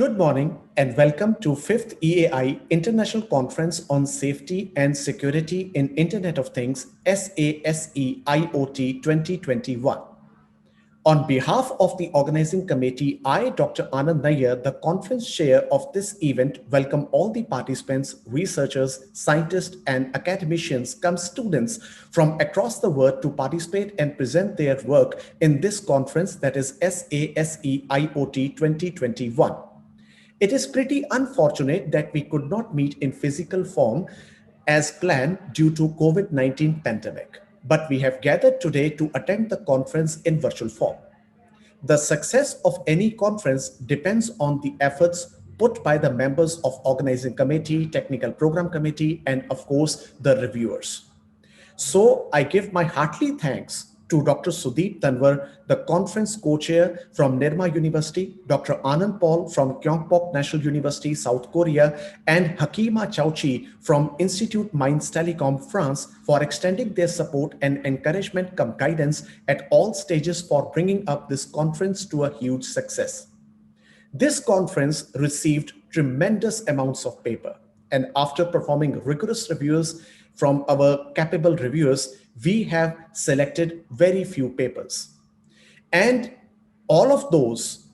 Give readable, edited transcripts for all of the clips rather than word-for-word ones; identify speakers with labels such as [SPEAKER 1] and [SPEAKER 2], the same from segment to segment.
[SPEAKER 1] Good morning and welcome to 5th EAI International Conference on Safety and Security in Internet of Things SaSeIoT 2021. On behalf of the organizing committee, I, Dr. Anand Nayyar, the conference chair of this event, welcome all the participants, researchers, scientists, and academicians, come students from across the world to participate and present their work in this conference that is SaSeIoT 2021. It is pretty unfortunate that we could not meet in physical form as planned due to COVID-19 pandemic, but we have gathered today to attend the conference in virtual form. The success of any conference depends on the efforts put by the members of organizing committee, technical program committee, and of course, the reviewers. So I give my heartily thanks to Dr. Sudeep Tanwar, the conference co-chair from Nirma University, Dr. Anand Paul from Kyungpook National University, South Korea, and Hakima Chauchi from Institut Mines Telecom, France, for extending their support and encouragement cum guidance at all stages for bringing up this conference to a huge success. This conference received tremendous amounts of paper, and after performing rigorous reviews from our capable reviewers, we have selected very few papers. And all of those,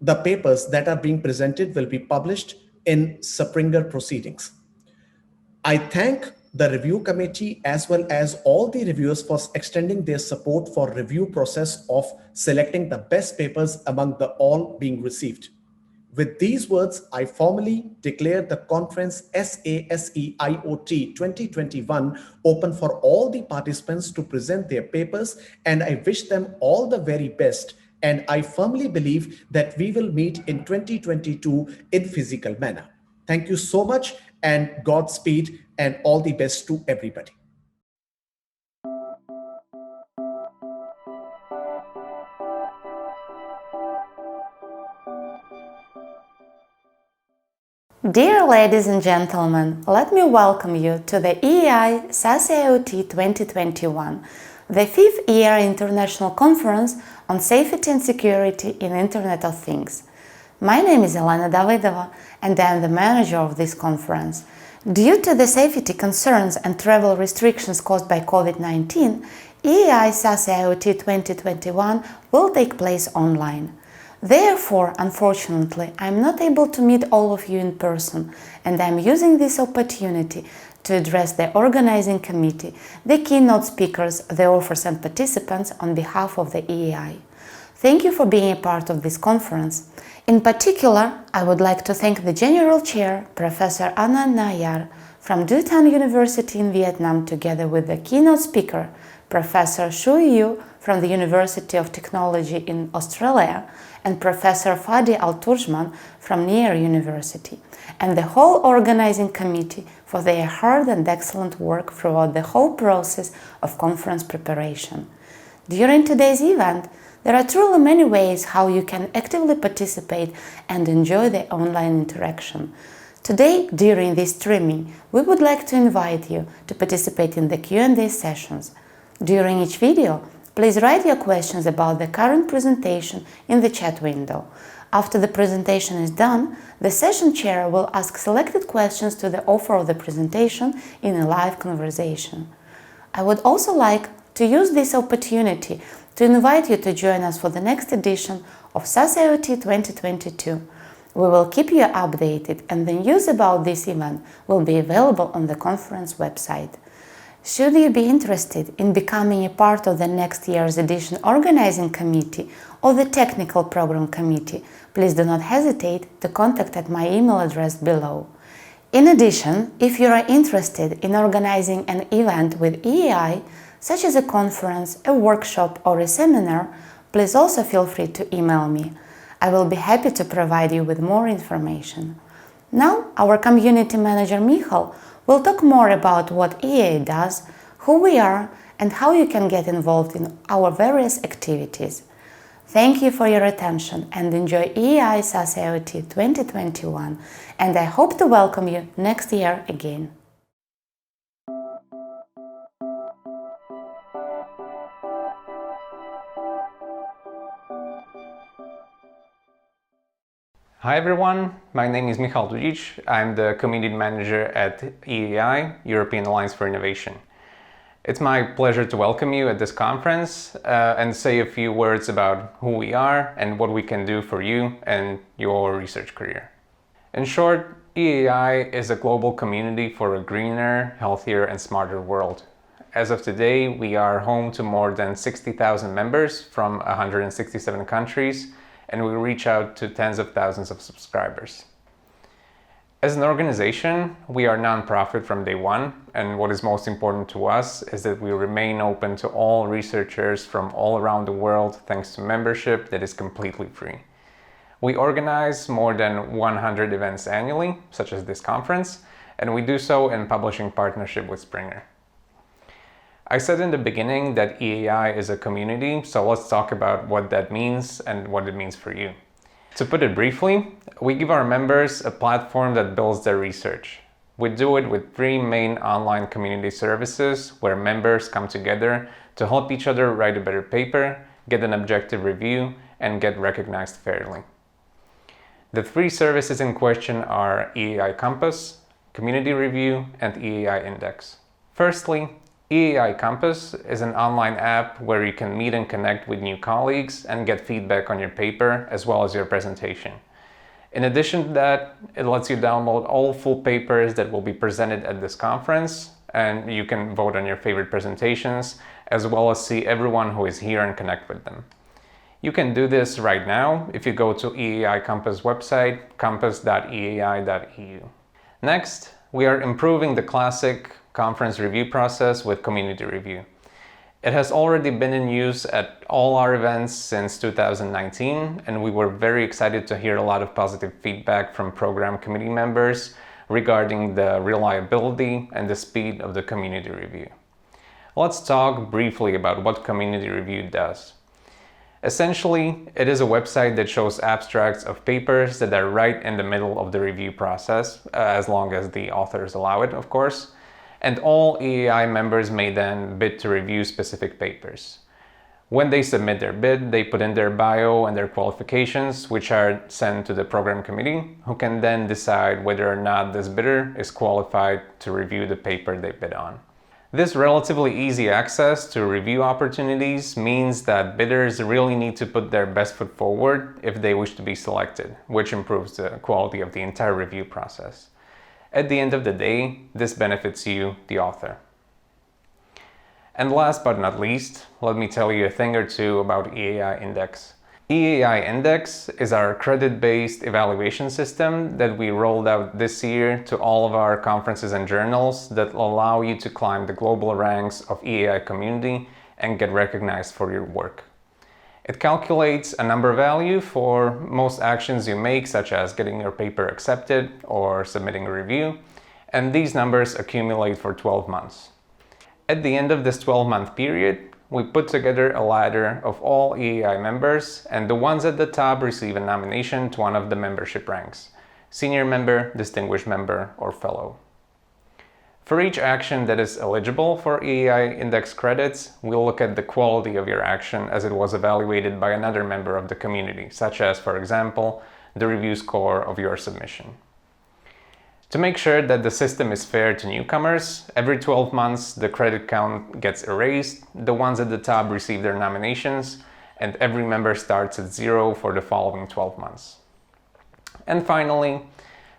[SPEAKER 1] the papers that are being presented will be published in Springer proceedings. I thank the review committee as well as all the reviewers for extending their support for review process of selecting the best papers among the all being received. With these words, I formally declare the conference SaSeIoT 2021 open for all the participants to present their papers, and I wish them all the very best. And I firmly believe that we will meet in 2022 in physical manner. Thank you so much, and Godspeed and all the best to everybody.
[SPEAKER 2] Dear ladies and gentlemen, let me welcome you to the EAI SaSeIoT 2021, the 5th EAI International Conference on Safety and Security in Internet of Things. My name is Elena Davydova and I am the manager of this conference. Due to the safety concerns and travel restrictions caused by COVID-19, EAI SaSeIoT 2021 will take place online. Therefore, unfortunately, I am not able to meet all of you in person, and I am using this opportunity to address the organizing committee, the keynote speakers, the authors and participants on behalf of the EAI. Thank you for being a part of this conference. In particular, I would like to thank the General Chair, Professor Anand Nayyar from Duy Tan University in Vietnam, together with the keynote speaker, Professor Shu Yu from the University of Technology in Australia, and Professor Fadi Al-Turjman from Lear University, and the whole organizing committee for their hard and excellent work throughout the whole process of conference preparation. During today's event, there are truly many ways how you can actively participate and enjoy the online interaction. Today, during this streaming, we would like to invite you to participate in the Q&A sessions. During each video, please write your questions about the current presentation in the chat window. After the presentation is done, the session chair will ask selected questions to the author of the presentation in a live conversation. I would also like to use this opportunity to invite you to join us for the next edition of SaSeIoT 2022. We will keep you updated, and the news about this event will be available on the conference website. Should you be interested in becoming a part of the next year's edition organizing committee or the technical program committee, please do not hesitate to contact at my email address below. In addition, if you are interested in organizing an event with EAI, such as a conference, a workshop or a seminar, please also feel free to email me. I will be happy to provide you with more information. Now, our community manager Michal will talk more about what EAI does, who we are, and how you can get involved in our various activities. Thank you for your attention and enjoy EAI SaSeIoT 2021, and I hope to welcome you next year again.
[SPEAKER 3] Hi everyone, my name is Michal Dudic. I'm the Community Manager at EAI, European Alliance for Innovation. It's my pleasure to welcome you at this conference and say a few words about who we are and what we can do for you and your research career. In short, EAI is a global community for a greener, healthier and smarter world. As of today, we are home to more than 60,000 members from 167 countries, and we reach out to tens of thousands of subscribers. As an organization, we are non-profit from day one, and what is most important to us is that we remain open to all researchers from all around the world thanks to membership that is completely free. We organize more than 100 events annually, such as this conference, and we do so in publishing partnership with Springer. I said in the beginning that EAI is a community, so let's talk about what that means and what it means for you. To put it briefly, we give our members a platform that builds their research. We do it with 3 main online community services where members come together to help each other write a better paper, get an objective review, and get recognized fairly. The 3 services in question are EAI Compass, Community Review, and EAI Index. Firstly, EAI Compass is an online app where you can meet and connect with new colleagues and get feedback on your paper as well as your presentation. In addition to that, it lets you download all full papers that will be presented at this conference, and you can vote on your favorite presentations as well as see everyone who is here and connect with them. You can do this right now if you go to EAI Compass website, compass.eai.eu. Next, we are improving the classic conference review process with community review. It has already been in use at all our events since 2019, and we were very excited to hear a lot of positive feedback from program committee members regarding the reliability and the speed of the community review. Let's talk briefly about what community review does. Essentially, it is a website that shows abstracts of papers that are right in the middle of the review process, as long as the authors allow it, of course. And all EAI members may then bid to review specific papers. When they submit their bid, they put in their bio and their qualifications, which are sent to the program committee, who can then decide whether or not this bidder is qualified to review the paper they bid on. This relatively easy access to review opportunities means that bidders really need to put their best foot forward if they wish to be selected, which improves the quality of the entire review process. At the end of the day, this benefits you, the author. And last but not least, let me tell you a thing or two about EAI Index. EAI Index is our credit-based evaluation system that we rolled out this year to all of our conferences and journals that allow you to climb the global ranks of EAI community and get recognized for your work. It calculates a number value for most actions you make, such as getting your paper accepted or submitting a review, and these numbers accumulate for 12 months. At the end of this 12-month period, we put together a ladder of all EAI members, and the ones at the top receive a nomination to one of the membership ranks: senior member, distinguished member, or fellow. For each action that is eligible for EAI Index credits, we'll look at the quality of your action as it was evaluated by another member of the community, such as, for example, the review score of your submission. To make sure that the system is fair to newcomers, every 12 months the credit count gets erased, the ones at the top receive their nominations, and every member starts at 0 for the following 12 months. And finally,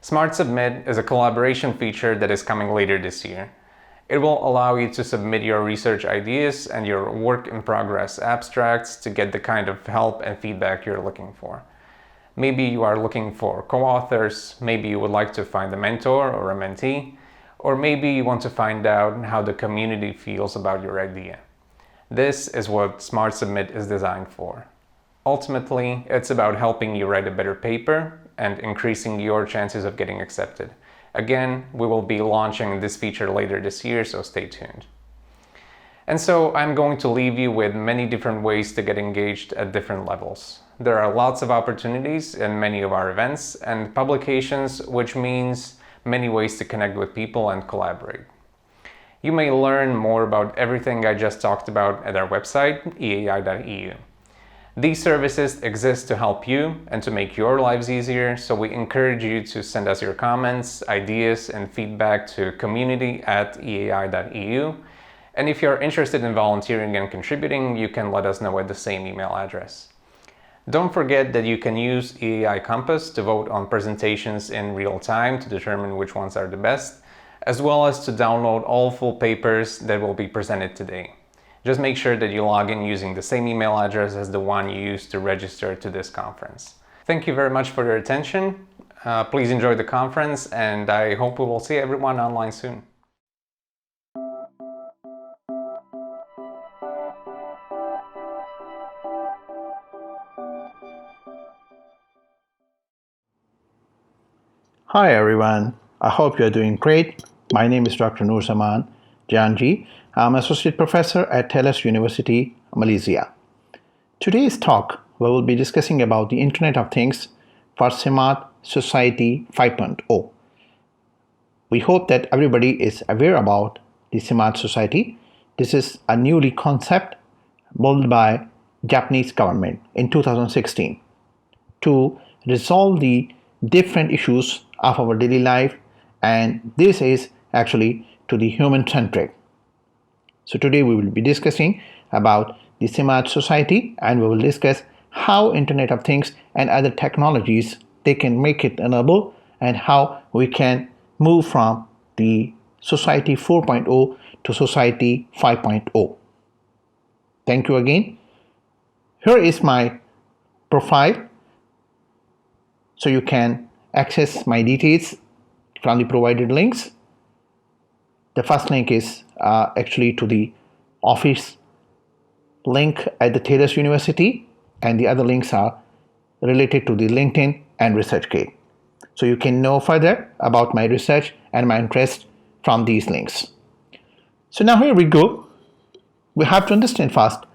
[SPEAKER 3] Smart Submit is a collaboration feature that is coming later this year. It will allow you to submit your research ideas and your work in progress abstracts to get the kind of help and feedback you're looking for. Maybe you are looking for co-authors, maybe you would like to find a mentor or a mentee, or maybe you want to find out how the community feels about your idea. This is what Smart Submit is designed for. Ultimately, it's about helping you write a better paper and increasing your chances of getting accepted. Again, we will be launching this feature later this year, so stay tuned. And so I'm going to leave you with many different ways to get engaged at different levels. There are lots of opportunities in many of our events and publications, which means many ways to connect with people and collaborate. You may learn more about everything I just talked about at our website, eai.eu. These services exist to help you and to make your lives easier, so we encourage you to send us your comments, ideas, and feedback to community@eai.eu. And if you're interested in volunteering and contributing, you can let us know at the same email address. Don't forget that you can use EAI Compass to vote on presentations in real time to determine which ones are the best, as well as to download all full papers that will be presented today. Just make sure that you log in using the same email address as the one you used to register to this conference. Thank you very much for your attention. Please enjoy the conference, and I hope we will see everyone online soon.
[SPEAKER 4] Hi everyone, I hope you're doing great. My name is Dr. Noor Zaman, Jhanjhi. I'm Associate Professor at Telus University, Malaysia. Today's talk, we will be discussing about the Internet of Things for SaSeIoT Society 5.0. We hope that everybody is aware about the SaSeIoT Society. This is a newly concept built by Japanese government in 2016 to resolve the different issues of our daily life, and this is actually to the human-centric. So today we will be discussing about the SaSeIoT Society, and we will discuss how Internet of Things and other technologies they can make it enable, and how we can move from the Society 4.0 to Society 5.0. Thank you again. Here is my profile, so you can access my details from the provided links. The first link is actually to the office link at the Telus University, and the other links are related to the LinkedIn and ResearchGate. So you can know further about my research and my interest from these links. So now here we go. We have to understand first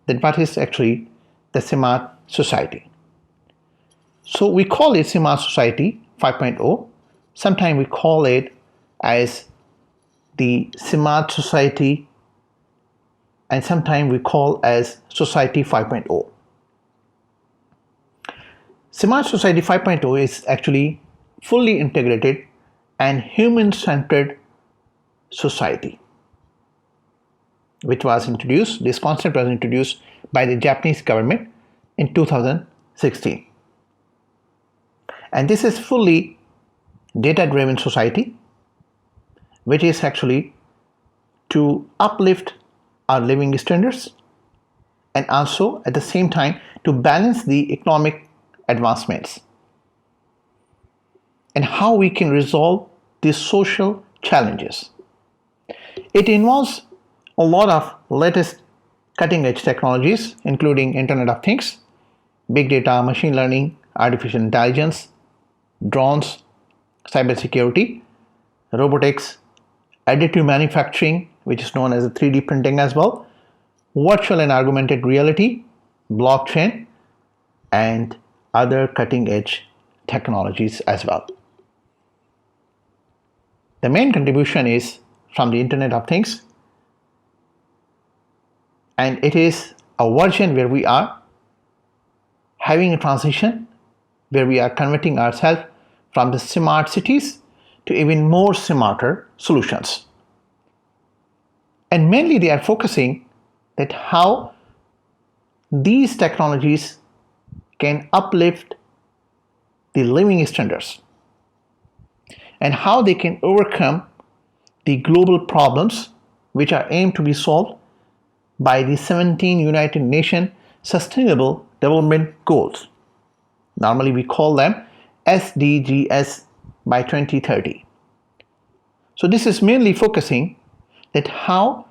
[SPEAKER 4] that what is actually the SaSeIoT Society. So we call it SaSeIoT Society 5.0. Sometimes we call it as the SaSeIoT Society, and sometimes we call as Society 5.0. SaSeIoT Society 5.0 is actually fully integrated and human-centered society, which was introduced, this concept was introduced by the Japanese government in 2016. And this is fully data-driven society, which is actually to uplift our living standards and also at the same time to balance the economic advancements and how we can resolve these social challenges. It involves a lot of latest cutting-edge technologies, including Internet of Things, big data, machine learning, artificial intelligence, drones, cybersecurity, robotics, additive manufacturing, which is known as 3D printing as well, virtual and augmented reality, blockchain, and other cutting-edge technologies as well. The main contribution is from the Internet of Things, and it is a version where we are having a transition where we are converting ourselves from the smart cities to even more smarter solutions. And mainly they are focusing that how these technologies can uplift the living standards and how they can overcome the global problems which are aimed to be solved by the 17 United Nations Sustainable Development Goals. Normally we call them SDGs by 2030. So this is mainly focusing that how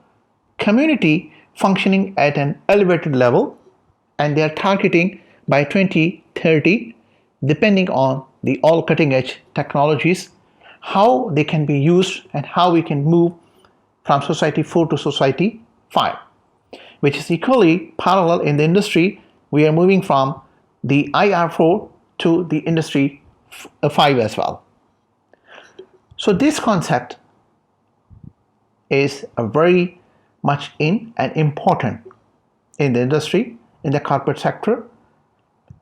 [SPEAKER 4] community functioning at an elevated level, and they are targeting by 2030, depending on the all cutting edge technologies, how they can be used and how we can move from Society 4 to Society 5, which is equally parallel in the industry. We are moving from the IR4 to the Industry 5 as well. So this concept is a very much in and important in the industry, in the corporate sector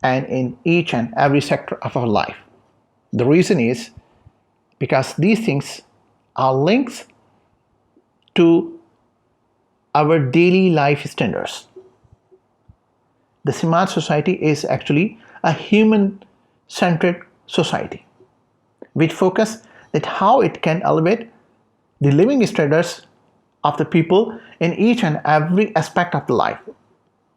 [SPEAKER 4] and in each and every sector of our life. The reason is because these things are linked to our daily life standards. The smart society is actually a human-centered society which focus that how it can elevate the living standards of the people in each and every aspect of the life.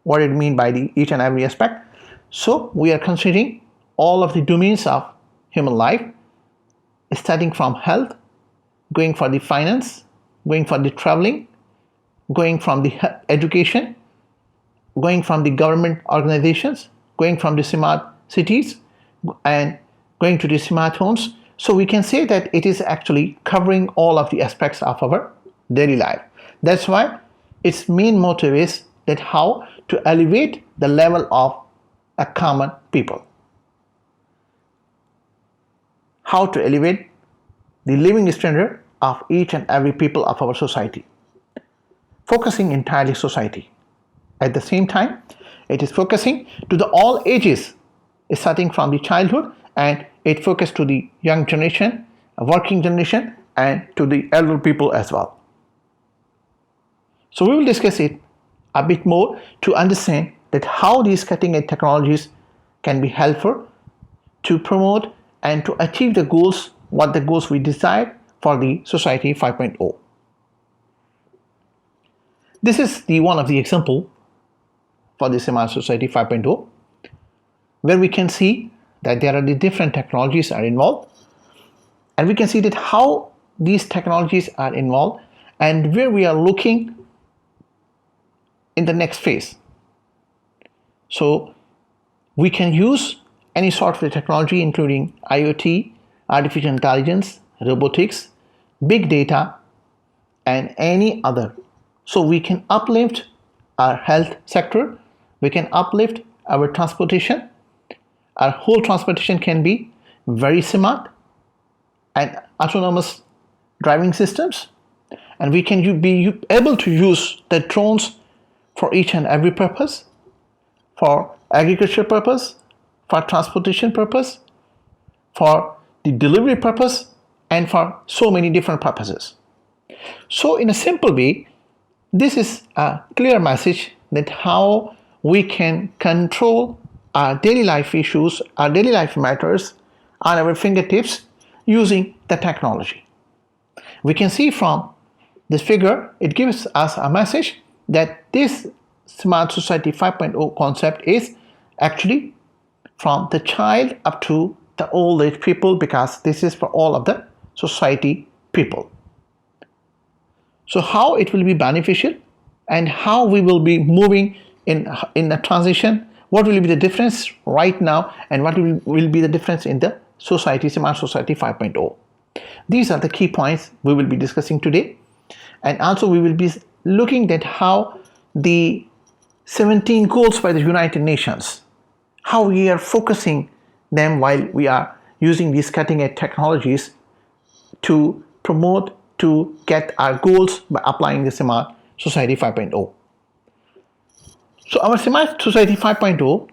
[SPEAKER 4] What do it mean by the each and every aspect? So we are considering all of the domains of human life, starting from health, going for the finance, going for the traveling, going from the education, going from the government organizations, going from the smart cities, and going to the smart homes. So we can say that it is actually covering all of the aspects of our daily life. That's why its main motive is that how to elevate the level of a common people. How to elevate the living standard of each and every people of our society. Focusing entirely society. At the same time, it is focusing to the all ages, starting from the childhood, and it focused to the young generation, working generation, and to the elder people as well. So we will discuss it a bit more to understand that how these cutting-edge technologies can be helpful to promote and to achieve the goals, what the goals we desire for the Society 5.0. This is the one of the example for the Smart Society 5.0, where we can see that there are the different technologies are involved, and we can see that how these technologies are involved and where we are looking in the next phase. So we can use any sort of the technology, including IoT, artificial intelligence, robotics, big data, and any other. So we can uplift our health sector, we can uplift our transportation. Our whole transportation can be very smart and autonomous driving systems, and we can be able to use the drones for each and every purpose, for agriculture purpose, for transportation purpose, for the delivery purpose, and for so many different purposes. So in a simple way, this is a clear message that how we can control our daily life issues, our daily life matters on our fingertips using the technology. We can see from this figure, it gives us a message that this Smart Society 5.0 concept is actually from the child up to the old age people, because this is for all of the society people. So how it will be beneficial and how we will be moving in the transition, what will be the difference right now and what will be the difference in the society, Smart Society 5.0. These are the key points we will be discussing today, and also we will be looking at how the 17 goals by the United Nations, how we are focusing them while we are using these cutting-edge technologies to promote, to get our goals by applying the Smart Society 5.0. So our Smart Society 5.0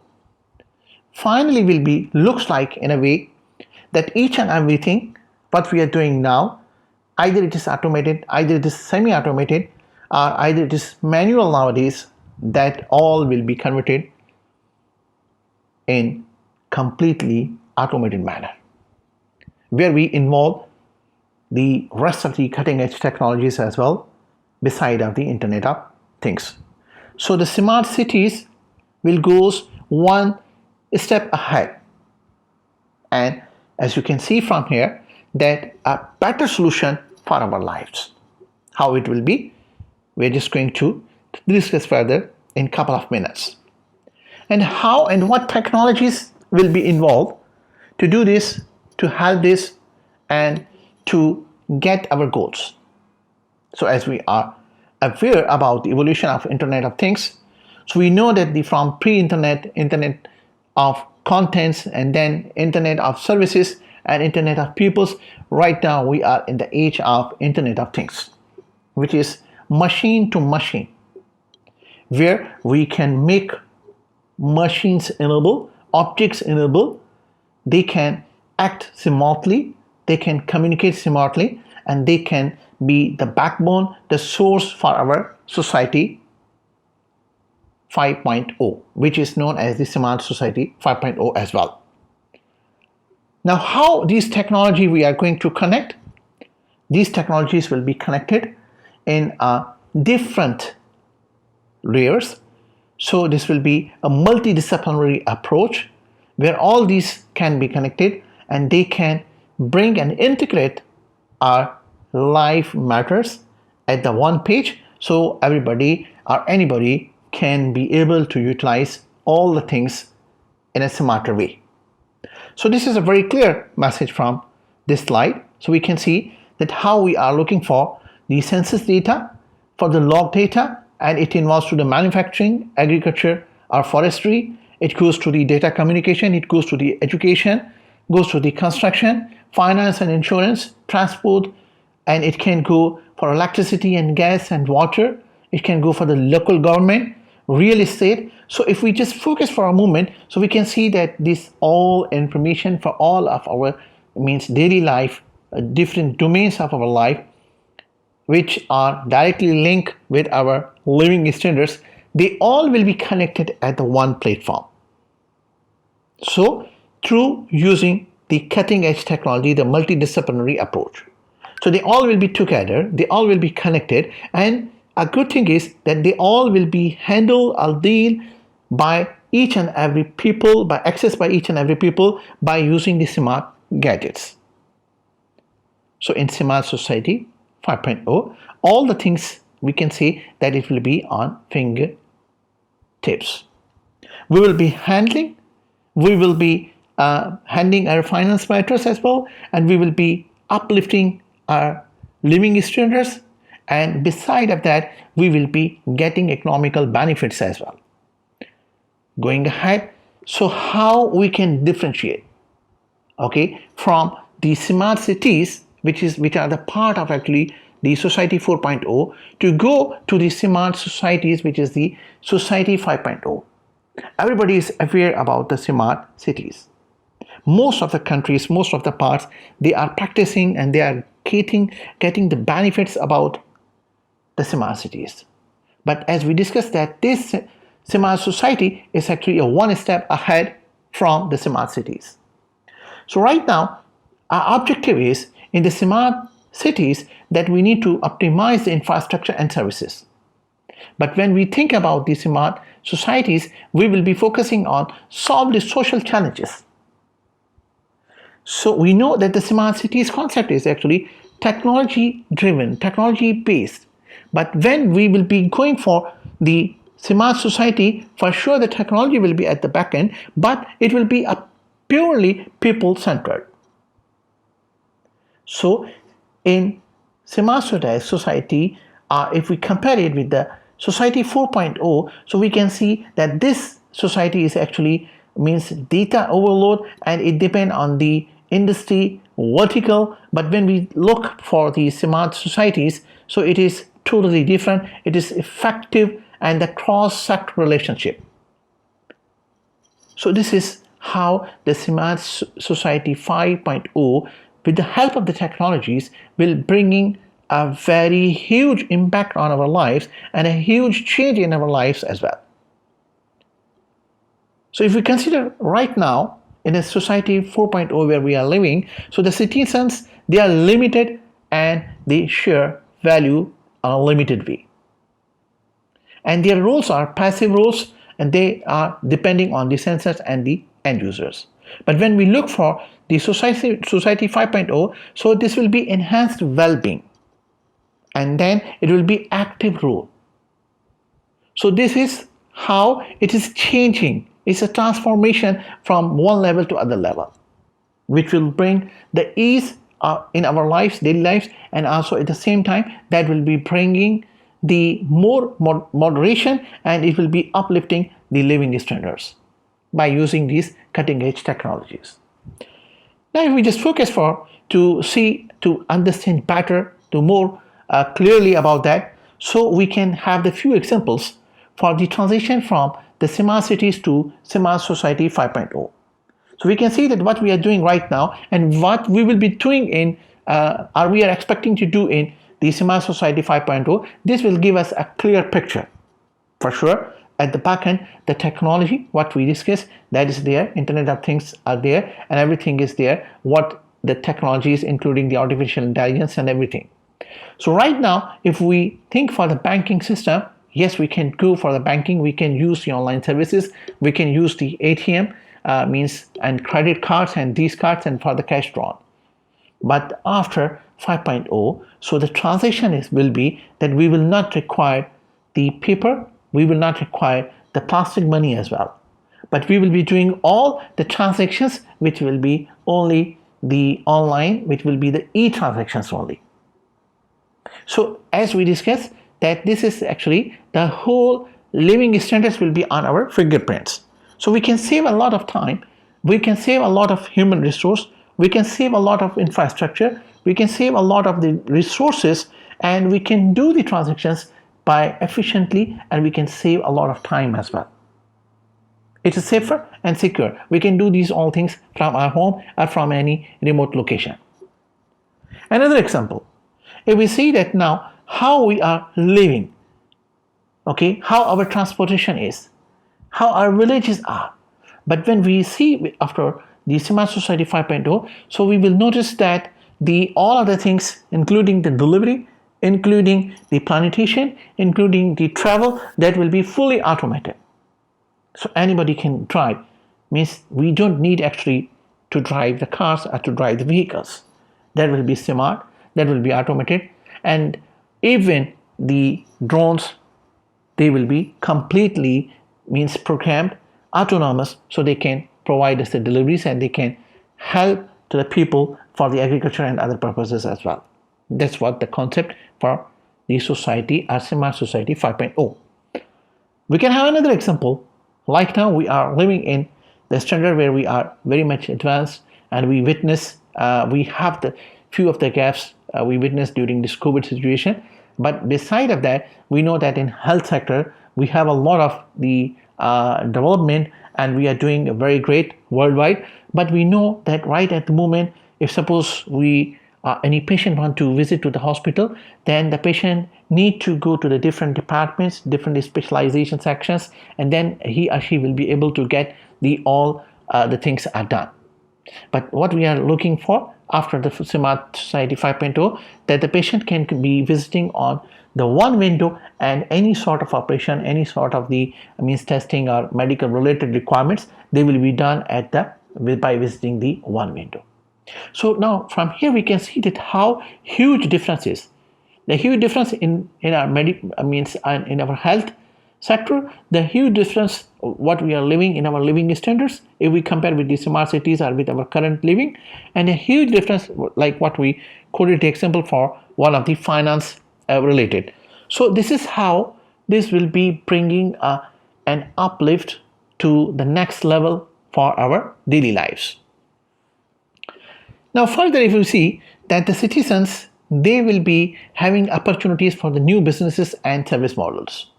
[SPEAKER 4] finally will be looks like in a way that each and everything what we are doing now, either it is automated, either it is semi-automated, or either it is manual nowadays, that all will be converted in completely automated manner, where we involve the rest of the cutting edge technologies as well, beside of the Internet of Things. So the smart cities will go one step ahead, and as you can see from here, that a better solution for our lives. How it will be, we're just going to discuss further in a couple of minutes. And how and what technologies will be involved to do this, to help this, and to get our goals. So as we are aware about the evolution of Internet of Things, so we know that from pre-internet, Internet of contents, and then Internet of services and Internet of peoples, right now we are in the age of Internet of Things, which is machine to machine, where we can make machines enable, objects enable, they can act smartly, they can communicate smartly, and they can be the backbone, the source for our society 5.0, which is known as the Smart Society 5.0 as well. Now, how these technology we are going to connect? These technologies will be connected in different layers. So this will be a multidisciplinary approach where all these can be connected and they can bring and integrate our life matters at the one page, so everybody or anybody can be able to utilize all the things in a smarter way. So this is a very clear message from this slide. So we can see that how we are looking for the census data, for the log data, and it involves to the manufacturing, agriculture, or forestry. It goes to the data communication, it goes to the education, goes to the construction, finance and insurance, transport, and it can go for electricity and gas and water. It can go for the local government, real estate. So if we just focus for a moment, so we can see that this all information for all of our daily life, different domains of our life, which are directly linked with our living standards, they all will be connected at the one platform. So through using the cutting edge technology, the multidisciplinary approach. So they all will be together, they all will be connected, and a good thing is that they all will be handled or dealt by each and every people, by accessed by each and every people by using the smart gadgets. So in Smart Society 5.0, all the things we can say that it will be on fingertips. We will be handling our finance matters as well, and we will be uplifting our living standards, and beside of that we will be getting economical benefits as well. Going ahead, so how we can differentiate from the smart cities, which are the part of actually the Society 4.0, to go to the smart societies, which is the Society 5.0. Everybody is aware about the smart cities. Most of the countries, most of the parts, they are practicing and they are getting the benefits about the smart cities. But as we discussed that this smart society is actually a one step ahead from the smart cities. So right now, our objective is in the smart cities that we need to optimize the infrastructure and services. But when we think about the smart societies, we will be focusing on solve the social challenges. So we know that the smart cities concept is actually technology driven, technology based. But when we will be going for the smart society, for sure the technology will be at the back end, but it will be a purely people centered. So in smart society, if we compare it with the Society 4.0, so we can see that this society is actually means data overload, and it depends on the industry vertical. But when we look for the smart societies, so it is totally different. It is effective and the cross-sector relationship. So this is how the Smart Society 5.0, with the help of the technologies, will bringing a very huge impact on our lives and a huge change in our lives as well. So if we consider right now in a society 4.0 where we are living, so the citizens, they are limited and they share value on a limited way. And their roles are passive roles, and they are depending on the sensors and the end users. But when we look for the society 5.0, so this will be enhanced well-being, and then it will be active role. So this is how it is changing. It's a transformation from one level to other level, which will bring the ease in our lives, daily lives, and also at the same time that will be bringing the more moderation, and it will be uplifting the living standards by using these cutting edge technologies. Now if we just focus to understand better, to more clearly about that, so we can have the few examples for the transition from the smart cities to smart society 5.0. So we can see that what we are doing right now and what we will be doing in, or we are expecting to do in the smart society 5.0, this will give us a clear picture. For sure, at the back end, the technology, what we discussed, that is there, Internet of Things are there, and everything is there, what the technology is, including the artificial intelligence and everything. So right now, if we think for the banking system, yes, we can go for the banking, we can use the online services, we can use the ATM, and credit cards and these cards and for the cash drawn. But after 5.0, so the transition will be that we will not require the paper, we will not require the plastic money as well, but we will be doing all the transactions which will be only the online, which will be the e-transactions only. So as we discussed, that this is actually the whole living standards will be on our fingerprints. So we can save a lot of time, we can save a lot of human resource, we can save a lot of infrastructure, we can save a lot of the resources, and we can do the transactions by efficiently, and we can save a lot of time as well. It is safer and secure. We can do these all things from our home or from any remote location. Another example, if we see that now how we are living, okay, how our transportation is, how our villages are. But when we see after the Smart Society 5.0, so we will notice that all of the things, including the delivery, including the planetation, including the travel, that will be fully automated. So anybody can drive, means we don't need actually to drive the cars or to drive the vehicles. That will be smart, that will be automated, and even the drones, they will be completely programmed, autonomous, so they can provide us the deliveries and they can help to the people for the agriculture and other purposes as well. That's what the concept for the society or Smart Society 5.0. We can have another example. Like now we are living in the standard where we are very much advanced, and we witness, we have the few of the gaps we witnessed during this COVID situation. But beside of that, we know that in health sector, we have a lot of the development, and we are doing very great worldwide. But we know that right at the moment, if suppose any patient want to visit to the hospital, then the patient need to go to the different departments, different specialization sections, and then he or she will be able to get all the things are done. But what we are looking for after the Smart Society 5.0, that the patient can be visiting on the one window, and any sort of operation, any sort of the testing or medical related requirements, they will be done by visiting the one window. So now from here we can see that how huge difference is. The huge difference in our in our health sector, the huge difference what we are living in our living standards if we compare with the smart cities or with our current living, and a huge difference like what we quoted the example for one of the finance related. So this is how this will be bringing an uplift to the next level for our daily lives. Now further, if you see that the citizens, they will be having opportunities for the new businesses and service models,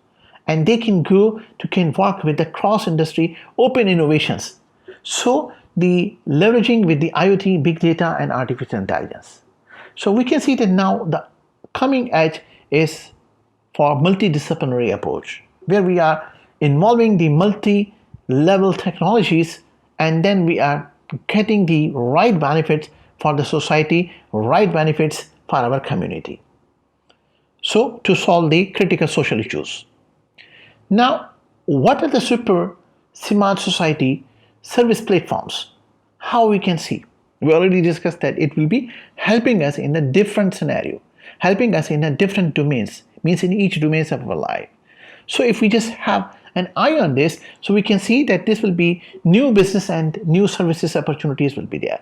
[SPEAKER 4] and they can work with the cross-industry open innovations. So the leveraging with the IoT, big data, and artificial intelligence. So we can see that now the coming edge is for multidisciplinary approach, where we are involving the multi-level technologies, and then we are getting the right benefits for the society, right benefits for our community. So to solve the critical social issues. Now, what are the super smart society service platforms? How we can see? We already discussed that it will be helping us in a different scenario, helping us in a different domains, means in each domains of our life. So if we just have an eye on this, so we can see that this will be new business and new services opportunities will be there.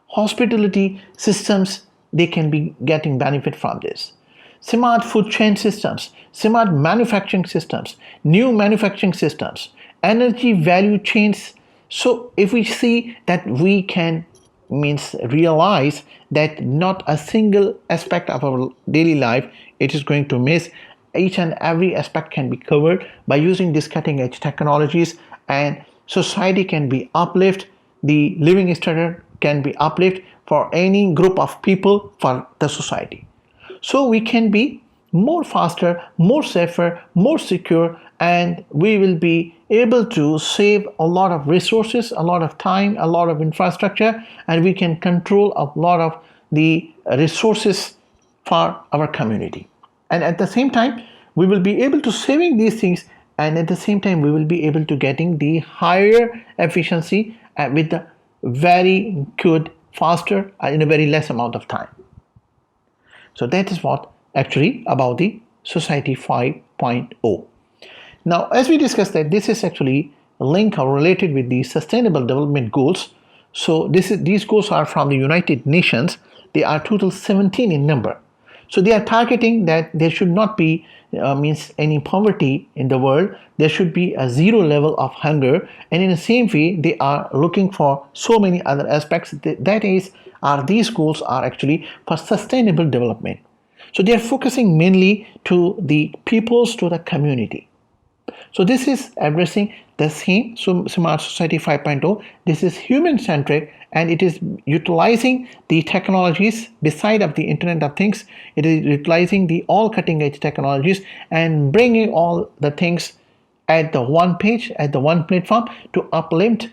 [SPEAKER 4] Hospitality systems, they can be getting benefit from this. Smart food chain systems, smart manufacturing systems, new manufacturing systems, energy value chains. So if we see that we can realize that not a single aspect of our daily life, it is going to miss, each and every aspect can be covered by using these cutting edge technologies, and society can be uplifted, the living standard can be uplifted for any group of people for the society. So we can be more faster, more safer, more secure, and we will be able to save a lot of resources, a lot of time, a lot of infrastructure, and we can control a lot of the resources for our community. And at the same time, we will be able to saving these things, and at the same time we will be able to getting the higher efficiency with the very good, faster, in a very less amount of time. So that is what actually about the Society 5.0. Now, as we discussed that this is actually linked or related with the Sustainable Development Goals. So these goals are from the United Nations. They are total 17 in number. So they are targeting that there should not be any poverty in the world. There should be a zero level of hunger, and in the same way they are looking for so many other aspects. These goals are actually for sustainable development. So they are focusing mainly to the peoples, to the community. So this is addressing the same Smart Society 5.0. This is human-centric, and it is utilizing the technologies beside of the Internet of Things. It is utilizing the all cutting-edge technologies and bringing all the things at the one page, at the one platform, to uplift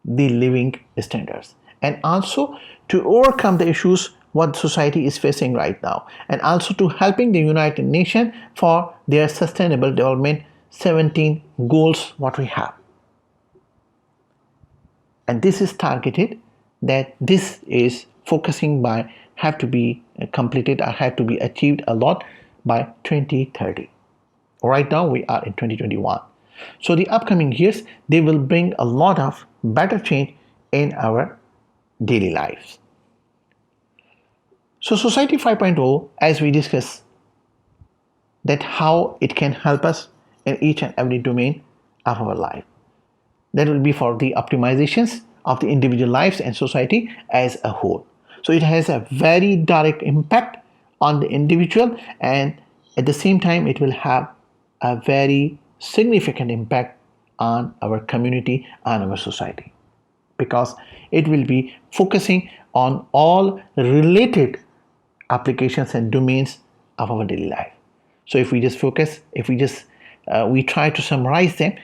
[SPEAKER 4] the living standards, and also to overcome the issues what society is facing right now, and also to helping the United Nations for their sustainable development 17 goals what we have. And this is targeted that this is focusing by have to be completed or have to be achieved a lot by 2030. Right now we are in 2021. So the upcoming years, they will bring a lot of better change in our daily lives. So Society 5.0, as we discussed, that how it can help us in each and every domain of our life. That will be for the optimizations of the individual lives and society as a whole. So it has a very direct impact on the individual, and at the same time it will have a very significant impact on our community and our society, because it will be focusing on all related applications and domains of our daily life. So if we just focus, we try to summarize them,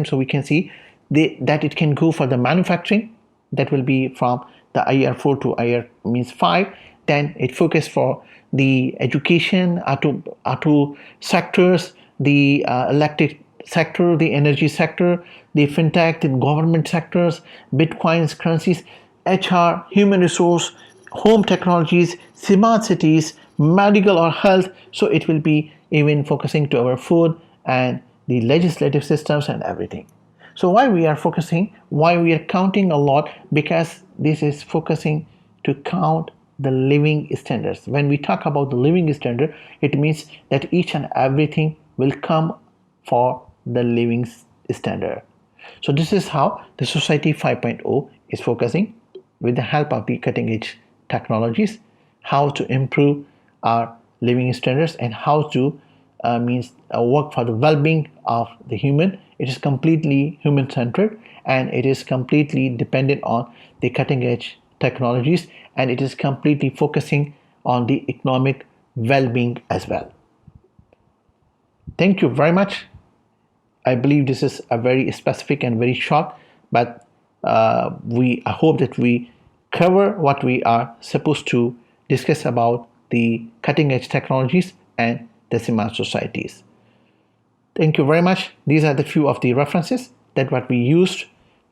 [SPEAKER 4] so we can see that it can go for the manufacturing, that will be from the IR 4 to IR 5. Then it focus for the education, auto sectors, the electric sector, the energy sector, the fintech, the government sectors, bitcoins, currencies, HR, human resource, home technologies, smart cities, medical or health. So it will be even focusing to our food and the legislative systems and everything. So why we are focusing, why we are counting a lot? Because this is focusing to count the living standards. When we talk about the living standard, it means that each and everything will come for the living standard. So this is how the Society 5.0 is focusing, with the help of the cutting edge technologies, how to improve our living standards and how to work for the well-being of the human. It is completely human-centered, and it is completely dependent on the cutting-edge technologies, and it is completely focusing on the economic well-being as well. Thank you very much. I believe this is a very specific and very short, but I hope that we cover what we are supposed to discuss about the cutting-edge technologies and the smart societies. Thank you very much. These are the few of the references that what we used.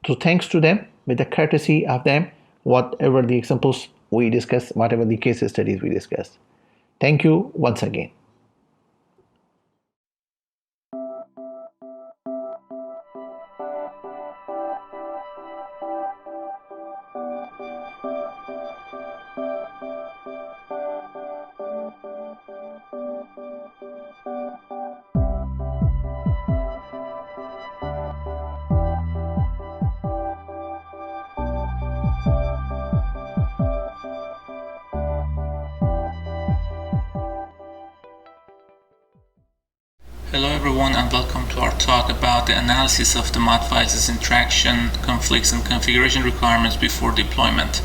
[SPEAKER 4] So thanks to them, with the courtesy of them, whatever the examples we discussed, whatever the case studies we discussed. Thank you once again.
[SPEAKER 5] Hello everyone and welcome to our talk about the analysis of the mod files' interaction, conflicts and configuration requirements before deployment.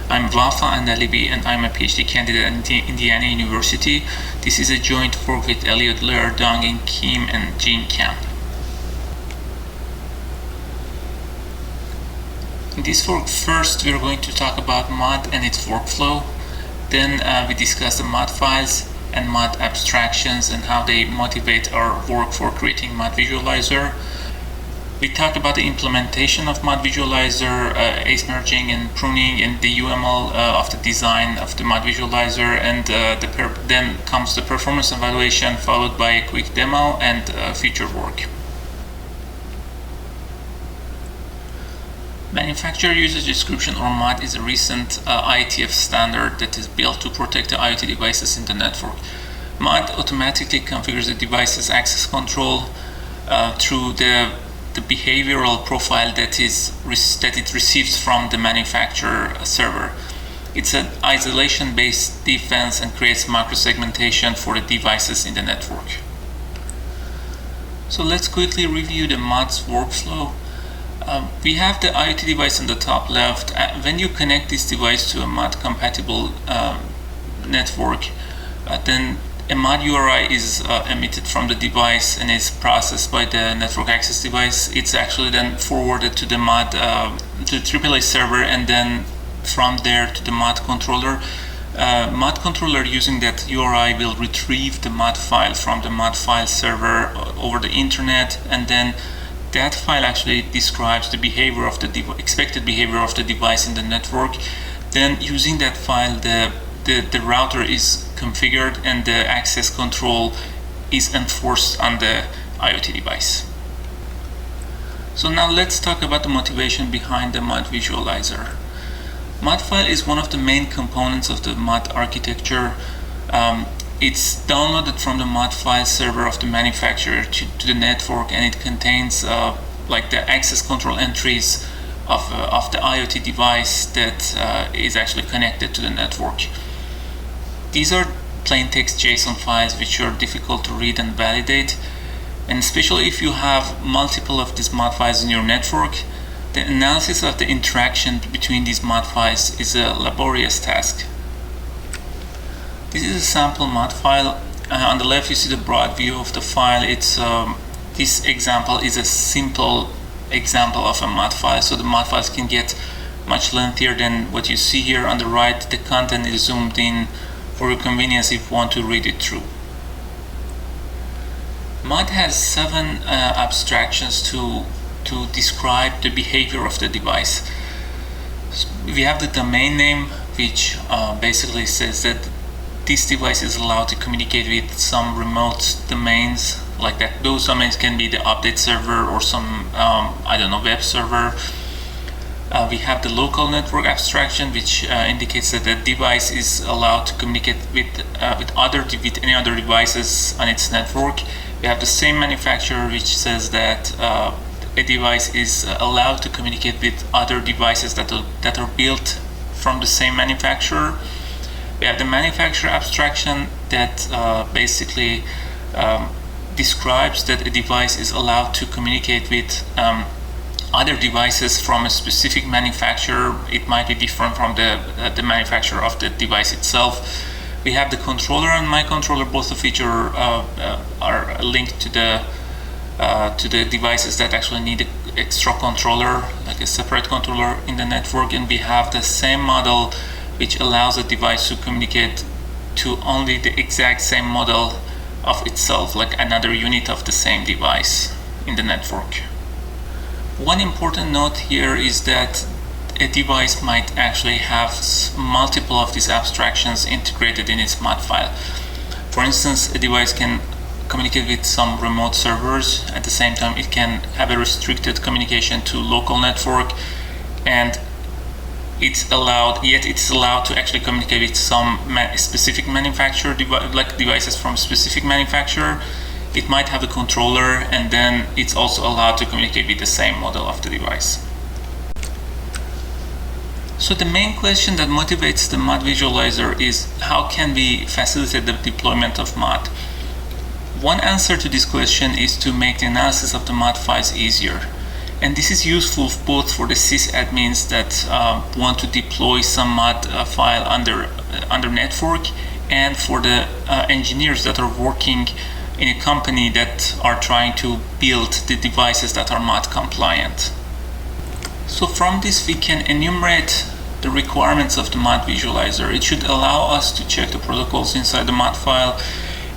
[SPEAKER 5] I'm Vafa Andalibi and I'm a PhD candidate at Indiana University. This is a joint work with Eliot, Lear, DongInn, Kim and Jin Camp. In this work, first we're going to talk about mod and its workflow. Then we discuss the mod files and mod abstractions and how they motivate our work for creating mod visualizer. We talked about the implementation of mod visualizer, ACE merging and pruning, and the UML of the design of the mod visualizer, and then comes the performance evaluation, followed by a quick demo and future work. Manufacturer usage description or MOD is a recent IETF standard that is built to protect the IoT devices in the network. MOD automatically configures the device's access control through the behavioral profile that it receives from the manufacturer server. It's an isolation-based defense and creates microsegmentation for the devices in the network. So let's quickly review the MOD's workflow. We have the IoT device on the top left. When you connect this device to a mod-compatible network, then a mod URI is emitted from the device and is processed by the network access device. It's actually then forwarded to the mod, to the AAA server, and then from there to the mod controller. Mod controller using that URI will retrieve the mod file from the mod file server over the internet, and then that file actually describes the behavior of the expected behavior of the device in the network. Then using that file, the router is configured and the access control is enforced on the IoT device. So now let's talk about the motivation behind the mod visualizer. Mod file is one of the main components of the mod architecture. It's downloaded from the mod file server of the manufacturer to the network, and it contains like the access control entries of the IoT device that is actually connected to the network. These are plain text JSON files which are difficult to read and validate, and especially if you have multiple of these mod files in your network, the analysis of the interaction between these mod files is a laborious task. This is a sample mod file. On the left you see the broad view of the file. This example is a simple example of a mod file, so the mod files can get much lengthier than what you see here. On the right, the content is zoomed in for your convenience if you want to read it through. Mod has 7 abstractions to describe the behavior of the device. So we have the domain name, which basically says that this device is allowed to communicate with some remote domains, like that. Those domains can be the update server or some, web server. We have the local network abstraction, which indicates that the device is allowed to communicate with any other devices on its network. We have the same manufacturer, which says that a device is allowed to communicate with other devices that are built from the same manufacturer. We have the manufacturer abstraction that basically describes that a device is allowed to communicate with other devices from a specific manufacturer. It might be different from the manufacturer of the device itself. We have the controller and my controller, both of which are linked to the devices that actually need an extra controller, like a separate controller in the network. And we have the same model which allows the device to communicate to only the exact same model of itself, like another unit of the same device in the network. One important note here is that a device might actually have multiple of these abstractions integrated in its mod file. For instance, a device can communicate with some remote servers. At the same time, it can have a restricted communication to local network, and it's allowed to actually communicate with some specific manufacturer devices from specific manufacturer. It might have a controller, and then it's also allowed to communicate with the same model of the device. So the main question that motivates the mod visualizer is how can we facilitate the deployment of mod? One answer to this question is to make the analysis of the mod files easier. And this is useful both for the sysadmins that want to deploy some mod file under network, and for the engineers that are working in a company that are trying to build the devices that are mod compliant. So from this we can enumerate the requirements of the mod visualizer. It should allow us to check the protocols inside the mod file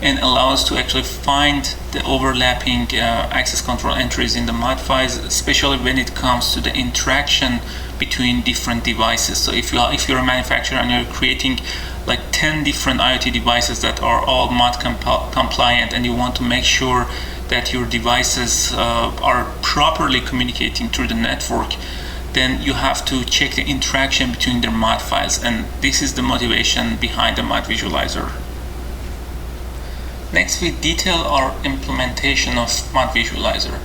[SPEAKER 5] and allow us to actually find the overlapping access control entries in the mod files, especially when it comes to the interaction between different devices. So if you're a manufacturer and you're creating like 10 different IoT devices that are all mod compliant, and you want to make sure that your devices are properly communicating through the network, then you have to check the interaction between their mod files, and this is the motivation behind the mod visualizer. Next, we detail our implementation of mod visualizer.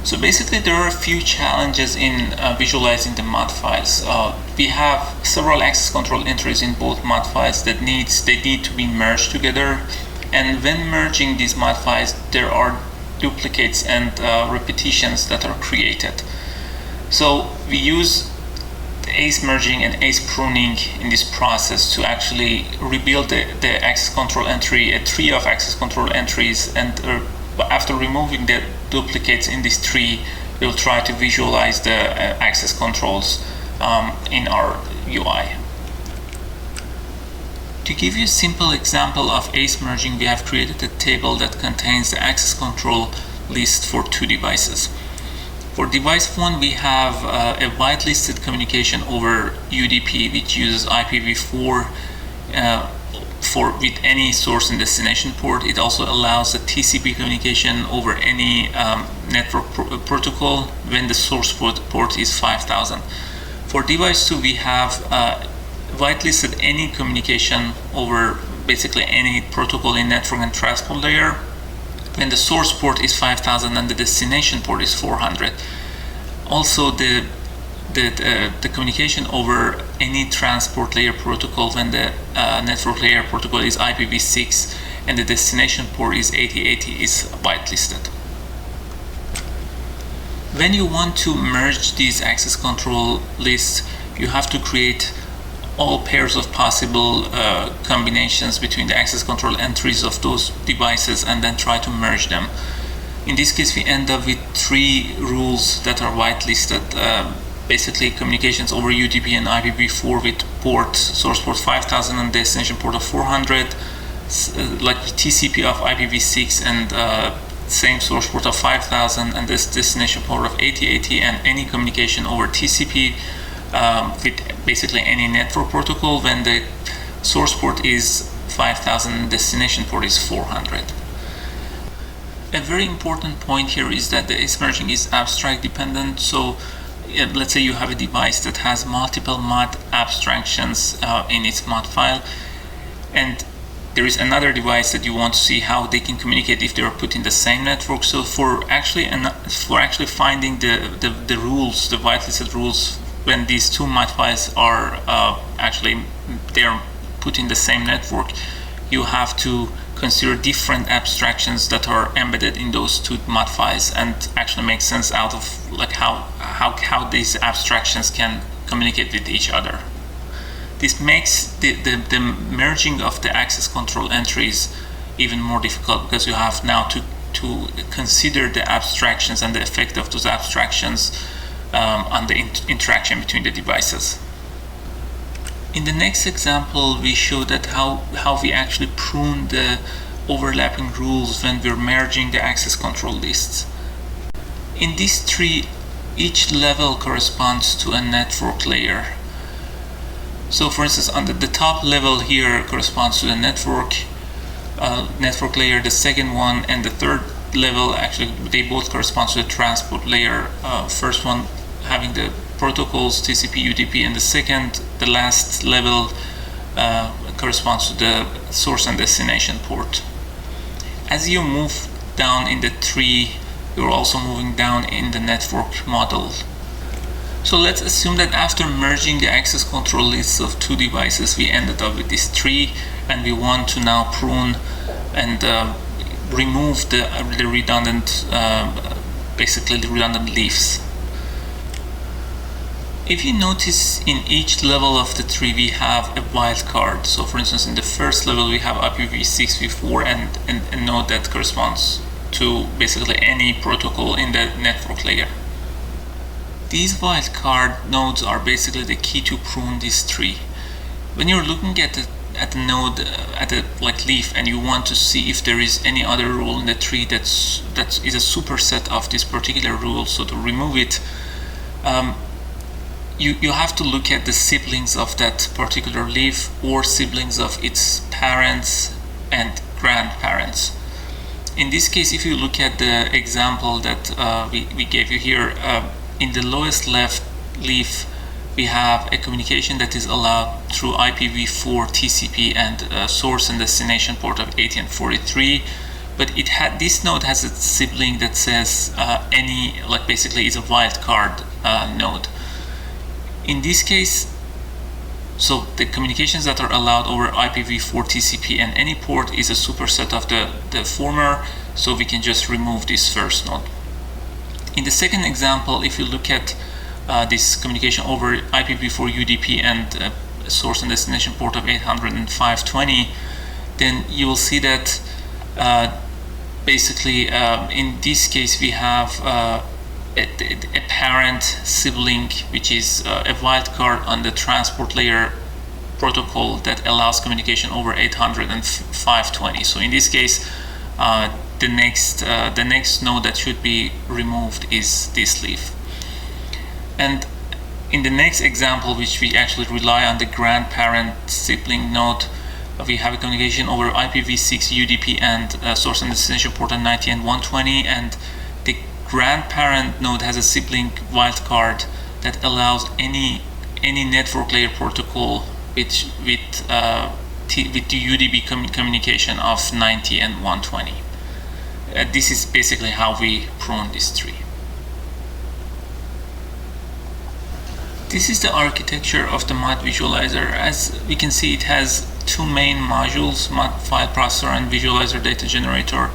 [SPEAKER 5] So basically there are a few challenges in visualizing the mod files. We have several access control entries in both mod files that need to be merged together, and when merging these mod files there are duplicates and repetitions that are created. So we use ACE merging and ACE pruning in this process to actually rebuild the access control entry, a tree of access control entries, and after removing the duplicates in this tree, we'll try to visualize the access controls in our UI. To give you a simple example of ACE merging, we have created a table that contains the access control list for two devices. For device 1, we have a whitelisted communication over UDP, which uses IPv4 with any source and destination port. It also allows the TCP communication over any network protocol when the source port is 5000. For device 2, we have whitelisted any communication over basically any protocol in network and transport layer when the source port is 5000 and the destination port is 400. Also the communication over any transport layer protocol when the network layer protocol is IPv6 and the destination port is 8080 is whitelisted. When you want to merge these access control lists, you have to create all pairs of possible combinations between the access control entries of those devices and then try to merge them. In this case, we end up with 3 rules that are whitelisted. Basically, communications over UDP and IPv4 with source port 5000 and destination port of 400, like TCP of IPv6 and same source port of 5000 and this destination port of 8080, and any communication over TCP with basically any network protocol when the source port is 5000 and destination port is 400. A very important point here is that the ACE merging is abstract dependent. So let's say you have a device that has multiple mod abstractions in its mod file, and there is another device that you want to see how they can communicate if they are put in the same network. So for actually finding the rules, the whitelisted rules, when these two mod files are they're put in the same network, you have to consider different abstractions that are embedded in those two mod files and actually make sense out of like how these abstractions can communicate with each other. This makes the merging of the access control entries even more difficult, because you have now to consider the abstractions and the effect of those abstractions on the interaction between the devices. In the next example, we show that how we actually prune the overlapping rules when we're merging the access control lists. In this tree, each level corresponds to a network layer. So for instance, on the top level here corresponds to the network layer, the second one and the third level, actually they both correspond to the transport layer. First one having the protocols TCP, UDP, and the last level corresponds to the source and destination port. As you move down in the tree, you're also moving down in the network model. So let's assume that after merging the access control lists of two devices, we ended up with this tree, and we want to now prune and remove the redundant, basically the redundant leaves. If you notice, in each level of the tree we have a wildcard. So for instance, in the first level we have IPv6, v4 and a node that corresponds to basically any protocol in the network layer. These wildcard nodes are basically the key to prune this tree. When you're looking at the node, at the leaf, and you want to see if there is any other rule in the tree that is a superset of this particular rule, so to remove it, you have to look at the siblings of that particular leaf or siblings of its parents and grandparents. In this case, if you look at the example that we gave you here, in the lowest left leaf we have a communication that is allowed through IPv4 TCP and source and destination port of 80 and 43, but this node has a sibling that says basically is a wildcard node. In this case, so the communications that are allowed over IPv4 TCP and any port is a superset of the former, so we can just remove this first node. In the second example, if you look at this communication over IPv4 UDP and source and destination port of 800 and 520, then you will see that basically in this case we have a parent sibling, which is a wildcard on the transport layer protocol that allows communication over 800 and 520. So in this case, the next node that should be removed is this leaf. And in the next example, which we actually rely on the grandparent sibling node, we have a communication over IPv6 UDP and source and destination port of 90 and 120, and the grandparent node has a sibling wildcard that allows any network layer protocol with the UDP communication of 90 and 120. This is basically how we prune this tree. This is the architecture of the mod visualizer. As we can see, it has two main modules, mod file processor and visualizer data generator.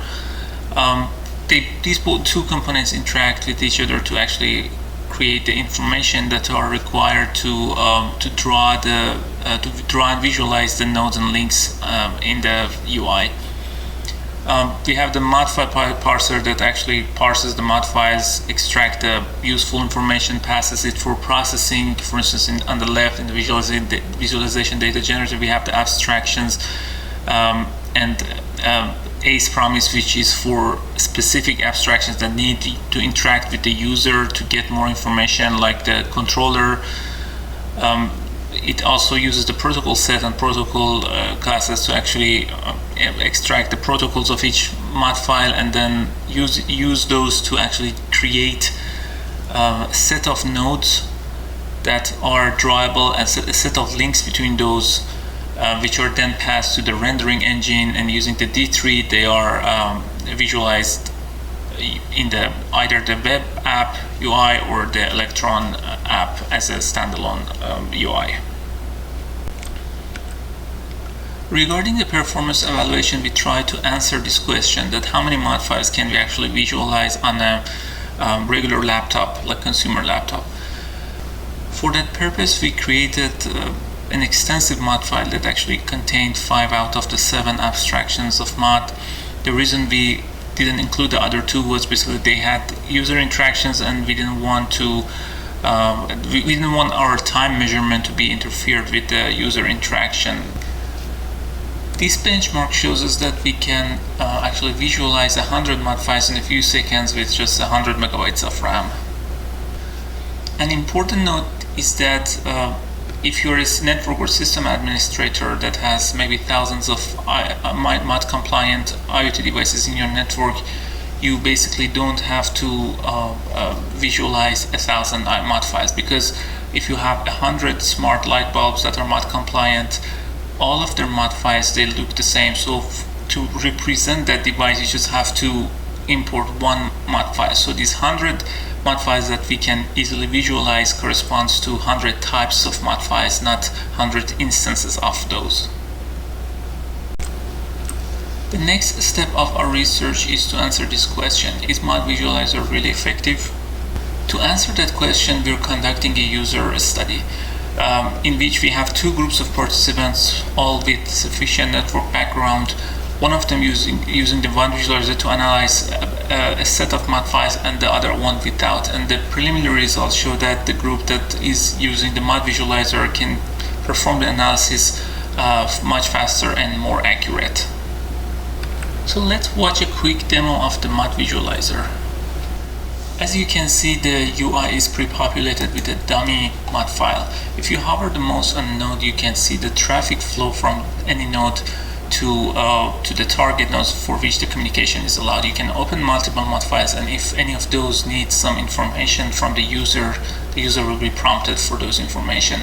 [SPEAKER 5] These two components interact with each other to actually create the information that are required to draw and visualize the nodes and links in the UI. We have the mod file parser that actually parses the mod files, extract the useful information, passes it for processing. For instance, on the left in the visualization data generator, we have the abstractions and ACE promise, which is for specific abstractions that need to interact with the user to get more information, like the controller. It also uses the protocol set and protocol classes to actually extract the protocols of each mod file and then use those to actually create a set of nodes that are drawable and a set of links between those, which are then passed to the rendering engine, and using the D3 they are visualized in either the web app UI or the Electron app as a standalone UI. Regarding the performance evaluation, we try to answer this question, that how many mod files can we actually visualize on a regular laptop, like consumer laptop. For that purpose, we created an extensive mod file that actually contained 5 out of the 7 abstractions of mod. The reason we didn't include the other 2 was basically they had user interactions, and we didn't want to we didn't want our time measurement to be interfered with the user interaction. This benchmark shows us that we can actually visualize 100 mod files in a few seconds with just 100 megabytes of RAM. An important note is that if you're a network or system administrator that has maybe thousands of mod compliant IoT devices in your network, you basically don't have to visualize 1,000 mod files, because if you have 100 smart light bulbs that are mod compliant, all of their mod files, they look the same. So to represent that device, you just have to import one mod file. So these 100 mod files that we can easily visualize corresponds to 100 types of mod files, not 100 instances of those. The next step of our research is to answer this question: is Mod Visualizer really effective? To answer that question, we're conducting a user study in which we have two groups of participants, all with sufficient network background. One of them using the Mod Visualizer to analyze a set of mod files, and the other one without. And the preliminary results show that the group that is using the Mod Visualizer can perform the analysis much faster and more accurate. So let's watch a quick demo of the Mod Visualizer. As you can see, the UI is pre-populated with a dummy mod file. If you hover the mouse on a node, you can see the traffic flow from any node to the target nodes for which the communication is allowed. You can open multiple mod files, and if any of those need some information from the user will be prompted for those information.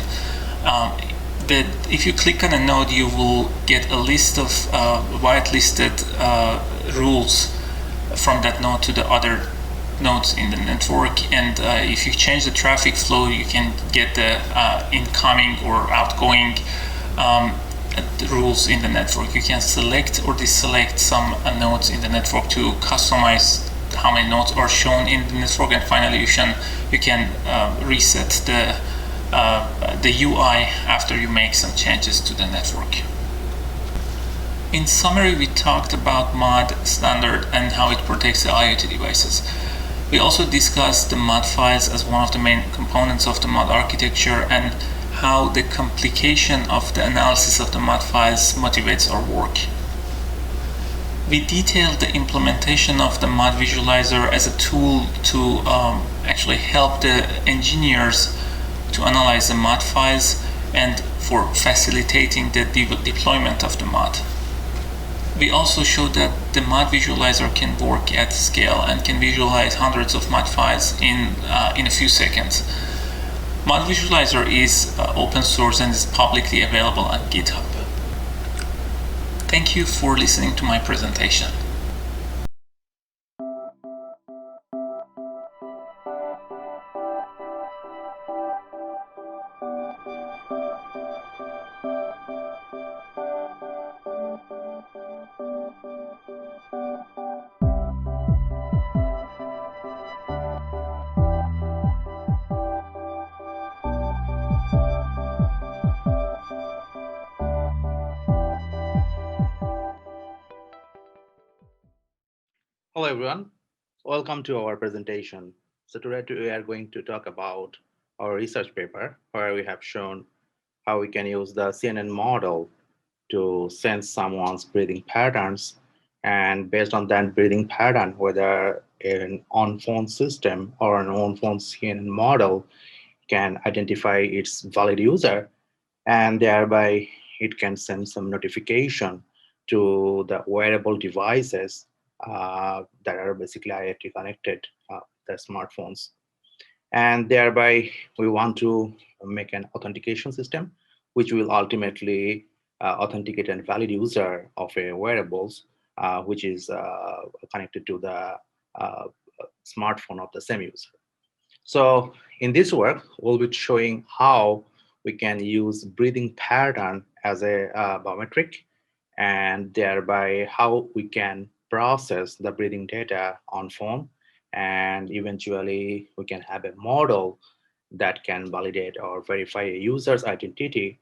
[SPEAKER 5] But if you click on a node, you will get a list of whitelisted rules from that node to the other nodes in the network, and if you change the traffic flow, you can get the incoming or outgoing rules in the network. You can select or deselect some nodes in the network to customize how many nodes are shown in the network, and finally you can reset the UI after you make some changes to the network. In summary, we talked about mod standard and how it protects the IoT devices. We also discussed the mod files as one of the main components of the mod architecture, and how the complication of the analysis of the mod files motivates our work. We detailed the implementation of the Mod Visualizer as a tool to actually help the engineers to analyze the mod files and for facilitating the deployment of the mod. We also showed that the Mod Visualizer can work at scale and can visualize hundreds of mod files in a few seconds. Mod Visualizer is open source and is publicly available on GitHub. Thank you for listening to my presentation.
[SPEAKER 4] Hello everyone, welcome to our presentation. So today we are going to talk about our research paper where we have shown how we can use the CNN model to sense someone's breathing patterns, and based on that breathing pattern, whether an on-phone system or an on-phone CNN model can identify its valid user, and thereby it can send some notification to the wearable devices that are basically IoT connected, the smartphones. And thereby we want to make an authentication system which will ultimately authenticate a valid user of a wearables which is connected to the smartphone of the same user. So in this work, we'll be showing how we can use breathing pattern as a biometric, and thereby how we can process the breathing data on phone, and eventually we can have a model that can validate or verify a user's identity,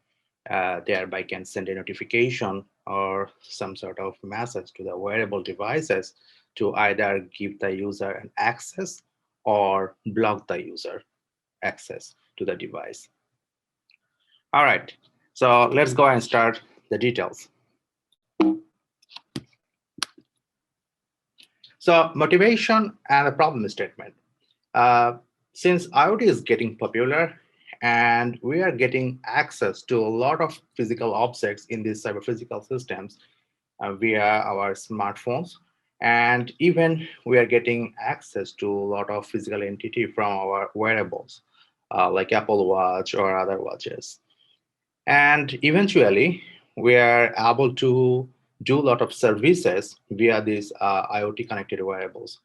[SPEAKER 4] thereby can send a notification or some sort of message to the wearable devices to either give the user an access or block the user access to the device. All right, so let's go and start the details. So motivation and a problem statement. Since IoT is getting popular and we are getting access to a lot of physical objects in these cyber physical systems via our smartphones, and even we are getting access to a lot of physical entity from our wearables, like Apple Watch or other watches. And eventually, we are able to do a lot of services via these IoT connected wearables.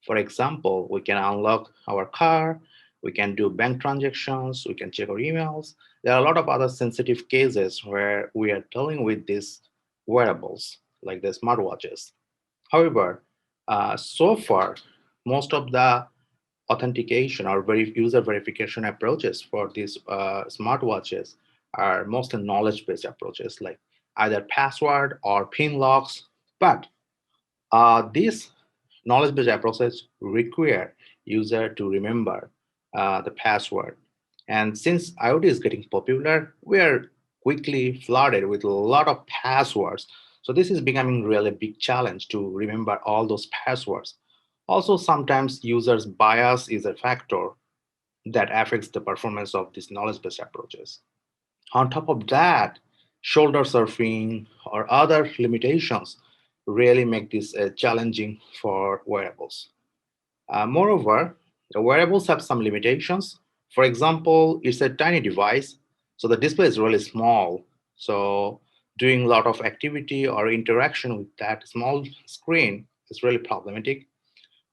[SPEAKER 4] For example, we can unlock our car, we can do bank transactions, we can check our emails. There are a lot of other sensitive cases where we are dealing with these wearables, like the smartwatches. However, so far, most of the authentication or user verification approaches for these smartwatches are mostly knowledge-based approaches, like either password or PIN locks. But these knowledge-based approaches require user to remember the password. And since IoT is getting popular, we are quickly flooded with a lot of passwords. So this is becoming really a big challenge to remember all those passwords. Also, sometimes users' bias is a factor that affects the performance of these knowledge-based approaches. On top of that, shoulder surfing or other limitations really make this challenging for wearables. Moreover, the wearables have some limitations. For example, it's a tiny device, so the display is really small. So doing a lot of activity or interaction with that small screen is really problematic.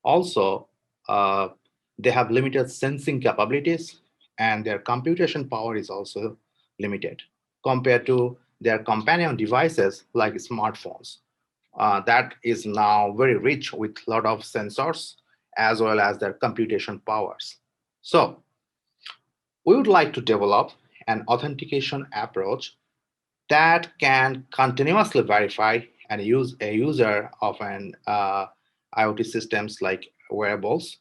[SPEAKER 4] Also, they have limited sensing capabilities, and their computation power is also limited compared to their companion devices like smartphones. That is now very rich with a lot of sensors as well as their computation powers. So we would like to develop an authentication approach that can continuously verify and use a user of an IoT systems like wearables.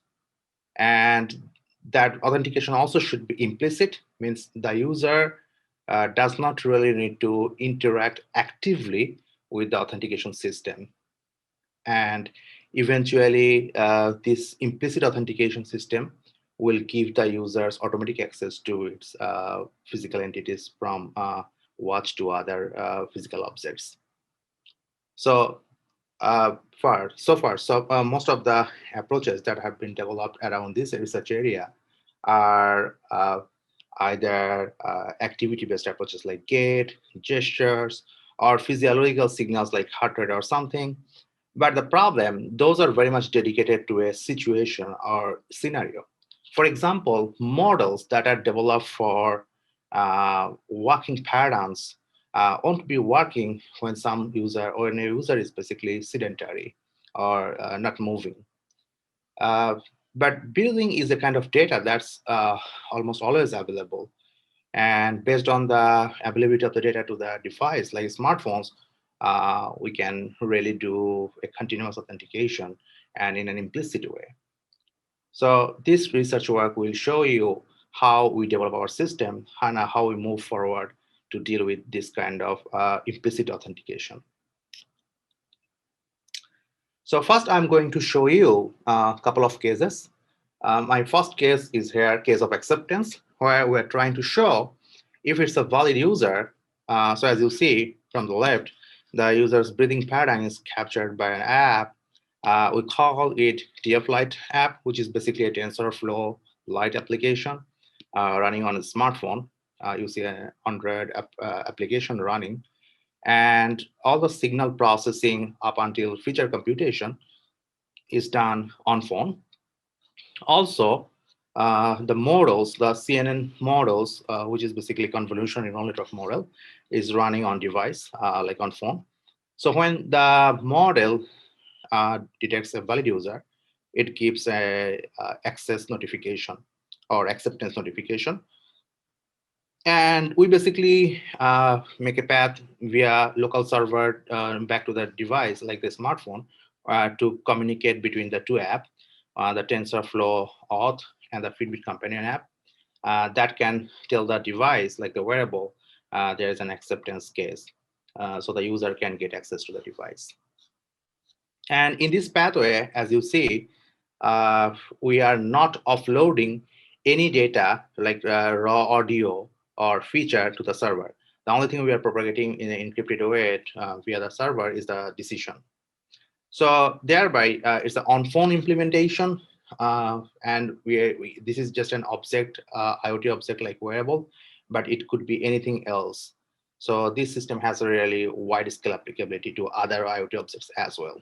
[SPEAKER 4] And that authentication also should be implicit, means the user does not really need to interact actively with the authentication system. And eventually, this implicit authentication system will give the users automatic access to its physical entities from watch to other physical objects. So most of the approaches that have been developed around this research area are either activity-based approaches like gait, gestures, or physiological signals like heart rate or something. But the problem, those are very much dedicated to a situation or scenario. For example, models that are developed for walking patterns won't be working when some user or a user is basically sedentary or not moving. But building is a kind of data that's almost always available. And based on the availability of the data to the device, like smartphones, we can really do a continuous authentication and in an implicit way. So this research work will show you how we develop our system and how we move forward to deal with this kind of implicit authentication. So first, I'm going to show you a couple of cases. My first case is here, case of acceptance, where we're trying to show if it's a valid user. So as you see from the left, the user's breathing pattern is captured by an app. We call it TF-Lite app, which is basically a TensorFlow Lite application running on a smartphone. You see an Android application running. And all the signal processing up until feature computation is done on phone. Also, the models, the CNN models, which is basically convolutional neural network model, is running on device, like on phone. So when the model detects a valid user, it gives a access notification or acceptance notification. And we basically make a path via local server back to the device, like the smartphone, to communicate between the two apps, the TensorFlow Auth and the Fitbit companion app. That can tell the device, like the wearable, there is an acceptance case. So the user can get access to the device. And in this pathway, as you see, we are not offloading any data like raw audio or feature to the server. The only thing we are propagating in an encrypted way via the server is the decision. So thereby, it's an on-phone implementation, and this is just an object, IoT object like wearable, but it could be anything else. So this system has a really wide scale applicability to other IoT objects as well.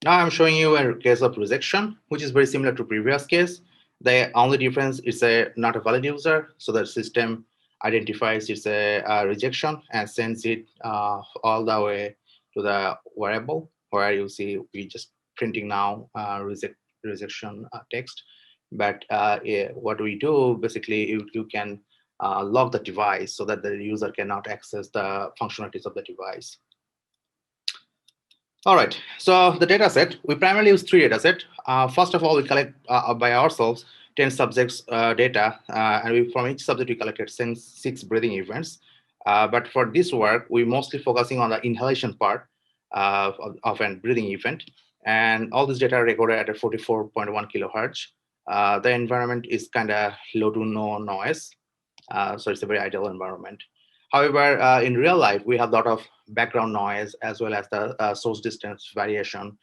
[SPEAKER 4] Now I'm showing you a case of rejection, which is very similar to previous case. The only difference is not a valid user, so the system identifies it's a rejection and sends it all the way
[SPEAKER 6] to the wearable, where you see we just printing now rejection text. But what we do basically, you can lock the device so that the user cannot access the functionalities of the device. All right, so the data set, we primarily use 3 data sets. First of all, we collect by ourselves 10 subjects data, and from each subject we collected 6 breathing events. But for this work, we mostly focusing on the inhalation part of a breathing event, and all this data are recorded at a 44.1 kilohertz. The environment is kind of low to no noise, so it's a very ideal environment. However, in real life, we have a lot of background noise as well as the source distance variation.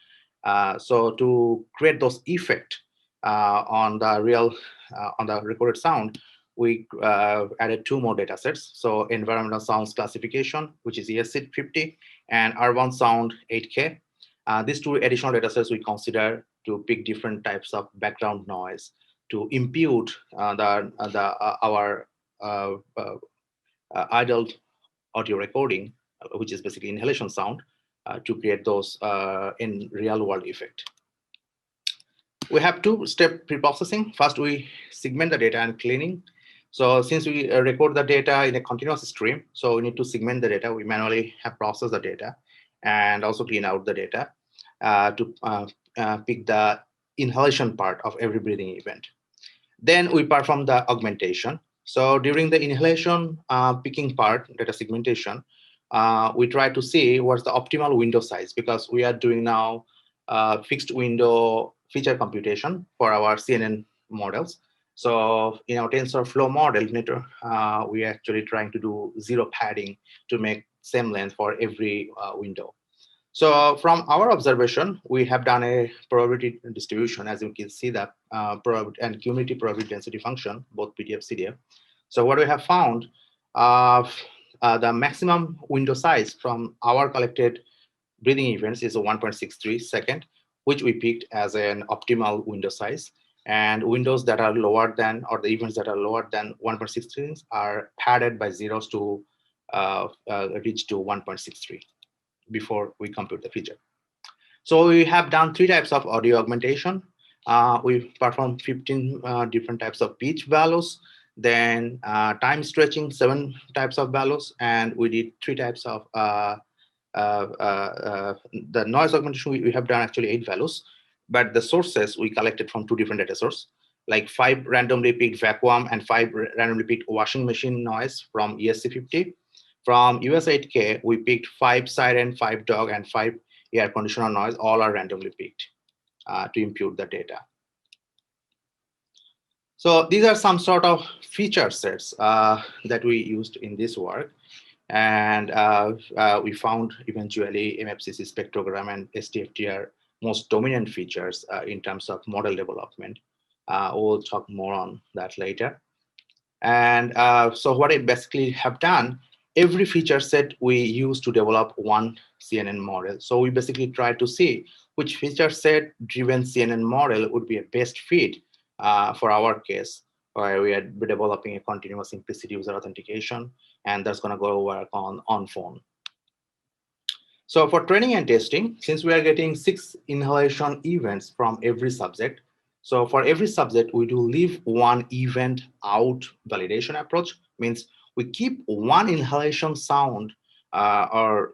[SPEAKER 6] So to create those effects on the recorded sound, we added 2 more data sets. So environmental sounds classification, which is ESC 50, and urban sound 8K. These 2 additional data sets we consider to pick different types of background noise to impute our idle audio recording, which is basically inhalation sound, to create those in real world effect. We have 2-step pre-processing. First, we segment the data and cleaning. So since we record the data in a continuous stream, so we need to segment the data. We manually have processed the data and also clean out the data to pick the inhalation part of every breathing event. Then we perform the augmentation. So during the inhalation picking part, data segmentation, we try to see what's the optimal window size, because we are doing now fixed window feature computation for our CNN models. So in our TensorFlow model, we are actually trying to do 0 padding to make same length for every window. So from our observation, we have done a probability distribution, as you can see that probability and cumulative probability density function, both PDF, CDF. So what we have found, the maximum window size from our collected breathing events is a 1.63 second, which we picked as an optimal window size. And windows that are lower than, or the events that are lower than 1.63 are padded by zeros to reach to 1.63 before we compute the feature. So we have done 3 types of audio augmentation. We performed 15 different types of pitch values, then time stretching 7 types of values, and we did 3 types of the noise augmentation. We have done actually 8 values, but the sources we collected from 2 different data sources, like 5 randomly picked vacuum and 5 randomly picked washing machine noise from ESC 50. From US 8K, we picked 5 siren, 5 dog, and 5 air conditioner noise. All are randomly picked to impute the data. So these are some sort of feature sets that we used in this work. And we found eventually MFCC spectrogram and STFT are most dominant features in terms of model development. We'll talk more on that later. And so what I basically have done, every feature set we use to develop one CNN model. So we basically try to see which feature set driven CNN model would be a best fit for our case, where we are developing a continuous implicit user authentication, and that's going to go work on phone. So for training and testing, since we are getting 6 inhalation events from every subject, so for every subject, we do leave 1 event out validation approach. Means we keep 1 inhalation sound or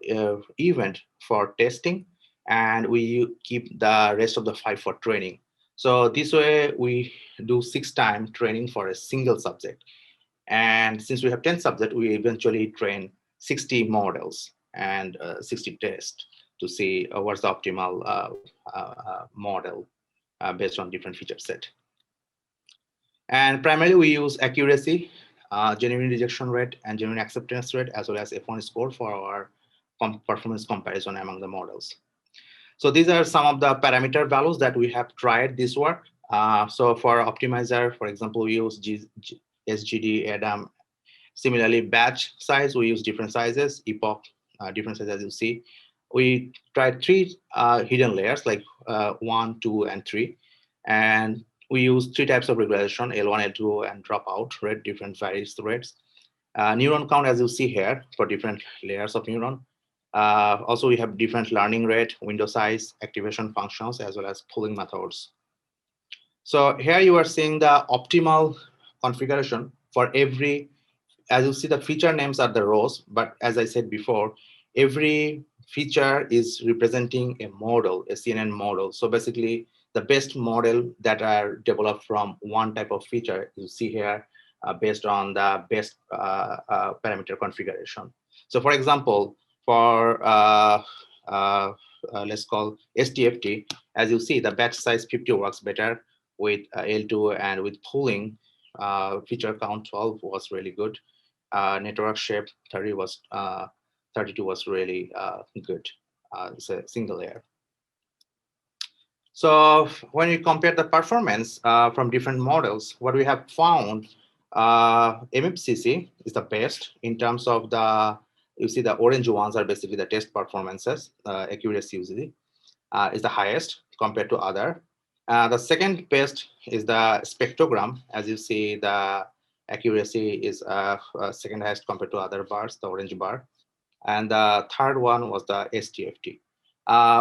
[SPEAKER 6] event for testing, and we keep the rest of the 5 for training. So this way, we do 6 times training for a single subject. And since we have 10 subjects, we eventually train 60 models and 60 tests to see what's the optimal model based on different feature set. And primarily, we use accuracy, genuine rejection rate, and genuine acceptance rate, as well as F1 score for our performance comparison among the models. So these are some of the parameter values that we have tried this work. So for optimizer, for example, we use SGD, ADAM. Similarly, batch size, we use different sizes, epoch, different sizes as you see. We tried 3 hidden layers, like 1, 2, and 3. And we use 3 types of regression, L1, L2, and dropout rate, different various rates. Neuron count, as you see here, for different layers of neuron. Also, we have different learning rate, window size, activation functions, as well as polling methods. So here you are seeing the optimal configuration for every, as you see, the feature names are the rows, but as I said before, every feature is representing a model, a CNN model. So basically, the best model that are developed from one type of feature you see here based on the best parameter configuration. So for example, for let's call STFT, as you see, the batch size 50 works better with L2, and with pooling, feature count 12 was really good. Network shape 32 was really good. It's a single layer. So when you compare the performance from different models, what we have found, MFCC is the best in terms of the, you see the orange ones are basically the test performances, accuracy usually is the highest compared to other. The second best is the spectrogram. As you see, the accuracy is second highest compared to other bars, the orange bar. And the third one was the STFT.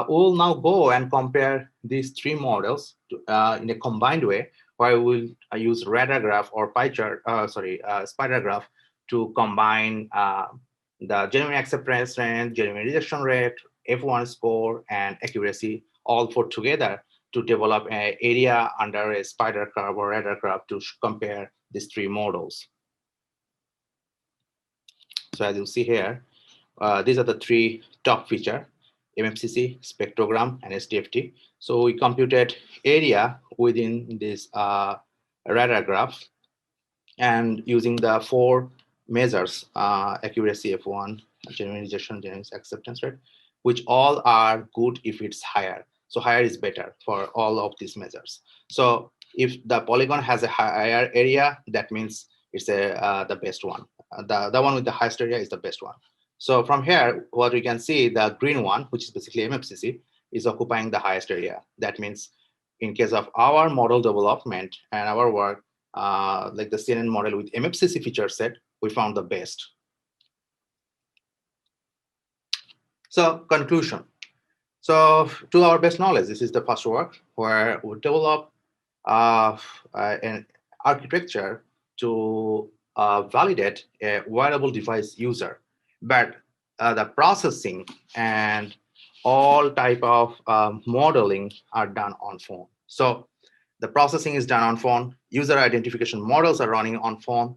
[SPEAKER 6] We'll now go and compare these three models in a combined way, where we'll use radar graph or pie chart, spider graph to combine the genuine acceptance rate, genuine rejection rate, F1 score, and accuracy, all four together to develop an area under a spider curve or radar graph to compare these three models. So as you see here, these are the three top feature, MFCC, spectrogram, and STFT. So we computed area within this radar graph, and using the four measures, accuracy F1, genuine rejection, genuine acceptance rate, which all are good if it's higher. So higher is better for all of these measures. So if the polygon has a higher area, that means it's the best one. The one with the highest area is the best one. So from here, what we can see, the green one, which is basically MFCC, is occupying the highest area. That means in case of our model development and our work, like the CNN model with MFCC feature set, we found the best. So conclusion. So to our best knowledge, this is the first work where we develop an architecture to validate a wearable device user, but the processing and all type of modeling are done on phone. So the processing is done on phone, user identification models are running on phone,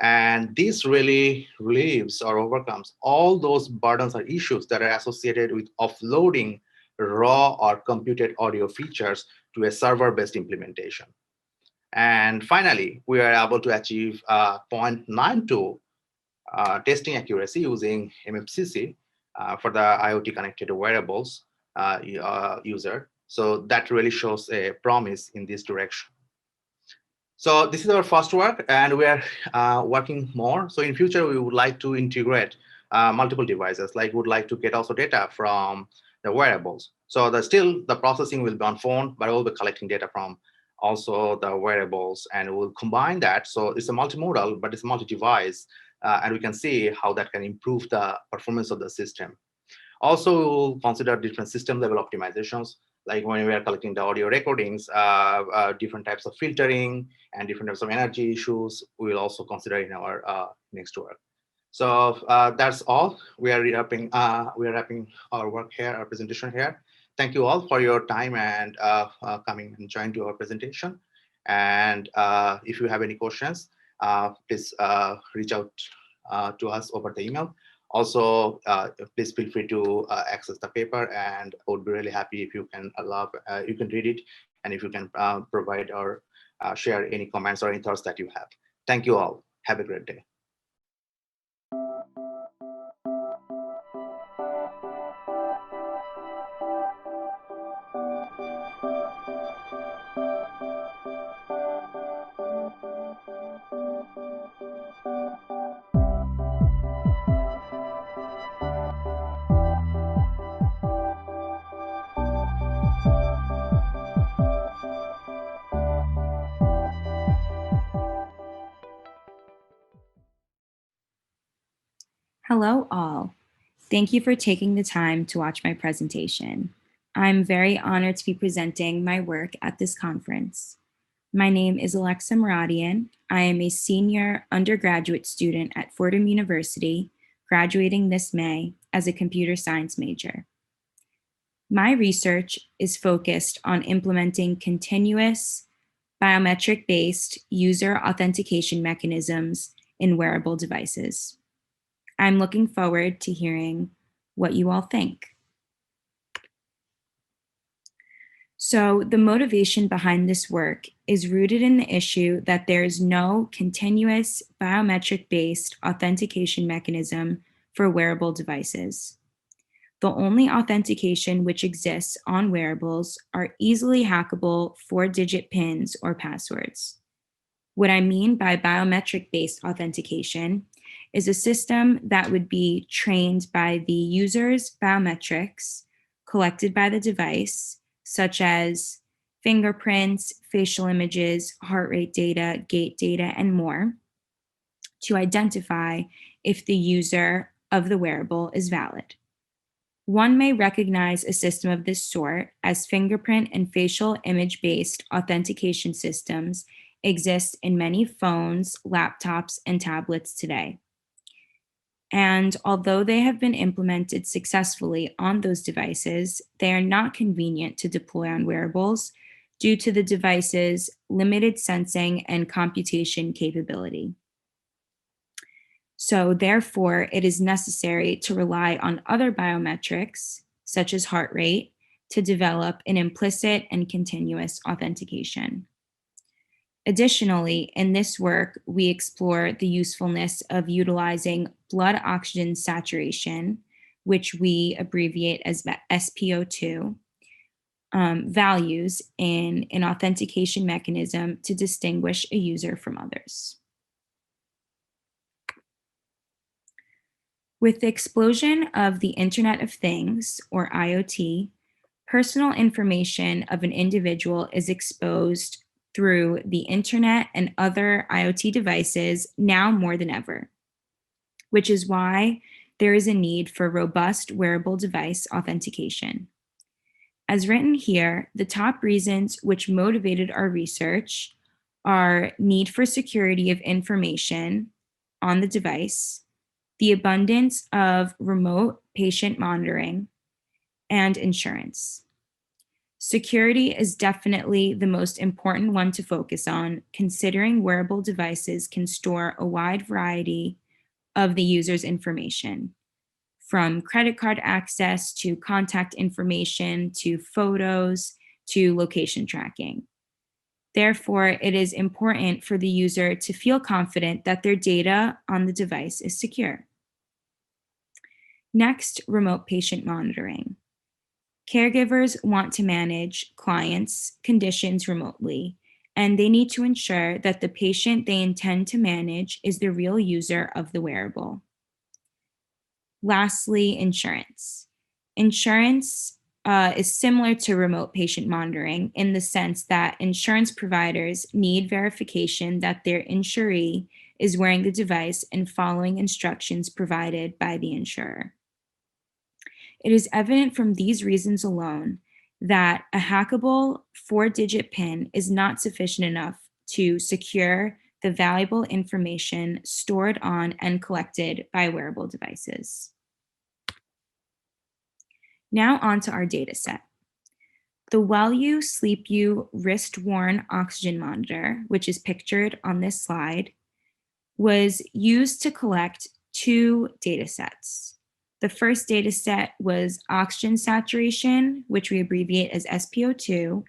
[SPEAKER 6] and this really relieves or overcomes all those burdens or issues that are associated with offloading raw or computed audio features to a server-based implementation. And finally, we are able to achieve 0.92 testing accuracy using MFCC for the IoT connected wearables user. So that really shows a promise in this direction. So this is our first work, and we are working more. So in future, we would like to integrate multiple devices, like would like to get also data from the wearables. So still the processing will be on phone, but we'll be collecting data from also the wearables, and we'll combine that. So it's a multi-modal, but it's multi-device, and we can see how that can improve the performance of the system. Also, we'll consider different system level optimizations, like when we are collecting the audio recordings, different types of filtering and different types of energy issues, we will also consider in our next work. So that's all. We are wrapping our work here, our presentation here. Thank you all for your time and coming and join to our presentation. And if you have any questions, please reach out to us over the email. Also, please feel free to access the paper, and I would be really happy if you can you can read it, and if you can provide or share any comments or any thoughts that you have. Thank you all. Have a great day.
[SPEAKER 7] Hello all. Thank you for taking the time to watch my presentation. I'm very honored to be presenting my work at this conference. My name is Alexa Muradian. I am a senior undergraduate student at Fordham University, graduating this May as a computer science major. My research is focused on implementing continuous biometric-based user authentication mechanisms in wearable devices. I'm looking forward to hearing what you all think. So the motivation behind this work is rooted in the issue that there is no continuous biometric-based authentication mechanism for wearable devices. The only authentication which exists on wearables are easily hackable 4-digit PINs or passwords. What I mean by biometric-based authentication is a system that would be trained by the user's biometrics collected by the device, such as fingerprints, facial images, heart rate data, gait data, and more, to identify if the user of the wearable is valid. One may recognize a system of this sort as fingerprint and facial image-based authentication systems exist in many phones, laptops, and tablets today. And although they have been implemented successfully on those devices, they are not convenient to deploy on wearables due to the device's limited sensing and computation capability. So therefore, it is necessary to rely on other biometrics, such as heart rate, to develop an implicit and continuous authentication. Additionally, in this work, we explore the usefulness of utilizing blood oxygen saturation, which we abbreviate as SpO2, values in an authentication mechanism to distinguish a user from others. With the explosion of the Internet of Things, or IoT, personal information of an individual is exposed through the internet and other IoT devices now more than ever, which is why there is a need for robust wearable device authentication. As written here, the top reasons which motivated our research are need for security of information on the device, the abundance of remote patient monitoring, and insurance. Security is definitely the most important one to focus on, considering wearable devices can store a wide variety of the user's information, from credit card access to contact information to photos to location tracking. Therefore, it is important for the user to feel confident that their data on the device is secure. Next, remote patient monitoring. Caregivers want to manage clients' conditions remotely, and they need to ensure that the patient they intend to manage is the real user of the wearable. Lastly, insurance. Insurance is similar to remote patient monitoring in the sense that insurance providers need verification that their insuree is wearing the device and following instructions provided by the insurer. It is evident from these reasons alone that a hackable 4-digit PIN is not sufficient enough to secure the valuable information stored on and collected by wearable devices. Now on to our data set. The WellU SleepU wrist-worn oxygen monitor, which is pictured on this slide, was used to collect 2 data sets. The first data set was oxygen saturation, which we abbreviate as SpO2,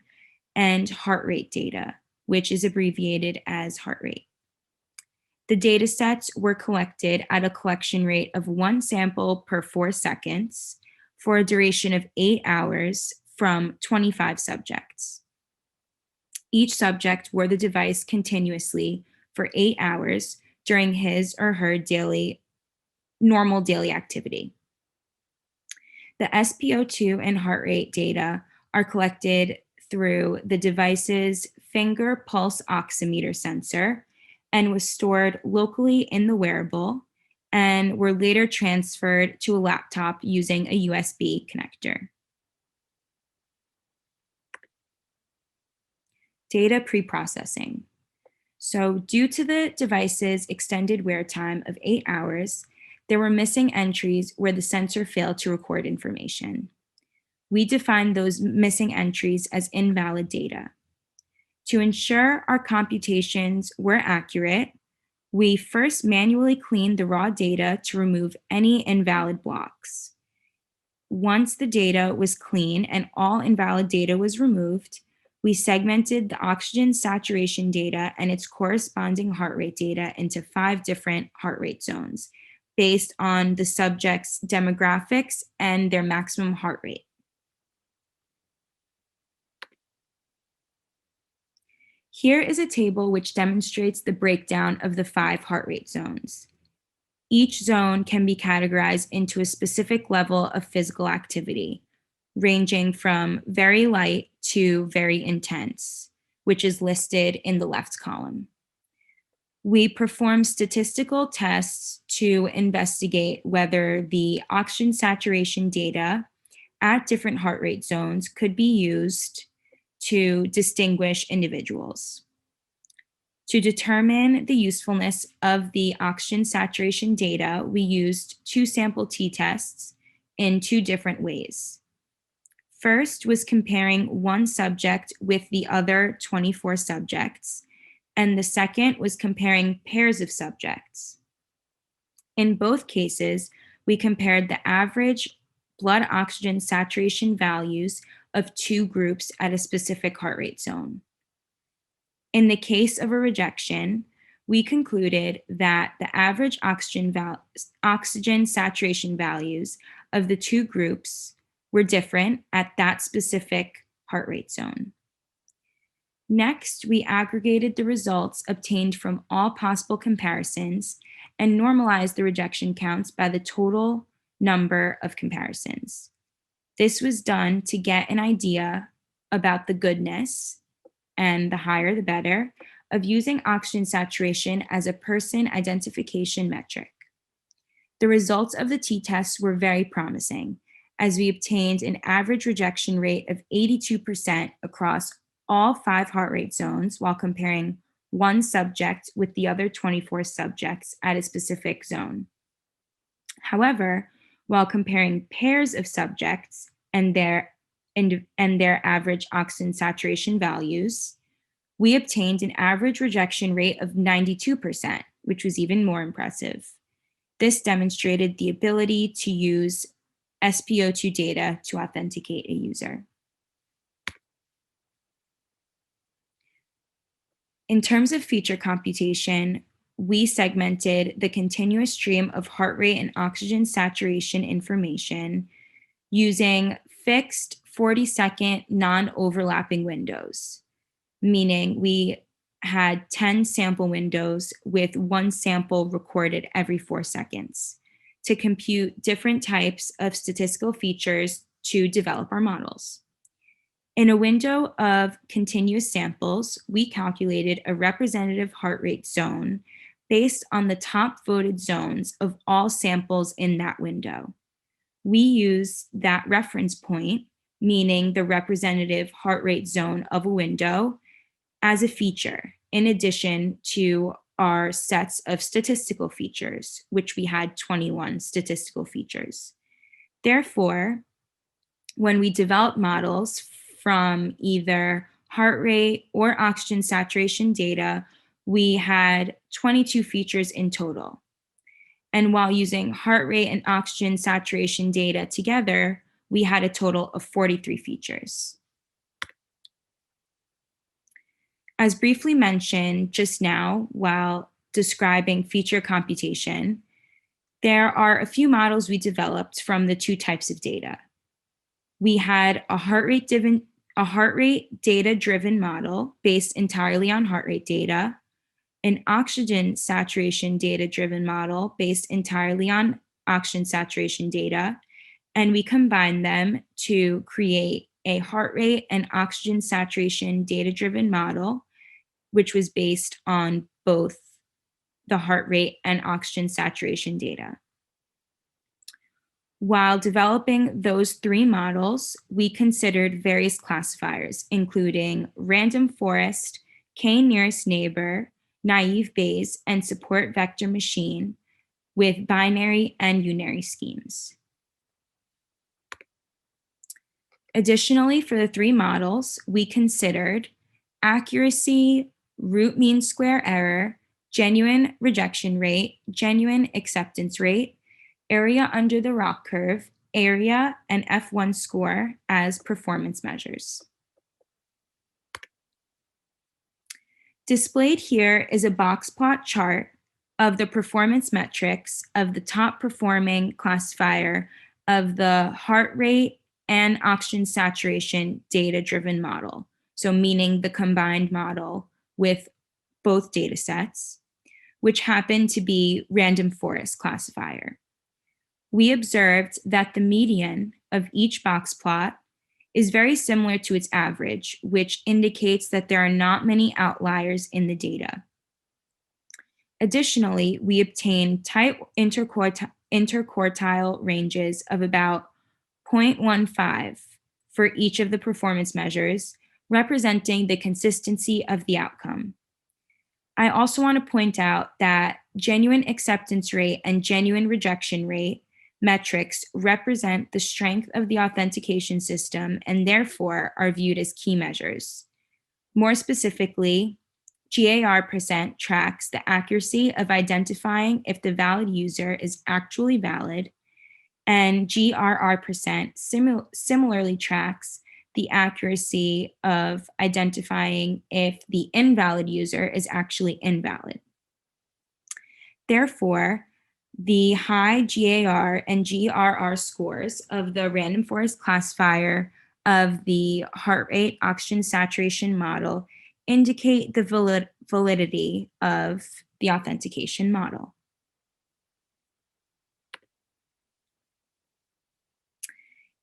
[SPEAKER 7] and heart rate data, which is abbreviated as heart rate. The data sets were collected at a collection rate of 1 sample per 4 seconds for a duration of 8 hours from 25 subjects. Each subject wore the device continuously for 8 hours during his or her normal daily activity. The SpO2 and heart rate data are collected through the device's finger pulse oximeter sensor and was stored locally in the wearable and were later transferred to a laptop using a USB connector. Data preprocessing. So due to the device's extended wear time of 8 hours, there were missing entries where the sensor failed to record information. We defined those missing entries as invalid data. To ensure our computations were accurate, we first manually cleaned the raw data to remove any invalid blocks. Once the data was clean and all invalid data was removed, we segmented the oxygen saturation data and its corresponding heart rate data into 5 different heart rate zones based on the subject's demographics and their maximum heart rate. Here is a table which demonstrates the breakdown of the 5 heart rate zones. Each zone can be categorized into a specific level of physical activity, ranging from very light to very intense, which is listed in the left column. We perform statistical tests to investigate whether the oxygen saturation data at different heart rate zones could be used to distinguish individuals. To determine the usefulness of the oxygen saturation data, we used 2 sample t-tests in 2 different ways. First was comparing one subject with the other 24 subjects, and the second was comparing pairs of subjects. In both cases, we compared the average blood oxygen saturation values of 2 groups at a specific heart rate zone. In the case of a rejection, we concluded that the average oxygen saturation values of the 2 groups were different at that specific heart rate zone. Next, we aggregated the results obtained from all possible comparisons and normalized the rejection counts by the total number of comparisons. This was done to get an idea about the goodness, and the higher the better, of using oxygen saturation as a person identification metric. The results of the t-tests were very promising, as we obtained an average rejection rate of 82% across all 5 heart rate zones while comparing one subject with the other 24 subjects at a specific zone. However, while comparing pairs of subjects and their average oxygen saturation values, we obtained an average rejection rate of 92%, which was even more impressive. This demonstrated the ability to use SpO2 data to authenticate a user. In terms of feature computation, we segmented the continuous stream of heart rate and oxygen saturation information using fixed 40-second non-overlapping windows, meaning we had 10 sample windows with 1 sample recorded every 4 seconds to compute different types of statistical features to develop our models. In a window of continuous samples, we calculated a representative heart rate zone based on the top voted zones of all samples in that window. We use that reference point, meaning the representative heart rate zone of a window, as a feature, in addition to our sets of statistical features, which we had 21 statistical features. Therefore, when we develop models from either heart rate or oxygen saturation data, we had 22 features in total. And while using heart rate and oxygen saturation data together, we had a total of 43 features. As briefly mentioned just now while describing feature computation, there are a few models we developed from the 2 types of data. We had a heart rate data-driven model based entirely on heart rate data, an oxygen saturation data-driven model based entirely on oxygen saturation data, and we combined them to create a heart rate and oxygen saturation data-driven model, which was based on both the heart rate and oxygen saturation data. While developing those three models, we considered various classifiers, including random forest, k-nearest neighbor, naive Bayes, and support vector machine with binary and unary schemes. Additionally, for the three models, we considered accuracy, root mean square error, genuine rejection rate, genuine acceptance rate, area under the ROC curve, area, and F1 score as performance measures. Displayed here is a box plot chart of the performance metrics of the top performing classifier of the heart rate and oxygen saturation data-driven model. So meaning the combined model with both data sets, which happen to be random forest classifier. We observed that the median of each box plot is very similar to its average, which indicates that there are not many outliers in the data. Additionally, we obtained tight interquartile ranges of about 0.15 for each of the performance measures, representing the consistency of the outcome. I also want to point out that genuine acceptance rate and genuine rejection rate metrics represent the strength of the authentication system and therefore are viewed as key measures. More specifically, GAR % tracks the accuracy of identifying if the valid user is actually valid, and GRR % similarly tracks the accuracy of identifying if the invalid user is actually invalid. Therefore, the high GAR and GRR scores of the random forest classifier of the heart rate oxygen saturation model indicate the validity of the authentication model.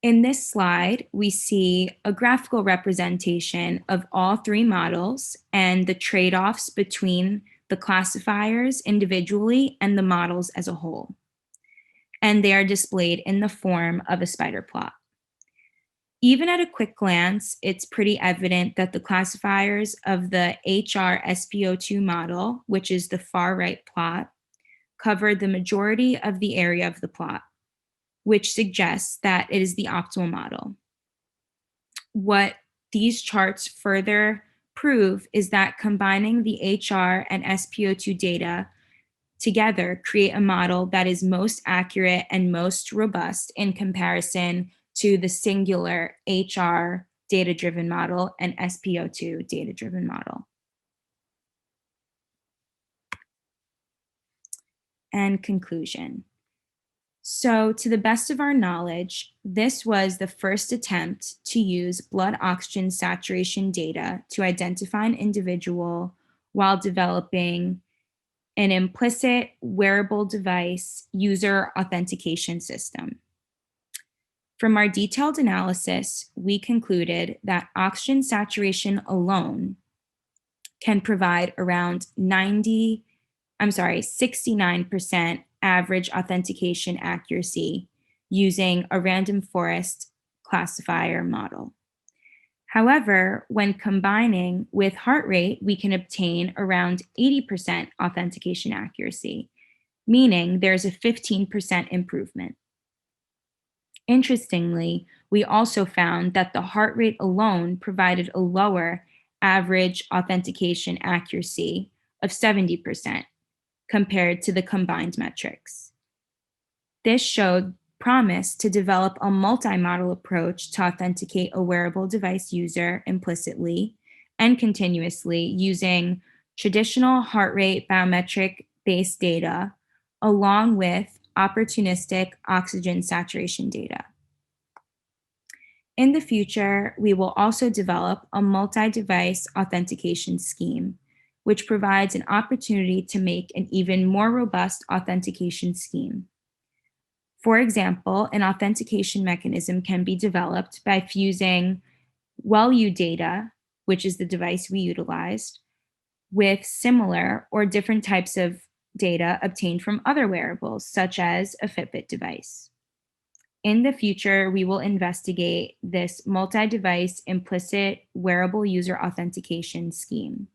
[SPEAKER 7] In this slide, we see a graphical representation of all three models and the trade-offs between the classifiers individually and the models as a whole. And they are displayed in the form of a spider plot. Even at a quick glance, it's pretty evident that the classifiers of the HR-SPO2 model, which is the far right plot, cover the majority of the area of the plot, which suggests that it is the optimal model. What these charts further prove is that combining the HR and SPO2 data together create a model that is most accurate and most robust in comparison to the singular HR data-driven model and SPO2 data-driven model. And conclusion. So to the best of our knowledge, this was the first attempt to use blood oxygen saturation data to identify an individual while developing an implicit wearable device user authentication system. From our detailed analysis, we concluded that oxygen saturation alone can provide around 69% average authentication accuracy using a random forest classifier model. However, when combining with heart rate, we can obtain around 80% authentication accuracy, meaning there's a 15% improvement. Interestingly, we also found that the heart rate alone provided a lower average authentication accuracy of 70% compared to the combined metrics. This showed promise to develop a multi-modal approach to authenticate a wearable device user implicitly and continuously using traditional heart rate biometric-based data along with opportunistic oxygen saturation data. In the future, we will also develop a multi-device authentication scheme, which provides an opportunity to make an even more robust authentication scheme. For example, an authentication mechanism can be developed by fusing WellU data, which is the device we utilized, with similar or different types of data obtained from other wearables, such as a Fitbit device. In the future, we will investigate this multi-device implicit wearable user authentication scheme.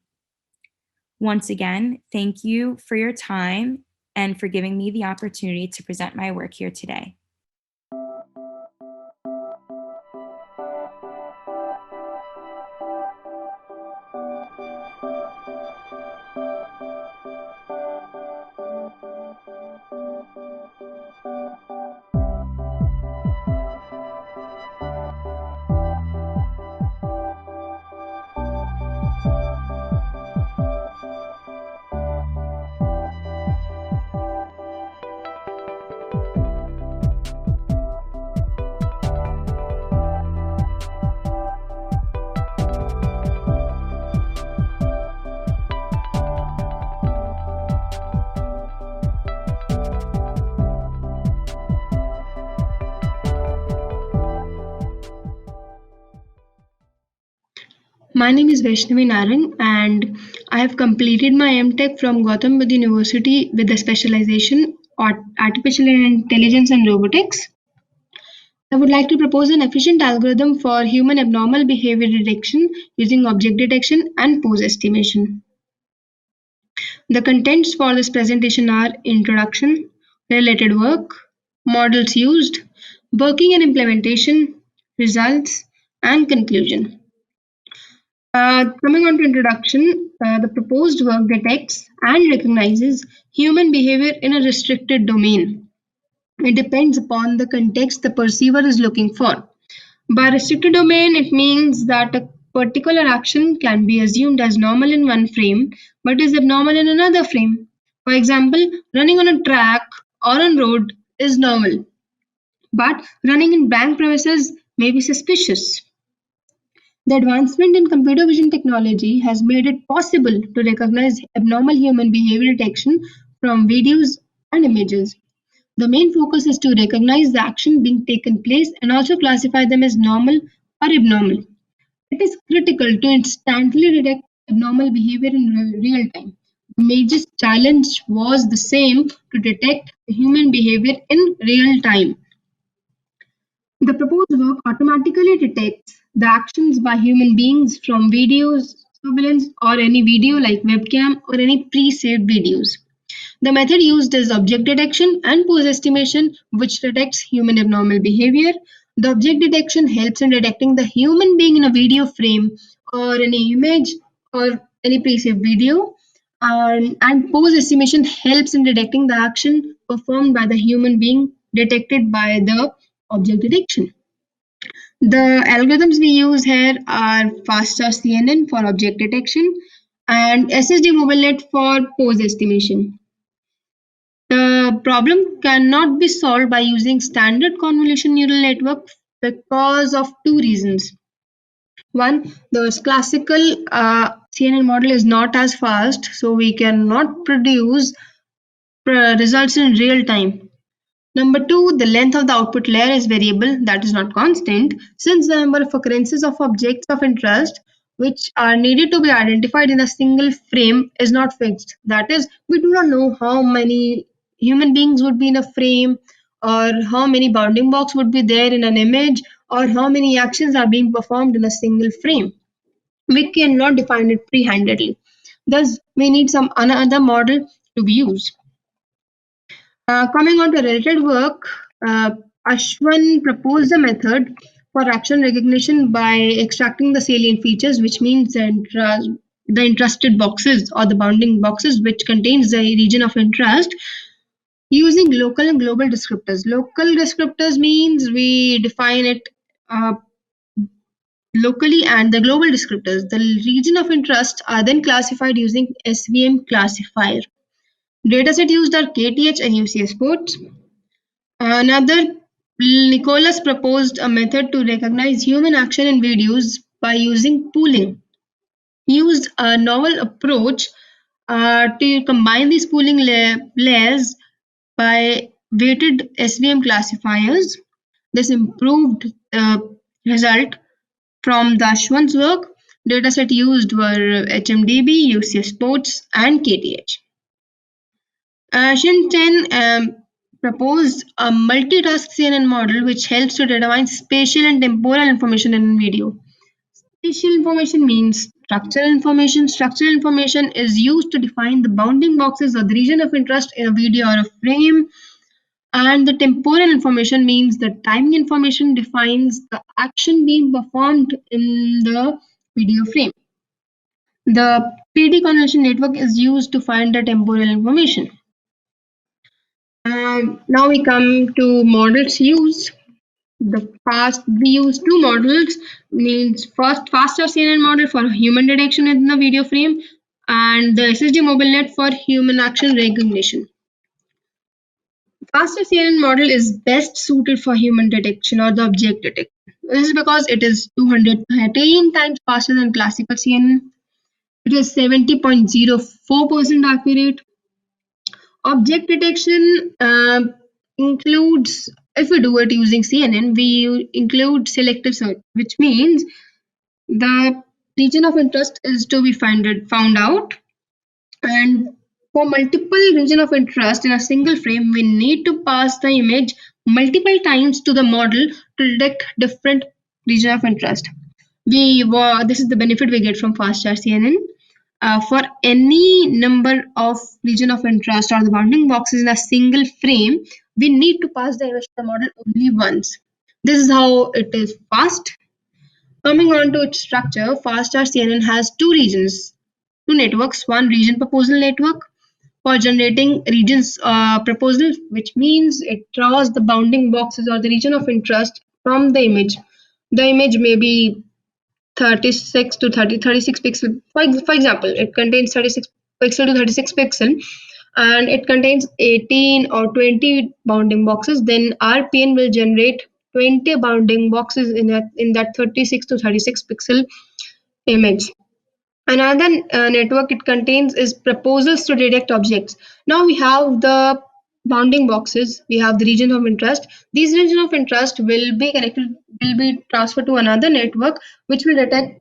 [SPEAKER 7] Once again, thank you for your time and for giving me the opportunity to present my work here today.
[SPEAKER 8] My name is Vaishnavi Narang and I have completed my MTech from Gautam Buddha University with the specialization on Artificial Intelligence and Robotics. I would like to propose an efficient algorithm for human abnormal behavior detection using object detection and pose estimation. The contents for this presentation are introduction, related work, models used, working and implementation, results, and conclusion. Coming on to introduction, the proposed work detects and recognizes human behavior in a restricted domain. It depends upon the context the perceiver is looking for. By restricted domain, it means that a particular action can be assumed as normal in one frame, but is abnormal in another frame. For example, running on a track or on road is normal, but running in bank premises may be suspicious. The advancement in computer vision technology has made it possible to recognize abnormal human behavior detection from videos and images. The main focus is to recognize the action being taken place and also classify them as normal or abnormal. It is critical to instantly detect abnormal behavior in real time. The major challenge was the same, to detect human behavior in real time. The proposed work automatically detects the actions by human beings from videos, surveillance, or any video like webcam or any pre-saved videos. The method used is object detection and pose estimation, which detects human abnormal behavior. The object detection helps in detecting the human being in a video frame or any image or any pre-saved video. And pose estimation helps in detecting the action performed by the human being detected by the object detection. The algorithms we use here are FastStarCNN for object detection and SSD MobileNet for pose estimation. The problem cannot be solved by using standard convolution neural network because of two reasons. One, the classical CNN model is not as fast, so we cannot produce results in real time. Number two, the length of the output layer is variable, that is not constant, since the number of occurrences of objects of interest which are needed to be identified in a single frame is not fixed. That is, we do not know how many human beings would be in a frame, or how many bounding box would be there in an image, or how many actions are being performed in a single frame. We cannot define it pre-handedly. Thus, we need some another model to be used. Coming on to related work, Ashwin proposed a method for action recognition by extracting the salient features, which means the interested boxes or the bounding boxes which contains the region of interest, using local and global descriptors. Local descriptors means we define it locally, and the global descriptors, the region of interest, are then classified using SVM classifier. Dataset used are KTH and UCS ports. Another, Nicholas proposed a method to recognize human action in videos by using pooling. He used a novel approach to combine these pooling layers by weighted SVM classifiers. This improved result from the Ashwan's work. Dataset used were HMDB, UCS ports, and KTH. Shin Chen proposed a multitask CNN model which helps to determine spatial and temporal information in video. Spatial information means structural information. Structural information is used to define the bounding boxes or the region of interest in a video or a frame. And the temporal information means the timing information defines the action being performed in the video frame. The PD convolution network is used to find the temporal information. Now we come to models used. We use two models. Means first faster CNN model for human detection in the video frame, and the SSD mobile net for human action recognition. Faster CNN model is best suited for human detection or the object detection. This is because it is 213 times faster than classical CNN. It is 70.04% accurate. Object detection includes, if we do it using CNN, we include selective search, which means the region of interest is to be found out. And for multiple region of interest in a single frame, we need to pass the image multiple times to the model to detect different region of interest. This is the benefit we get from fast charge CNN. For any number of region of interest or the bounding boxes in a single frame, we need to pass the image to the model only once. This is how it is fast. Coming on to its structure, fast charge CNN has two networks. One region proposal network for generating regions proposal, which means it draws the bounding boxes or the region of interest from the image. The image may be 36 to 36 pixel. For example, it contains 36 pixel to 36 pixel, and it contains 18 or 20 bounding boxes. Then RPN will generate 20 bounding boxes in that 36 to 36 pixel image. Another network it contains is proposals to detect objects. Now we have the bounding boxes, we have the region of interest. These region of interest will be transferred to another network which will detect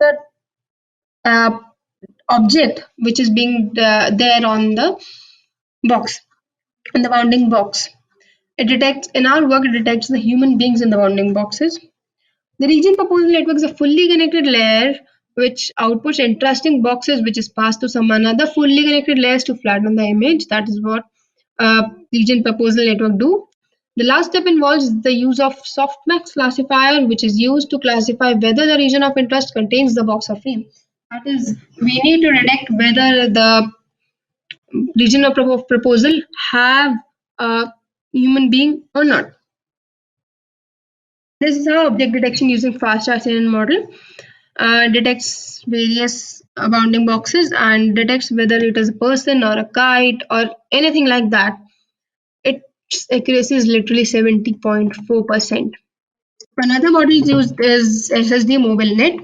[SPEAKER 8] the object which is being there on the box, in the bounding box. In our work, it detects the human beings in the bounding boxes. The region proposal network is a fully connected layer which outputs interesting boxes which is passed to some another fully connected layers to flatten the image. That is what region proposal network do. The last step involves the use of softmax classifier, which is used to classify whether the region of interest contains the box or frame. That is, we need to detect whether the region of proposal have a human being or not. This is how object detection using fast charge CNN model detects various bounding boxes and detects whether it is a person or a kite or anything like that. Its accuracy is literally 70.4%. Another model used is SSD mobile net.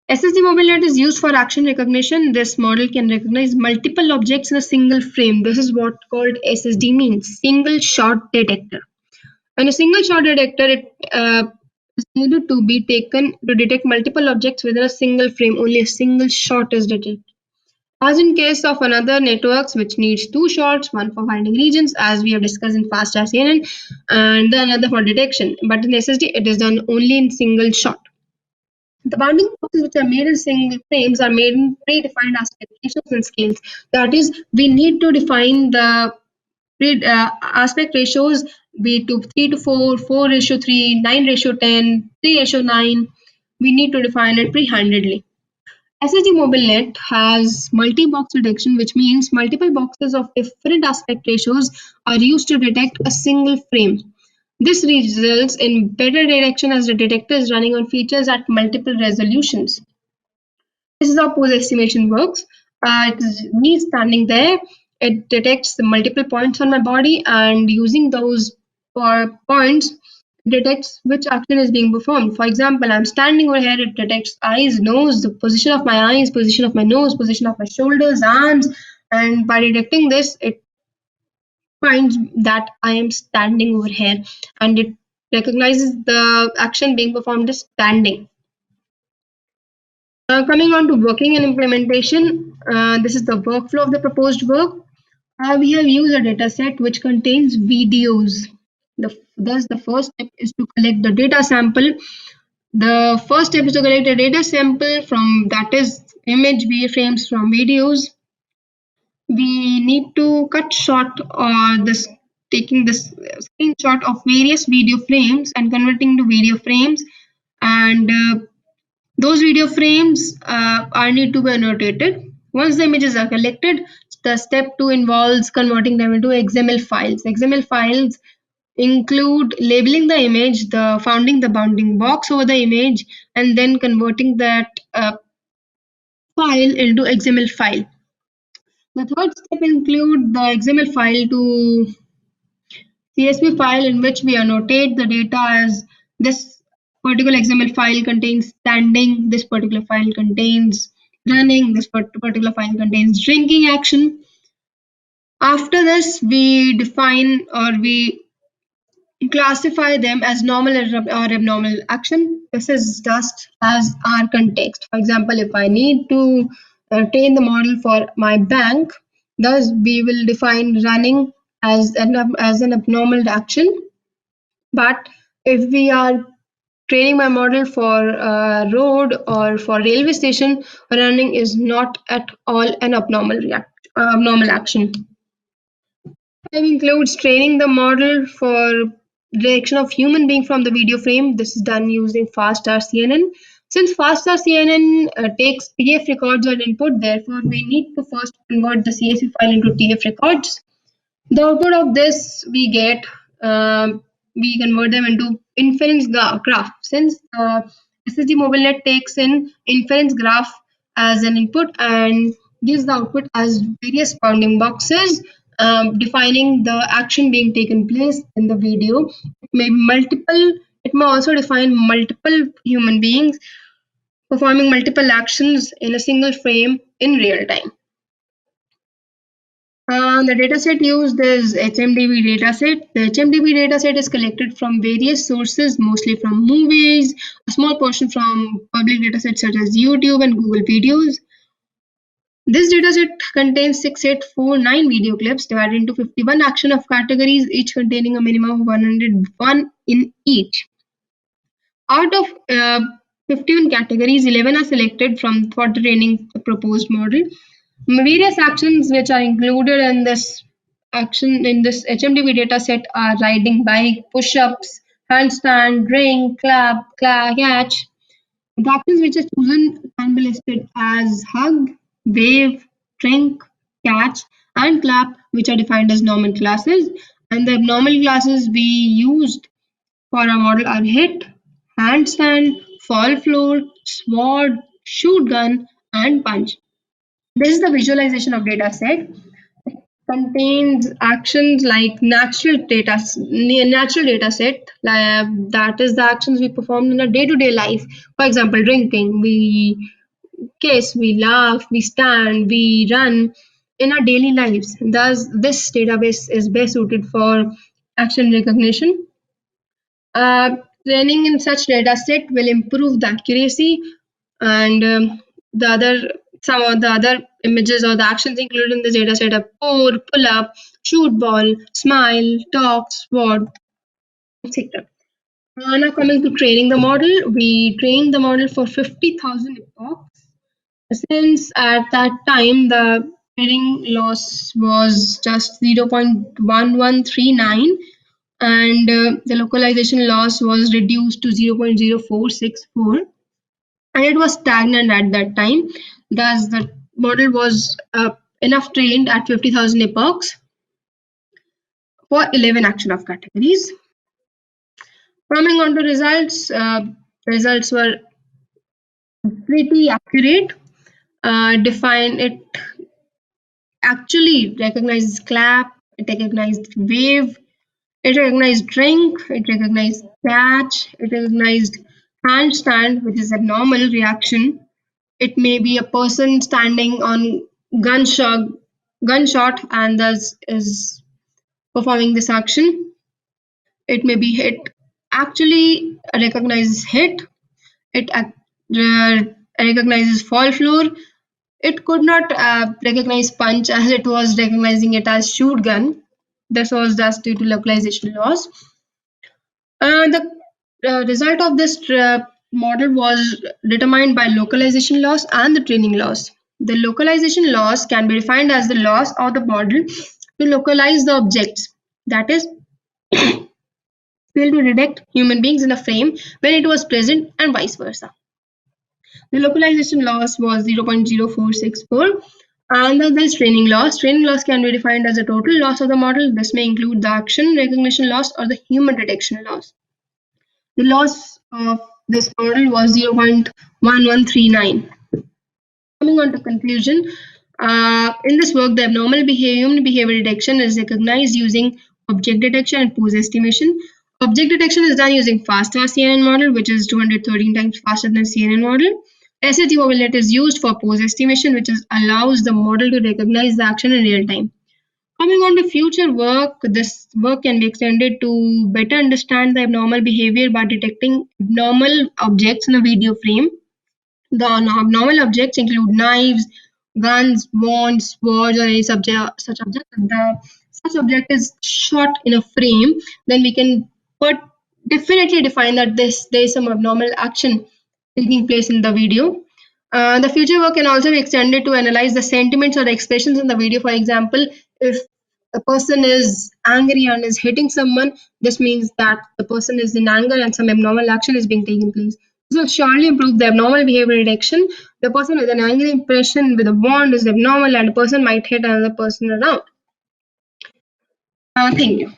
[SPEAKER 8] SSD mobile net is used for action recognition. This model can recognize multiple objects in a single frame. This is what called SSD means, single shot detector. And a single shot detector, it is needed to be taken to detect multiple objects within a single frame. Only a single shot is detected. As in case of another networks which needs two shots, one for finding regions as we have discussed in fast charge CNN, and the another for detection. But in SSD, it is done only in single shot. The bounding boxes which are made in single frames are made in predefined aspect ratios and scales. That is, we need to define the aspect ratios be to 3 to 4, 4 ratio 3, 9 ratio 10, 3 ratio 9. We need to define it pre-handedly. SSD mobile net has multi-box detection, which means multiple boxes of different aspect ratios are used to detect a single frame. This results in better detection as the detector is running on features at multiple resolutions. This is how pose estimation works. It is me standing there. It detects the multiple points on my body, and using those points, detects which action is being performed. For example, I'm standing over here, it detects eyes, nose, the position of my eyes, position of my nose, position of my shoulders, arms, and by detecting this, it finds that I am standing over here, and it recognizes the action being performed as standing. Coming on to working and implementation, this is the workflow of the proposed work. We have used a data set which contains videos. Thus, the first step is to collect the data sample. The first step is to collect a data sample from, that is, image frames from videos. We need to cut short taking this screenshot of various video frames and converting to video frames, and those video frames are need to be annotated. Once the images are collected, the step 2 involves converting them into XML files. XML files include labeling the image, founding the bounding box over the image, and then converting that file into XML file. The third step include the XML file to CSV file, in which we annotate the data as this particular XML file contains standing, this particular file contains running, this particular file contains drinking action. After this, we define or we classify them as normal or abnormal action. This is just as our context. For example, if I need to train the model for my bank, thus we will define running as an abnormal action. But if we are training my model for road or for railway station, running is not at all an abnormal action. It includes training the model for direction of human being from the video frame. This is done using FastRCNN. Since FastRCNN takes TF records as input, therefore we need to first convert the CSV file into TF records. The output of this we get, we convert them into inference graph. Since SSD MobileNet takes in inference graph as an input and gives the output as various bounding boxes, defining the action being taken place in the video. It may also define multiple human beings performing multiple actions in a single frame in real time. The dataset used is HMDB dataset. The HMDB dataset is collected from various sources, mostly from movies, a small portion from public datasets such as YouTube and Google videos. This dataset contains 6849 video clips divided into 51 action of categories, each containing a minimum of 101 in each. Out of 51 categories, 11 are selected for the training the proposed model. Various actions which are included in this HMDB dataset are riding bike, push-ups, handstand, drink, clap, catch. The actions which are chosen can be listed as hug, wave, drink, catch, and clap, which are defined as normal classes. And the abnormal classes we used for our model are hit, handstand, fall floor, sword, shoot gun, and punch. This is the visualization of data set. It contains actions like natural data set, that is the actions we perform in a day-to-day life. For example, drinking, we kiss, we laugh, we stand, we run in our daily lives. Thus, this database is best suited for action recognition. Training in such data set will improve the accuracy, and some of the other images or the actions included in this data set are pour, pull up, shoot ball, smile, talk, sword, etc. Now coming to training the model, we trained the model for 50,000 epochs. Since at that time the training loss was just 0.1139 and the localization loss was reduced to 0.0464. And it was stagnant at that time. Thus, the model was enough trained at 50,000 epochs for 11 action of categories. Coming on to results, results were pretty accurate. It actually recognizes clap, it recognized wave, it recognized drink, it recognized catch, it recognized handstand, which is a normal reaction. It may be a person standing on gunshot and thus is performing this action. It may be hit. Actually recognizes hit. It recognizes fall floor. It could not recognize punch as it was recognizing it as shoot gun. This was just due to localization loss. The result of this model was determined by localization loss and the training loss. The localization loss can be defined as the loss of the model to localize the objects, that is, fail to detect human beings in a frame when it was present and vice versa. The localization loss was 0.0464. And then there's training loss. Training loss can be defined as a total loss of the model. This may include the action recognition loss or the human detection loss. The loss of this model was 0.1139. Coming on to conclusion, in this work, the abnormal human behavior detection is recognized using object detection and pose estimation. Object detection is done using FastFast CNN model, which is 213 times faster than CNN model. SAT overlay is used for pose estimation, which allows the model to recognize the action in real time. Coming on to future work, this work can be extended to better understand the abnormal behavior by detecting abnormal objects in a video frame. The abnormal objects include knives, guns, wands, swords, or any such object. If such object is shot in a frame, then we can definitely define that there is some abnormal action taking place in the video. The future work can also be extended to analyze the sentiments or the expressions in the video. For example, if a person is angry and is hitting someone, this means that the person is in anger and some abnormal action is being taken place. This will surely improve the abnormal behavior detection. The person with an angry impression with a wand is abnormal and a person might hit another person around. Thank you.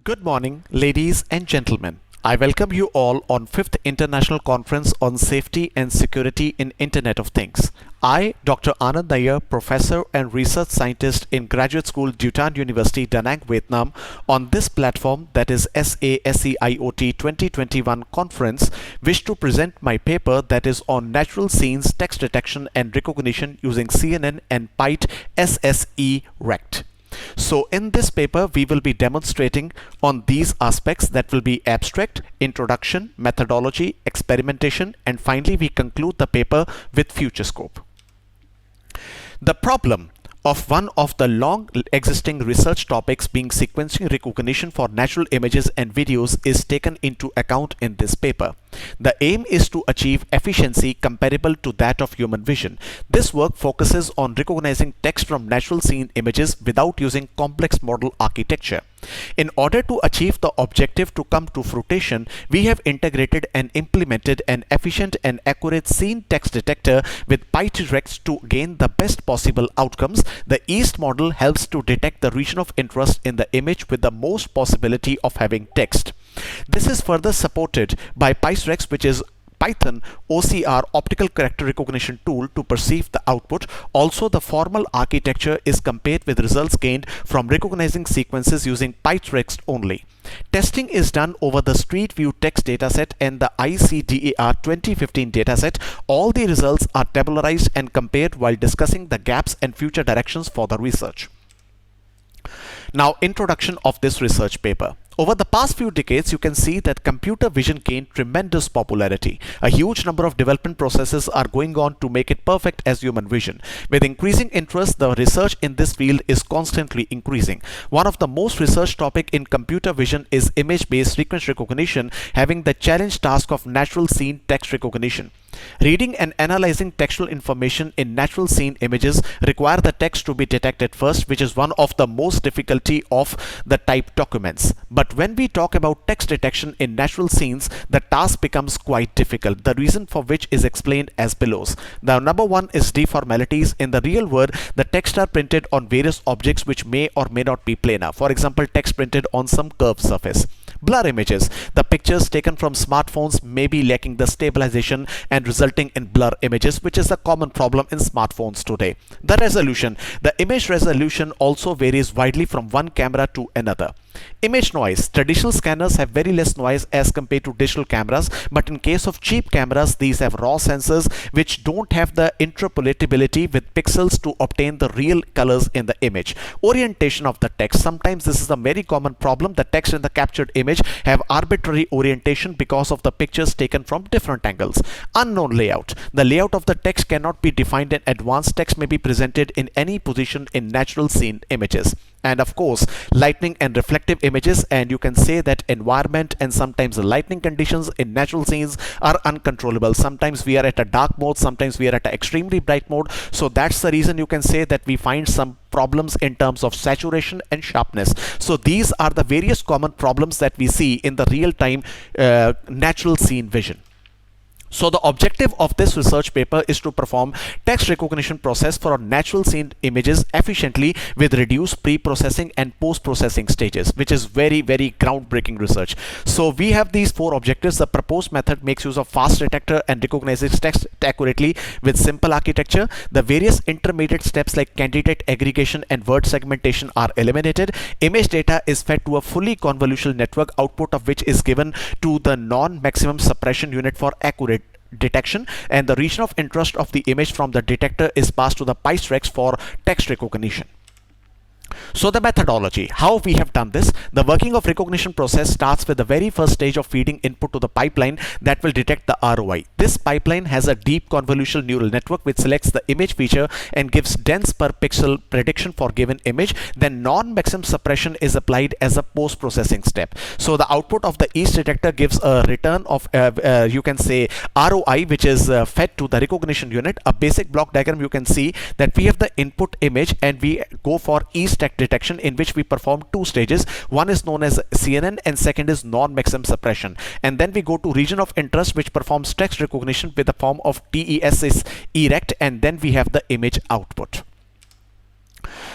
[SPEAKER 1] Good morning, ladies and gentlemen. I welcome you all on 5th International Conference on Safety and Security in Internet of Things. I, Dr. Anand Nayyar, Professor and Research Scientist in Graduate School Duy Tan University, Da Nang, Vietnam, on this platform, that is SaSeIoT 2021 conference, wish to present my paper that is on natural scenes text detection and recognition using CNN and PITE SSE RECT. So in this paper, we will be demonstrating on these aspects that will be abstract, introduction, methodology, experimentation, and finally we conclude the paper with future scope. The problem of one of the long existing research topics being sequencing recognition for natural images and videos is taken into account in this paper. The aim is to achieve efficiency comparable to that of human vision. This work focuses on recognizing text from natural scene images without using complex model architecture. In order to achieve the objective to come to fruition, we have integrated and implemented an efficient and accurate scene text detector with PITE RECT to gain the best possible outcomes. The EAST model helps to detect the region of interest in the image with the most possibility of having text. This is further supported by PITE RECT, which is Python OCR optical character recognition tool to perceive the output. Also, the formal architecture is compared with results gained from recognizing sequences using PITE RECT only. Testing is done over the Street View text dataset and the ICDAR 2015 dataset. All the results are tabularized and compared while discussing the gaps and future directions for the research. Now, introduction of this research paper. Over the past few decades, you can see that computer vision gained tremendous popularity. A huge number of development processes are going on to make it perfect as human vision. With increasing interest, the research in this field is constantly increasing. One of the most researched topic in computer vision is image-based sequence recognition, having the challenge task of natural scene text recognition. Reading and analyzing textual information in natural scene images require the text to be detected first, which is one of the most difficulty of the type documents. But when we talk about text detection in natural scenes, the task becomes quite difficult, the reason for which is explained as below. The number one is deformalities. In the real world, the text are printed on various objects which may or may not be planar. For example, text printed on some curved surface. Blur images. The pictures taken from smartphones may be lacking the stabilization and and resulting in blur images, which is a common problem in smartphones today. The resolution. The image resolution also varies widely from one camera to another. Image noise. Traditional scanners have very less noise as compared to digital cameras, but in case of cheap cameras, these have raw sensors which don't have the interpolatability with pixels to obtain the real colors in the image. Orientation of the text. Sometimes this is a very common problem. The text in the captured image have arbitrary orientation because of the pictures taken from different angles. Unknown layout. The layout of the text cannot be defined in advance. Text may be presented in any position in natural scene images. And of course, lighting and reflective images, and you can say that environment and sometimes the lighting conditions in natural scenes are uncontrollable. Sometimes we are at a dark mode, sometimes we are at an extremely bright mode. So that's the reason you can say that we find some problems in terms of saturation and sharpness. So these are the various common problems that we see in the real-time natural scene vision. So the objective of this research paper is to perform text recognition process for natural scene images efficiently with reduced pre-processing and post-processing stages, which is very, very groundbreaking research. So we have these four objectives. The proposed method makes use of fast detector and recognizes text accurately with simple architecture. The various intermediate steps like candidate aggregation and word segmentation are eliminated. Image data is fed to a fully convolutional network, output of which is given to the non-maximum suppression unit for accurate detection, and the region of interest of the image from the detector is passed to the PyStrex for text recognition. So the methodology, how we have done this. The working of recognition process starts with the very first stage of feeding input to the pipeline that will detect the ROI. This pipeline has a deep convolutional neural network which selects the image feature and gives dense per pixel prediction for given image. Then non-maximum suppression is applied as a post-processing step. So the output of the each detector gives a return of you can say ROI, which is fed to the recognition unit. A basic block diagram, you can see that we have the input image and we go for each text detection, in which we perform two stages. One is known as CNN and second is non-maximum suppression. And then we go to region of interest, which performs text recognition with the form of TES is erect, and then we have the image output.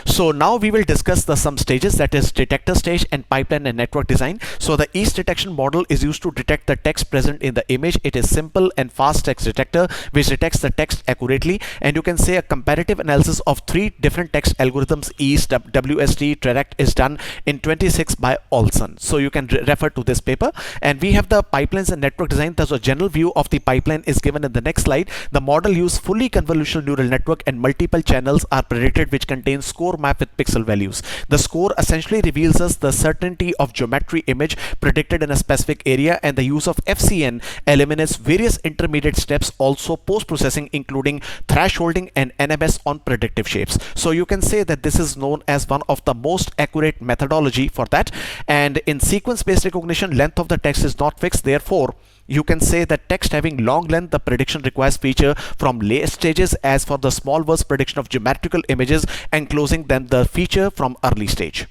[SPEAKER 1] So now we will discuss the some stages, that is detector stage and pipeline and network design. So the each detection model is used to detect the text present in the image. It is simple and fast text detector which detects the text accurately, and you can say a comparative analysis of three different text algorithms EAST, WST, TREDACT is done in 26 by Olson. So you can refer to this paper. And we have the pipelines and network design. Thus a general view of the pipeline is given in the next slide. The model uses fully convolutional neural network and multiple channels are predicted which contain score map with pixel values. The score essentially reveals us the certainty of geometry image predicted in a specific area, and the use of FCN eliminates various intermediate steps, also post-processing including thresholding and NMS on predictive shapes. So you can say that this is known as one of the most accurate methodology for that. And in sequence-based recognition, length of the text is not fixed. Therefore, you can say that text having long length, the prediction requires feature from late stages, as for the small words prediction of geometrical images enclosing them the feature from early stage.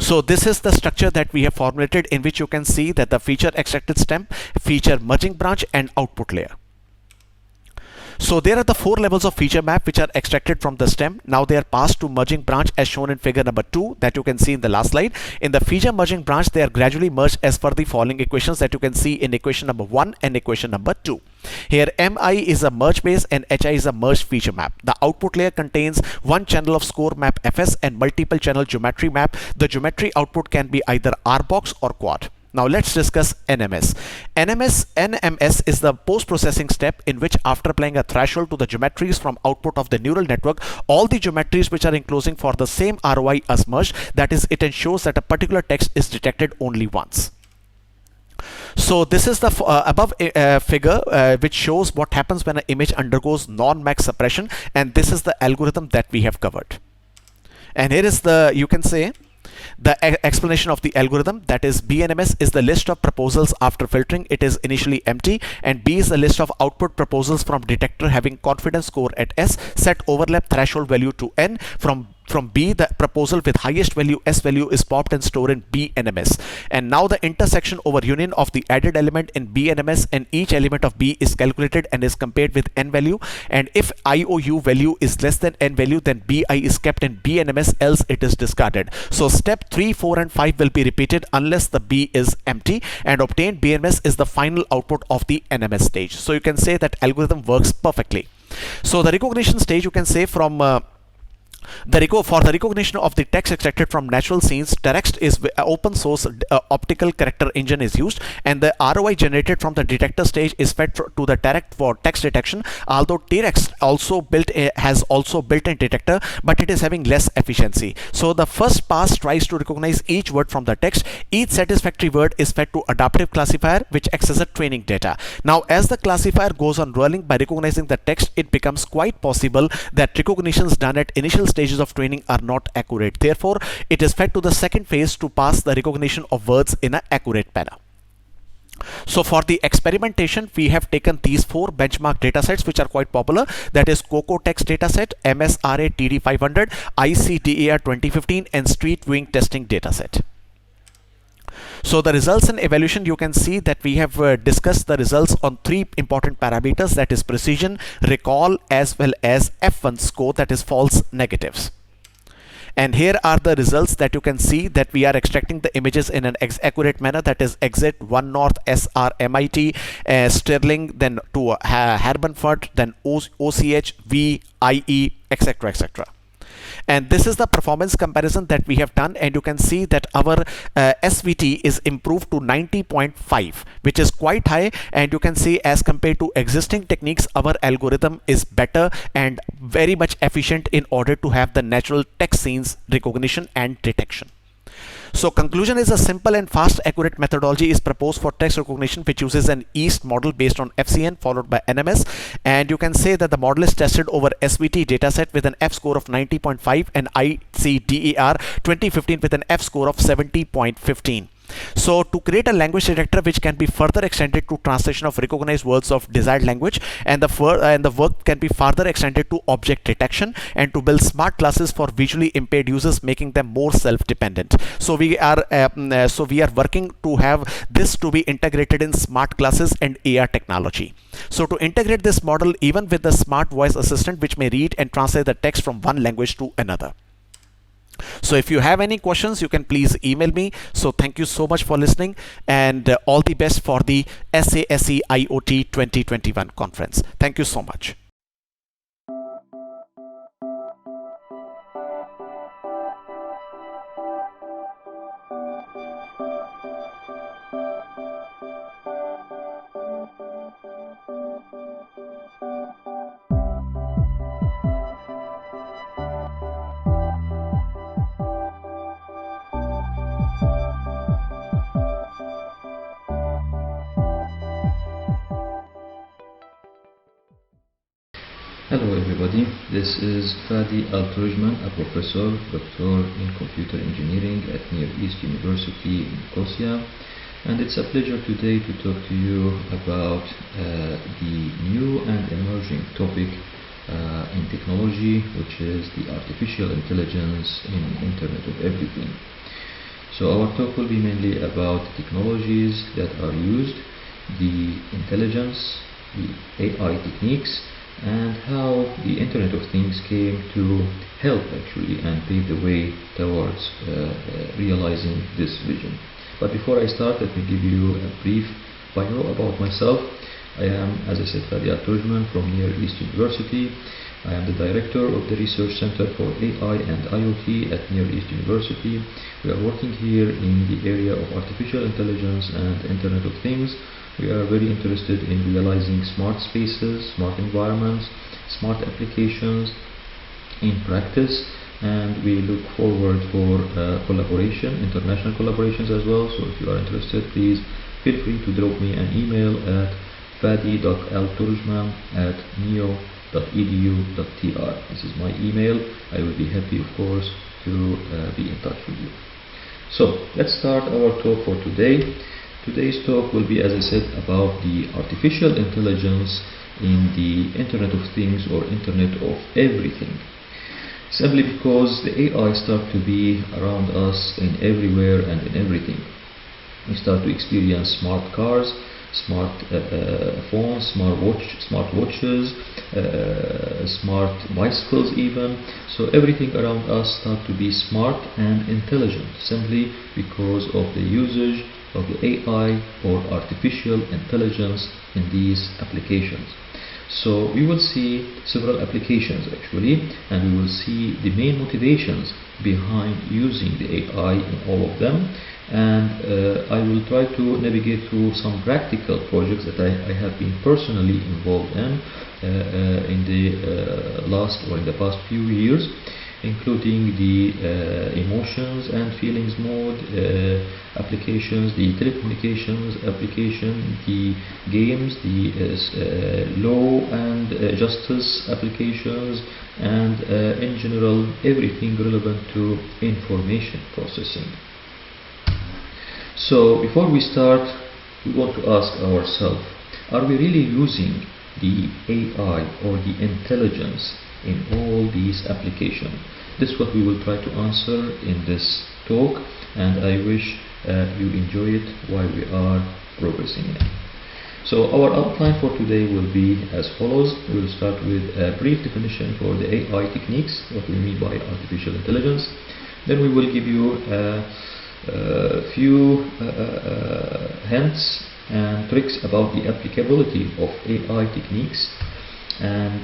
[SPEAKER 1] So this is the structure that we have formulated, in which you can see that the feature extracted stem, feature merging branch and output layer. So there are the four levels of feature map which are extracted from the stem. Now they are passed to merging branch as shown in figure number 2 that you can see in the last slide. In the feature merging branch, they are gradually merged as per the following equations that you can see in equation number 1 and equation number 2. Here MI is a merge base and HI is a merged feature map. The output layer contains one channel of score map FS and multiple channel geometry map. The geometry output can be either R-box or quad. Now let's discuss NMS. NMS is the post-processing step in which, after applying a threshold to the geometries from output of the neural network, all the geometries which are enclosing for the same ROI are merged. That is, it ensures that a particular text is detected only once. So this is the above figure which shows what happens when an image undergoes non-max suppression, and this is the algorithm that we have covered. And here is the, you can say, the explanation of the algorithm, that is BNMS is the list of proposals after filtering. It is initially empty, and B is the list of output proposals from detector having confidence score at S, set overlap threshold value to N. From from B, the proposal with highest value S value is popped and stored in B NMS. And now the intersection over union of the added element in B NMS and each element of B is calculated and is compared with N value. And if IOU value is less than N value, then BI is kept in B NMS, else it is discarded. So step 3, 4 and 5 will be repeated unless the B is empty, and obtained BNMS is the final output of the NMS stage. So you can say that algorithm works perfectly. So the recognition stage, you can say from for the recognition of the text extracted from natural scenes, Text is open source optical character engine is used, and the ROI generated from the detector stage is fed to the Direct for text detection. Although Text also has also built-in detector, but it is having less efficiency. So the first pass tries to recognize each word from the text. Each satisfactory word is fed to adaptive classifier, which acts as a training data. Now, as the classifier goes on rolling by recognizing the text, it becomes quite possible that recognitions done at initial stages of training are not accurate. Therefore, it is fed to the second phase to pass the recognition of words in an accurate manner. So for the experimentation, we have taken these 4 benchmark datasets which are quite popular. That is COCO text dataset, MSRA TD500, ICDAR 2015 and Street Viewing testing dataset. So the results and evaluation, you can see that we have discussed the results on 3 important parameters, that is precision, recall, as well as F1 score, that is false negatives. And here are the results that you can see that we are extracting the images in an accurate manner, that is exit 1 North, SR, MIT, Stirling, then to Hermanford, then OCH, V, IE, etc. etc. And this is the performance comparison that we have done, and you can see that our SVT is improved to 90.5, which is quite high, and you can see as compared to existing techniques, our algorithm is better and very much efficient in order to have the natural text scenes recognition and detection. So conclusion is a simple and fast accurate methodology is proposed for text recognition, which uses an EAST model based on FCN followed by NMS, and you can say that the model is tested over SVT dataset with an F score of 90.5 and ICDAR 2015 with an F score of 70.15. So to create a language detector which can be further extended to translation of recognized words of desired language, and the work can be further extended to object detection, and to build smart classes for visually impaired users, making them more self-dependent. So we are working to have this to be integrated in smart classes and AR technology. So to integrate this model even with the smart voice assistant, which may read and translate the text from one language to another. So if you have any questions, you can please email me. So thank you so much for listening, and all the best for the SaSeIoT 2021 conference. Thank you so much.
[SPEAKER 9] Hello everybody, this is Fadi Al-Turjman, a professor, doctor in computer engineering at Near East University in Nicosia, and it's a pleasure today to talk to you about the new and emerging topic in technology, which is the artificial intelligence in Internet of Everything. So our talk will be mainly about technologies that are used, the intelligence, the AI techniques, and how the Internet of Things came to help actually and pave the way towards realizing this vision. But before I start, let me give you a brief bio about myself. I am, as I said, Fadi Al-Turjman from Near East University. I am the director of the Research Center for AI and IoT at Near East University. We are working here in the area of artificial intelligence and Internet of Things. We are very interested in realizing smart spaces, smart environments, smart applications in practice, and we look forward for collaboration, international collaborations as well. So if you are interested, please feel free to drop me an email at fadi.alturjman@neo.edu.tr. This is my email. I will be happy, of course, to be in touch with you. So let's start our talk for today. Today's talk will be, as I said, about the artificial intelligence in the Internet of Things or Internet of Everything. simply because the AI start to be around us in everywhere and in everything. We start to experience smart cars, smart phones, smart watches, smart bicycles even. So everything around us start to be smart and intelligent simply because of the usage of the AI or artificial intelligence in these applications. So we will see several applications actually, and we will see the main motivations behind using the AI in all of them. And I will try to navigate through some practical projects that I have been personally involved in the past few years, including the emotions and feelings mode applications, the telecommunications application, the games, the law and justice applications, and in general everything relevant to information processing. So before we start, we want to ask ourselves, are we really using the AI or the intelligence in all these applications? This is what we will try to answer in this talk, and I wish you enjoy it while we are progressing it. So our outline for today will be as follows. We will start with a brief definition for the AI techniques, what we mean by artificial intelligence. Then we will give you a few hints and tricks about the applicability of AI techniques, and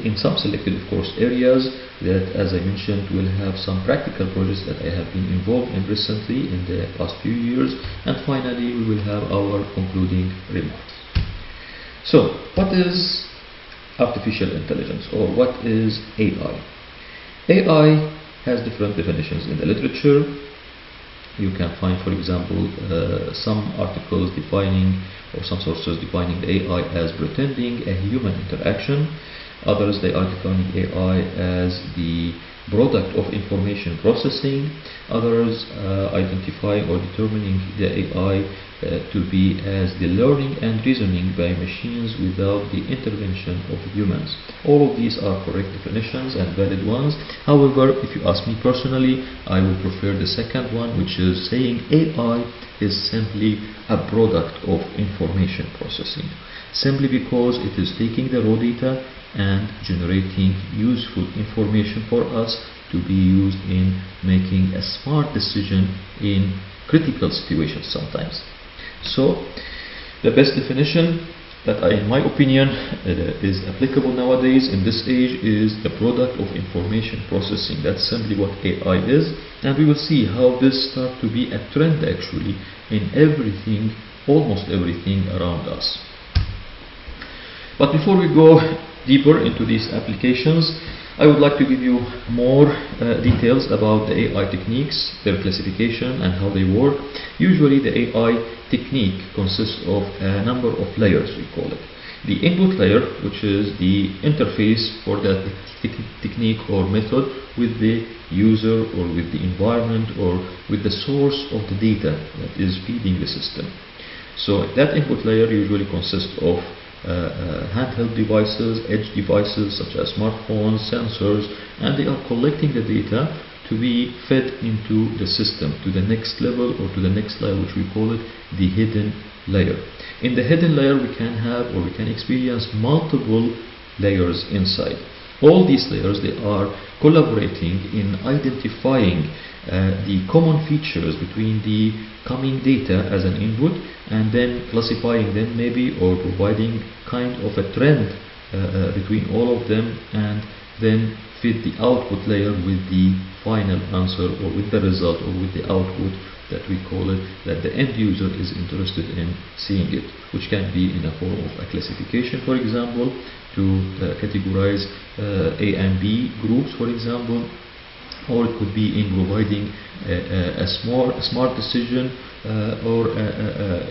[SPEAKER 9] in some selected, of course, areas that, as I mentioned, will have some practical projects that I have been involved in recently in the past few years. And finally, we will have our concluding remarks. So, what is artificial intelligence, or what is AI? AI has different definitions in the literature. You can find, for example, some articles defining, or some sources defining the AI as pretending a human interaction. Others, they are defining AI as the product of information processing. Others identifying or determining the AI to be as the learning and reasoning by machines without the intervention of humans. All of these are correct definitions and valid ones. However, if you ask me personally, I would prefer the second one, which is saying AI is simply a product of information processing, simply because it is taking the raw data and generating useful information for us to be used in making a smart decision in critical situations sometimes. So the best definition that in my opinion is applicable nowadays in this age is the product of information processing. That's simply what AI is, and we will see how this starts to be a trend actually in everything, almost everything around us. But before we go deeper into these applications, I would like to give you more details about the AI techniques, their classification and how they work. Usually the AI technique consists of a number of layers, we call it. The input layer, which is the interface for that technique or method with the user or with the environment or with the source of the data that is feeding the system. So that input layer usually consists of handheld devices, edge devices such as smartphones, sensors, and they are collecting the data to be fed into the system to the next level or to the next layer, which we call it the hidden layer. In the hidden layer we can have or we can experience multiple layers inside. All these layers, they are collaborating in identifying the common features between the coming data as an input and then classifying them maybe, or providing kind of a trend between all of them, and then feed the output layer with the final answer or with the result or with the output that we call it, that the end user is interested in seeing it, which can be in a form of a classification, for example, to categorize A and B groups, for example, or it could be in providing a smart decision or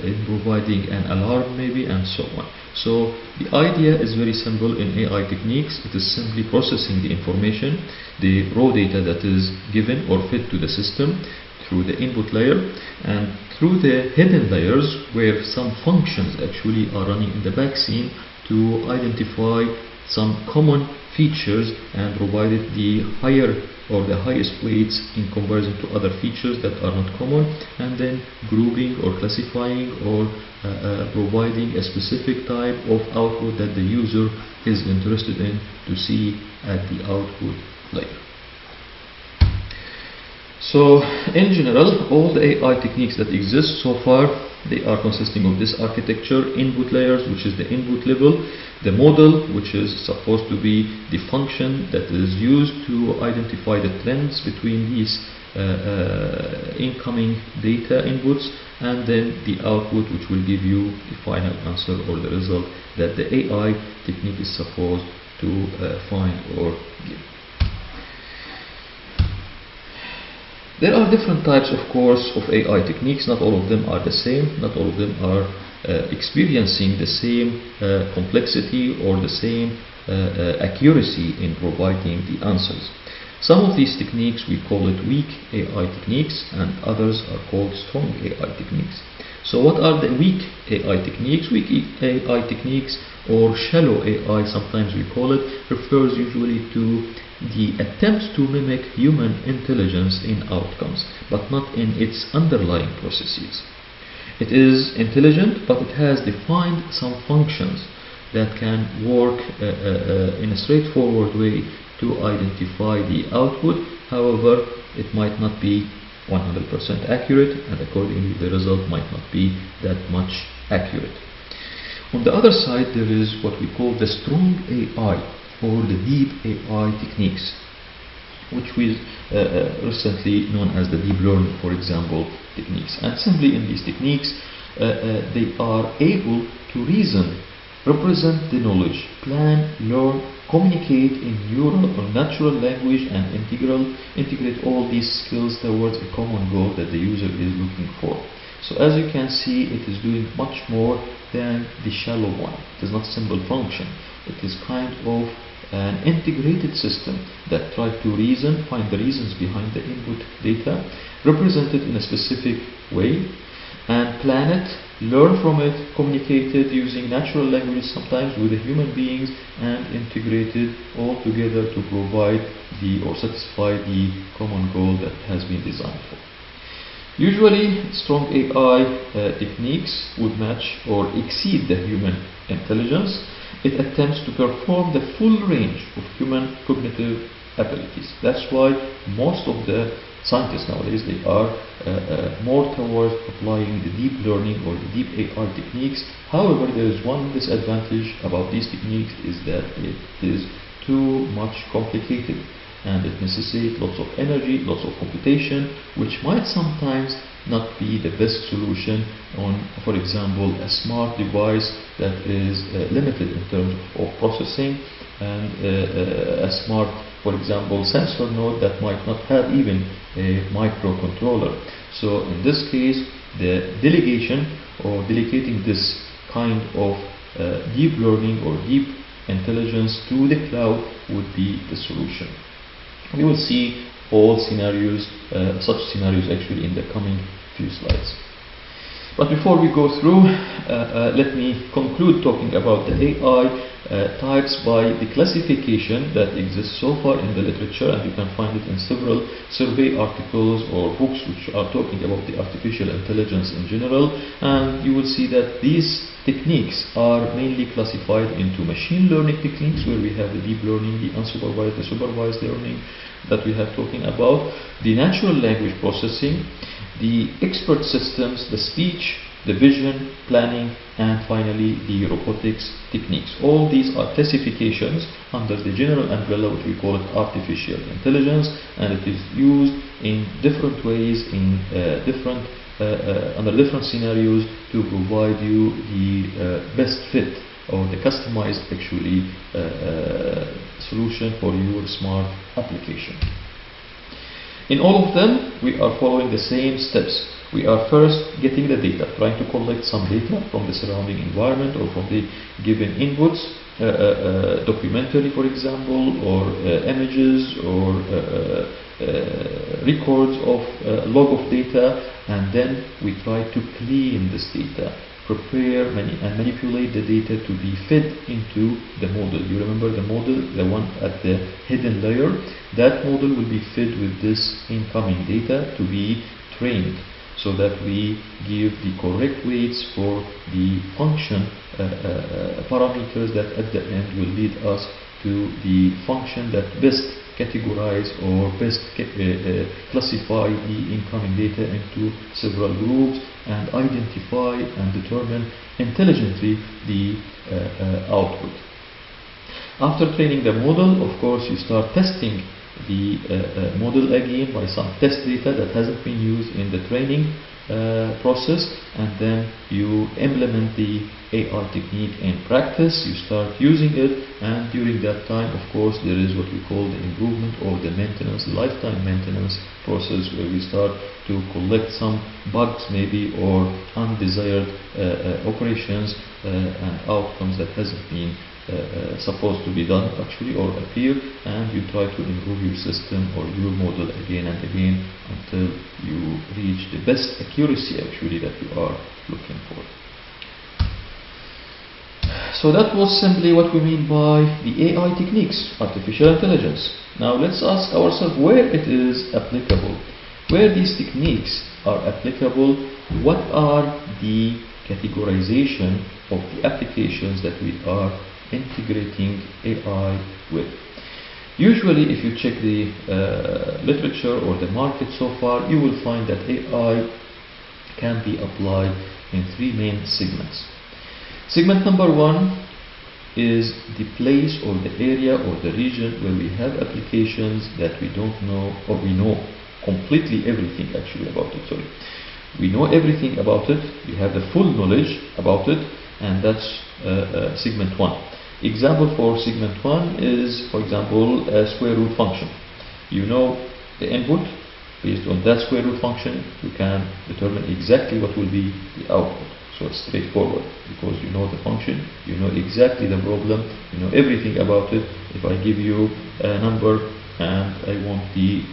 [SPEAKER 9] in providing an alarm maybe, and so on. So the idea is very simple in AI techniques. It is simply processing the information, the raw data that is given or fed to the system through the input layer, and through the hidden layers where some functions actually are running in the back scene to identify some common features and provided the higher or the highest weights in comparison to other features that are not common, and then grouping or classifying or providing a specific type of output that the user is interested in to see at the output layer. So in general, all the AI techniques that exist so far, they are consisting of this architecture: input layers, which is the input level, the model, which is supposed to be the function that is used to identify the trends between these incoming data inputs, and then the output, which will give you the final answer or the result that the AI technique is supposed to find or give. There are different types, of course, of AI techniques. Not all of them are the same. Not all of them are experiencing the same complexity or the same accuracy in providing the answers. Some of these techniques we call it weak AI techniques, and others are called strong AI techniques. So what are the weak AI techniques? Weak AI techniques, or shallow AI sometimes we call it, refers usually to the attempt to mimic human intelligence in outcomes, but not in its underlying processes. It is intelligent, but it has defined some functions that can work in a straightforward way to identify the output. However, it might not be 100% accurate, and accordingly the result might not be that much accurate. On the other side, there is what we call the strong AI, or the deep AI techniques, which was recently known as the deep learning, for example, techniques. And simply in these techniques, they are able to reason, represent the knowledge, plan, learn, communicate in neural or natural language, and integrate all these skills towards a common goal that the user is looking for. So as you can see, it is doing much more than the shallow one. It is not simple function. It is kind of an integrated system that tries to reason, find the reasons behind the input data, represent it in a specific way, and plan it, learn from it, communicate it using natural language sometimes with the human beings, and integrate it all together to provide or satisfy the common goal that has been designed for. Usually, strong AI techniques would match or exceed the human intelligence. It attempts to perform the full range of human cognitive abilities. That's why most of the scientists nowadays, they are more towards applying the deep learning or the deep AI techniques. However, there is one disadvantage about these techniques, is that it is too much complicated, and it necessitates lots of energy, lots of computation, which might sometimes not be the best solution on, for example, a smart device that is limited in terms of processing, and a smart, for example, sensor node that might not have even a microcontroller. So in this case, the delegation or delegating this kind of deep learning or deep intelligence to the cloud would be the solution. We will see all scenarios, such scenarios actually, in the coming few slides. But before we go through, let me conclude talking about the AI types by the classification that exists so far in the literature, and you can find it in several survey articles or books which are talking about the artificial intelligence in general. And you will see that these techniques are mainly classified into machine learning techniques, where we have the deep learning, the unsupervised, the supervised learning that we have talking about, the natural language processing, the expert systems, the speech, the vision, planning, and finally the robotics techniques. All these are classifications under the general umbrella, which we call it artificial intelligence, and it is used in different ways, in under different scenarios, to provide you the best fit or the customized actually solution for your smart application. In all of them, we are following the same steps. We are first getting the data, trying to collect some data from the surrounding environment or from the given inputs, documentary, for example, or images, or records of log of data, and then we try to clean this data prepare and manipulate the data to be fed into the model. You remember the model, the one at the hidden layer? That model will be fed with this incoming data to be trained, so that we give the correct weights for the function parameters that at the end will lead us to the function that best categorize or best classify the incoming data into several groups and identify and determine intelligently the output. After training the model, of course, you start testing the model again by some test data that hasn't been used in the training process, and then you implement the AI technique in practice. You start using it, and during that time, of course, there is what we call the improvement or the maintenance, lifetime maintenance process, where we start to collect some bugs maybe or undesired operations and outcomes that hasn't been supposed to be done actually or appear, and you try to improve your system or your model again and again until you reach the best accuracy actually that you are looking for. So that was simply what we mean by the AI techniques, artificial intelligence. Now let's ask ourselves where it is applicable. Where these techniques are applicable, what are the categorization of the applications that we are integrating AI with? Usually, if you check the literature or the market so far, you will find that AI can be applied in three main segments. Segment number one is the place or the area or the region where we have applications that we don't know, or we know completely everything actually about it. Sorry. We know everything about it, we have the full knowledge about it, and that's segment one. Example for segment one is, for example, a square root function. You know the input. Based on that square root function, you can determine exactly what will be the output. So it's straightforward, because you know the function, you know exactly the problem, you know everything about it. If I give you a number and I want the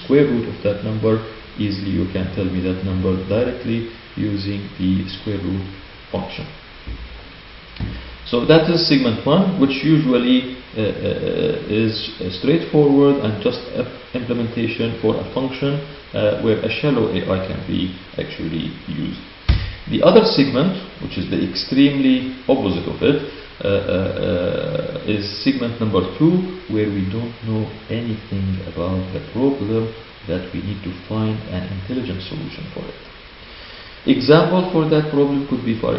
[SPEAKER 9] square root of that number, easily you can tell me that number directly using the square root function. So that is segment one, which usually is straightforward and just implementation for a function where a shallow AI can be actually used. The other segment, which is the extremely opposite of it, is segment number two, where we don't know anything about the problem that we need to find an intelligent solution for it. Example for that problem could be, for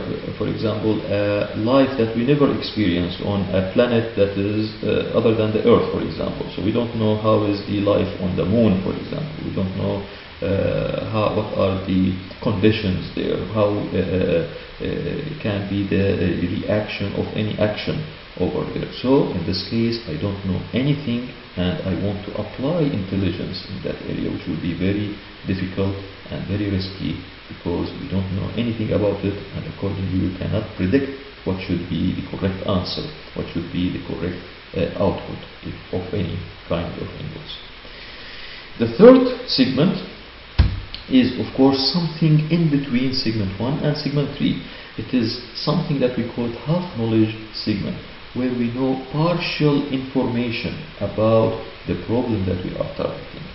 [SPEAKER 9] example, a life that we never experienced on a planet that is other than the Earth, for example. So we don't know how is the life on the moon, for example. We don't know what are the conditions there, how can be the reaction of any action over there. So in this case, I don't know anything, and I want to apply intelligence in that area, which will be very difficult and very risky, because we don't know anything about it, and accordingly you cannot predict what should be the correct answer, what should be the correct output of any kind of inputs. The third segment is, of course, something in between segment 1 and segment 3. It is something that we call half knowledge segment, where we know partial information about the problem that we are targeting,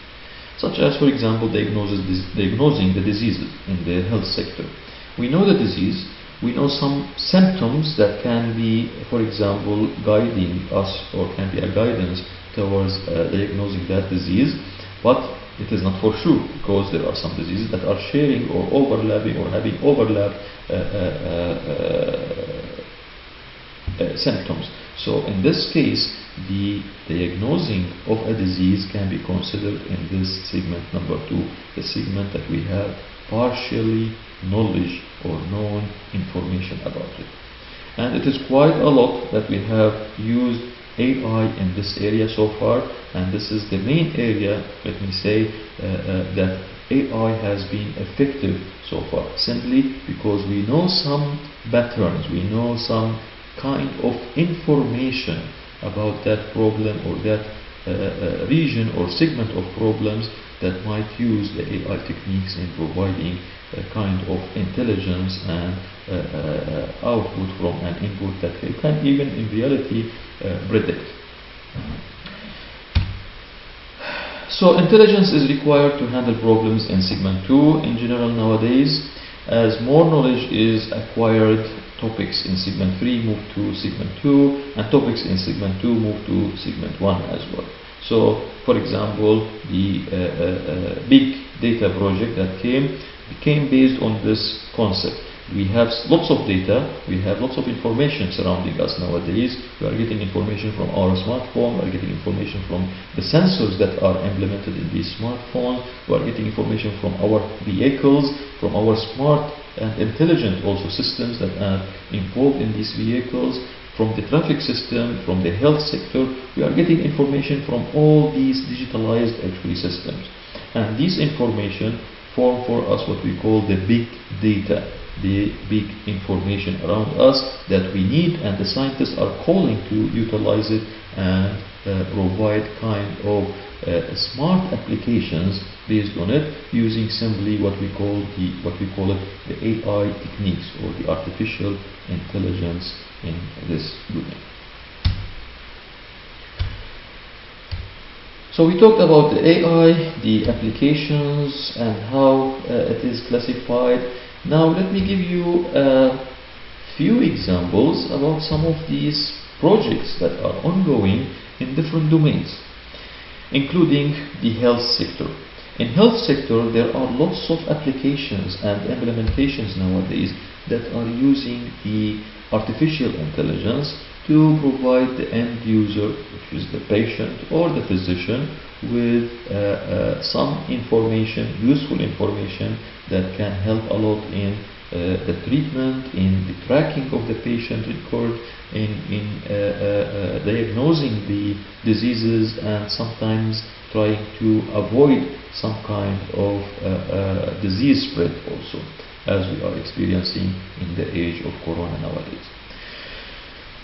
[SPEAKER 9] such as, for example, diagnosing the diseases in the health sector. We know the disease, we know some symptoms that can be, for example, guiding us, or can be a guidance towards diagnosing that disease, but it is not for sure, because there are some diseases that are sharing or overlapping or having overlap symptoms. So in this case, the diagnosing of a disease can be considered in this segment number 2, the segment that we have partially knowledge or known information about it. And it is quite a lot that we have used AI in this area so far, and this is the main area, let me say, that AI has been effective so far, simply because we know some patterns, we know some kind of information about that problem or that region or segment of problems that might use the AI techniques in providing a kind of intelligence and output from an input that they can even in reality predict. So intelligence is required to handle problems in segment 2 in general nowadays. As more knowledge is acquired, topics in segment 3 move to segment 2, and topics in segment 2 move to segment 1 as well. So, for example, the big data project that became based on this concept. We have lots of data, we have lots of information surrounding us nowadays. We are getting information from our smartphone, we are getting information from the sensors that are implemented in these smartphones, we are getting information from our vehicles, from our smart and intelligent also systems that are involved in these vehicles, from the traffic system, from the health sector. We are getting information from all these digitalized actually systems. And these information form for us what we call the big data, the big information around us that we need, and the scientists are calling to utilize it and provide kind of smart applications based on it, using simply what we call the AI techniques, or the artificial intelligence in this domain. So we talked about the AI, the applications, and how it is classified. Now let me give you a few examples about some of these projects that are ongoing in different domains, including the health sector. In health sector, there are lots of applications and implementations nowadays that are using the artificial intelligence to provide the end user, which is the patient or the physician, with some information, useful information that can help a lot in the treatment, in the tracking of the patient record, in diagnosing the diseases, and sometimes trying to avoid some kind of disease spread also, as we are experiencing in the age of Corona nowadays.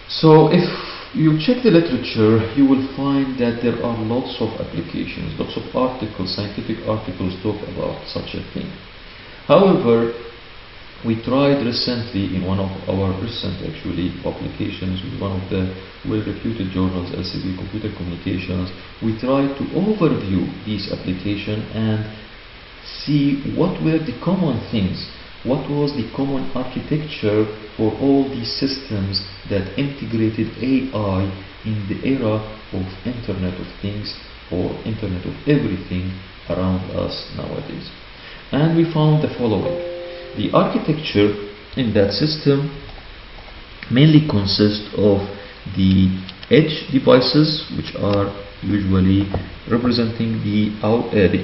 [SPEAKER 9] So if you check the literature, you will find that there are lots of applications, lots of articles, scientific articles talk about such a thing. However, we tried recently in one of our recent actually publications with one of the well-reputed journals, LCB Computer Communications, we tried to overview these applications and see what were the common things, what was the common architecture for all these systems that integrated AI in the era of Internet of Things, or Internet of Everything around us nowadays. And we found the following. The architecture in that system mainly consists of the edge devices, which are usually representing the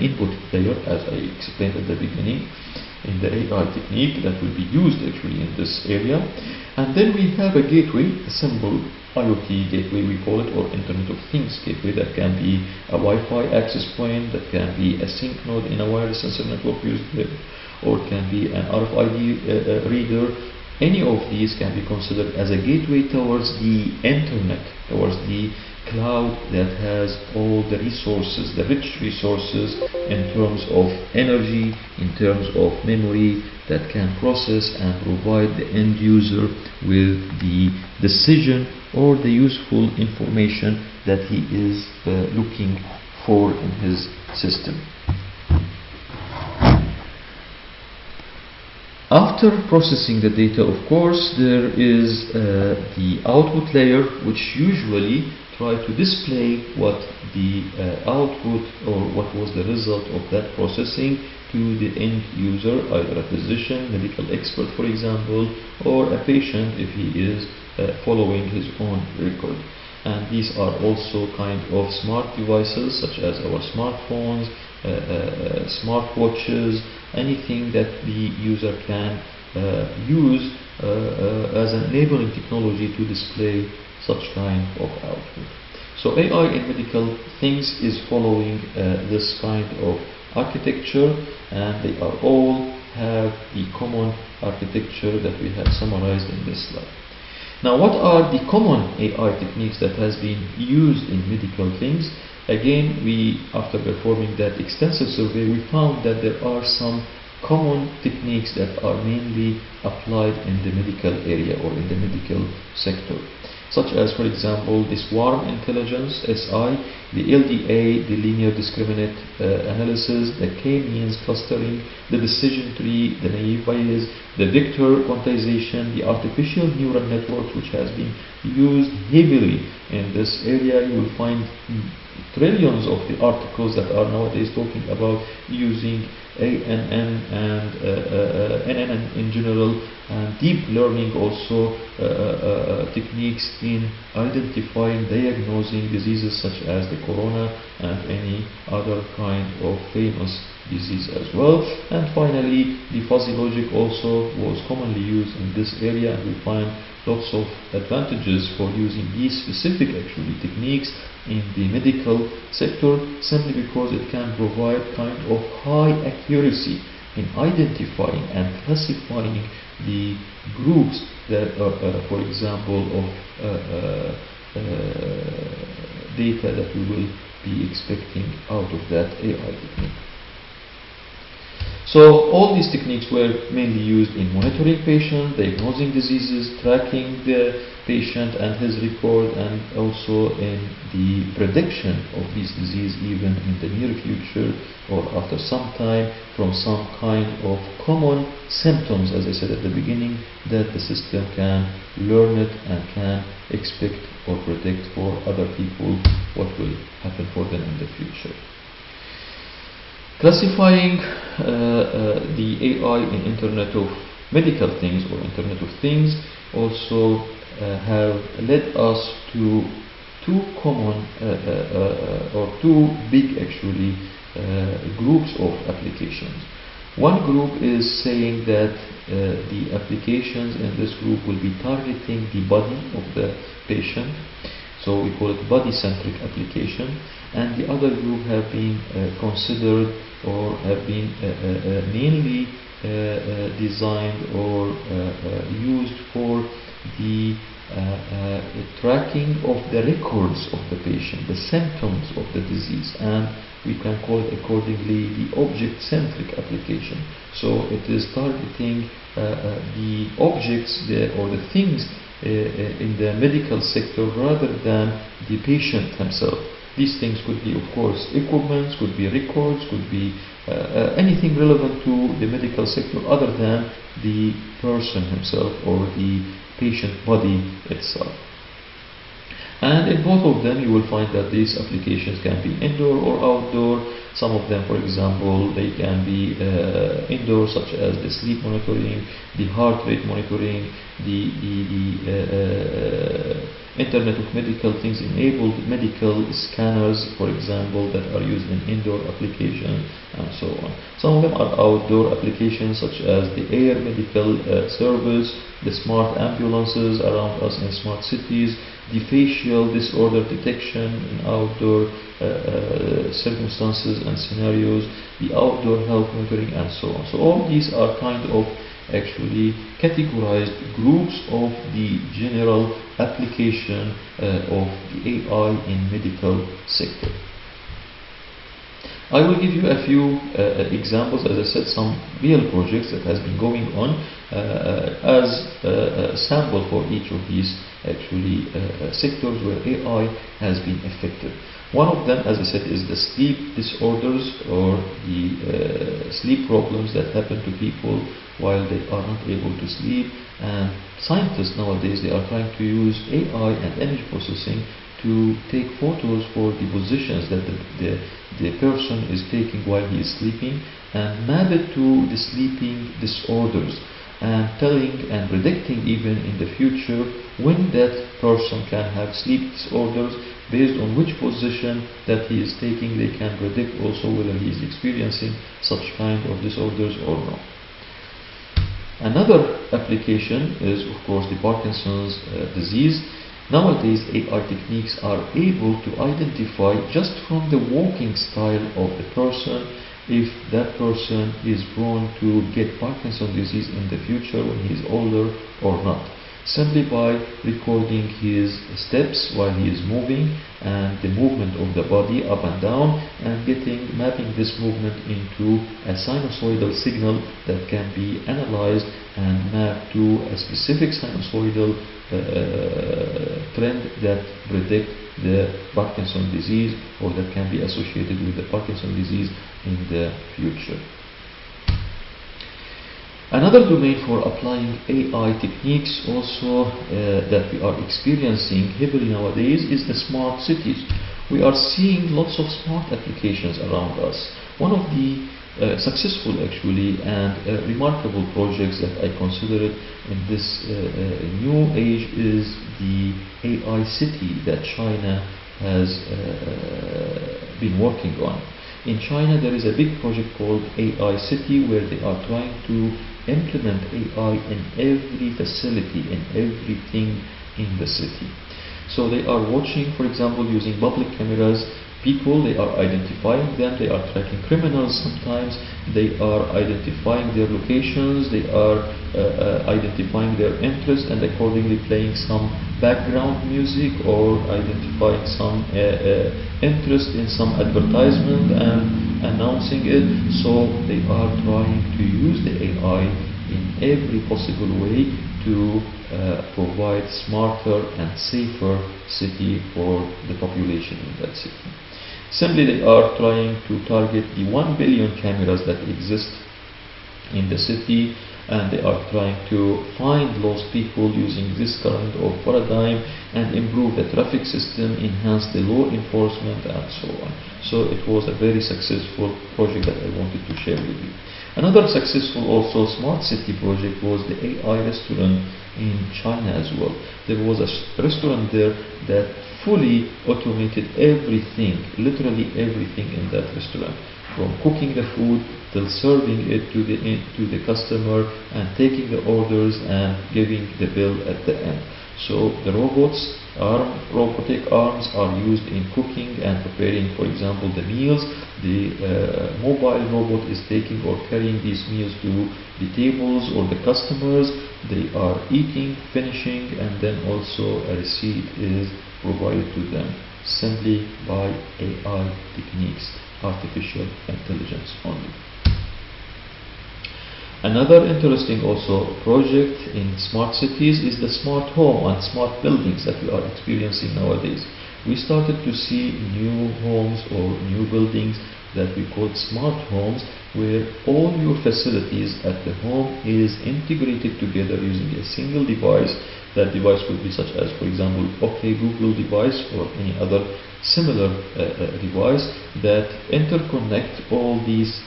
[SPEAKER 9] input layer, as I explained at the beginning in the AI technique that will be used actually in this area. And then we have a gateway, a simple IoT gateway we call it, or Internet of Things gateway, that can be a Wi-Fi access point, that can be a sync node in a wireless sensor network used there, or it can be an RFID reader. Any of these can be considered as a gateway towards the internet, towards the cloud that has all the resources, the rich resources in terms of energy, in terms of memory, that can process and provide the end user with the decision or the useful information that he is looking for in his system. After processing the data, of course, there is the output layer, which usually try to display what the output or what was the result of that processing to the end user, either a physician, medical expert for example, or a patient if he is following his own record. And these are also kind of smart devices such as our smartphones, smartwatches, anything that the user can use as an enabling technology to display such kind of output. So AI in medical things is following this kind of architecture, and they are all have the common architecture that we have summarized in this slide. Now, what are the common AI techniques that has been used in medical things? again, after performing that extensive survey, we found that there are some common techniques that are mainly applied in the medical area or in the medical sector, such as, for example, the swarm intelligence, SI, the LDA, the linear discriminant analysis, the K-means clustering, the decision tree, the naive Bayes, the vector quantization, the artificial neural network, which has been used heavily in this area. You will find trillions of the articles that are nowadays talking about using ANN and NNN in general, and deep learning also techniques in identifying, diagnosing diseases such as the corona and any other kind of famous disease as well. And finally, the fuzzy logic also was commonly used in this area, and we find lots of advantages for using these specific techniques in the medical sector, simply because it can provide kind of high accuracy in identifying and classifying the groups that are, for example, of data that we will be expecting out of that AI technique. So all these techniques were mainly used in monitoring patients, diagnosing diseases, tracking the patient and his record, and also in the prediction of this disease even in the near future or after some time from some kind of common symptoms, as I said at the beginning, that the system can learn it and can expect or predict for other people what will happen for them in the future. Classifying the AI in Internet of Medical Things or Internet of Things also have led us to two common or two big groups of applications. One group is saying that the applications in this group will be targeting the body of the patient, so we call it body-centric application, and the other group have been considered or have been mainly designed or used for the tracking of the records of the patient, the symptoms of the disease, and we can call it accordingly the object-centric application. So it is targeting the objects or the things in the medical sector rather than the patient himself. These things could be, of course, equipments, could be records, could be anything relevant to the medical sector other than the person himself or the patient body itself. And in both of them you will find that these applications can be indoor or outdoor. Some of them, for example, they can be indoor, such as the sleep monitoring, the heart rate monitoring, the Internet of Medical Things enabled medical scanners, for example, that are used in indoor applications, and so on. Some of them are outdoor applications, such as the air medical service, the smart ambulances around us in smart cities, the facial disorder detection in outdoor circumstances and scenarios, the outdoor health monitoring, and so on. So all these are kind of categorized groups of the general application of the AI in medical sector. I will give you a few examples, as I said, some real projects that has been going on as a sample for each of these sectors where AI has been effective. One of them, as I said, is the sleep disorders or the sleep problems that happen to people while they are not able to sleep. And scientists nowadays, they are trying to use AI and image processing to take photos for the positions that the person is taking while he is sleeping and map it to the sleeping disorders, and telling and predicting even in the future when that person can have sleep disorders. Based on which position that he is taking, they can predict also whether he is experiencing such kind of disorders or not. Another application is, of course, the Parkinson's disease. Nowadays, AI techniques are able to identify just from the walking style of the person if that person is prone to get Parkinson's disease in the future when he is older or not. simply by recording his steps while he is moving and the movement of the body up and down, and mapping this movement into a sinusoidal signal that can be analyzed and mapped to a specific sinusoidal trend that predict the Parkinson's disease, or that can be associated with the Parkinson's disease in the future. Another domain for applying AI techniques also that we are experiencing heavily nowadays is the smart cities. We are seeing lots of smart applications around us. One of the successful actually and remarkable projects that I consider in this new age is the AI city that China has been working on. In China there is a big project called AI City, where they are trying to implement AI in every facility, in everything in the city. So they are watching, for example, using public cameras, people, they are identifying them, they are tracking criminals sometimes, they are identifying their locations, they are identifying their interests and accordingly playing some background music or identifying some interest in some advertisement and announcing it. So they are trying to use the AI in every possible way to provide smarter and safer city for the population in that city. Simply they are trying to target the 1 billion cameras that exist in the city, and they are trying to find lost people using this kind of paradigm and improve the traffic system, enhance the law enforcement and so on. So it was a very successful project that I wanted to share with you. Another successful also smart city project was the AI restaurant in China as well. There was a restaurant there that fully automated everything, literally everything in that restaurant, from cooking the food till serving it to the customer and taking the orders and giving the bill at the end. So the robotic arms are used in cooking and preparing, for example, the meals. The mobile robot is taking or carrying these meals to the tables or the customers. They are eating, finishing, and then also a receipt is provided to them simply by AI techniques, artificial intelligence only. Another interesting also project in smart cities is the smart home and smart buildings that we are experiencing nowadays. We started to see new homes or new buildings that we call smart homes, where all your facilities at the home is integrated together using a single device. That device could be such as, for example, OK Google device or any other similar device that interconnect all these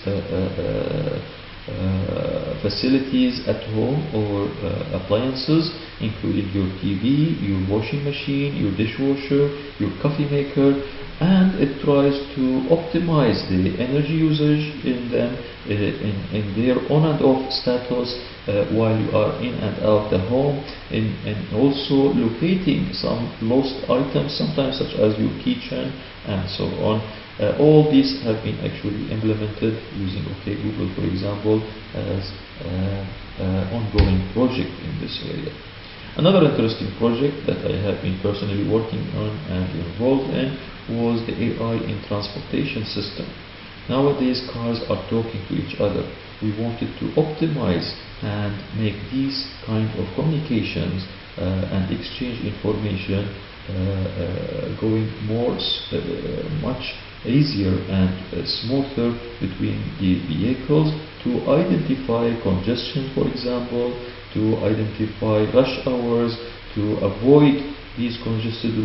[SPEAKER 9] facilities at home or appliances, including your TV, your washing machine, your dishwasher, your coffee maker, and it tries to optimize the energy usage in them, in their on and off status while you are in and out the home, and also locating some lost items, sometimes such as your keychain and so on. All these have been actually implemented using OK Google, for example, as an ongoing project in this area. Another interesting project that I have been personally working on and involved in was the AI in transportation system. Nowadays cars are talking to each other. We wanted to optimize and make these kind of communications and exchange information going much easier and smoother between the vehicles, to identify congestion, for example, to identify rush hours, to avoid these congested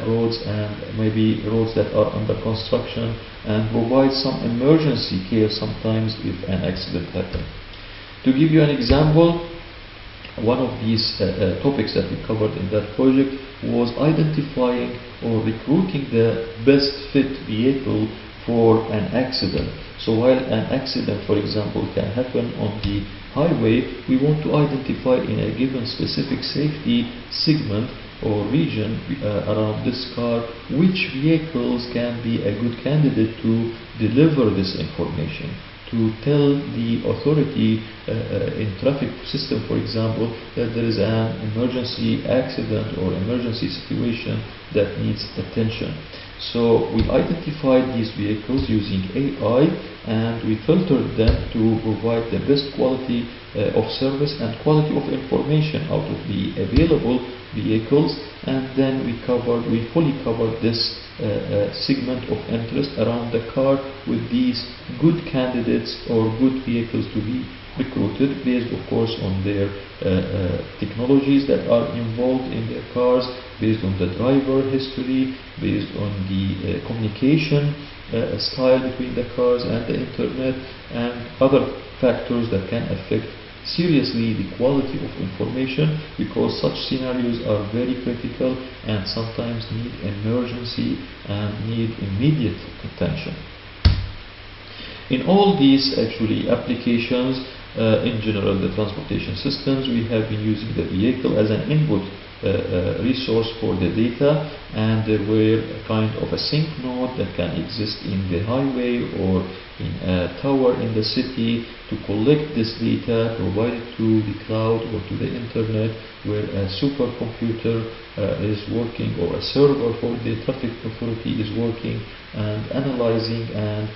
[SPEAKER 9] roads and maybe roads that are under construction, and provide some emergency care sometimes if an accident happens. To give you an example, one of these topics that we covered in that project was identifying or recruiting the best fit vehicle for an accident. So while an accident, for example, can happen on the highway, we want to identify in a given specific safety segment or region around this car which vehicles can be a good candidate to deliver this information. to tell the authority in traffic system, for example, that there is an emergency accident or emergency situation that needs attention. So we identified these vehicles using AI, and we filtered them to provide the best quality of service and quality of information out of the available vehicles, and then we fully covered this segment of interest around the car with these good candidates or good vehicles to be recruited based, of course, on their technologies that are involved in their cars, based on the driver history, based on the communication style between the cars and the internet, and other factors that can affect seriously the quality of information, because such scenarios are very critical and sometimes need emergency and need immediate attention. In all these actually applications, in general the transportation systems, we have been using the vehicle as an input resource for the data, and there were a kind of a sync node that can exist in the highway or in a tower in the city to collect this data, provide it to the cloud or to the internet, where a supercomputer is working, or a server for the traffic authority is working and analyzing and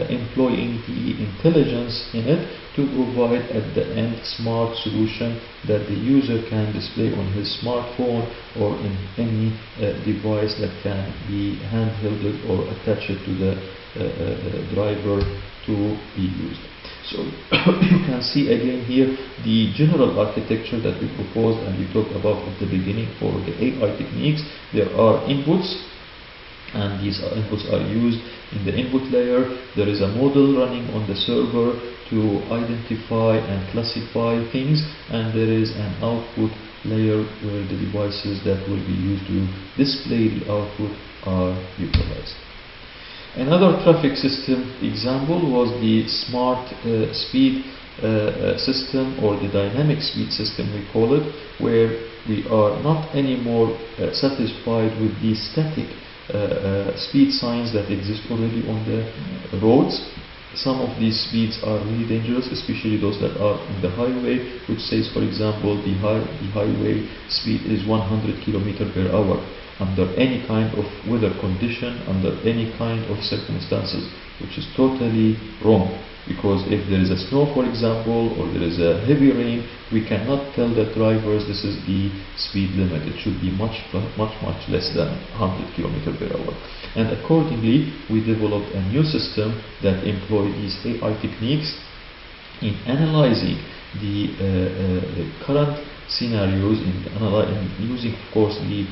[SPEAKER 9] employing the intelligence in it to provide at the end smart solution that the user can display on his smartphone or in any device that can be handheld or attached to the driver to be used. So you can see again here the general architecture that we proposed and we talked about at the beginning for the AI techniques. There are inputs, and these inputs are used in the input layer. There is a model running on the server to identify and classify things, and there is an output layer where the devices that will be used to display the output are utilized. Another traffic system example was the smart speed system, or the dynamic speed system we call it, where we are not anymore satisfied with the static speed signs that exist already on the roads. Some of these speeds are really dangerous, especially those that are on the highway, which says, for example, the highway speed is 100 km/h under any kind of weather condition, under any kind of circumstances, which is totally wrong. Because if there is a snow, for example, or there is a heavy rain, we cannot tell the drivers this is the speed limit. It should be much less than 100 km/h. And accordingly, we developed a new system that employed these AI techniques in analyzing the current scenarios, in using, of course, the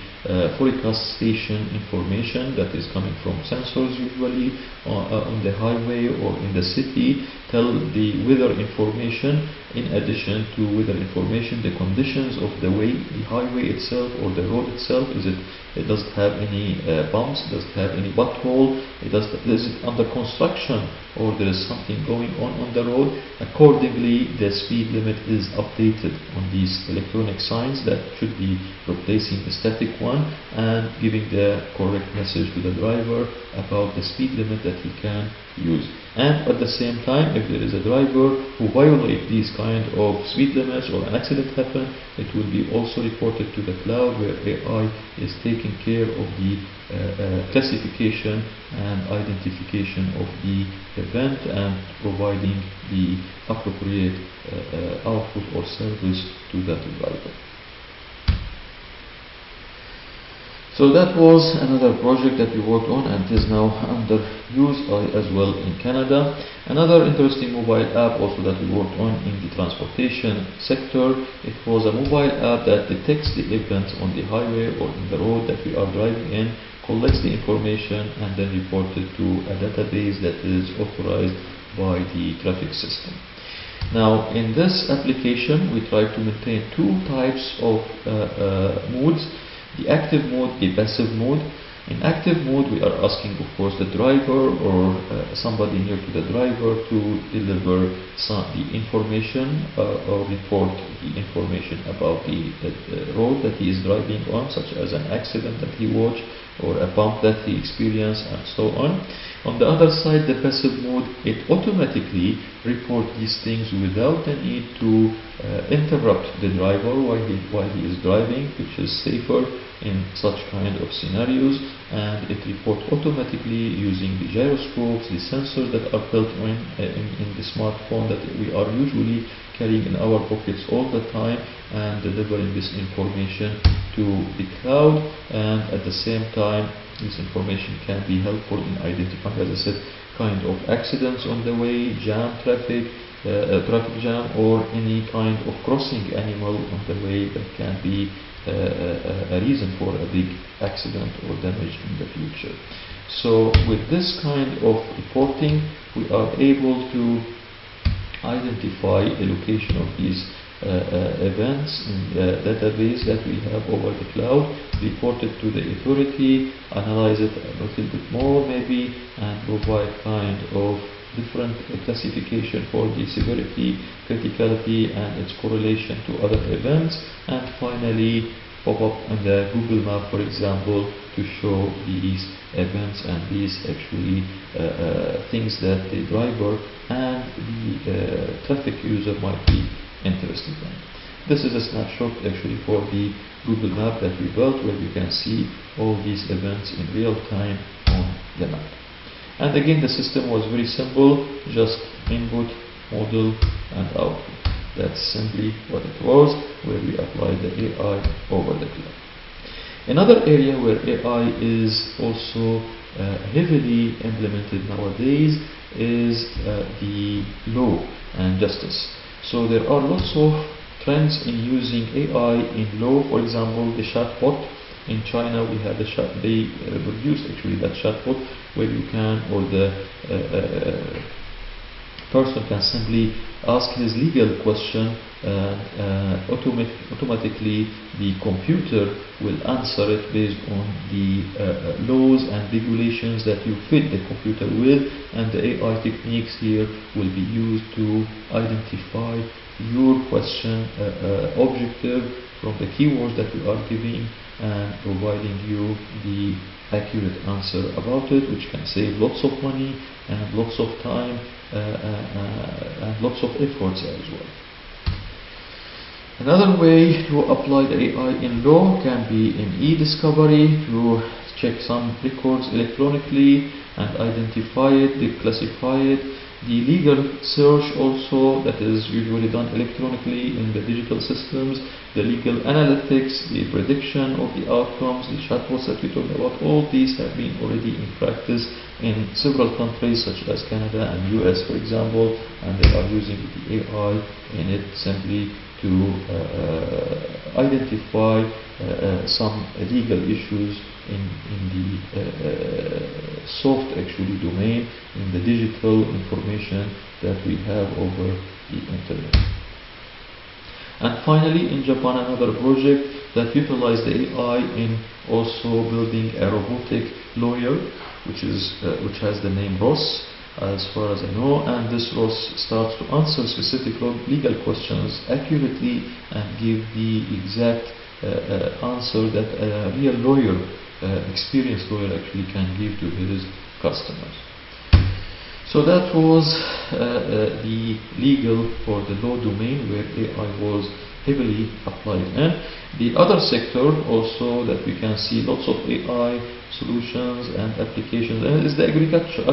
[SPEAKER 9] forecast station information that is coming from sensors usually on the highway or in the city, tell the weather information. In addition to weather information, the conditions of the way, the highway itself or the road itself, does it have any bumps, does it have any butthole, is it under construction, or there is something going on the road. Accordingly, the speed limit is updated on these electronic signs that should be replacing the static one and giving the correct message to the driver about the speed limit that he can use. And at the same time, if there is a driver who violates these kind of speed limits or an accident happen, it will be also reported to the cloud, where AI is taking care of the classification and identification of the event and providing the appropriate output or service to that driver. So that was another project that we worked on, and is now under use as well in Canada. Another interesting mobile app also that we worked on in the transportation sector. It was a mobile app that detects the events on the highway or in the road that we are driving in, collects the information, and then reports it to a database that is authorized by the traffic system. Now, in this application, we try to maintain two types of modes: the active mode, the passive mode. In active mode, we are asking, of course, the driver or somebody near to the driver to deliver the information or report the information about the road that he is driving on, such as an accident that he watched or a bump that he experienced, and so on. On the other side, the passive mode, it automatically reports these things without the need to interrupt the driver while he is driving, which is safer in such kind of scenarios, and it reports automatically using the gyroscopes, the sensors that are built in the smartphone that we are usually carrying in our pockets all the time, and delivering this information to the cloud. And at the same time, this information can be helpful in identifying, as I said, kind of accidents on the way, traffic jam, or any kind of crossing animal on the way that can be a reason for a big accident or damage in the future. So with this kind of reporting, we are able to identify the location of these events in the database that we have over the cloud, report it to the authority, analyze it a little bit more maybe, and provide kind of different classification for the severity, criticality, and its correlation to other events, and finally pop up on the Google map, for example, to show these events and these actually things that the driver and the traffic user might be interested in. This is a snapshot actually for the Google map that we built, where you can see all these events in real time on the map. And again, the system was very simple, just input, model, and output. That's simply what it was, where we applied the AI over the cloud. Another area where AI is also heavily implemented nowadays is the law and justice. So there are lots of trends in using AI in law. For example, the chatbot. In China, we have they produced actually that chatbot where you can, or the person can simply ask his legal question, and automatically the computer will answer it based on the laws and regulations that you feed the computer with, and the AI techniques here will be used to identify your question objective from the keywords that you are giving, and providing you the accurate answer about it, which can save lots of money and lots of time and lots of efforts as well. Another way to apply the AI in law can be in e-discovery, to check some records electronically and identify it, declassify it. The legal search also, that is usually done electronically in the digital systems, the legal analytics, the prediction of the outcomes, the chatbots that we talked about, all these have been already in practice in several countries such as Canada and US, for example, and they are using the AI in it simply to identify some legal issues in the soft actually domain, in the digital information that we have over the internet. And finally, in Japan, another project that utilized the AI in also building a robotic lawyer, which has the name Ross, as far as I know, and this Ross starts to answer specific legal questions accurately and give the exact answer that a real lawyer, experienced lawyer, actually can give to his customers. So that was the legal or the law domain where AI was heavily applied. And the other sector also that we can see lots of AI solutions and applications is the agriculture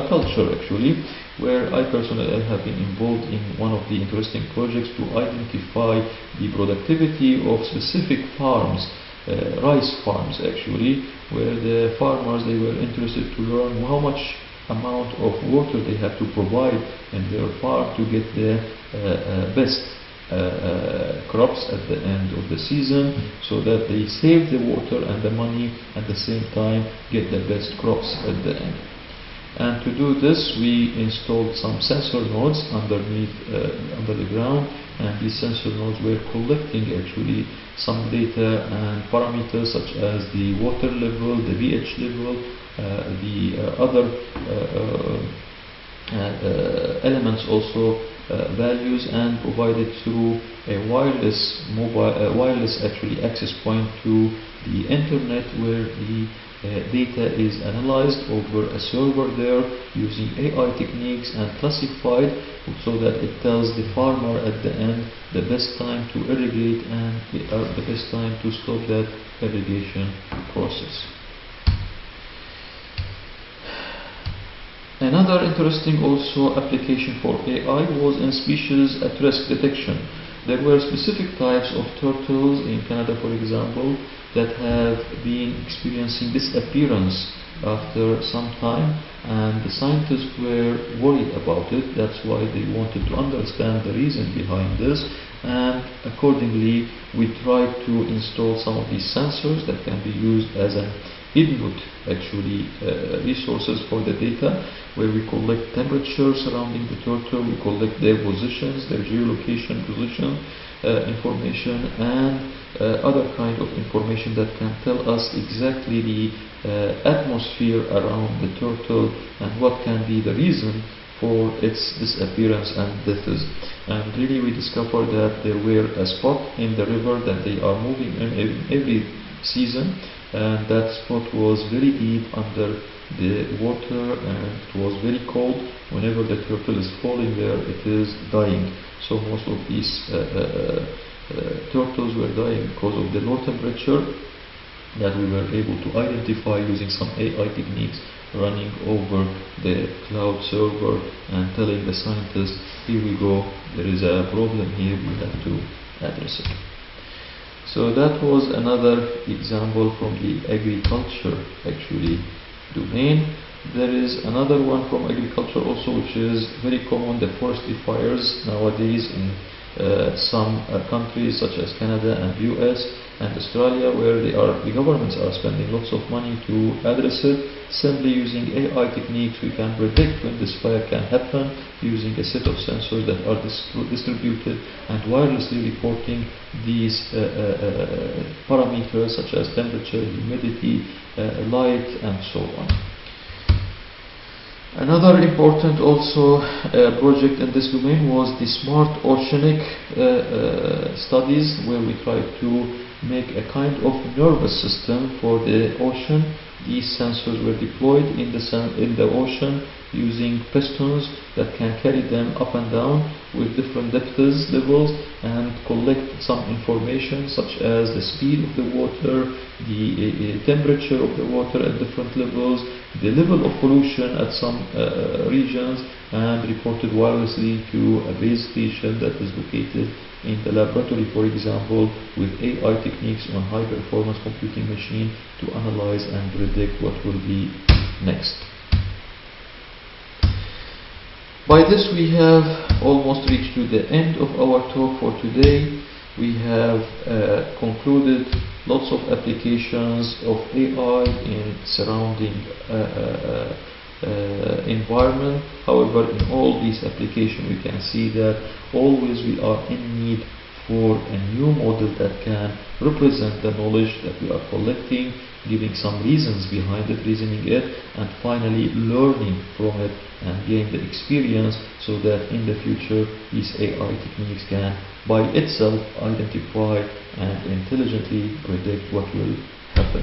[SPEAKER 9] actually, where I personally have been involved in one of the interesting projects to identify the productivity of specific farms, rice farms actually, where the farmers, they were interested to learn how much amount of water they have to provide in their farm to get the best crops at the end of the season, so that they save the water and the money at the same time, get the best crops at the end. And to do this, we installed some sensor nodes underneath, under the ground, and these sensor nodes were collecting actually some data and parameters such as the water level, the pH level, the other elements also values, and provided through a wireless actually access point to the internet, where the data is analyzed over a server there using AI techniques and classified, so that it tells the farmer at the end the best time to irrigate and the best time to stop that irrigation process. Another interesting also application for AI was in species at risk detection. There were specific types of turtles in Canada, for example, that have been experiencing disappearance after some time, and the scientists were worried about it. That's why they wanted to understand the reason behind this, and accordingly we tried to install some of these sensors that can be used as an input actually resources for the data, where we collect temperature surrounding the turtle, we collect their positions, their geolocation position information, and other kind of information that can tell us exactly the atmosphere around the turtle and what can be the reason for its disappearance and deaths. And really we discovered that there were a spot in the river that they are moving in every season, and that spot was very deep under the water, and it was very cold. Whenever the turtle is falling there, it is dying. So most of these turtles were dying because of the low temperature that we were able to identify using some AI techniques running over the cloud server and telling the scientists, here we go, there is a problem here, we have to address it. So that was another example from the agriculture actually domain. There is another one from agriculture also, which is very common, the forestry fires nowadays in some countries such as Canada and US and Australia, where the governments are spending lots of money to address it. Simply using AI techniques, we can predict when this fire can happen using a set of sensors that are distributed and wirelessly reporting these parameters such as temperature, humidity, light, and so on. Another important also project in this domain was the smart oceanic studies, where we tried to make a kind of nervous system for the ocean. These sensors were deployed in the ocean using pistons that can carry them up and down with different depth levels and collect some information such as the speed of the water, the temperature of the water at different levels, the level of pollution at some regions, and reported wirelessly to a base station that is located in the laboratory, for example, with AI techniques on high performance computing machine to analyze and predict what will be next. By this we have almost reached to the end of our talk for today. We have concluded lots of applications of AI in surrounding environment. However, in all these applications we can see that always we are in need for a new model that can represent the knowledge that we are collecting, giving some reasons behind it, reasoning it, and finally learning from it and gain the experience, so that in the future these AI techniques can by itself identify and intelligently predict what will happen.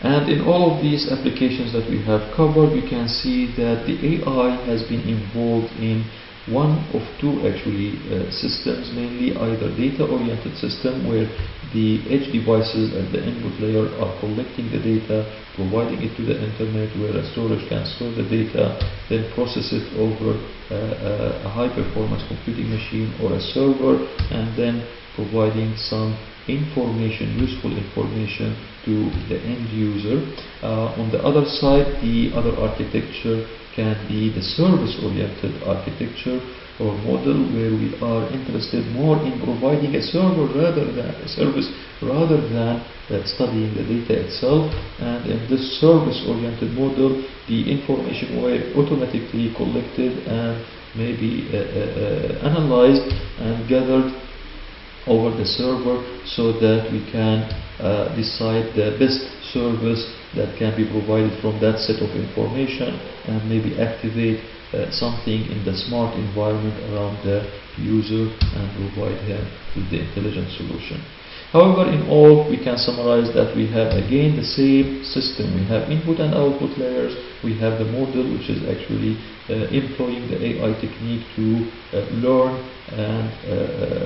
[SPEAKER 9] And in all of these applications that we have covered, we can see that the AI has been involved in one of two actually systems, mainly either data-oriented system, where the edge devices at the input layer are collecting the data, providing it to the internet, where a storage can store the data, then process it over a high-performance computing machine or a server, and then providing some information, useful information to the end user. On the other side, the other architecture can be the service-oriented architecture, or model where we are interested more in providing a server rather than a service, rather than studying the data itself. And in this service-oriented model, the information were automatically collected and maybe analyzed and gathered over the server, so that we can decide the best service that can be provided from that set of information, and maybe activate something in the smart environment around the user and provide him with the intelligent solution. However, in all, we can summarize that we have again the same system. We have input and output layers. We have the model, which is actually employing the AI technique to learn and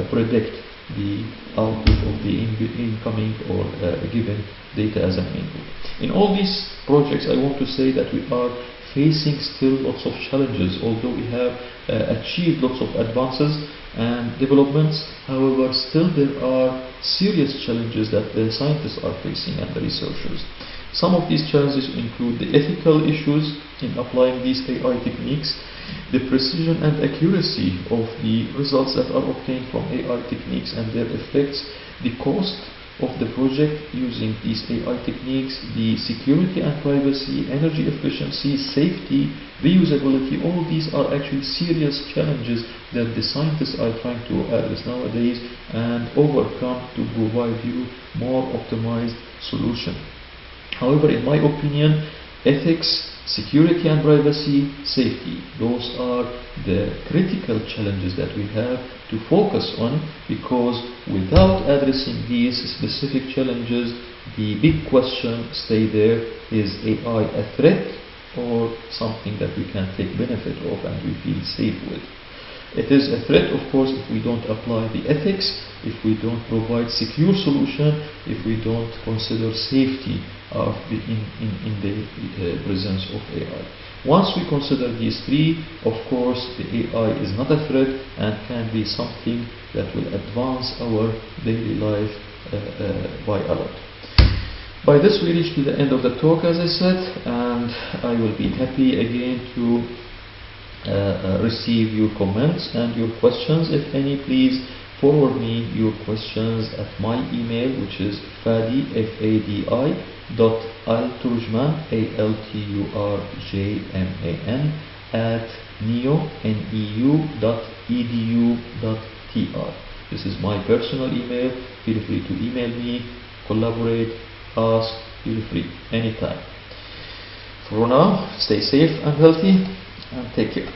[SPEAKER 9] predict the output of the incoming or given data as an input. In all these projects, I want to say that we are facing still lots of challenges, although we have achieved lots of advances and developments. However, still there are serious challenges that the scientists are facing and the researchers. Some of these challenges include the ethical issues in applying these AI techniques, the precision and accuracy of the results that are obtained from AI techniques and their effects, the cost of the project using these AI techniques, the security and privacy, energy efficiency, safety, reusability. All these are actually serious challenges that the scientists are trying to address nowadays and overcome to provide you more optimized solution. However, in my opinion, ethics, security and privacy, safety, those are the critical challenges that we have to focus on, because without addressing these specific challenges, the big question stay there: is AI a threat or something that we can take benefit of and we feel safe with? It is a threat, of course, if we don't apply the ethics, if we don't provide secure solution, if we don't consider safety in the presence of AI. Once we consider these three, of course, the AI is not a threat and can be something that will advance our daily life by a lot. By this, we reach to the end of the talk, as I said, and I will be happy again to receive your comments and your questions. If any, please forward me your questions at my email, which is fadi, F-A-D-I, .al-turjman, A-L-T-U-R-J-M-A-N, at neo.edu.tr. This is my personal email. Feel free to email me, collaborate, ask, feel free, anytime. For now, stay safe and healthy, and take care.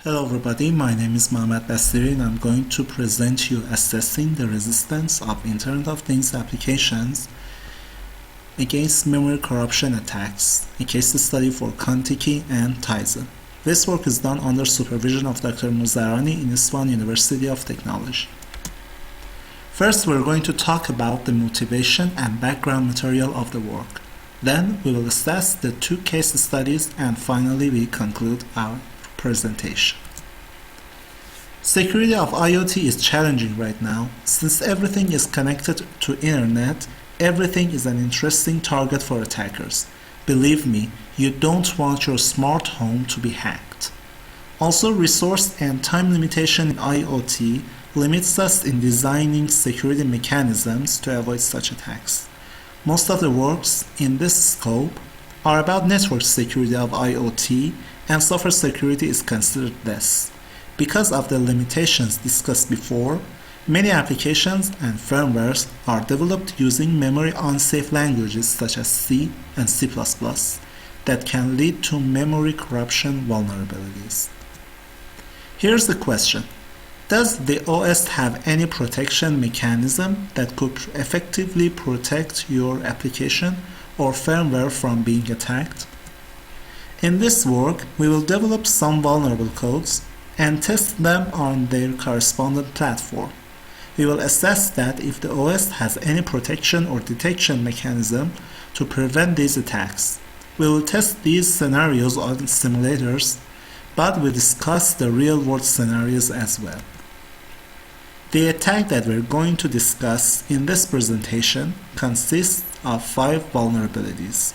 [SPEAKER 10] Hello everybody, my name is Mohammad Bastiri and I'm going to present you assessing the resistance of Internet of Things applications against memory corruption attacks, a case study for Contiki and Tizen. This work is done under supervision of Dr. Muzarani in Isfahan University of Technology. First, we're going to talk about the motivation and background material of the work. Then we will assess the two case studies, and finally we conclude our presentation. Security of IoT is challenging right now. Since everything is connected to internet, everything is an interesting target for attackers. Believe me, you don't want your smart home to be hacked. Also, resource and time limitation in IoT limits us in designing security mechanisms to avoid such attacks. Most of the works in this scope are about network security of IoT, and software security is considered less. Because of the limitations discussed before, many applications and firmwares are developed using memory unsafe languages such as C and C++ that can lead to memory corruption vulnerabilities. Here's the question: Does the OS have any protection mechanism that could effectively protect your application or firmware from being attacked? In this work, we will develop some vulnerable codes and test them on their correspondent platform. We will assess that if the OS has any protection or detection mechanism to prevent these attacks. We will test these scenarios on simulators, but we discuss the real-world scenarios as well. The attack that we're going to discuss in this presentation consists of 5 vulnerabilities: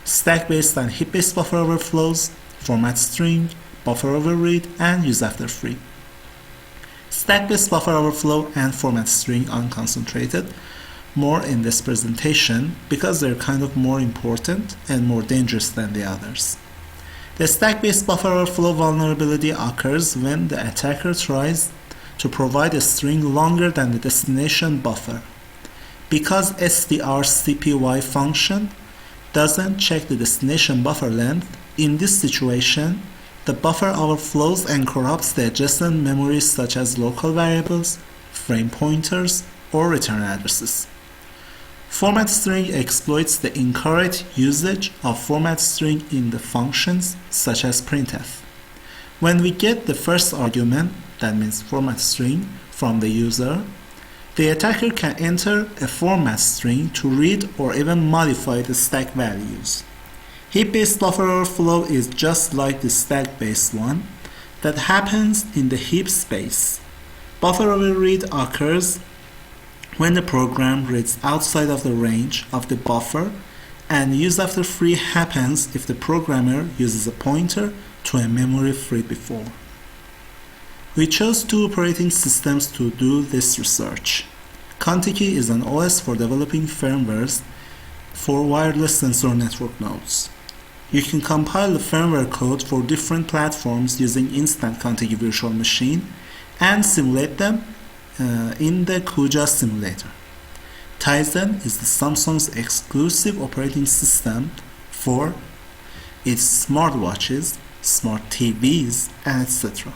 [SPEAKER 10] stack-based and heap-based buffer overflows, format string, buffer overread, and use after free. Stack-based buffer overflow and format string unconcentrated more in this presentation because they're kind of more important and more dangerous than the others. The stack-based buffer overflow vulnerability occurs when the attacker tries to provide a string longer than the destination buffer. Because strcpy function doesn't check the destination buffer length, in this situation, the buffer overflows and corrupts the adjacent memories such as local variables, frame pointers, or return addresses. Format string exploits the incorrect usage of format string in the functions such as printf. When we get the first argument, that means format string, from the user, the attacker can enter a format string to read or even modify the stack values. Heap-based buffer overflow is just like the stack-based one that happens in the heap space. Buffer overread occurs when the program reads outside of the range of the buffer, and use after free happens if the programmer uses a pointer to a memory freed before. We chose 2 operating systems to do this research. Contiki is an OS for developing firmwares for wireless sensor network nodes. You can compile the firmware code for different platforms using Instant Contiki Virtual Machine and simulate them in the Kuja simulator. Tizen is the Samsung's exclusive operating system for its smartwatches, smart TVs, and etc.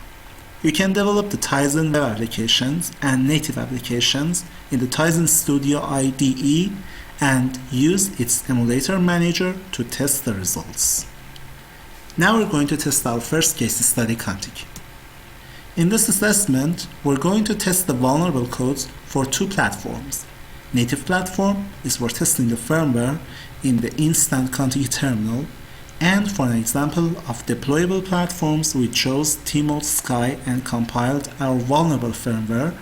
[SPEAKER 10] You can develop the Tizen web applications and native applications in the Tizen Studio IDE and use its emulator manager to test the results. Now we're going to test our first case study, Contiki. In this assessment, we're going to test the vulnerable codes for 2 platforms. Native platform is for testing the firmware in the Instant Contiki terminal, and for an example of deployable platforms, we chose T-Mode Sky and compiled our vulnerable firmware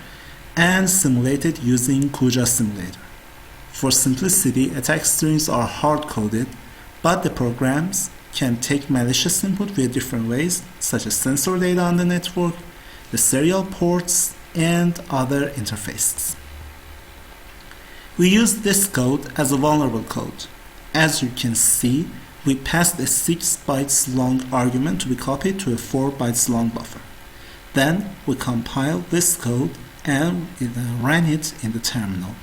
[SPEAKER 10] and simulated using Kuja Simulator. For simplicity, attack strings are hard-coded, but the programs can take malicious input via different ways, such as sensor data on the network, the serial ports, and other interfaces. We use this code as a vulnerable code. As you can see, we passed a 6 bytes long argument to be copied to a 4 bytes long buffer. Then we compiled this code and ran it in the terminal.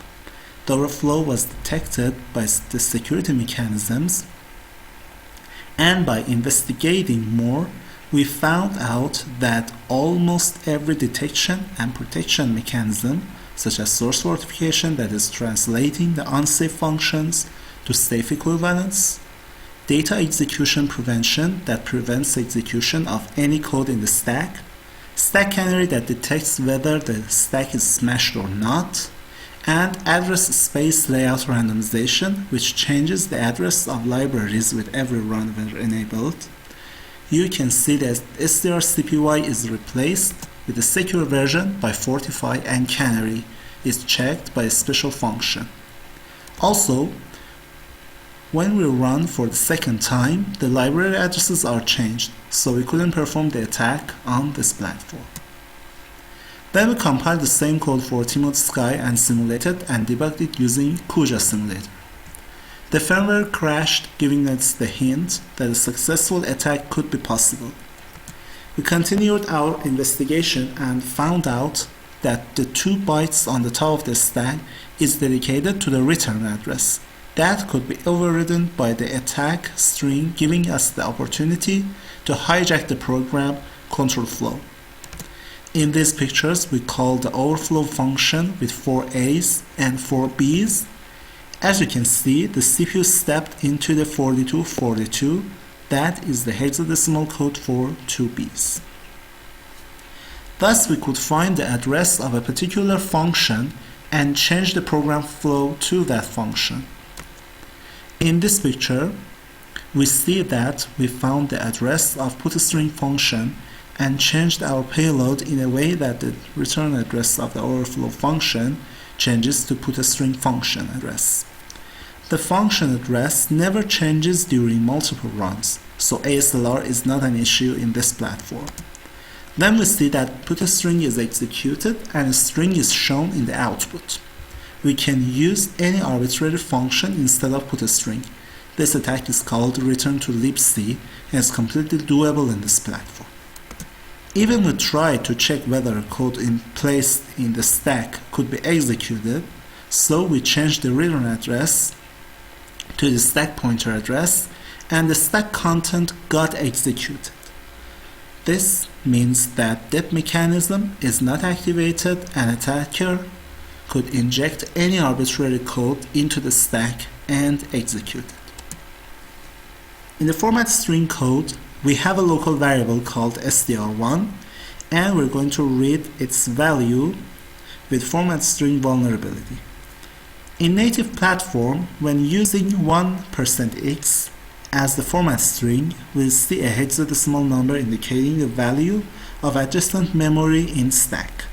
[SPEAKER 10] The overflow was detected by the security mechanisms, and by investigating more, we found out that almost every detection and protection mechanism, such as source fortification, that is translating the unsafe functions to safe equivalents, data execution prevention that prevents execution of any code in the stack, stack canary that detects whether the stack is smashed or not, and address space layout randomization, which changes the address of libraries with every run when enabled. You can see that strcpy is replaced with a secure version by Fortify, and canary is checked by a special function. Also, when we run for the second time, the library addresses are changed, so we couldn't perform the attack on this platform. Then we compiled the same code for T-Mode Sky and simulated and debugged it using Kuja Simulator. The firmware crashed, giving us the hint that a successful attack could be possible. We continued our investigation and found out that the 2 bytes on the top of the stack is dedicated to the return address. That could be overridden by the attack string, giving us the opportunity to hijack the program control flow. In these pictures, we call the overflow function with 4 A's and 4 B's. As you can see, the CPU stepped into the 4242. That is the hexadecimal code for 2 B's. Thus, we could find the address of a particular function and change the program flow to that function. In this picture, we see that we found the address of putString function and changed our payload in a way that the return address of the overflow function changes to putString function address. The function address never changes during multiple runs, so ASLR is not an issue in this platform. Then we see that putString is executed and a string is shown in the output. We can use any arbitrary function instead of putString. This attack is called return to libc and is completely doable in this platform. Even we tried to check whether a code placed in the stack could be executed, so we changed the return address to the stack pointer address and the stack content got executed. This means that that mechanism is not activated and attacker could inject any arbitrary code into the stack and execute it. In the format string code, we have a local variable called str1 and we're going to read its value with format string vulnerability. In native platform, when using 1%x as the format string, we'll see a hexadecimal number indicating the value of adjacent memory in stack.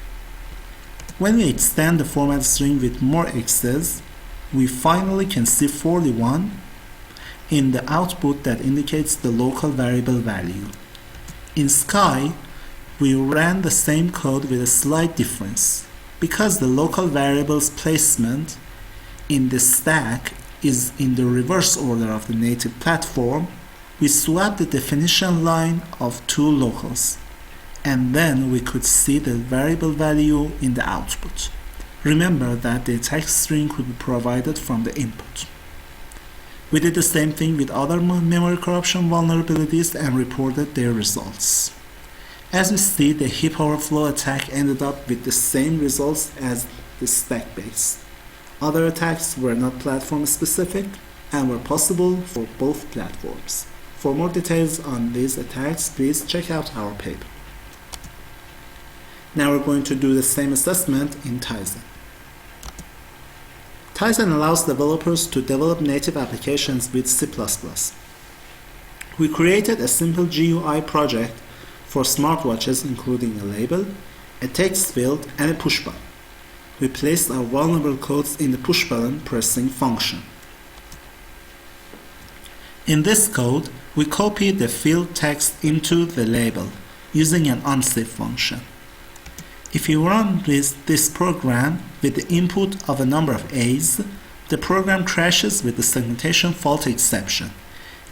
[SPEAKER 10] When we extend the format string with more x's, we finally can see 41 in the output that indicates the local variable value. In Sky, we ran the same code with a slight difference. Because the local variable's placement in the stack is in the reverse order of the native platform, we swapped the definition line of 2 locals, and then we could see the variable value in the output. Remember that the text string could be provided from the input. We did the same thing with other memory corruption vulnerabilities and reported their results. As we see, the heap overflow attack ended up with the same results as the stack base. Other attacks were not platform specific and were possible for both platforms. For more details on these attacks, please check out our paper. Now we're going to do the same assessment in Tizen. Tizen allows developers to develop native applications with C++. We created a simple GUI project for smartwatches including a label, a text field, and a push button. We placed our vulnerable codes in the push button pressing function. In this code, we copied the field text into the label using an unsafe function. If you run this program with the input of a number of A's, the program crashes with the segmentation fault exception.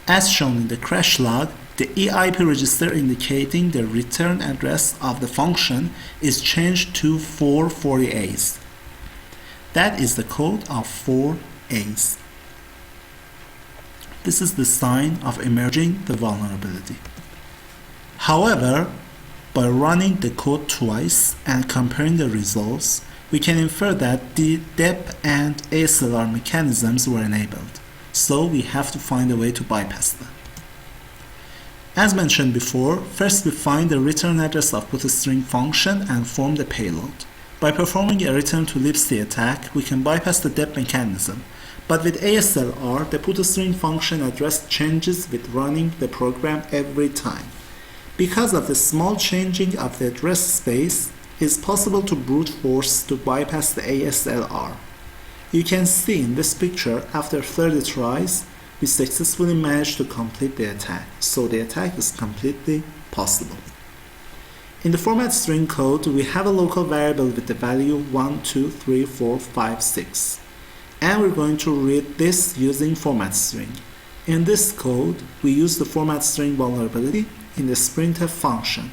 [SPEAKER 10] As shown in the crash log, the EIP register indicating the return address of the function is changed to 440 A's. That is the code of 4 A's. This is the sign of emerging the vulnerability. However, by running the code twice and comparing the results, we can infer that the DEP and ASLR mechanisms were enabled, so we have to find a way to bypass them. As mentioned before, first we find the return address of putString function and form the payload. By performing a return to libc attack, we can bypass the DEP mechanism, but with ASLR, the putString function address changes with running the program every time. Because of the small changing of the address space, it is possible to brute force to bypass the ASLR. You can see in this picture, after 30 tries, we successfully managed to complete the attack, so the attack is completely possible. In the format string code, we have a local variable with the value 1, 2, 3, 4, 5, 6. And we're going to read this using format string. In this code, we use the format string vulnerability in the printf function.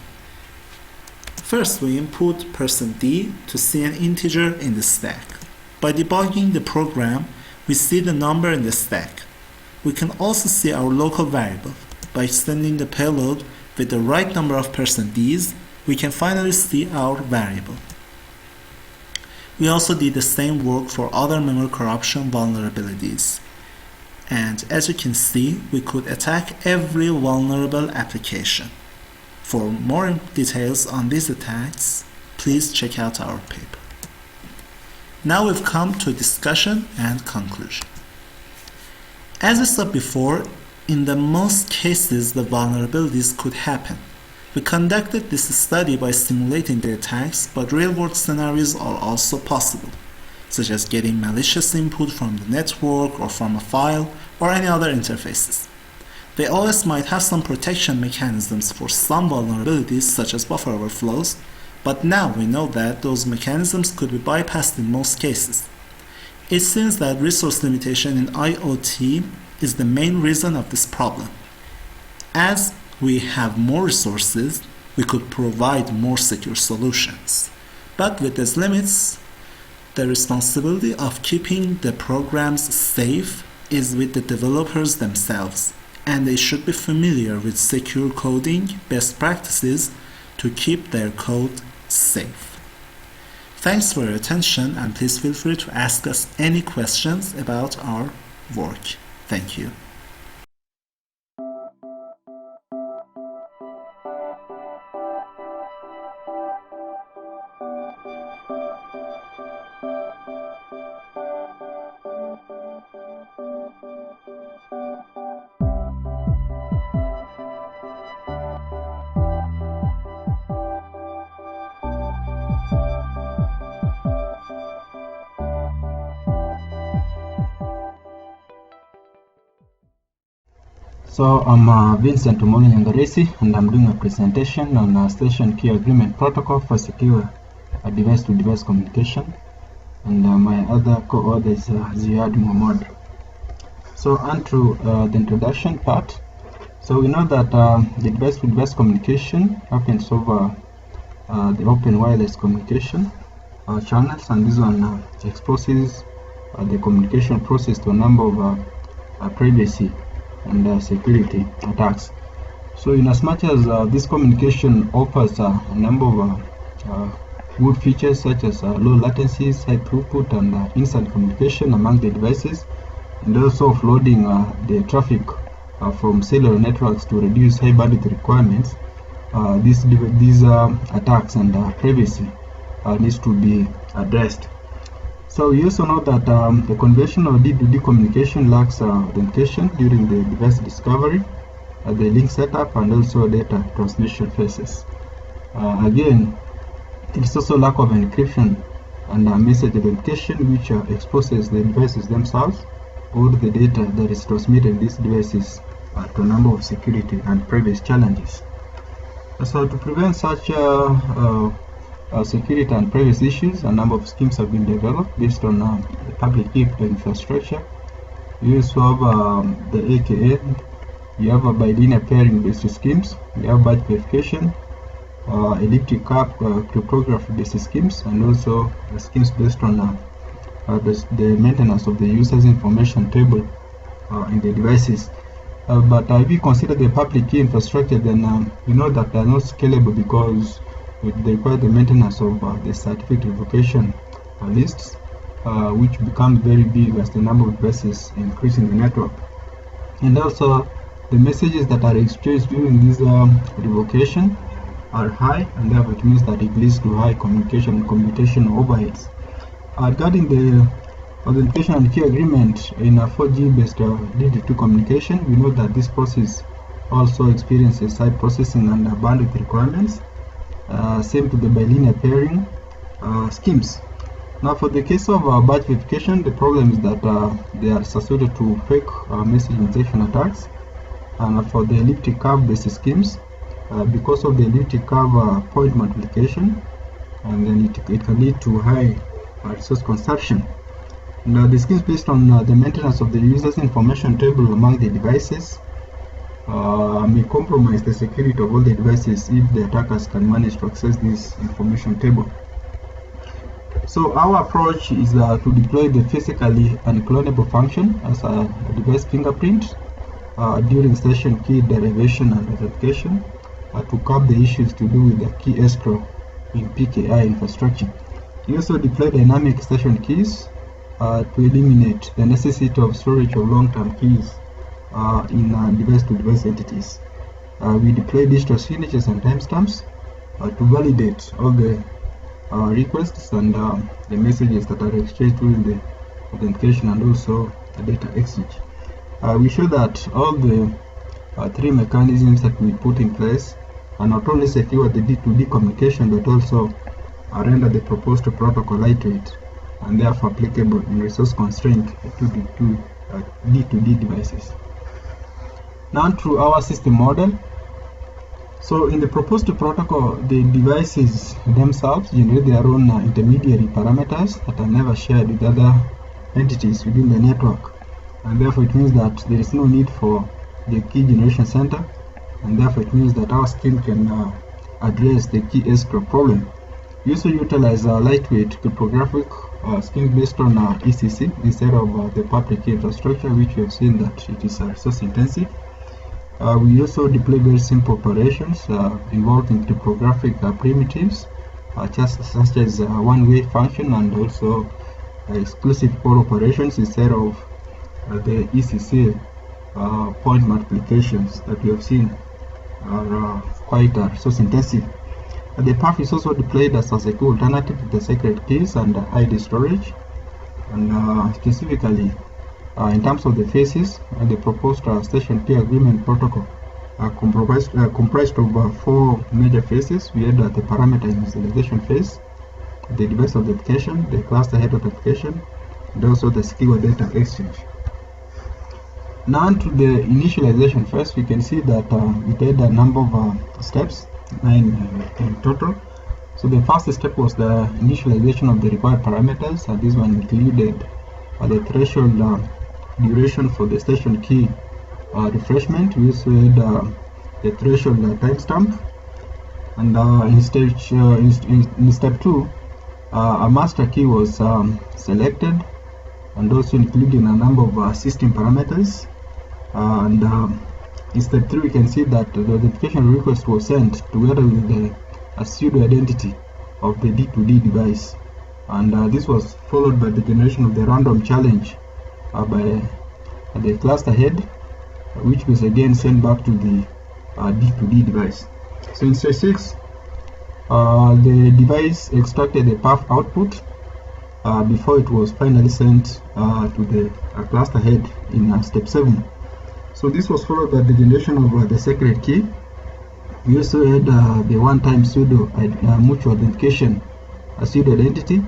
[SPEAKER 10] First, we input %d to see an integer in the stack. By debugging the program, we see the number in the stack. We can also see our local variable. By extending the payload with the right number of %ds, we can finally see our variable. We also did the same work for other memory corruption vulnerabilities. And as you can see, we could attack every vulnerable application. For more details on these attacks, please check out our paper. Now we've come to discussion and conclusion. As I said before, in the most cases the vulnerabilities could happen. We conducted this study by simulating the attacks, but real-world scenarios are also possible, such as getting malicious input from the network or from a file or any other interfaces. The OS might have some protection mechanisms for some vulnerabilities, such as buffer overflows, but now we know that those mechanisms could be bypassed in most cases. It seems that resource limitation in IoT is the main reason of this problem. As we have more resources, we could provide more secure solutions. But with these limits, the responsibility of keeping the programs safe is with the developers themselves, and they should be familiar with secure coding best practices to keep their code safe. Thanks for your attention, and please feel free to ask us any questions about our work. Thank you.
[SPEAKER 11] So I'm Vincent Umoni Nyangaresi, and I'm doing a presentation on Station Key Agreement Protocol for secure device-to-device communication, and my other co-author is Ziad Muhammad. So onto the introduction part. So we know that the device-to-device communication happens over the open wireless communication channels, and this one exposes the communication process to a number of privacy and security attacks. So in as much as this communication offers a number of good features such as low latencies, high throughput, and instant communication among the devices, and also offloading the traffic from cellular networks to reduce high bandwidth requirements, these attacks and privacy needs to be addressed. So we also know that the conventional D2D communication lacks authentication during the device discovery, the link setup, and also data transmission phases. Again, it is also lack of encryption and message authentication, which exposes the devices themselves or the data that is transmitted in these devices to a number of security and privacy challenges. So to prevent such security and privacy issues, a number of schemes have been developed based on the public key infrastructure. You also have the AKA, you have a bilinear pairing based schemes, you have batch verification, elliptic curve cryptography based schemes, and also schemes based on the maintenance of the user's information table in the devices. But if we consider the public key infrastructure, then we know that they are not scalable because they require the maintenance of the certificate revocation lists, which become very big as the number of devices increase in the network. And also, the messages that are exchanged during this revocation are high, and therefore it means that it leads to high communication and computation overheads. Regarding the authentication and key agreement in a 4G based D2D communication, we know that this process also experiences high processing and bandwidth requirements. Same to the bilinear pairing schemes. Now for the case of batch verification, the problem is that they are susceptible to fake message injection attacks. And for the elliptic curve based schemes, because of the elliptic curve point multiplication, and then it can lead to high resource consumption. Now the schemes based on the maintenance of the user's information table among the devices may compromise the security of all the devices if the attackers can manage to access this information table. So our approach is to deploy the physically unclonable function as a device fingerprint during session key derivation and authentication, to curb the issues to do with the key escrow in PKI infrastructure. We also deploy dynamic session keys to eliminate the necessity of storage of long-term keys in device-to-device entities. We deploy digital signatures and timestamps to validate all the requests and the messages that are exchanged during the authentication and also the data exchange. We show that all the three mechanisms that we put in place are not only secure the D2D communication but also render the proposed protocol lightweight and therefore applicable in resource constrained to D2D devices. Now to our system model. So in the proposed protocol, the devices themselves generate their own intermediary parameters that are never shared with other entities within the network, and therefore it means that there is no need for the key generation center, and therefore it means that our scheme can address the key escrow problem. We also utilize a lightweight cryptographic scheme based on ECC instead of the public key infrastructure, which we have seen that it is resource intensive. We also deploy very simple operations involving cryptographic primitives such as one-way function and also exclusive core operations instead of the ECC point multiplications that we have seen are quite resource intensive. The path is also deployed as a key alternative to the secret keys and ID storage, and specifically in terms of the phases, the proposed station key agreement protocol comprised of 4 major phases. We had the parameter initialization phase, the device authentication, the cluster head authentication, and also the secure data exchange. Now to the initialization phase, we can see that it had a number of steps, 9 in total. So the first step was the initialization of the required parameters, and this one included the threshold duration for the station key refreshment. We also had the threshold timestamp, and in step 2 a master key was selected, and also including a number of system parameters, and in step 3 we can see that the authentication request was sent together with the pseudo identity of the D2D device, and this was followed by the generation of the random challenge by the cluster head, which was again sent back to the D2D device. So in step 6, the device extracted the path output before it was finally sent to the cluster head in step 7. So this was followed by the generation of the secret key. We also had the one-time pseudo mutual authentication pseudo identity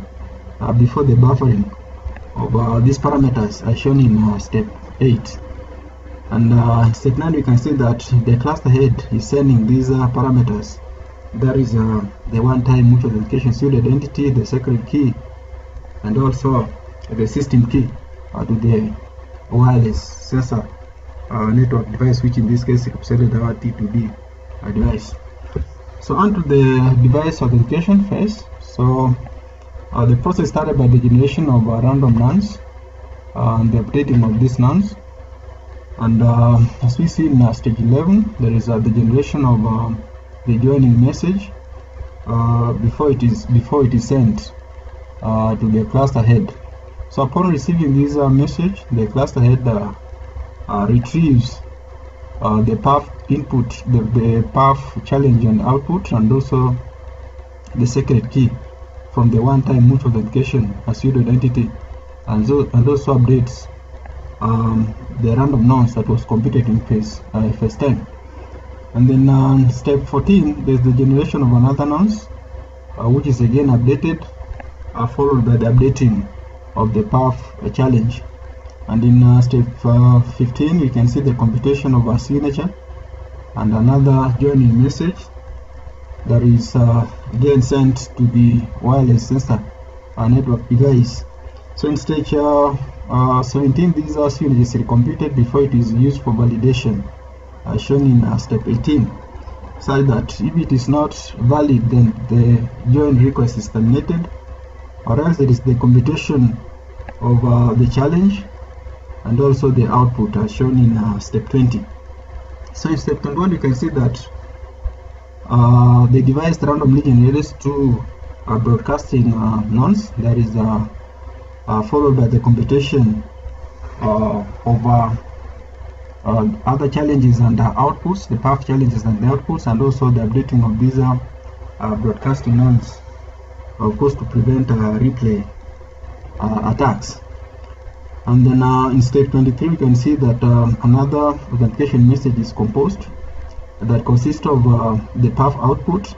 [SPEAKER 11] before the buffering of these parameters are shown in step 8. And step 9 we can see that the cluster head is sending these parameters. There is the one-time mutual authentication pseudo identity, the secret key, and also the system key to the wireless sensor network device, which in this case represented our T2D device. So onto the device authentication phase. So the process started by the generation of random nonce and the updating of these nonce, and as we see in stage 11, there is the generation of the joining message before it is sent to the cluster head. So upon receiving this message, the cluster head retrieves the path input, the path challenge and output, and also the secret key from the one-time mutual authentication pseudo identity, and also updates the random nonce that was computed in phase 10. And then step 14, there's the generation of another nonce, which is again updated, followed by the updating of the path challenge. And in step 15, we can see the computation of a signature and another joining message that is again sent to the wireless sensor network device. So in stage 17, these are signatures recomputed before it is used for validation, shown in step 18, such that if it is not valid, then the join request is terminated, or else there is the computation of the challenge and also the output as shown in step 20. So in step 21, you can see that The device randomly generates two broadcasting nonce, that is followed by the computation of other challenges and outputs, the path challenges and the outputs, and also the updating of these broadcasting nonce, of course, to prevent replay attacks. And then in step 23, we can see that another authentication message is composed that consists of the path output,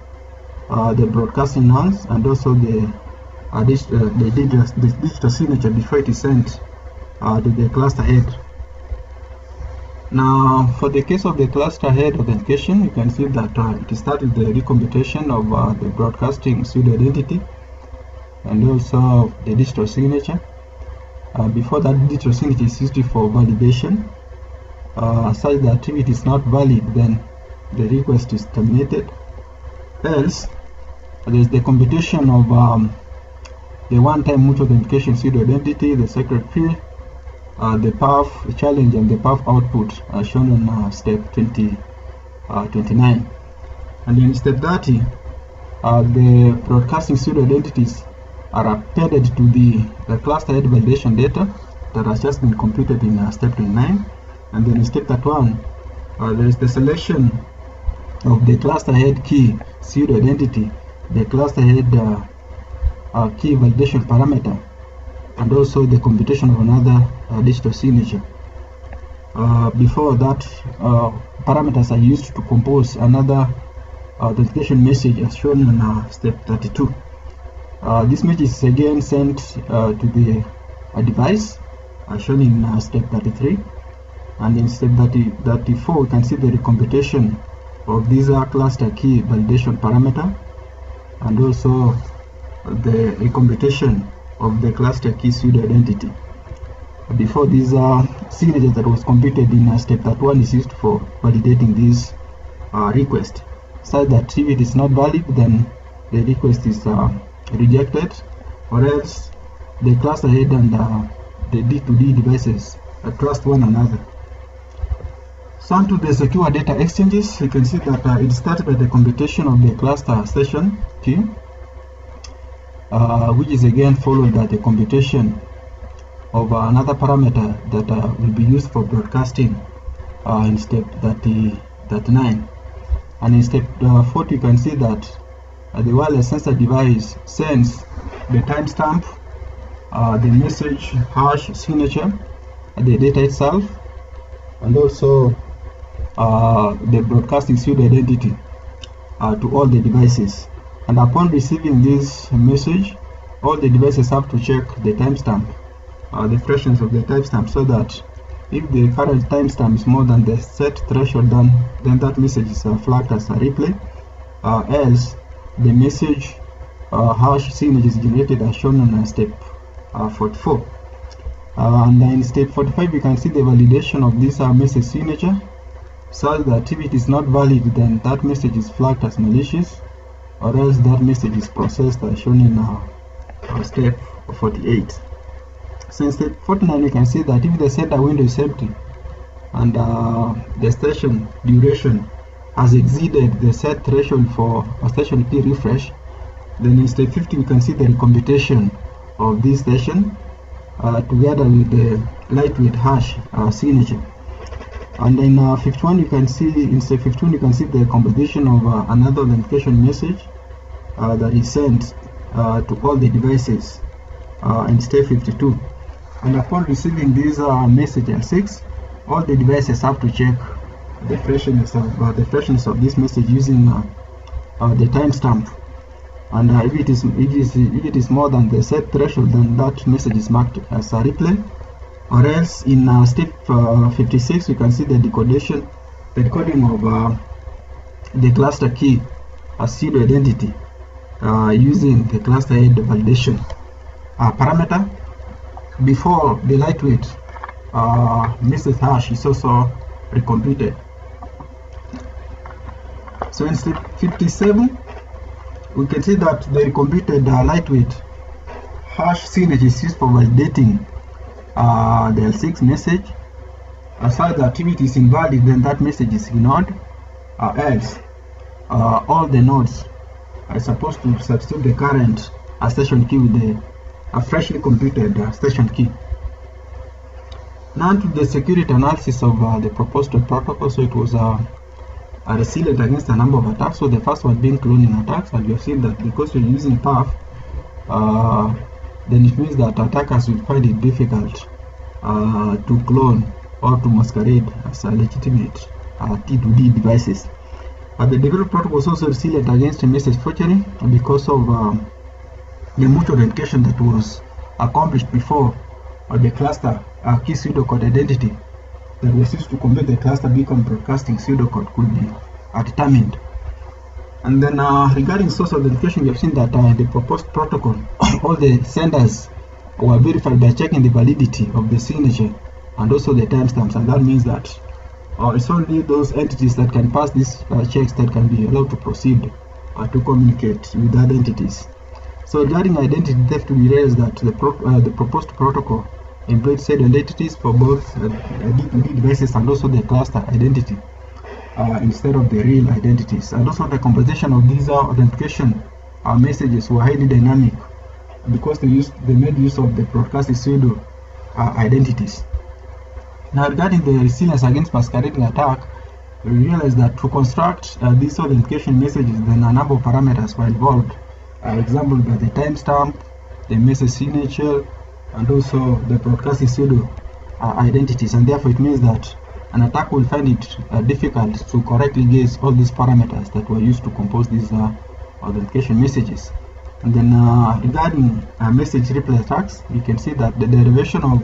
[SPEAKER 11] the broadcasting nonce, and also the digital signature before it is sent to the cluster head. Now, for the case of the cluster head authentication, you can see that it starts with the recomputation of the broadcasting pseudo identity and also the digital signature. Before that digital signature is used for validation, such that if it is not valid, then the request is terminated. Else, there is the computation of the one-time mutual authentication pseudo identity, the secret key, the path challenge, and the path output shown on step 29. And in step 30, the broadcasting pseudo identities are appended to the cluster head validation data that has just been computed in step 29. And then in step 31, there is the selection of the cluster head key pseudo identity, the cluster head key validation parameter, and also the computation of another digital signature. Before that, parameters are used to compose another authentication message as shown in step 32. This message is again sent to the device shown in step 33. And in step 34, we can see the recomputation of this cluster key validation parameter, and also the recomputation of the cluster key pseudo identity. Before this signature that was computed in step 31 is used for validating this request, such that if it is not valid, then the request is rejected, or else the cluster head and the D2D devices trust one another. So on to the secure data exchanges, you can see that it starts by the computation of the cluster session key, which is again followed by the computation of another parameter that will be used for broadcasting in step 39. And in step 40, you can see that the wireless sensor device sends the timestamp, the message hash signature, the data itself, and also the broadcasting pseudo identity to all the devices. And upon receiving this message, all the devices have to check the timestamp, the freshness of the timestamp, so that if the current timestamp is more than the set threshold, then that message is flagged as a replay. Else, the message hash signature is generated as shown on step 44. And then in step 45, you can see the validation of this message signature, such that if it is not valid, then that message is flagged as malicious, or else that message is processed as shown in step 48. So in step 49, you can see that if the sender window is empty and the session duration has exceeded the set threshold for a session key refresh, then in step 50, we can see the recomputation of this session together with the lightweight hash signature. And then 51, you can see in step 15, you can see the composition of another authentication message that is sent to all the devices in step 52. And upon receiving this message L6, all the devices have to check the freshness of this message using the timestamp. And if it is more than the set threshold, then that message is marked as a replay. Or else in step 56, you can see the decoding of the cluster key as pseudo identity using the cluster head validation parameter before the lightweight message hash is also recomputed. So in step 57, we can see that the recomputed lightweight hash signature is used for validating the L6 message. As far as the activity is invalid, then that message is ignored. Else, all the nodes are supposed to substitute the current session key with a freshly computed session key. Now to the security analysis of the proposed protocol. So it was resilient against a number of attacks. So the first one being cloning attacks, and we have seen that because we're using PAF, then it means that attackers will find it difficult to clone or to masquerade as a legitimate T2D devices. The developed protocol was also resilient against message forgery because of the mutual authentication that was accomplished before the cluster key pseudocode identity that was used to convert the cluster beacon broadcasting pseudocode could be determined. And then regarding source authentication, we have seen that the proposed protocol, all the senders were verified by checking the validity of the signature and also the timestamps, and that means that it's only those entities that can pass these checks that can be allowed to proceed to communicate with other entities. So regarding identity theft, we realized that the proposed protocol employed said identities for both D2D devices and also the cluster identity instead of the real identities. And also the composition of these authentication messages were highly dynamic because they made use of the broadcasting pseudo identities. Now regarding the resilience against masquerading attack, we realized that to construct these authentication messages, then a number of parameters were involved. Example by the timestamp, the message signature, and also the broadcasting pseudo identities, and therefore it means that an attack will find it difficult to correctly guess all these parameters that were used to compose these authentication messages. And then regarding message replay attacks, you can see that the derivation of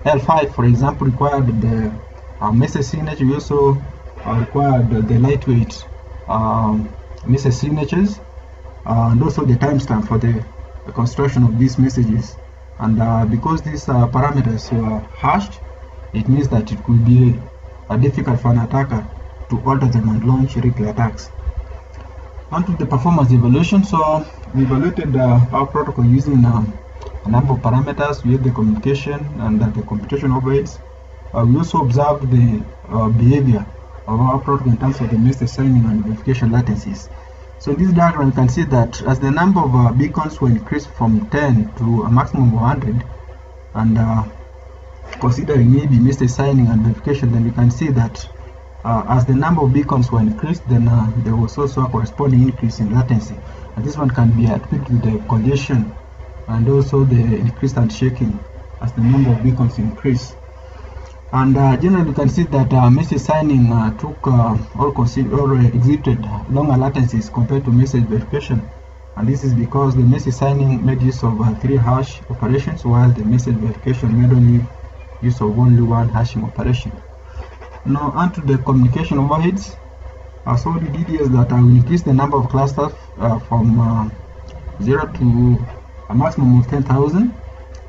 [SPEAKER 11] L5, for example, required the message signature. We also required the lightweight message signatures and also the timestamp for the construction of these messages. And because these parameters were hashed, it means that it could be difficult for an attacker to alter them and launch replay attacks. On to the performance evaluation. So we evaluated our protocol using a number of parameters. We had the communication and the computation overheads. We also observed the behavior of our protocol in terms of the message signing and verification latencies. So in this diagram, you can see that as the number of beacons were increased from 10 to a maximum of 100, and considering maybe message signing and verification, then you can see that as the number of beacons were increased, then there was also a corresponding increase in latency. And this one can be attributed to the congestion and also the increased handshaking as the number of beacons increase. And generally, you can see that message signing took or exhibited longer latencies compared to message verification. And this is because the message signing made use of 3 hash operations, while the message verification made only use of only 1 hashing operation. Now, onto the communication overheads. So what we did is that we increased the number of clusters from 0 to a maximum of 10,000.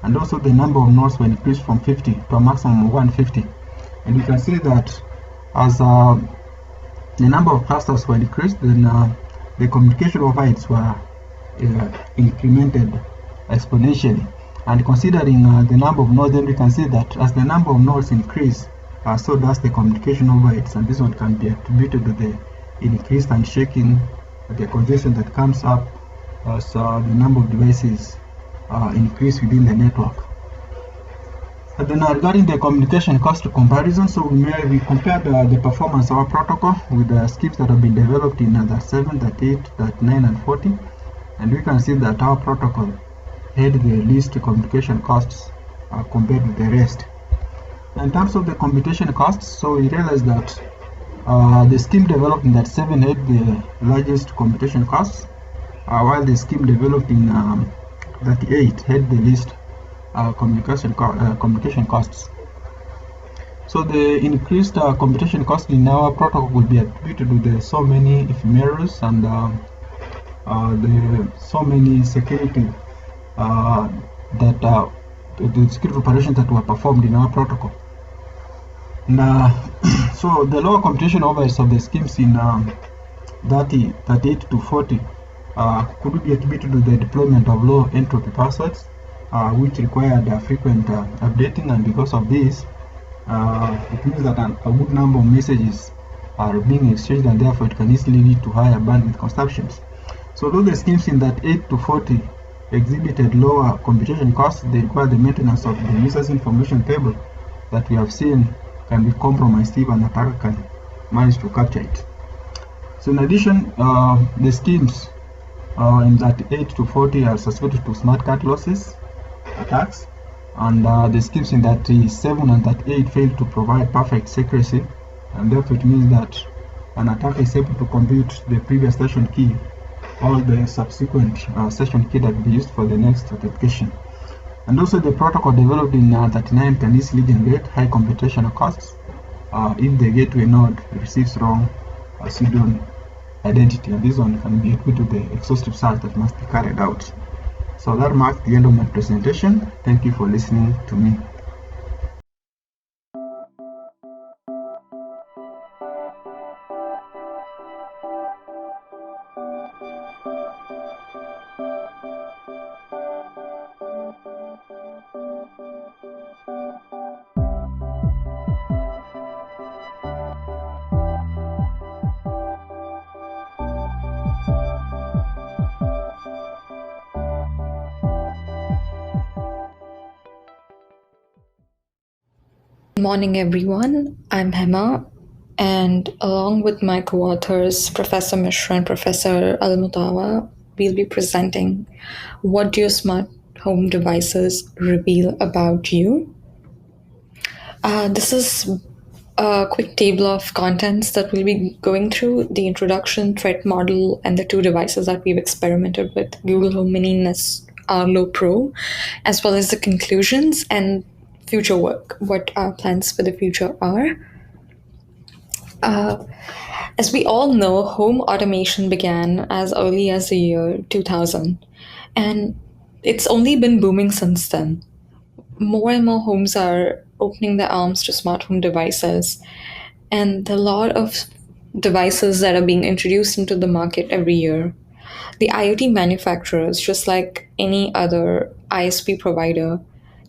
[SPEAKER 11] And also the number of nodes were increased from 50 to a maximum of 150. And you can see that as the number of clusters were increased, then the communication overheads were incremented exponentially. And considering the number of nodes, then we can see that as the number of nodes increase, so does the communication overheads. And this one can be attributed to the increased handshaking, the congestion that comes up as the number of devices increase within the network. And then regarding the communication cost comparison, so we compared the performance of our protocol with the skips that have been developed in .7, .8, .9, and 40, and we can see that our protocol had the least communication costs compared with the rest. In terms of the computation costs, so we realized that the scheme developed in .7 had the largest computation costs, while the scheme developed in .8 had the least communication costs. So the increased computation cost in our protocol will be attributed to the so many ephemerals and the so many security the security operations that were performed in our protocol. And so the lower computation overheads of the schemes in 38 to 40 could be attributed to the deployment of low entropy passwords, which required frequent updating, and because of this, it means that a good number of messages are being exchanged, and therefore it can easily lead to higher bandwidth consumptions. So though the schemes in that 8 to 40 exhibited lower computation costs, they require the maintenance of the user's information table that we have seen can be compromised if an attacker can manage to capture it. So in addition, the schemes in that 8 to 40 are suspected to smart card losses attacks, and the schemes in that 7 and that 8 fail to provide perfect secrecy, and therefore it means that an attacker is able to compute the previous session key or the subsequent session key that will be used for the next authentication. And also the protocol developed in 39 can easily generate high computational costs if the gateway node receives wrong pseudo identity, and this one can be equal to the exhaustive search that must be carried out. So that marks the end of my presentation. Thank you for listening to me.
[SPEAKER 12] Good morning, everyone. I'm Hema, and along with my co-authors, Professor Mishra and Professor Al-Mutawa, we'll be presenting what do your smart home devices reveal about you. This is a quick table of contents that we'll be going through: the introduction, threat model, and the two devices that we've experimented with, Google Home Mini and Arlo Pro, as well as the conclusions and future work, what our plans for the future are. As we all know, home automation began as early as the year 2000, and it's only been booming since then. More and more homes are opening their arms to smart home devices, and a lot of devices that are being introduced into the market every year. The IoT manufacturers, just like any other ISP provider,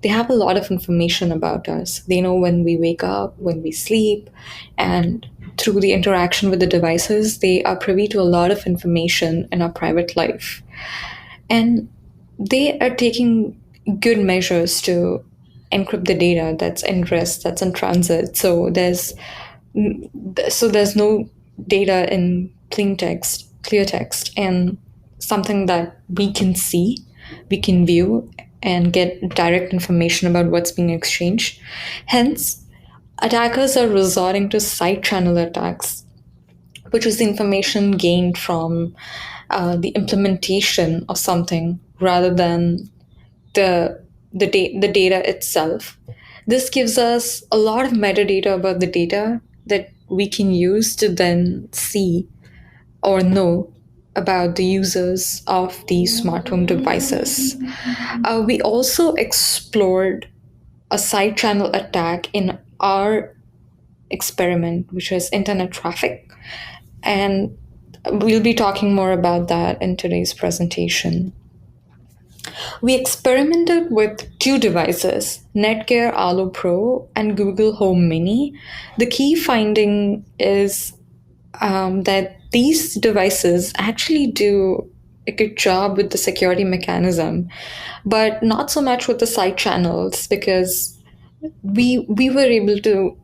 [SPEAKER 12] they have a lot of information about us. They know when we wake up, when we sleep, and through the interaction with the devices, they are privy to a lot of information in our private life. And they are taking good measures to encrypt the data that's in rest, that's in transit. So there's no data in plain text, clear text, and something that we can see, we can view, and get direct information about what's being exchanged. Hence, attackers are resorting to side channel attacks, which is the information gained from the implementation of something rather than the data itself. This gives us a lot of metadata about the data that we can use to then see or know about the users of these smart home devices. We also explored a side channel attack in our experiment, which is internet traffic. And we'll be talking more about that in today's presentation. We experimented with two devices, Netgear Arlo Pro and Google Home Mini. The key finding is that these devices actually do a good job with the security mechanism, but not so much with the side channels, because we were able to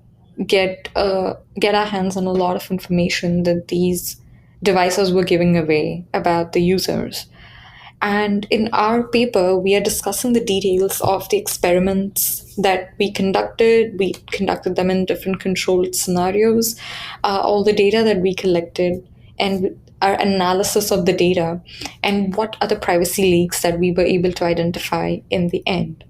[SPEAKER 12] get our hands on a lot of information that these devices were giving away about the users. And in our paper, we are discussing the details of the experiments that we conducted. We conducted them in different controlled scenarios, all the data that we collected, and our analysis of the data, and what are the privacy leaks that we were able to identify in the end.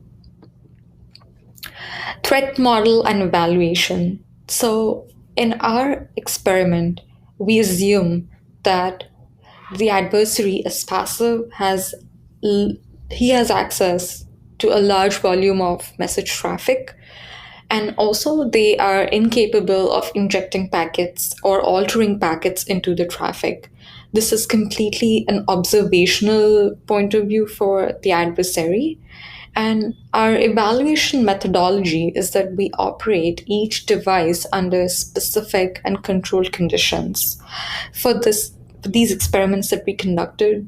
[SPEAKER 12] Threat model and evaluation. So in our experiment, we assume that the adversary is passive, he has access to a large volume of message traffic, and also they are incapable of injecting packets or altering packets into the traffic. This is completely an observational point of view for the adversary, And our evaluation methodology is that we operate each device under specific and controlled conditions. For these experiments that we conducted,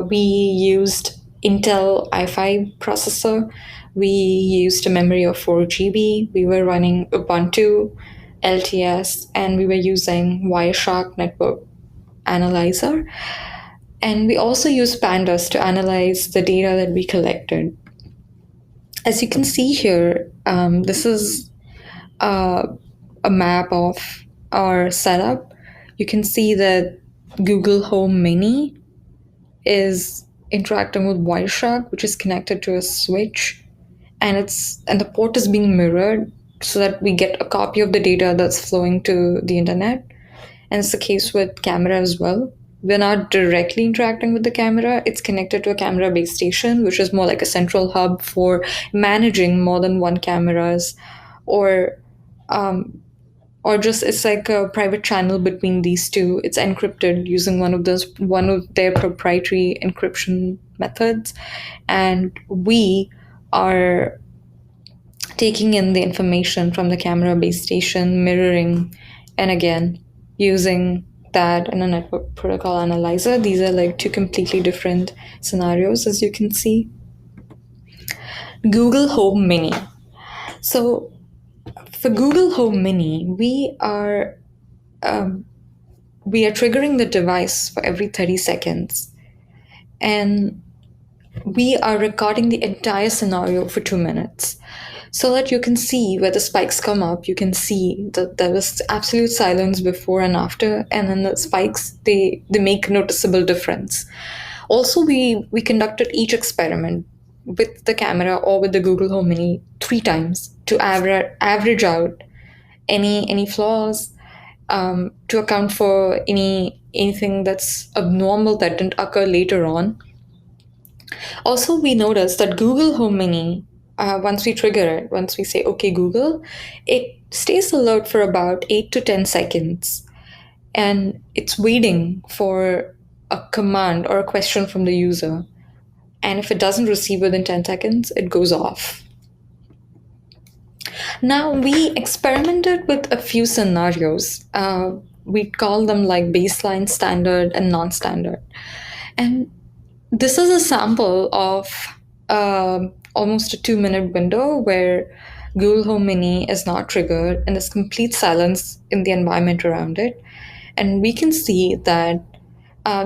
[SPEAKER 12] we used Intel i5 processor. We used a memory of 4 GB. We were running Ubuntu, LTS, and we were using Wireshark network analyzer. And we also used pandas to analyze the data that we collected. As you can see here, this is a map of our setup. You can see that Google Home Mini is interacting with Wireshark, which is connected to a switch, and the port is being mirrored so that we get a copy of the data that's flowing to the internet. And it's the case with camera as well. We're not directly interacting with the camera. It's connected to a camera base station, which is more like a central hub for managing more than one cameras, or just it's like a private channel between these two. It's encrypted using one of their proprietary encryption methods, and we are taking in the information from the camera base station, mirroring, and again using that in a network protocol analyzer. These are like two completely different scenarios, as you can see. Google Home Mini. So for Google Home Mini, we are triggering the device for every 30 seconds, and we are recording the entire scenario for 2 minutes, so that you can see where the spikes come up. You can see that there was absolute silence before and after, and then the spikes, they make noticeable difference. Also, we conducted each experiment with the camera or with the Google Home Mini 3 times to average out any flaws, to account for anything that's abnormal that didn't occur later on. Also, we noticed that Google Home Mini, once we trigger it, once we say, okay, Google, it stays alert for about 8 to 10 seconds. And it's waiting for a command or a question from the user. And if it doesn't receive within 10 seconds, it goes off. Now, we experimented with a few scenarios. We call them like baseline, standard, and non-standard. And this is a sample of almost a 2-minute window where Google Home Mini is not triggered and there's complete silence in the environment around it. And we can see that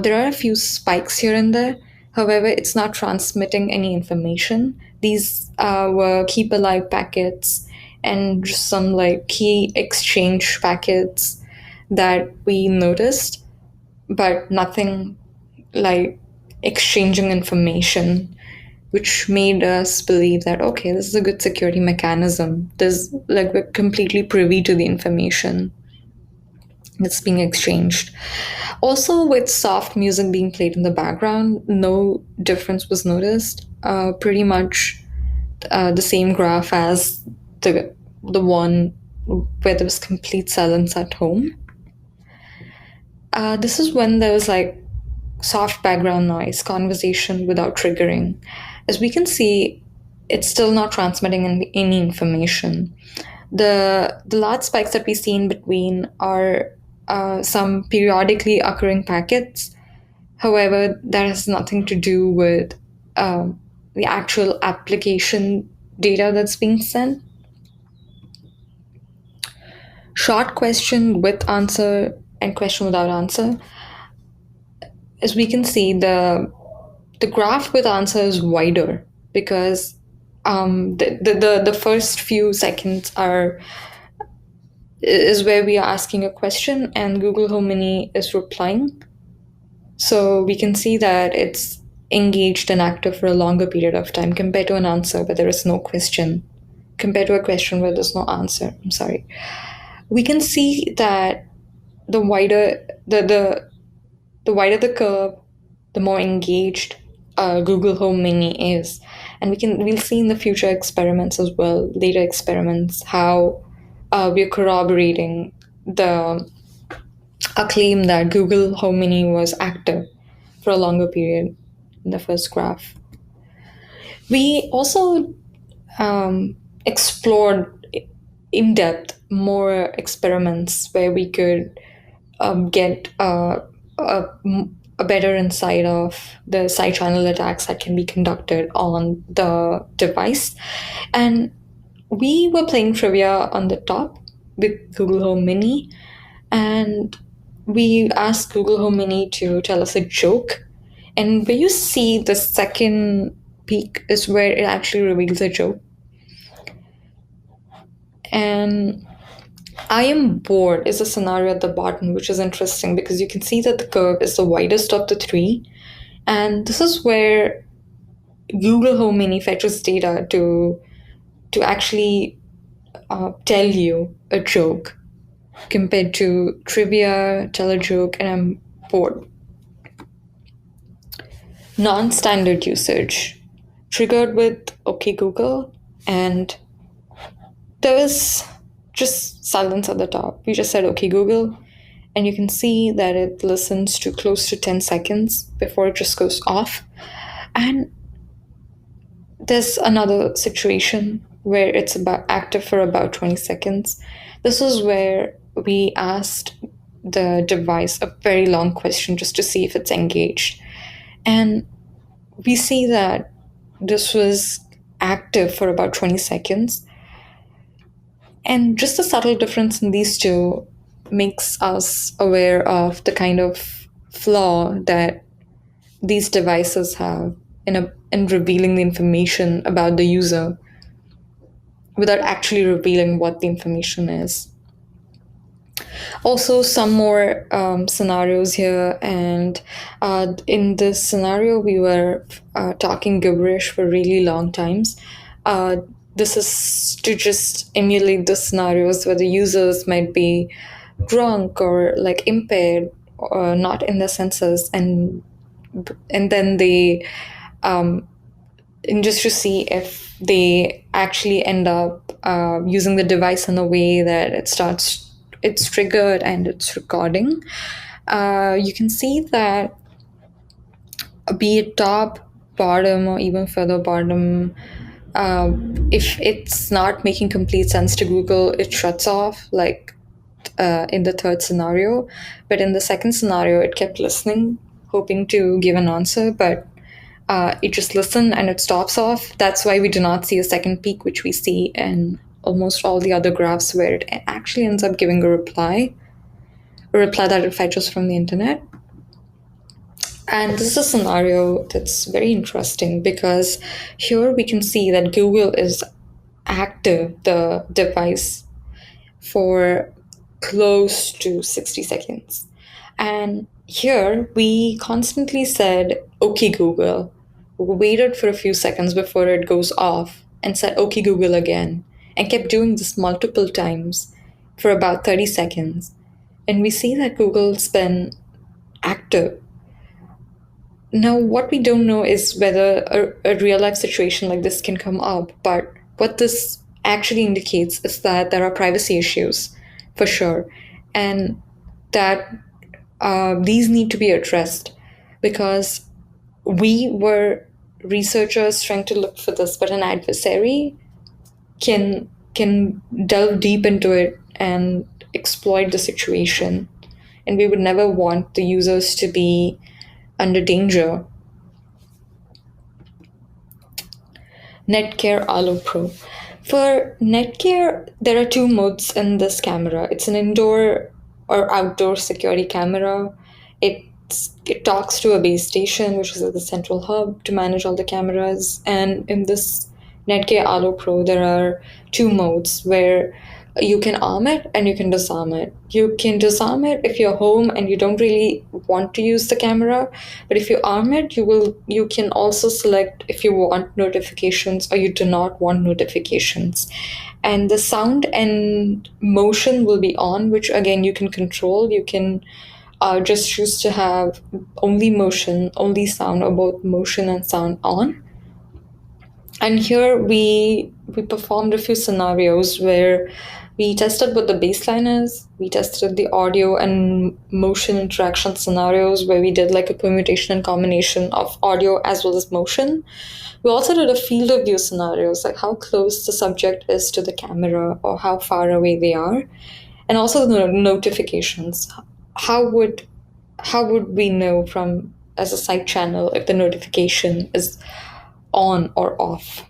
[SPEAKER 12] there are a few spikes here and there. However, it's not transmitting any information. These were keep alive packets and just some like key exchange packets that we noticed, but nothing like exchanging information, which made us believe that, okay, this is a good security mechanism. We're completely privy to the information that's being exchanged. Also, with soft music being played in the background, no difference was noticed. Pretty much the same graph as the one where there was complete silence at home. This is when there was like soft background noise, conversation without triggering. As we can see, it's still not transmitting any information. The large spikes that we see in between are some periodically occurring packets. However, that has nothing to do with the actual application data that's being sent. Short question with answer and question without answer. As we can see, the graph with answer is wider because the first few seconds is where we are asking a question and Google Home Mini is replying. So we can see that it's engaged and active for a longer period of time compared to an answer where there is no question, compared to a question where there's no answer. I'm sorry. We can see that the wider the wider the curve, the more engaged Google Home Mini is. And we'll see in the future experiments as well, later experiments, how we're corroborating a claim that Google Home Mini was active for a longer period in the first graph. We also explored in depth more experiments where we could get a better insight of the side channel attacks that can be conducted on the device. And we were playing trivia on the top with Google Home Mini, and we asked Google Home Mini to tell us a joke. And where you see the second peak is where it actually reveals a joke. And I am bored is a scenario at the bottom, which is interesting because you can see that the curve is the widest of the three. And this is where Google Home Mini fetches data to actually tell you a joke compared to trivia, tell a joke, and I'm bored. Non-standard usage, triggered with OK Google, and there was just silence at the top. We just said OK Google, and you can see that it listens to close to 10 seconds before it just goes off. And there's another situation where it's about active for about 20 seconds. This is where we asked the device a very long question just to see if it's engaged. And we see that this was active for about 20 seconds. And just the subtle difference in these two makes us aware of the kind of flaw that these devices have in revealing the information about the user without actually revealing what the information is. Also, some more scenarios here, and in this scenario, we were talking gibberish for really long times. This is to just emulate the scenarios where the users might be drunk or like impaired or not in their senses, and then they and just to see if they actually end up using the device in a way that it's triggered and it's recording. You can see that be it top, bottom, or even further bottom, if it's not making complete sense to Google, it shuts off, like in the third scenario. But in the second scenario, it kept listening, hoping to give an answer, but it just listened and it stops off. That's why we do not see a second peak, which we see in almost all the other graphs where it actually ends up giving a reply that it fetches from the internet. And this is a scenario that's very interesting because here we can see that Google is active, the device, for close to 60 seconds. And here we constantly said, OK Google, waited for a few seconds before it goes off and said, OK Google again, and kept doing this multiple times for about 30 seconds. And we see that Google's been active. Now, what we don't know is whether a real-life situation like this can come up, but what this actually indicates is that there are privacy issues, for sure, and that these need to be addressed, because we were researchers trying to look for this, but an adversary can delve deep into it and exploit the situation, and we would never want the users to be under danger. Netgear Alo Pro. For Netgear, there are two modes in this camera. It's an indoor or outdoor security camera. It talks to a base station, which is at the central hub, to manage all the cameras. And in this Netgear Alo Pro, there are two modes where you can arm it and you can disarm it. You can disarm it if you're home and you don't really want to use the camera, but if you arm it, you can also select if you want notifications or you do not want notifications. And the sound and motion will be on, which again you can control. You can just choose to have only motion, only sound, or both motion and sound on. And here we performed a few scenarios where We tested what the baseline is. We tested the audio and motion interaction scenarios where we did like a permutation and combination of audio as well as motion. We also did a field of view scenarios, like how close the subject is to the camera or how far away they are. And also the notifications. How would we know from as a side channel if the notification is on or off?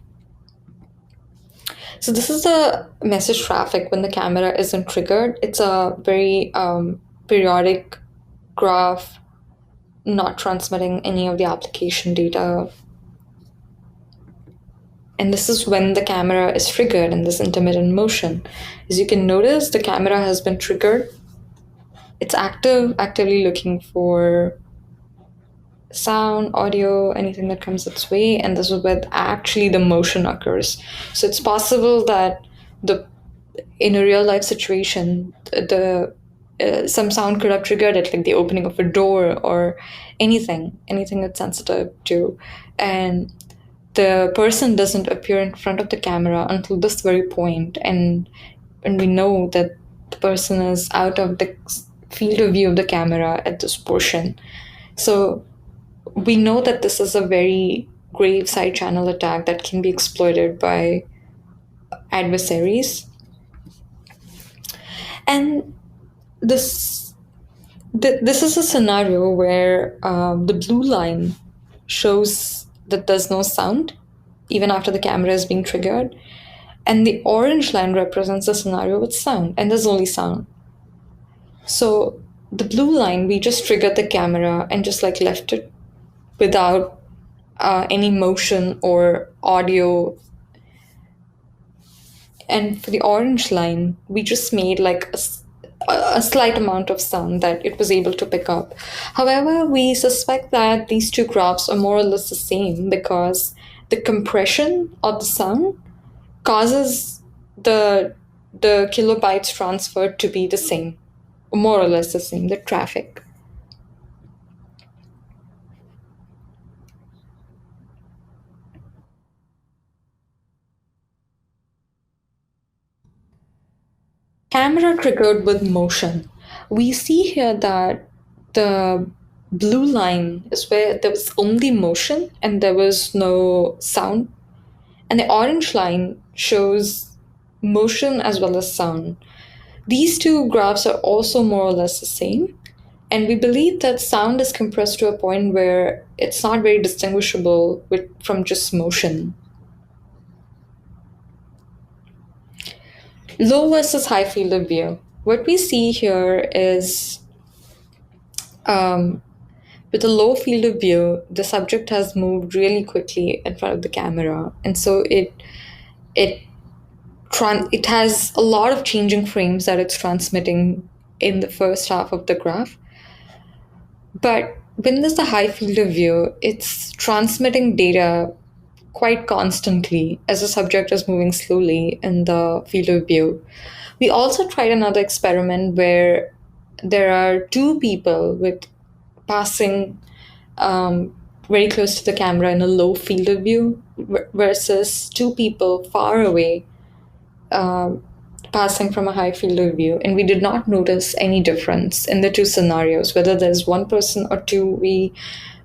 [SPEAKER 12] So this is the message traffic when the camera isn't triggered. It's a very periodic graph, not transmitting any of the application data. And this is when the camera is triggered in this intermittent motion. As you can notice, the camera has been triggered. It's actively looking for sound, audio, anything that comes its way, and this is where actually the motion occurs. So it's possible that in a real life situation, some sound could have triggered it, like the opening of a door or anything that's sensitive to, and the person doesn't appear in front of the camera until this very point, and we know that the person is out of the field of view of the camera at this portion. So we know that this is a very grave side channel attack that can be exploited by adversaries. And this is a scenario where the blue line shows that there's no sound even after the camera is being triggered, and the orange line represents a scenario with sound, and there's only sound. So the blue line, we just triggered the camera and just like left it without any motion or audio. And for the orange line, we just made like a slight amount of sound that it was able to pick up. However, we suspect that these two graphs are more or less the same because the compression of the sound causes the kilobytes transferred to be the same, more or less the same, the traffic. Camera triggered with motion. We see here that the blue line is where there was only motion and there was no sound. And the orange line shows motion as well as sound. These two graphs are also more or less the same. And we believe that sound is compressed to a point where it's not very distinguishable from just motion. Low versus high field of view. What we see here is with a low field of view, the subject has moved really quickly in front of the camera. And so it has a lot of changing frames that it's transmitting in the first half of the graph. But when there's a high field of view, it's transmitting data quite constantly as the subject is moving slowly in the field of view. We also tried another experiment where there are two people with passing very close to the camera in a low field of view versus two people far away passing from a high field of view. And we did not notice any difference in the two scenarios, whether there's one person or two. We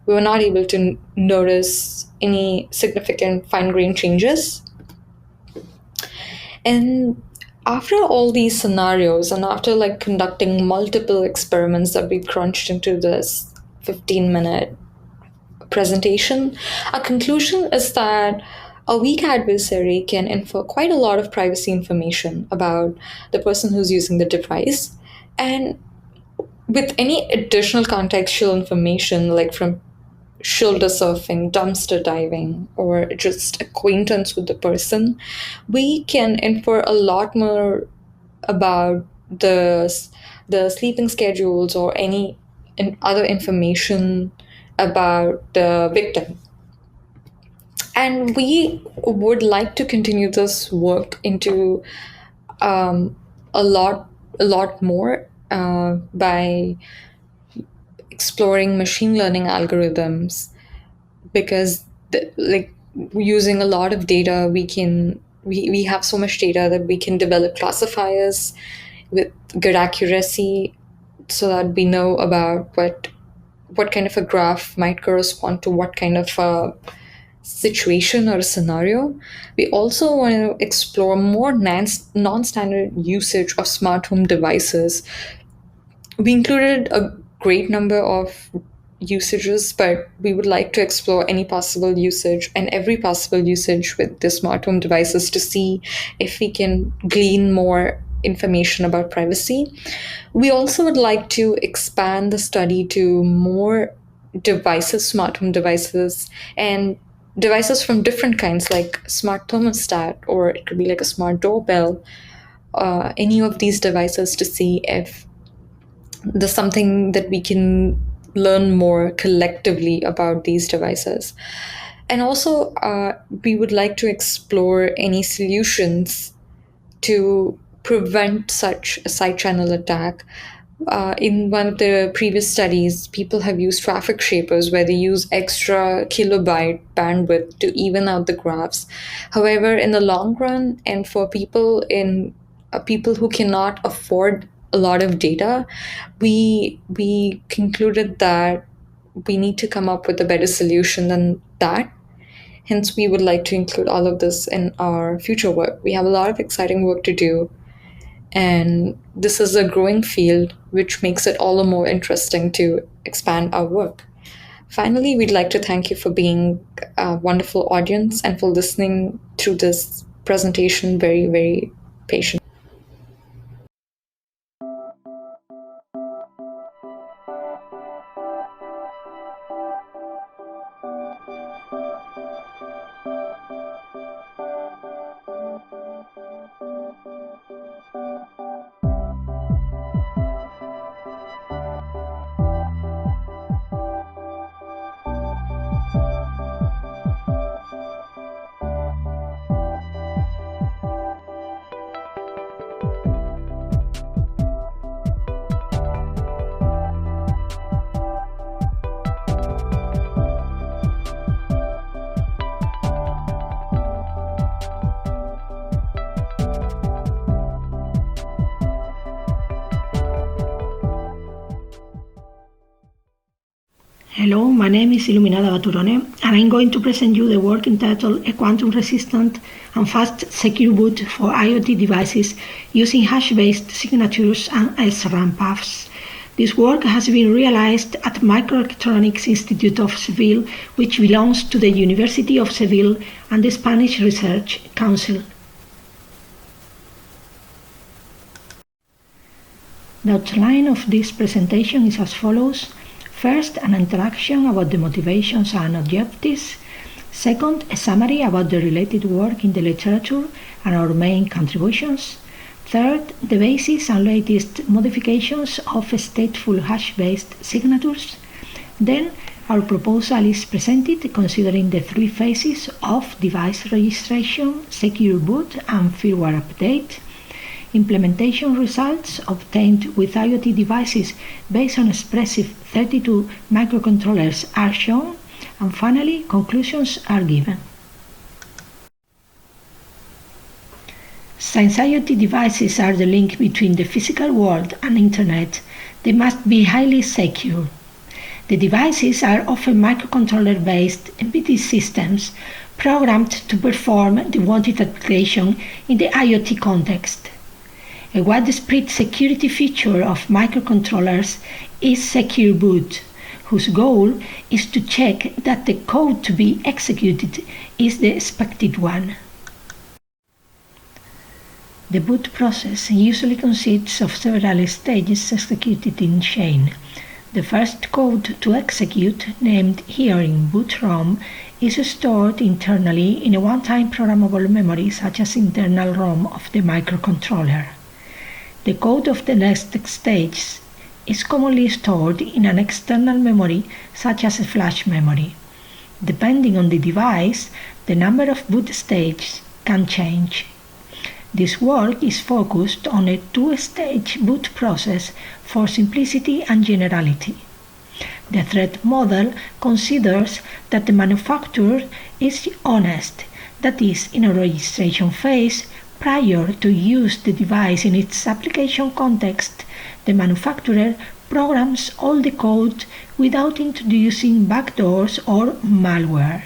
[SPEAKER 12] were not able to notice any significant fine-grained changes. And after all these scenarios and after like conducting multiple experiments that we crunched into this 15-minute presentation, our conclusion is that a weak adversary can infer quite a lot of privacy information about the person who's using the device. And with any additional contextual information, like from shoulder surfing, dumpster diving, or just acquaintance with the person, we can infer a lot more about the sleeping schedules or any other information about the victim. And we would like to continue this work into a lot more by exploring machine learning algorithms, because like using a lot of data, we can we have so much data that we can develop classifiers with good accuracy so that we know about what kind of a graph might correspond to what kind of a situation or a scenario. We also want to explore more non-standard usage of smart home devices. We included a great number of usages, but we would like to explore any possible usage and every possible usage with the smart home devices to see if we can glean more information about privacy. We also would like to expand the study to more devices, smart home devices, and devices from different kinds, like smart thermostat, or it could be like a smart doorbell, any of these devices, to see if there's something that we can learn more collectively about these devices. And also, we would like to explore any solutions to prevent such a side channel attack. In one of the previous studies, people have used traffic shapers where they use extra kilobyte bandwidth to even out the graphs. However, in the long run, and for people who cannot afford a lot of data, we concluded that we need to come up with a better solution than that. Hence, we would like to include all of this in our future work. We have a lot of exciting work to do, and this is a growing field, which makes it all the more interesting to expand our work. Finally, we'd like to thank you for being a wonderful audience and for listening through this presentation very, very patiently.
[SPEAKER 13] Hello, my name is Elena Davydova, and I'm going to present you the work entitled A Quantum-Resistant and Fast Secure Boot for IoT Devices Using Hash-Based Signatures and SRAM Paths. This work has been realized at Microelectronics Institute of Seville, which belongs to the University of Seville and the Spanish Research Council. The outline of this presentation is as follows. First, an introduction about the motivations and objectives. Second, a summary about the related work in the literature and our main contributions. Third, the basis and latest modifications of stateful hash-based signatures. Then, our proposal is presented considering the three phases of device registration, secure boot, and firmware update. Implementation results obtained with IoT devices based on expressive 32 microcontrollers are shown, and finally, conclusions are given. Since IoT devices are the link between the physical world and Internet, they must be highly secure. The devices are often microcontroller-based embedded systems programmed to perform the wanted application in the IoT context. A widespread security feature of microcontrollers is Secure Boot, whose goal is to check that the code to be executed is the expected one. The boot process usually consists of several stages executed in chain. The first code to execute, named here in boot ROM, is stored internally in a one-time programmable memory such as internal ROM of the microcontroller. The code of the next stage is commonly stored in an external memory such as a flash memory. Depending on the device, the number of boot stages can change. This work is focused on a two-stage boot process for simplicity and generality. The threat model considers that the manufacturer is honest, that is, in a registration phase, prior to use the device in its application context, the manufacturer programs all the code without introducing backdoors or malware.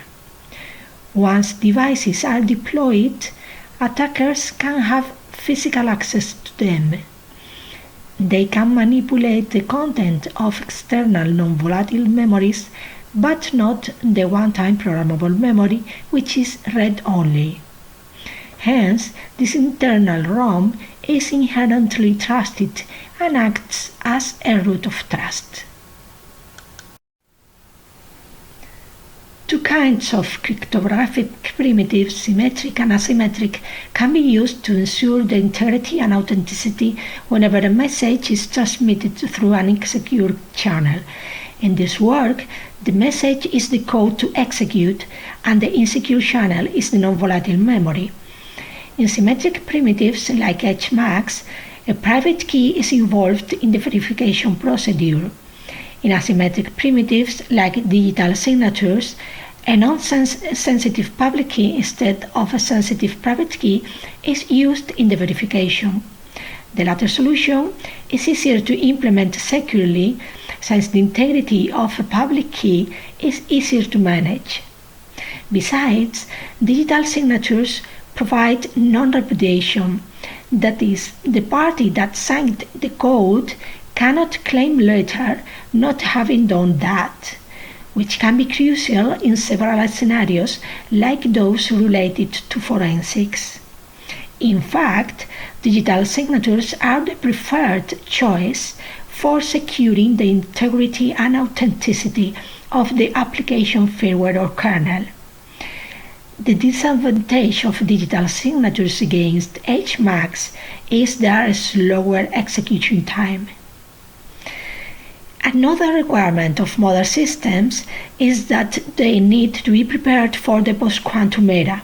[SPEAKER 13] Once devices are deployed, attackers can have physical access to them. They can manipulate the content of external non-volatile memories, but not the one-time programmable memory, which is read-only. Hence, this internal ROM is inherently trusted and acts as a root of trust. Two kinds of cryptographic primitives, symmetric and asymmetric, can be used to ensure the integrity and authenticity whenever a message is transmitted through an insecure channel. In this work, the message is the code to execute, and the insecure channel is the non-volatile memory. In symmetric primitives like HMACs, a private key is involved in the verification procedure. In asymmetric primitives like digital signatures, a non-sensitive public key instead of a sensitive private key is used in the verification. The latter solution is easier to implement securely, since the integrity of a public key is easier to manage. Besides, digital signatures provide non-repudiation. That is, the party that signed the code cannot claim later not having done that, which can be crucial in several scenarios like those related to forensics. In fact, digital signatures are the preferred choice for securing the integrity and authenticity of the application firmware or kernel. The disadvantage of digital signatures against HMACs is their slower execution time. Another requirement of modern systems is that they need to be prepared for the post-quantum era,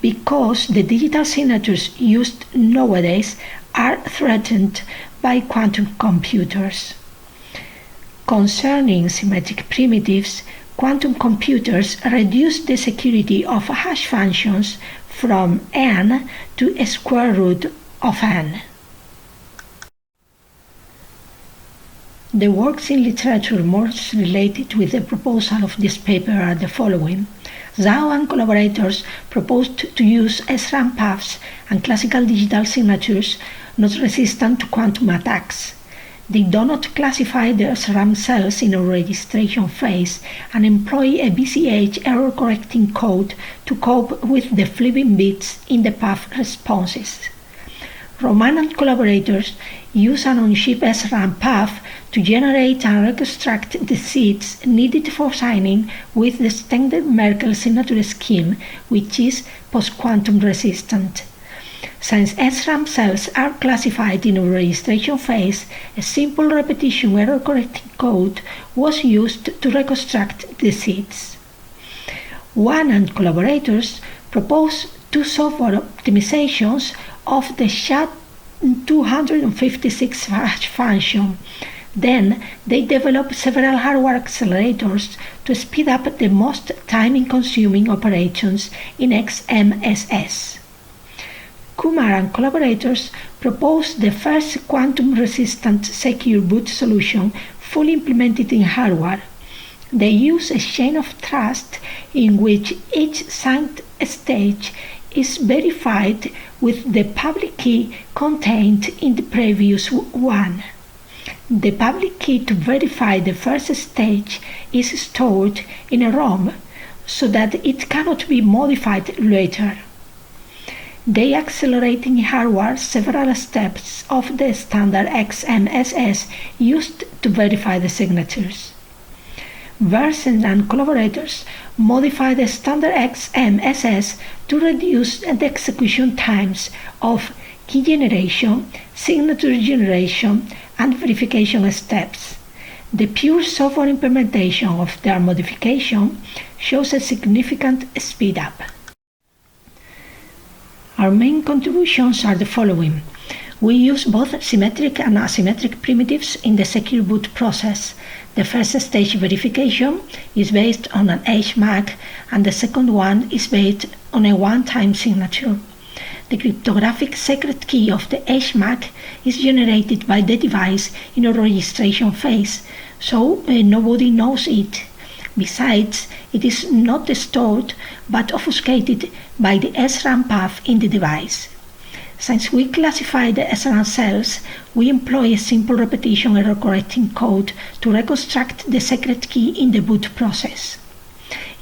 [SPEAKER 13] because the digital signatures used nowadays are threatened by quantum computers. Concerning symmetric primitives, quantum computers reduce the security of hash functions from n to a square root of n. The works in literature most related with the proposal of this paper are the following. Zhao and collaborators proposed to use SRAM paths and classical digital signatures not resistant to quantum attacks. They do not classify the SRAM cells in a registration phase and employ a BCH error-correcting code to cope with the flipping bits in the path responses. Roman and collaborators use an on-chip SRAM path to generate and reconstruct the seeds needed for signing with the standard Merkle signature scheme, which is post-quantum resistant. Since SRAM cells are classified in a registration phase, a simple repetition error-correcting code was used to reconstruct the seeds. Wan and collaborators proposed two software optimizations of the SHA-256 hash function. Then they developed several hardware accelerators to speed up the most time-consuming operations in XMSS. Kumar and collaborators proposed the first quantum-resistant secure boot solution fully implemented in hardware. They use a chain of trust in which each signed stage is verified with the public key contained in the previous one. The public key to verify the first stage is stored in a ROM so that it cannot be modified later. They accelerate in hardware several steps of the standard XMSS used to verify the signatures. Versen and collaborators modify the standard XMSS to reduce the execution times of key generation, signature generation, and verification steps. The pure software implementation of their modification shows a significant speed up. Our main contributions are the following. We use both symmetric and asymmetric primitives in the secure boot process. The first stage verification is based on an HMAC, and the second one is based on a one-time signature. The cryptographic secret key of the HMAC is generated by the device in a registration phase, so nobody knows it. Besides, it is not stored but obfuscated by the SRAM path in the device. Since we classify the SRAM cells, we employ a simple repetition error correcting code to reconstruct the secret key in the boot process.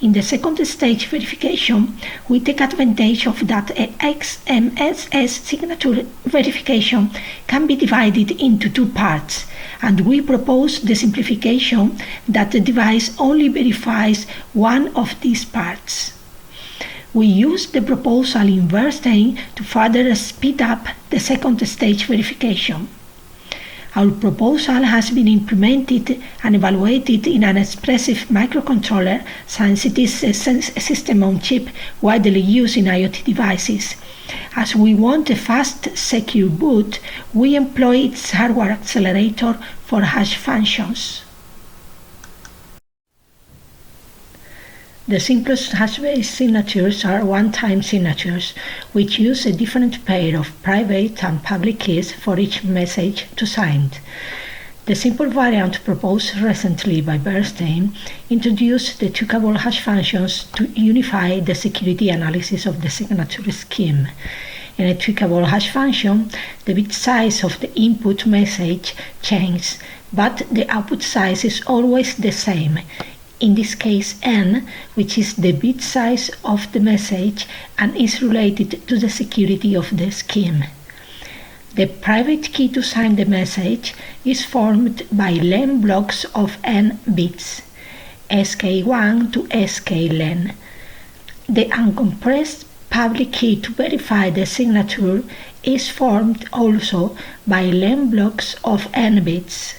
[SPEAKER 13] In the second stage verification, we take advantage of that XMSS signature verification can be divided into two parts, and we propose the simplification that the device only verifies one of these parts. We use the proposal in Bernstein to further speed up the second stage verification. Our proposal has been implemented and evaluated in an expressive microcontroller since it is a system on chip widely used in IoT devices. As we want a fast, secure boot, we employ its hardware accelerator for hash functions. The simplest hash-based signatures are one-time signatures, which use a different pair of private and public keys for each message to sign. The simple variant proposed recently by Bernstein introduced the tweakable hash functions to unify the security analysis of the signature scheme. In a tweakable hash function, the bit size of the input message changes, but the output size is always the same. In this case n, which is the bit size of the message and is related to the security of the scheme. The private key to sign the message is formed by len blocks of n bits, sk1 to sklen. The uncompressed public key to verify the signature is formed also by len blocks of n bits.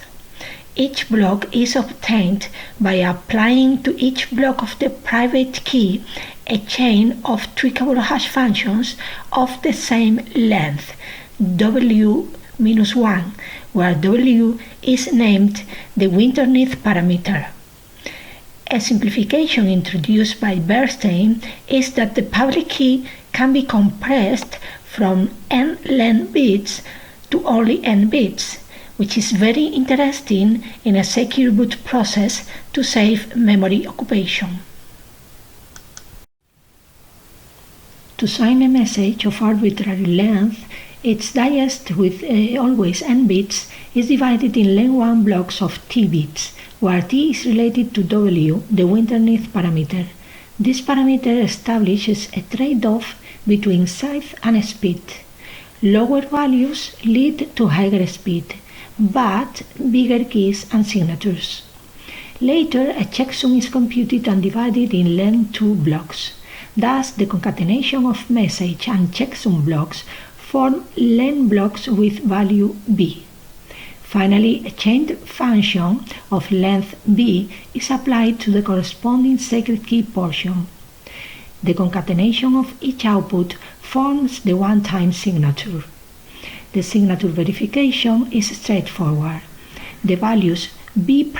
[SPEAKER 13] Each block is obtained by applying to each block of the private key a chain of tweakable hash functions of the same length, W-1, where W is named the Winternith parameter. A simplification introduced by Bernstein is that the public key can be compressed from n len bits to only n bits, which is very interesting in a secure boot process to save memory occupation. To sign a message of arbitrary length, its digest with always n bits is divided in len1 blocks of t bits, where t is related to W, the Winternith parameter. This parameter establishes a trade-off between size and speed. Lower values lead to higher speed, but bigger keys and signatures. Later, a checksum is computed and divided in len2 blocks. Thus, the concatenation of message and checksum blocks form len blocks with value b. Finally, a chained function of length b is applied to the corresponding secret key portion. The concatenation of each output forms the one-time signature. The signature verification is straightforward. The values b'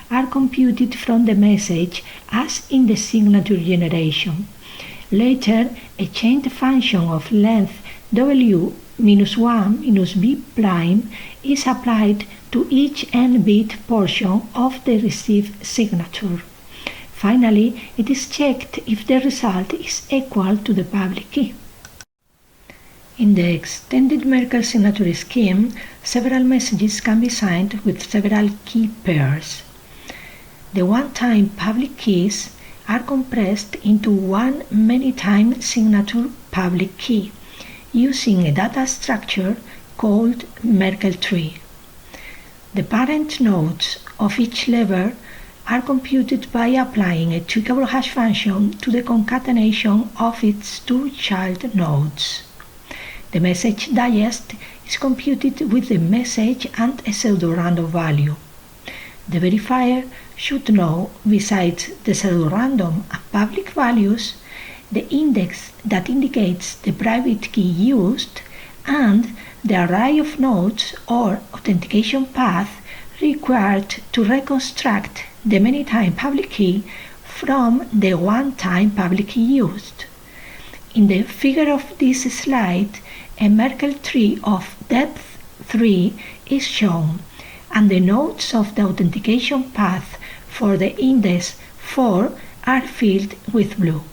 [SPEAKER 13] are computed from the message as in the signature generation. Later, a chained function of length W-1 minus b' is applied to each n-bit portion of the received signature. Finally, it is checked if the result is equal to the public key. In the extended Merkle signature scheme, several messages can be signed with several key pairs. The one-time public keys are compressed into one many-time signature public key using a data structure called Merkle tree. The parent nodes of each lever are computed by applying a tweakable hash function to the concatenation of its two child nodes. The message digest is computed with the message and a pseudorandom value. The verifier should know, besides the pseudorandom and public values, the index that indicates the private key used and the array of nodes or authentication path required to reconstruct the many-time public key from the one-time public key used. In the figure of this slide, a Merkle tree of depth 3 is shown, and the nodes of the authentication path for the index 4 are filled with blue.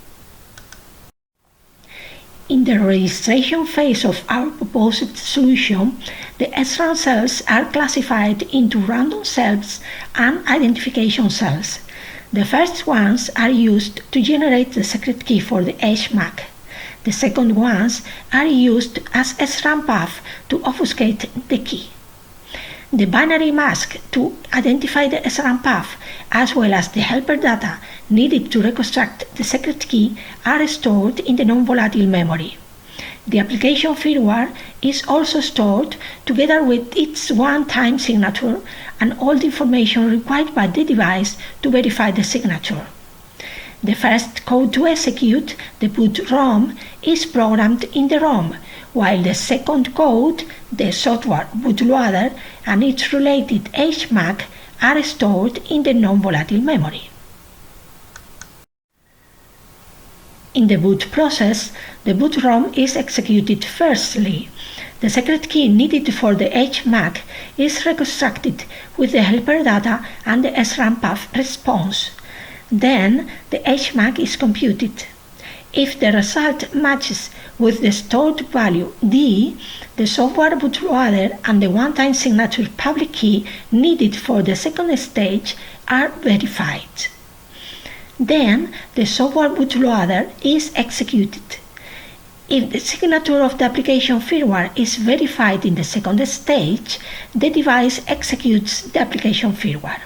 [SPEAKER 13] In the registration phase of our proposed solution, the SRAM cells are classified into random cells and identification cells. The first ones are used to generate the secret key for the HMAC. The second ones are used as SRAM path to obfuscate the key. The binary mask to identify the SRAM path, as well as the helper data needed to reconstruct the secret key, are stored in the non-volatile memory. The application firmware is also stored together with its one-time signature and all the information required by the device to verify the signature. The first code to execute, the boot ROM, is programmed in the ROM, while the second code, the software bootloader, and its related HMAC are stored in the non-volatile memory. In the boot process, the boot ROM is executed firstly. The secret key needed for the HMAC is reconstructed with the helper data and the SRAM path response. Then the HMAC is computed. If the result matches with the stored value D, the software bootloader and the one-time signature public key needed for the second stage are verified. Then the software bootloader is executed. If the signature of the application firmware is verified in the second stage, the device executes the application firmware.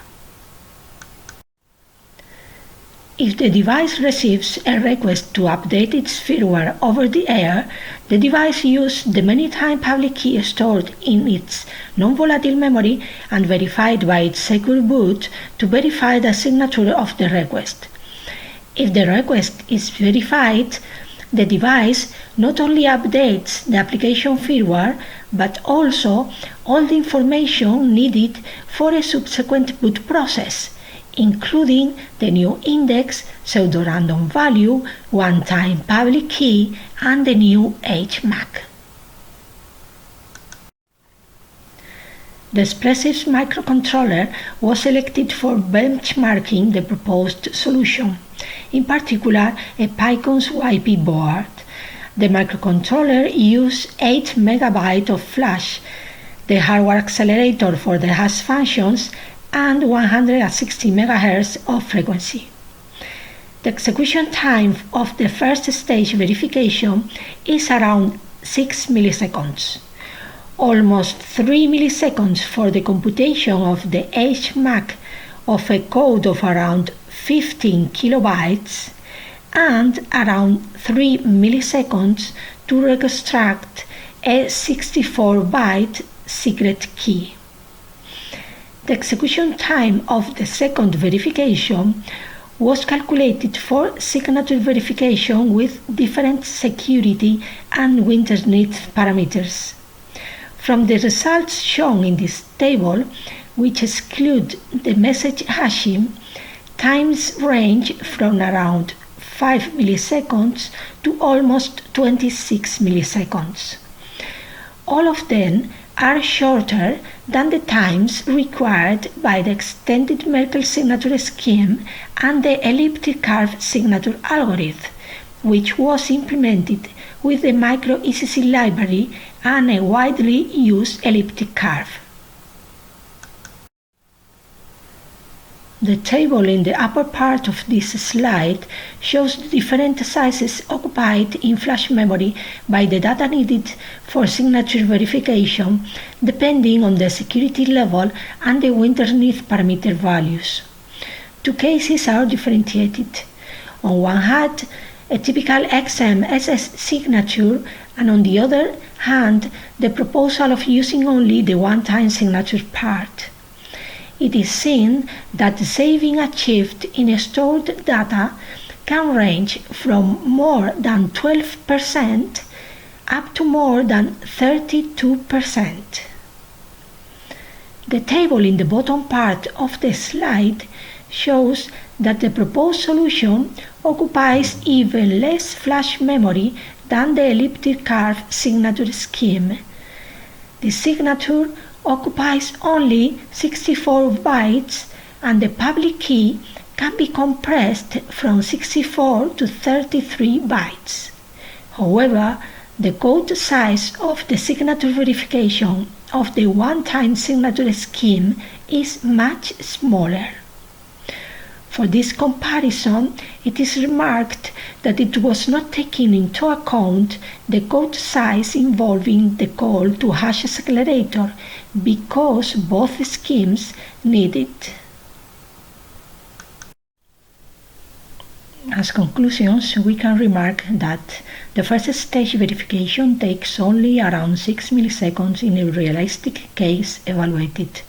[SPEAKER 13] If the device receives a request to update its firmware over the air, the device uses the many-time public key stored in its non-volatile memory and verified by its secure boot to verify the signature of the request. If the request is verified, the device not only updates the application firmware, but also all the information needed for a subsequent boot process, including the new index, pseudo-random value, one-time public key, and the new HMAC. the Expressive microcontroller was selected for benchmarking the proposed solution, in particular a PyCon's YP board. The microcontroller used 8 MB of flash, the hardware accelerator for the hash functions, and 160 MHz of frequency. The execution time of the first stage verification is around 6 milliseconds. Almost 3 milliseconds for the computation of the HMAC of a code of around 15 kilobytes, and around 3 milliseconds to reconstruct a 64-byte secret key. The execution time of the second verification was calculated for signature verification with different security and winterness parameters. From the results shown in this table, which exclude the message hashing, times range from around 5 milliseconds to almost 26 milliseconds. All of them are shorter than the times required by the extended Merkle signature scheme and the elliptic curve signature algorithm, which was implemented with the micro ECC library and a widely used elliptic curve. The table in the upper part of this slide shows the different sizes occupied in flash memory by the data needed for signature verification, depending on the security level and the winterness parameter values. Two cases are differentiated. On one hand, a typical XMSS signature, and on the other hand, the proposal of using only the one-time signature part. It is seen that the saving achieved in stored data can range from more than 12% up to more than 32%. The table in the bottom part of the slide shows that the proposed solution occupies even less flash memory than the elliptic curve signature scheme. The signature occupies only 64 bytes, and the public key can be compressed from 64 to 33 bytes. However, the code size of the signature verification of the one-time signature scheme is much smaller. For this comparison, it is remarked that it was not taking into account the code size involving the call to hash accelerator because both schemes need it. As conclusions, we can remark that the first stage verification takes only around 6 milliseconds in a realistic case evaluated.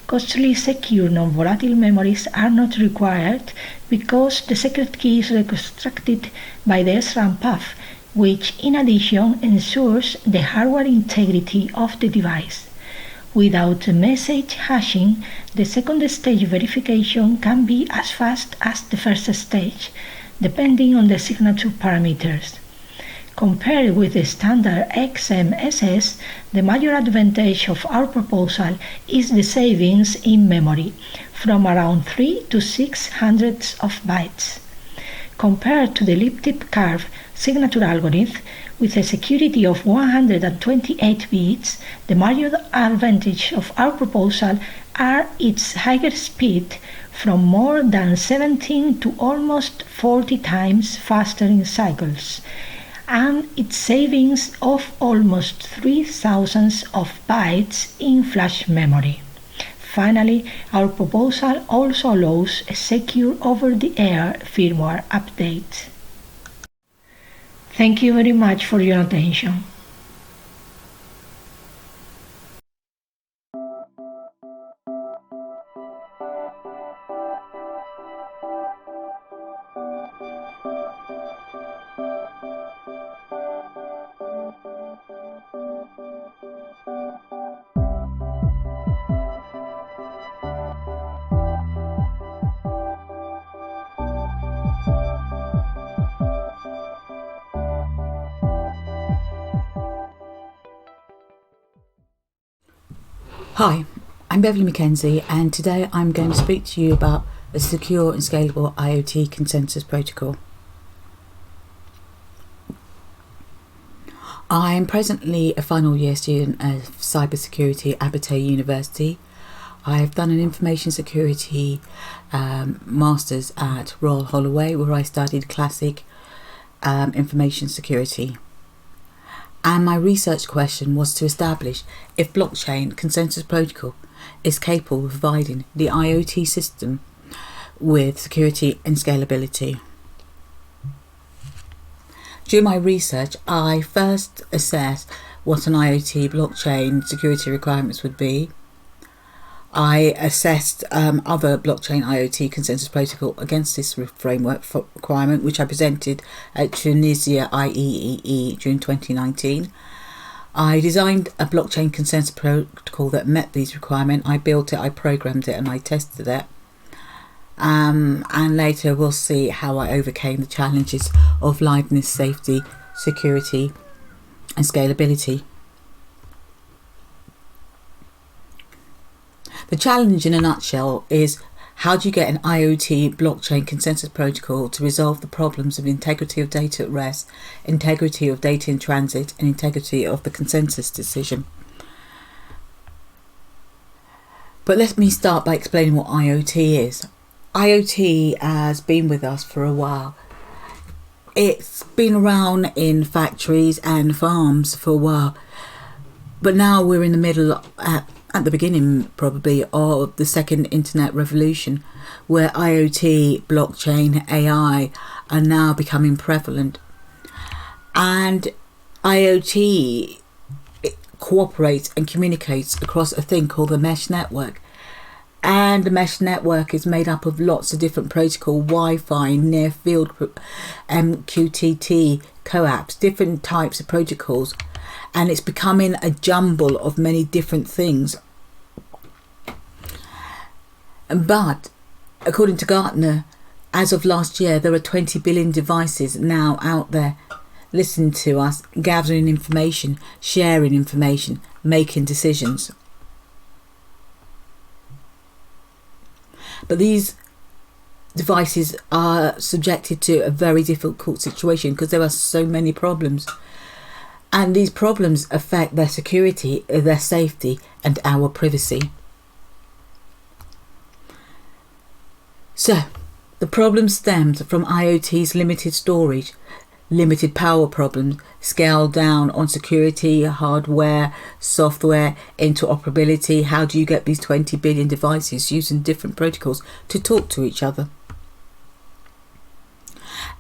[SPEAKER 13] Costly, secure, non-volatile memories are not required because the secret key is reconstructed by the SRAM path, which in addition ensures the hardware integrity of the device. Without message hashing, the second stage verification can be as fast as the first stage, depending on the signature parameters. Compared with the standard XMSS, the major advantage of our proposal is the savings in memory, from around 3 to 6 hundredths of bytes. Compared to the elliptic curve signature algorithm, with a security of 128 bits, the major advantage of our proposal are its higher speed, from more than 17 to almost 40 times faster in cycles, and its savings of almost 3,000 of bytes in flash memory. Finally, our proposal also allows a secure over-the-air firmware update. Thank you very much for your attention.
[SPEAKER 14] Hi, I'm Beverly McKenzie, and today I'm going to speak to you about a secure and scalable IoT consensus protocol. I am presently a final year student of cybersecurity at Duy Tan University. I've done an information security master's at Royal Holloway, where I studied classic information security. And my research question was to establish if blockchain consensus protocol is capable of providing the IoT system with security and scalability. During my research, I first assessed what an IoT blockchain security requirements would be. I assessed other blockchain IoT consensus protocol against this framework requirement, which I presented at Tunisia IEEE June 2019. I designed a blockchain consensus protocol that met these requirements. I built it, I programmed it, and I tested it. And later we'll see how I overcame the challenges of liveness, safety, security, and scalability. The challenge in a nutshell is, how do you get an IoT blockchain consensus protocol to resolve the problems of integrity of data at rest, integrity of data in transit, and integrity of the consensus decision? But let me start by explaining what IoT is. IoT has been with us for a while. It's been around in factories and farms for a while, but now we're in the middle at the beginning probably of the second internet revolution, where IoT, blockchain, AI are now becoming prevalent. And IoT cooperates and communicates across a thing called the mesh network. And the mesh network is made up of lots of different protocols: Wi-Fi, near field, MQTT, coaps, different types of protocols. And it's becoming a jumble of many different things. But according to Gartner, as of last year, there are 20 billion devices now out there listening to us, gathering information, sharing information, making decisions. But these devices are subjected to a very difficult situation because there are so many problems. And these problems affect their security, their safety, and our privacy. So, the problem stems from IoT's limited storage, limited power problems, scale down on security, hardware, software, interoperability. How do you get these 20 billion devices using different protocols to talk to each other?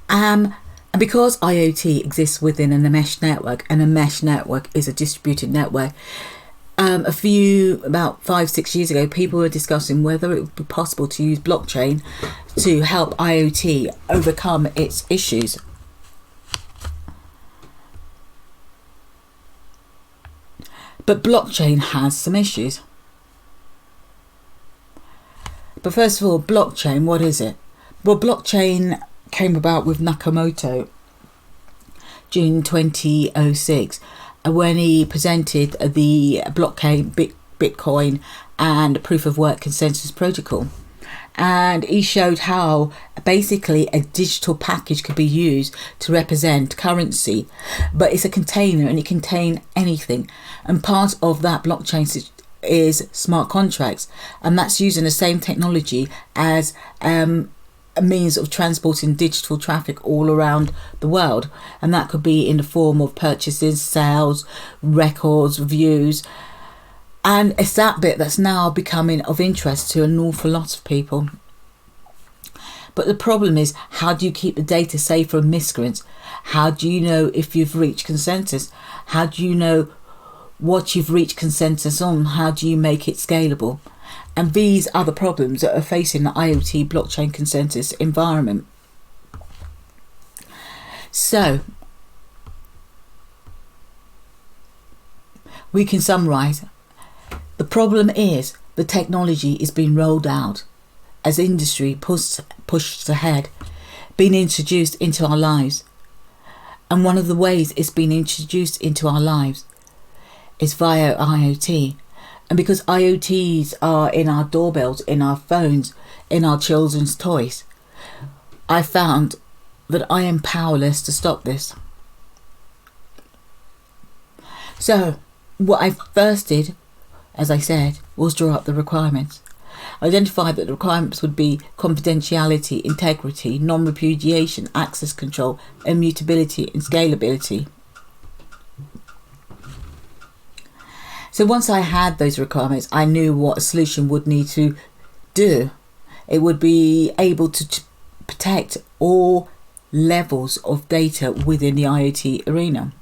[SPEAKER 14] And because IoT exists within a mesh network, and a mesh network is a distributed network, about 5-6 years ago, people were discussing whether it would be possible to use blockchain to help IoT overcome its issues. But blockchain has some issues. But first of all, blockchain, what is it? Well, blockchain came about with Nakamoto June 2006 when he presented the blockchain, Bitcoin and proof of work consensus protocol. And he showed how basically a digital package could be used to represent currency, but it's a container and it can contain anything. And part of that blockchain is smart contracts, and that's using the same technology as a means of transporting digital traffic all around the world. And that could be in the form of purchases, sales, records, views. And it's that bit that's now becoming of interest to an awful lot of people. But the problem is, how do you keep the data safe from miscreants? How do you know if you've reached consensus? How do you know what you've reached consensus on? How do you make it scalable? And these are the problems that are facing the IoT blockchain consensus environment. So, we can summarize. The problem is the technology is being rolled out as industry pushed ahead, being introduced into our lives. And one of the ways it's been introduced into our lives is via IoT. And because IoTs are in our doorbells, in our phones, in our children's toys, I found that I am powerless to stop this. So, what I first did, as I said, was draw up the requirements. I identified that the requirements would be confidentiality, integrity, non-repudiation, access control, immutability, and scalability. So once I had those requirements, I knew what a solution would need to do. It would be able to protect all levels of data within the IoT arena.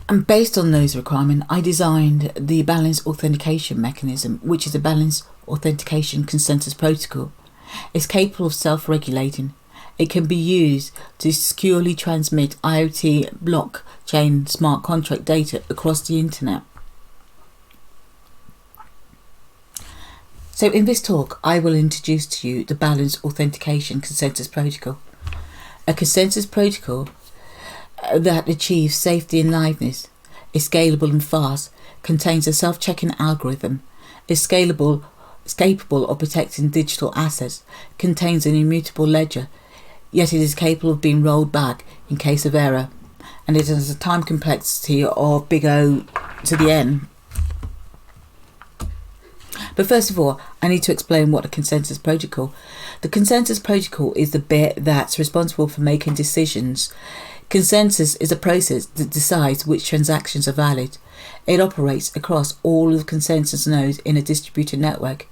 [SPEAKER 14] And based on those requirements, I designed the balanced authentication mechanism, which is a balanced authentication consensus protocol. It's capable of self-regulating. It can be used to securely transmit IoT blockchain smart contract data across the internet. So in this talk, I will introduce to you the balanced authentication consensus protocol. A consensus protocol that achieves safety and liveness, is scalable and fast, contains a self-checking algorithm, is capable of protecting digital assets, contains an immutable ledger, yet it is capable of being rolled back in case of error, and it has a time complexity of big O to the N. But first of all, I need to explain what a consensus protocol. The consensus protocol is the bit that's responsible for making decisions. Consensus is a process that decides which transactions are valid. It operates across all of the consensus nodes in a distributed network.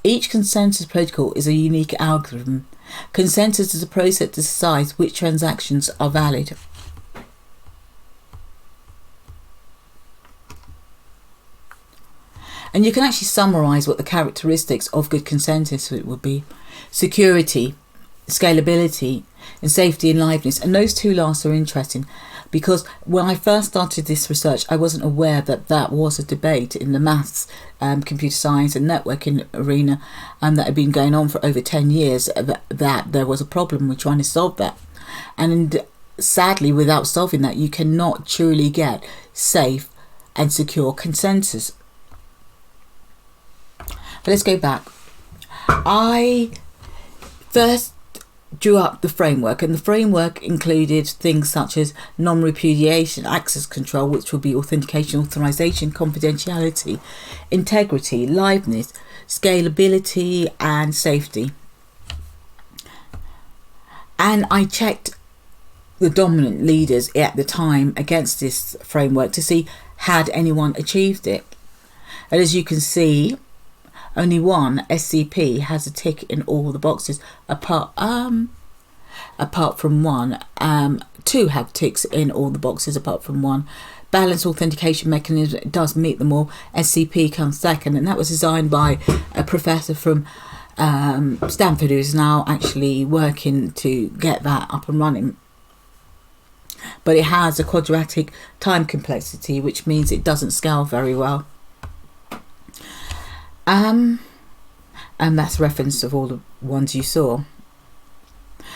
[SPEAKER 14] Each consensus protocol is a unique algorithm. Consensus is a process that decides which transactions are valid. And you can actually summarize what the characteristics of good consensus would be. Security, scalability, and safety and liveness. And those two last are interesting because when I first started this research, I wasn't aware that that was a debate in the maths, computer science and networking arena, and that had been going on for over 10 years, that there was a problem with trying to solve that. And sadly, without solving that, you cannot truly get safe and secure consensus. But let's go back. I first drew up the framework, and the framework included things such as non-repudiation, access control, which will be authentication, authorization, confidentiality, integrity, liveness, scalability, and safety. And I checked the dominant leaders at the time against this framework to see had anyone achieved it. And as you can see, only one, SCP, has a tick in all the boxes, apart from one. Two have ticks in all the boxes apart from one. Balanced authentication mechanism does meet them all. SCP comes second, and that was designed by a professor from Stanford, who is now actually working to get that up and running. But it has a quadratic time complexity, which means it doesn't scale very well. And that's reference of all the ones you saw.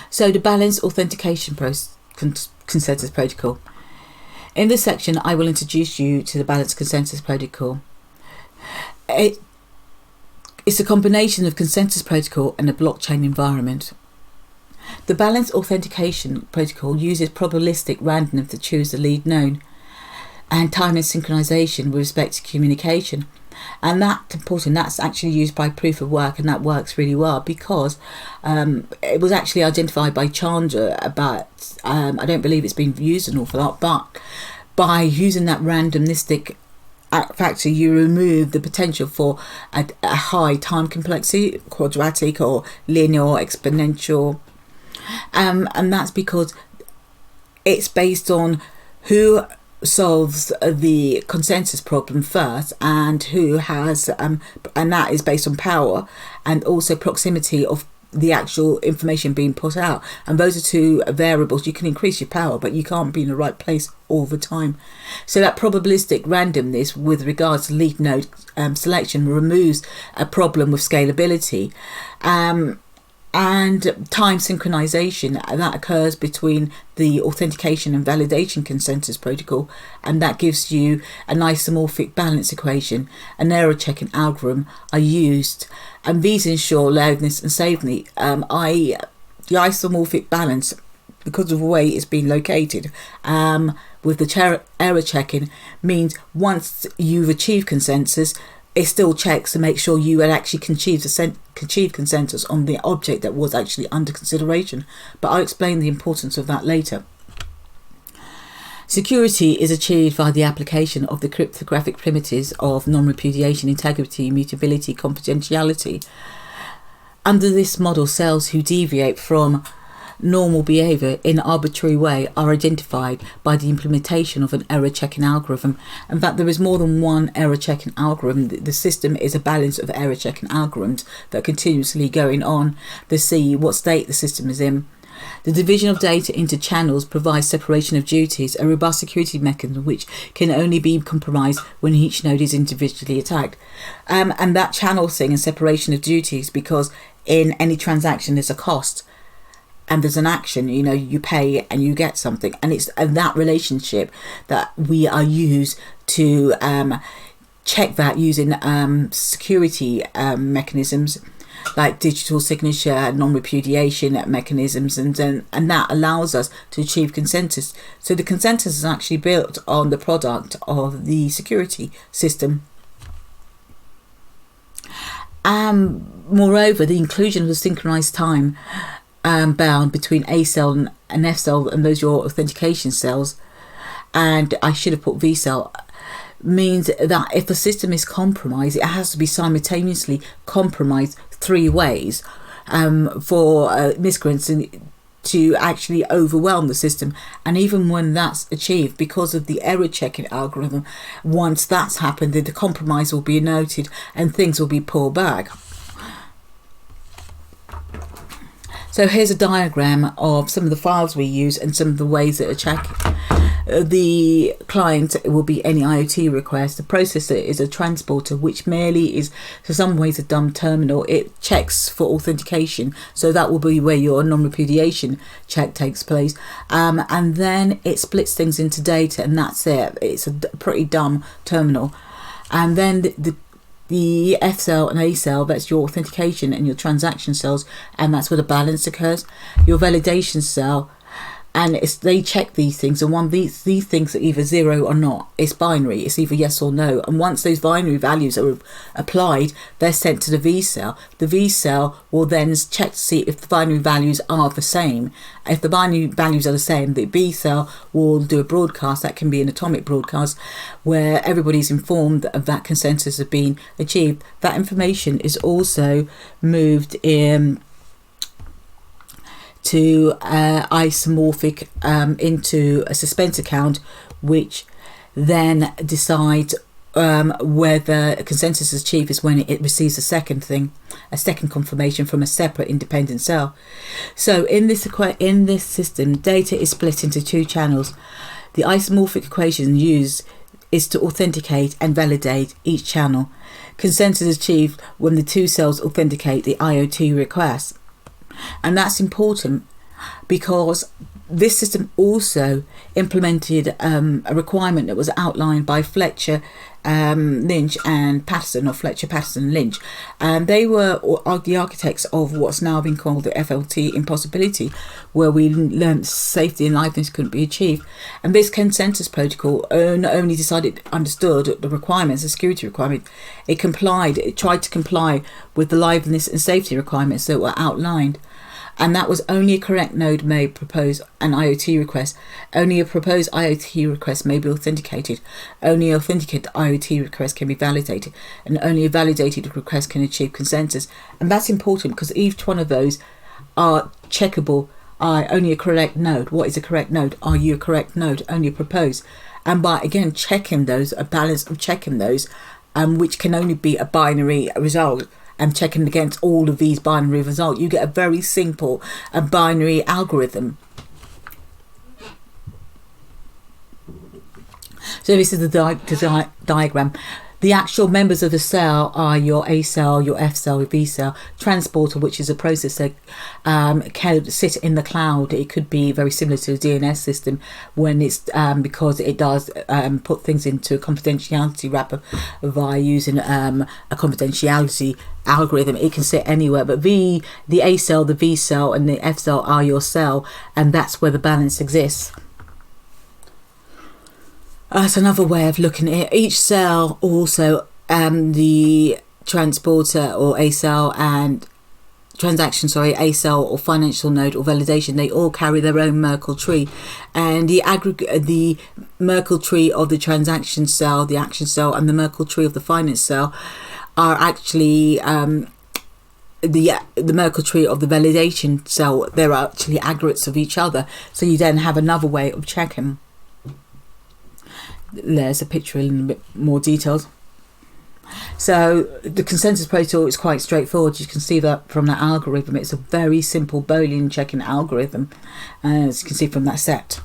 [SPEAKER 14] So the balanced authentication consensus protocol. In this section, I will introduce you to the balanced consensus protocol. It's a combination of consensus protocol and a blockchain environment. The balanced authentication protocol uses probabilistic randomness to choose the lead node and time and synchronization with respect to communication. And that's important. That's actually used by proof of work, and that works really well because it was actually identified by Jhanjhi, but I don't believe it's been used an awful lot. But by using that randomnistic factor, you remove the potential for a high time complexity, quadratic or linear or exponential. And that's because it's based on who solves the consensus problem first, and who has and that is based on power and also proximity of the actual information being put out. And those are two variables. You can increase your power, but you can't be in the right place all the time. So that probabilistic randomness with regards to lead node selection removes a problem with scalability. And time synchronization, that occurs between the authentication and validation consensus protocol, and that gives you an isomorphic balance equation. An error checking algorithm are used, and these ensure loudness and safety. The isomorphic balance, because of the way it's been located, with the error checking, means once you've achieved consensus, it still checks to make sure you had actually achieved consensus on the object that was actually under consideration. But I'll explain the importance of that later. Security is achieved via the application of the cryptographic primitives of non-repudiation, integrity, mutability, confidentiality. Under this model, cells who deviate from normal behavior in an arbitrary way are identified by the implementation of an error checking algorithm. In fact, there is more than one error checking algorithm. The system is a balance of error checking algorithms that are continuously going on to see what state the system is in. The division of data into channels provides separation of duties, a robust security mechanism which can only be compromised when each node is individually attacked. And that channel thing and separation of duties, because in any transaction there's a cost and there's an action, you pay and you get something, and it's that relationship that we are used to check that using security mechanisms like digital signature, non-repudiation mechanisms, and that allows us to achieve consensus. So the consensus is actually built on the product of the security system. Moreover, the inclusion of the synchronized time bound between A cell and F cell, and those are your authentication cells, and I should have put V cell, means that if the system is compromised, it has to be simultaneously compromised 3 ways for miscreants to actually overwhelm the system. And even when that's achieved, because of the error checking algorithm, once that's happened, the compromise will be noted and things will be pulled back. So here's a diagram of some of the files we use and some of the ways that are checked. the client will be any IoT request. The processor is a transporter, which merely is, in some ways, a dumb terminal. It checks for authentication, so that will be where your non-repudiation check takes place, and then it splits things into data, and that's it. It's a pretty dumb terminal. And then the F cell and A cell, that's your authentication and your transaction cells, and that's where the balance occurs. Your validation cell, and they check these things, and these things are either 0 or not. It's binary, it's either yes or no, and once those binary values are applied, they're sent to the V cell. The V cell will then check to see if the binary values are the same. If the binary values are the same, the B cell will do a broadcast. That can be an atomic broadcast where everybody's informed that consensus has been achieved. That information is also moved in to isomorphic into a suspense account, which then decides whether a consensus is achieved is when it receives a second confirmation from a separate independent cell. So in this system, data is split into two channels. The isomorphic equation used is to authenticate and validate each channel. Consensus is achieved when the two cells authenticate the IoT request. And that's important because this system also implemented a requirement that was outlined by Fletcher, Lynch and Patterson, or Fletcher, Patterson and Lynch. And they were the architects of what's now been called the FLT impossibility, where we learned safety and liveness couldn't be achieved. And this consensus protocol not only understood the requirements, the security requirement, it tried to comply with the liveness and safety requirements that were outlined. And that was only a correct node may propose an IoT request. Only a proposed IoT request may be authenticated. Only an authenticated IoT request can be validated. And only a validated request can achieve consensus. And that's important because each one of those are checkable. Only a correct node. What is a correct node? Are you a correct node? Only a proposed. And by, again, checking those, a balance of checking those, which can only be a binary result, and checking against all of these binary results, you get a very simple binary algorithm. So this is the diagram. The actual members of the cell are your A cell, your F cell, your B cell. Transporter, which is a processor, can sit in the cloud. It could be very similar to a DNS system when it's because it does put things into a confidentiality wrapper via using a confidentiality algorithm. It can sit anywhere, but the A cell, the V cell, and the F cell are your cell, and that's where the balance exists. That's another way of looking at it. Each cell also, the transporter or A cell and A cell or financial node or validation, they all carry their own Merkle tree, and the Merkle tree of the transaction cell, the action cell, and the Merkle tree of the finance cell are actually the Merkle tree of the validation cell. They're actually aggregates of each other, so you then have another way of checking. There's a picture in a bit more details. So the consensus protocol is quite straightforward. You can see that from that algorithm. It's a very simple Boolean checking algorithm, as you can see from that set.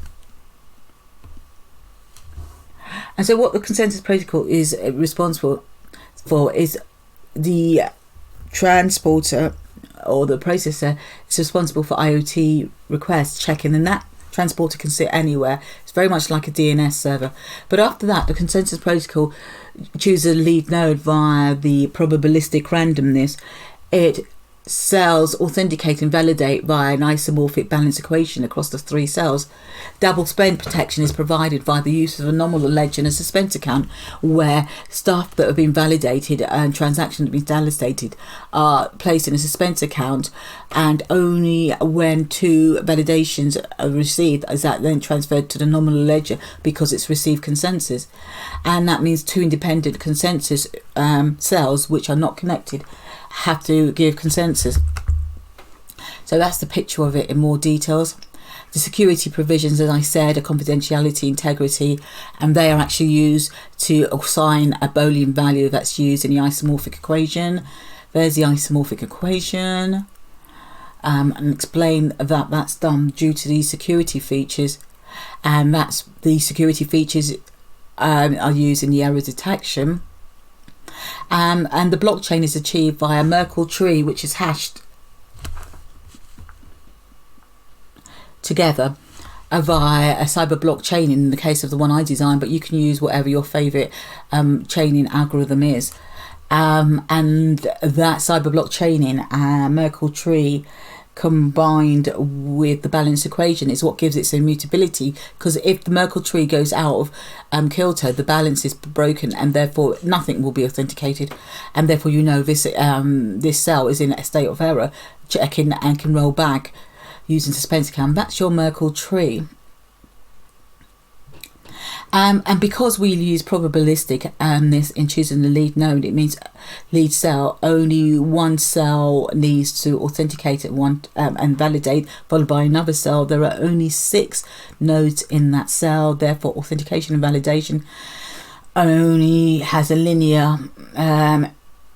[SPEAKER 14] And so what the consensus protocol is responsible for is the transporter or the processor is responsible for IoT requests checking, and that transporter can sit anywhere. It's very much like a DNS server. But after that, the consensus protocol chooses a lead node via the probabilistic randomness. It cells authenticate and validate via an isomorphic balance equation across the three cells. Double spend protection is provided by the use of a nominal ledger and a suspense account, where stuff that have been validated and transactions that have been validated are placed in a suspense account, and only when two validations are received is that then transferred to the nominal ledger because it's received consensus. And that means two independent consensus cells which are not connected have to give consensus. So that's the picture of it in more details. The security provisions, as I said, are confidentiality, integrity, and they are actually used to assign a Boolean value that's used in the isomorphic equation. There's the isomorphic equation, and explain that that's done due to these security features. and that's the security features are used in the error detection. And the blockchain is achieved via Merkle tree, which is hashed together via a cyber blockchain in the case of the one I designed, but you can use whatever your favorite chaining algorithm is. And that cyber blockchaining and Merkle tree combined with the balance equation is what gives it some immutability, because if the Merkle tree goes out of kilter, the balance is broken and therefore nothing will be authenticated, and therefore this cell is in a state of error, checking and can roll back using suspense account. That's your Merkle tree. And because we use probabilistic this in choosing the lead node, it means lead cell, only one cell needs to authenticate at one and validate, followed by another cell. There are only 6 nodes in that cell, therefore authentication and validation only has a linear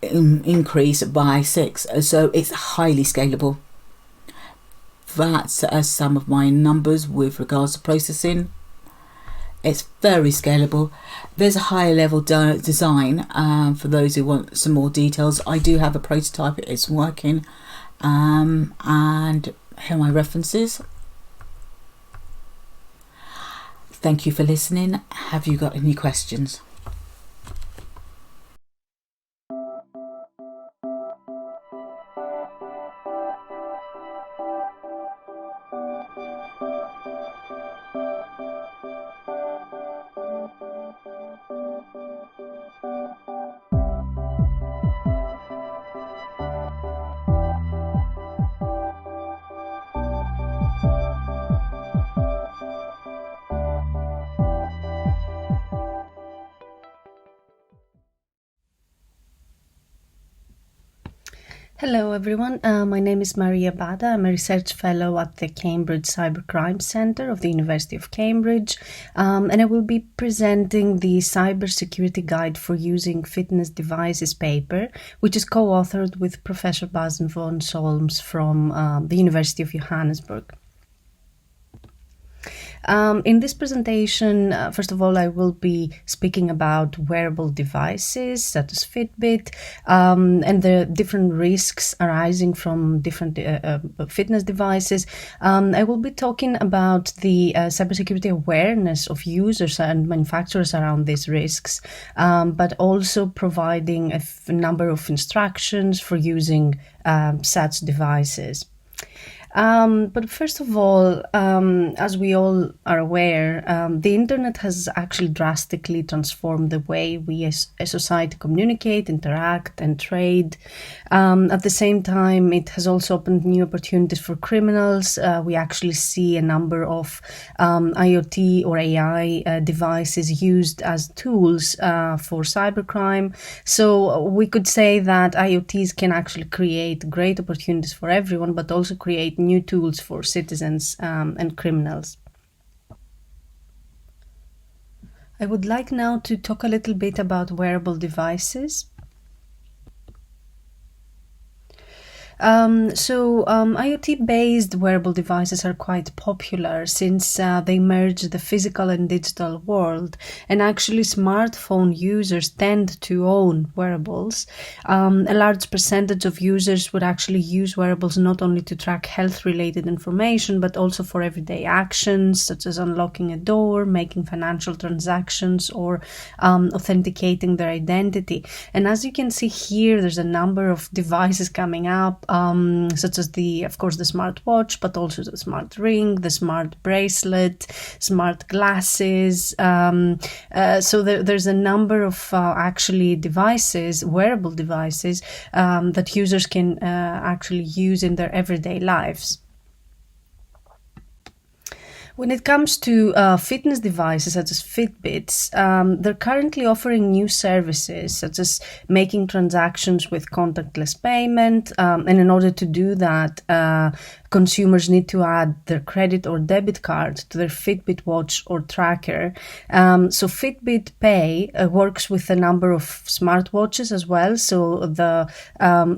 [SPEAKER 14] increase by 6, so it's highly scalable. That's some of my numbers with regards to processing. It's very scalable. There's a higher level design for those who want some more details. I do have a prototype, it's working, and here are my references. Thank you for listening. Have you got any questions?
[SPEAKER 15] Hello everyone, my name is Maria Bada. I'm a research fellow at the Cambridge Cybercrime Centre of the University of Cambridge, and I will be presenting the Cybersecurity Guide for Using Fitness Devices paper, which is co-authored with Professor Basen von Solms from the University of Johannesburg. In this presentation, first of all, I will be speaking about wearable devices such as Fitbit and the different risks arising from different fitness devices. I will be talking about the cybersecurity awareness of users and manufacturers around these risks, but also providing a number of instructions for using such devices. But first of all, as we all are aware, the internet has actually drastically transformed the way we as a society communicate, interact, and trade. At the same time, it has also opened new opportunities for criminals. We actually see a number of IoT or AI devices used as tools for cybercrime. So we could say that IoTs can actually create great opportunities for everyone, but also create new tools for citizens and criminals. I would like now to talk a little bit about wearable devices. IoT-based wearable devices are quite popular since they merge the physical and digital world, and actually smartphone users tend to own wearables. A large percentage of users would actually use wearables not only to track health-related information, but also for everyday actions such as unlocking a door, making financial transactions, or authenticating their identity. And as you can see here, there's a number of devices coming up, such as of course, the smartwatch, but also the smart ring, the smart bracelet, smart glasses. So there's a number of actually devices, wearable devices, that users can actually use in their everyday lives. When it comes to fitness devices such as Fitbits, they're currently offering new services such as making transactions with contactless payment. And in order to do that, consumers need to add their credit or debit card to their Fitbit watch or tracker. So Fitbit Pay works with a number of smartwatches as well. So the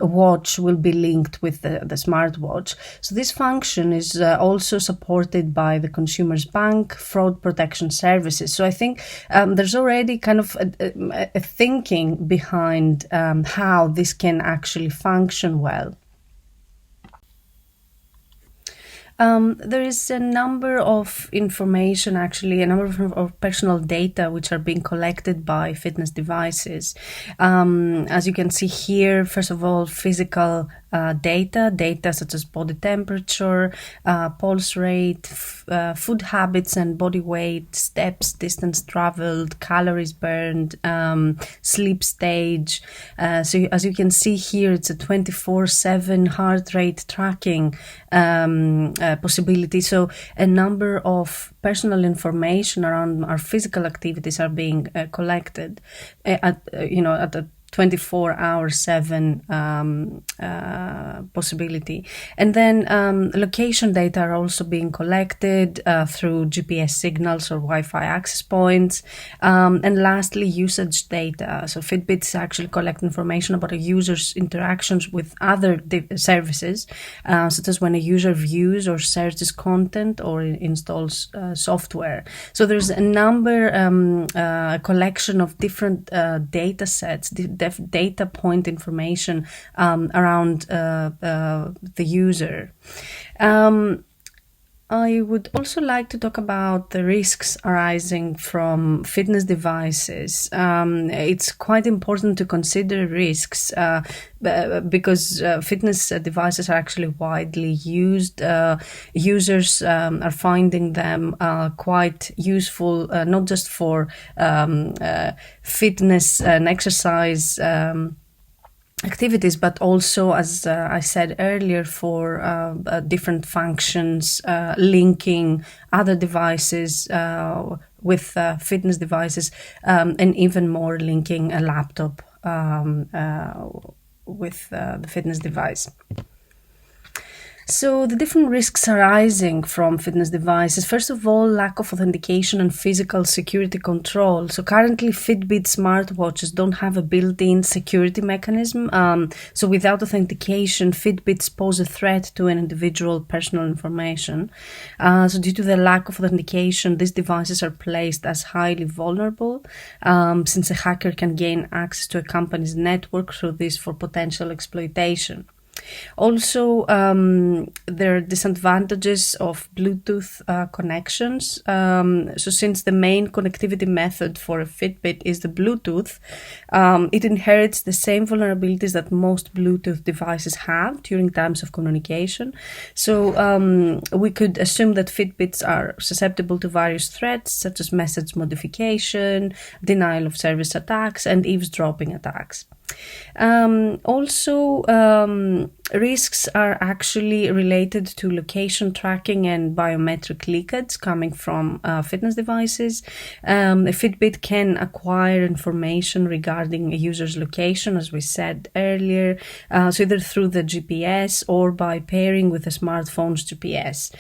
[SPEAKER 15] watch will be linked with the smartwatch. So this function is also supported by the Consumer's Bank Fraud Protection Services. So I think there's already kind of a thinking behind how this can actually function well. There is a number of information, actually, a number of personal data which are being collected by fitness devices. As you can see here, first of all, physical data such as body temperature, pulse rate, food habits and body weight, steps, distance traveled, calories burned, sleep stage. So as you can see here, it's a 24/7 heart rate tracking possibility. So a number of personal information around our physical activities are being collected at a 24/7 possibility. And then location data are also being collected through GPS signals or Wi-Fi access points. And lastly, usage data. So Fitbits actually collect information about a user's interactions with other services, such as when a user views or searches content or installs software. So there's a number, collection of different data sets, data point information around the user. I would also like to talk about the risks arising from fitness devices. It's quite important to consider risks because fitness devices are actually widely used. Users are finding them quite useful, not just for fitness and exercise activities, but also, as I said earlier, for different functions, linking other devices with fitness devices, and even more linking a laptop with the fitness device. So the different risks arising from fitness devices, first of all, lack of authentication and physical security control. So currently Fitbit smartwatches don't have a built-in security mechanism. So without authentication, Fitbits pose a threat to an individual personal information. So due to the lack of authentication, these devices are placed as highly vulnerable, since a hacker can gain access to a company's network through this for potential exploitation. Also, there are disadvantages of Bluetooth connections. So since the main connectivity method for a Fitbit is the Bluetooth, it inherits the same vulnerabilities that most Bluetooth devices have during times of communication. So we could assume that Fitbits are susceptible to various threats such as message modification, denial of service attacks, and eavesdropping attacks. Also, risks are actually related to location tracking and biometric leakage coming from fitness devices. A Fitbit can acquire information regarding a user's location, as we said earlier, so either through the GPS or by pairing with a smartphone's GPS.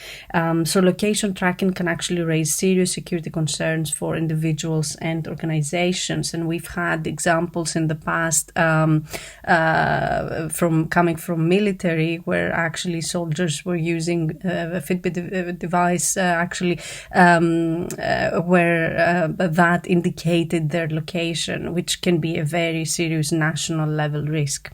[SPEAKER 15] So location tracking can actually raise serious security concerns for individuals and organizations, and we've had examples in the past coming from military, where actually soldiers were using a Fitbit device where that indicated their location, which can be a very serious national level risk.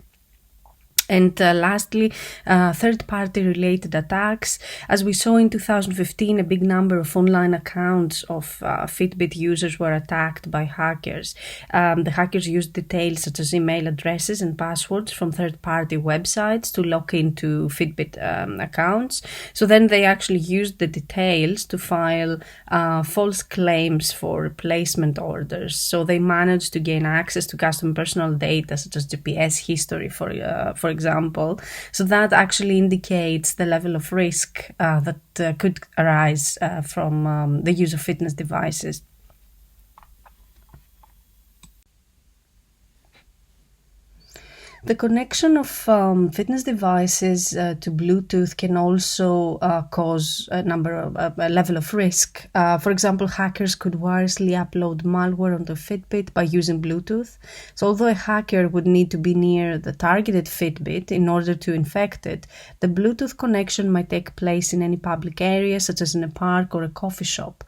[SPEAKER 15] And lastly, third-party related attacks. As we saw in 2015, a big number of online accounts of Fitbit users were attacked by hackers. The hackers used details such as email addresses and passwords from third-party websites to log into Fitbit accounts. So then they actually used the details to file false claims for replacement orders. So they managed to gain access to custom personal data such as GPS history, for example. So that actually indicates the level of risk that could arise from the use of fitness devices. The connection of fitness devices to Bluetooth can also cause a level of risk. For example, hackers could wirelessly upload malware onto Fitbit by using Bluetooth. So although a hacker would need to be near the targeted Fitbit in order to infect it, the Bluetooth connection might take place in any public area, such as in a park or a coffee shop.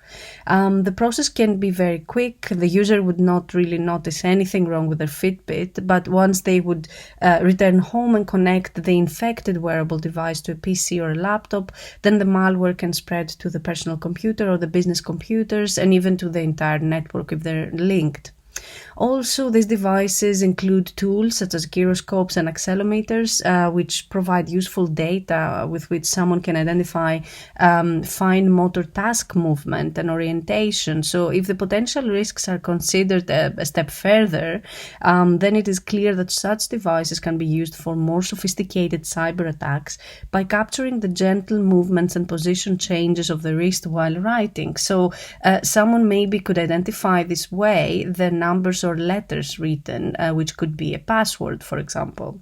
[SPEAKER 15] The process can be very quick. The user would not really notice anything wrong with their Fitbit, but once they would return home and connect the infected wearable device to a PC or a laptop, then the malware can spread to the personal computer or the business computers and even to the entire network if they're linked. Also, these devices include tools such as gyroscopes and accelerometers, which provide useful data with which someone can identify fine motor task movement and orientation. So if the potential risks are considered a step further, then it is clear that such devices can be used for more sophisticated cyber attacks by capturing the gentle movements and position changes of the wrist while writing. So someone maybe could identify this way the numbers or letters written, which could be a password, for example.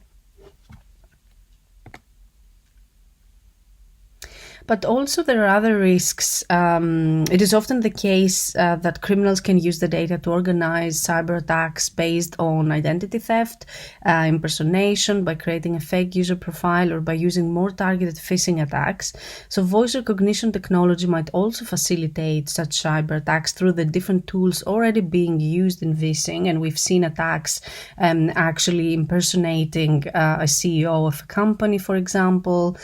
[SPEAKER 15] But also there are other risks. It is often the case that criminals can use the data to organize cyber attacks based on identity theft, impersonation, by creating a fake user profile, or by using more targeted phishing attacks. So voice recognition technology might also facilitate such cyber attacks through the different tools already being used in phishing. And we've seen attacks actually impersonating a CEO of a company, for example,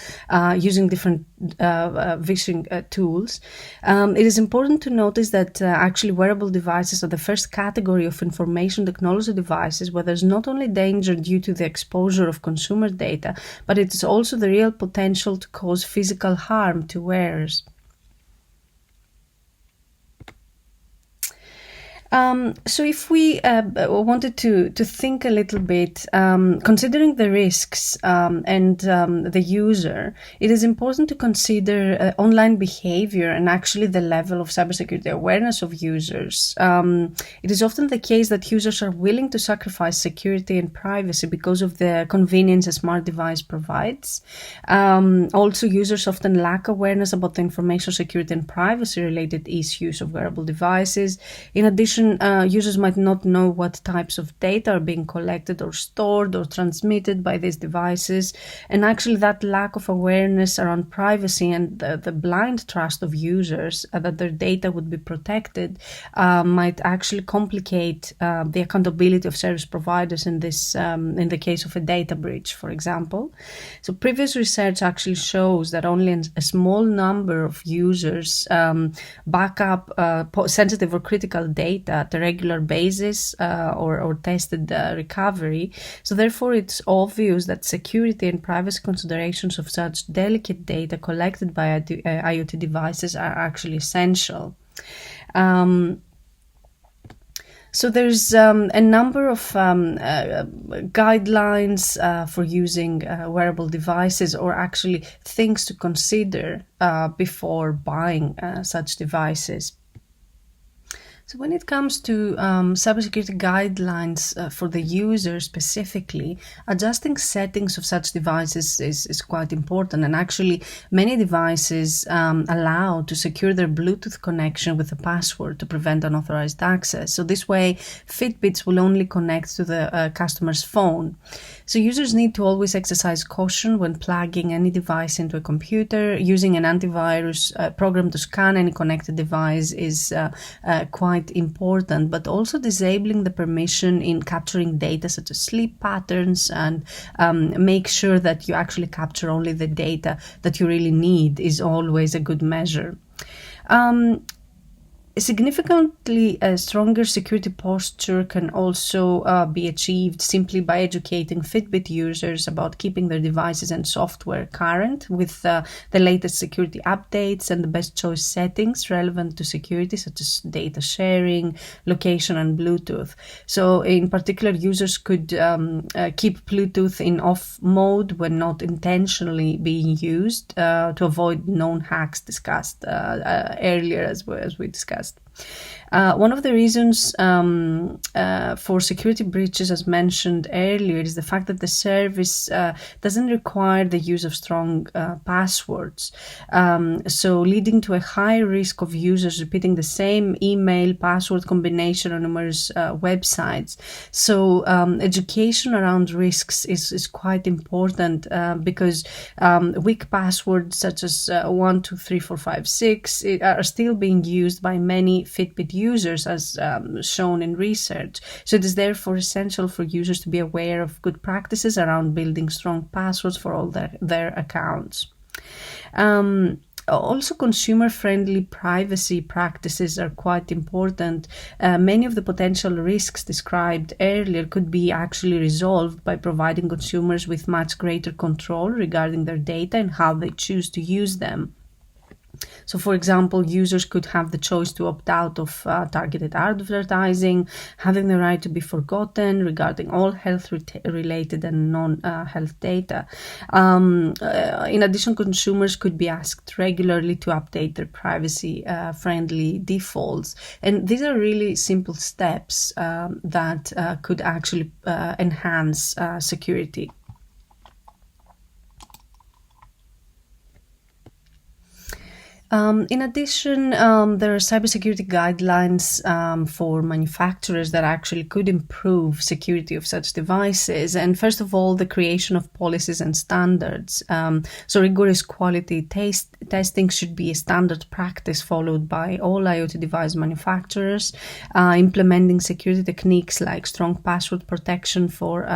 [SPEAKER 15] using different phishing tools. It is important to notice that actually wearable devices are the first category of information technology devices where there's not only danger due to the exposure of consumer data, but it is also the real potential to cause physical harm to wearers. So if we wanted to think a little bit, considering the risks and the user, it is important to consider online behavior and actually the level of cybersecurity awareness of users. It is often the case that users are willing to sacrifice security and privacy because of the convenience a smart device provides. Also, users often lack awareness about the information security and privacy related issues of wearable devices. In addition, users might not know what types of data are being collected or stored or transmitted by these devices. And actually that lack of awareness around privacy and the blind trust of users that their data would be protected might actually complicate the accountability of service providers in the case of a data breach, for example. So previous research actually shows that only a small number of users back up sensitive or critical data at a regular basis or tested recovery. So therefore it's obvious that security and privacy considerations of such delicate data collected by IoT devices are actually essential. So there's a number of guidelines for using wearable devices, or actually things to consider before buying such devices. So when it comes to cybersecurity guidelines for the user specifically, adjusting settings of such devices is quite important. And actually, many devices allow to secure their Bluetooth connection with a password to prevent unauthorized access. So this way, Fitbits will only connect to the customer's phone. So users need to always exercise caution when plugging any device into a computer. Using an antivirus program to scan any connected device is quite important, but also disabling the permission in capturing data such as sleep patterns, and make sure that you actually capture only the data that you really need is always a good measure. A significantly stronger security posture can also be achieved simply by educating Fitbit users about keeping their devices and software current with the latest security updates and the best choice settings relevant to security, such as data sharing, location, and Bluetooth. So in particular, users could keep Bluetooth in off mode when not intentionally being used to avoid known hacks discussed earlier as we discussed. One of the reasons for security breaches, as mentioned earlier, is the fact that the service doesn't require the use of strong passwords, so leading to a high risk of users repeating the same email password combination on numerous websites. So education around risks is quite important because weak passwords such as 1, 2, 3, 4, 5, 6 are still being used by many Fitbit users, as shown in research. So it is therefore essential for users to be aware of good practices around building strong passwords for all their accounts. Also, consumer-friendly privacy practices are quite important. Many of the potential risks described earlier could be actually resolved by providing consumers with much greater control regarding their data and how they choose to use them. So, for example, users could have the choice to opt out of targeted advertising, having the right to be forgotten regarding all health-related and non-health data. In addition, consumers could be asked regularly to update their privacy-friendly defaults. And these are really simple steps that could actually enhance security. In addition, there are cybersecurity guidelines for manufacturers that actually could improve security of such devices. And first of all, the creation of policies and standards. So rigorous quality testing should be a standard practice followed by all IoT device manufacturers. Implementing security techniques like strong password protection for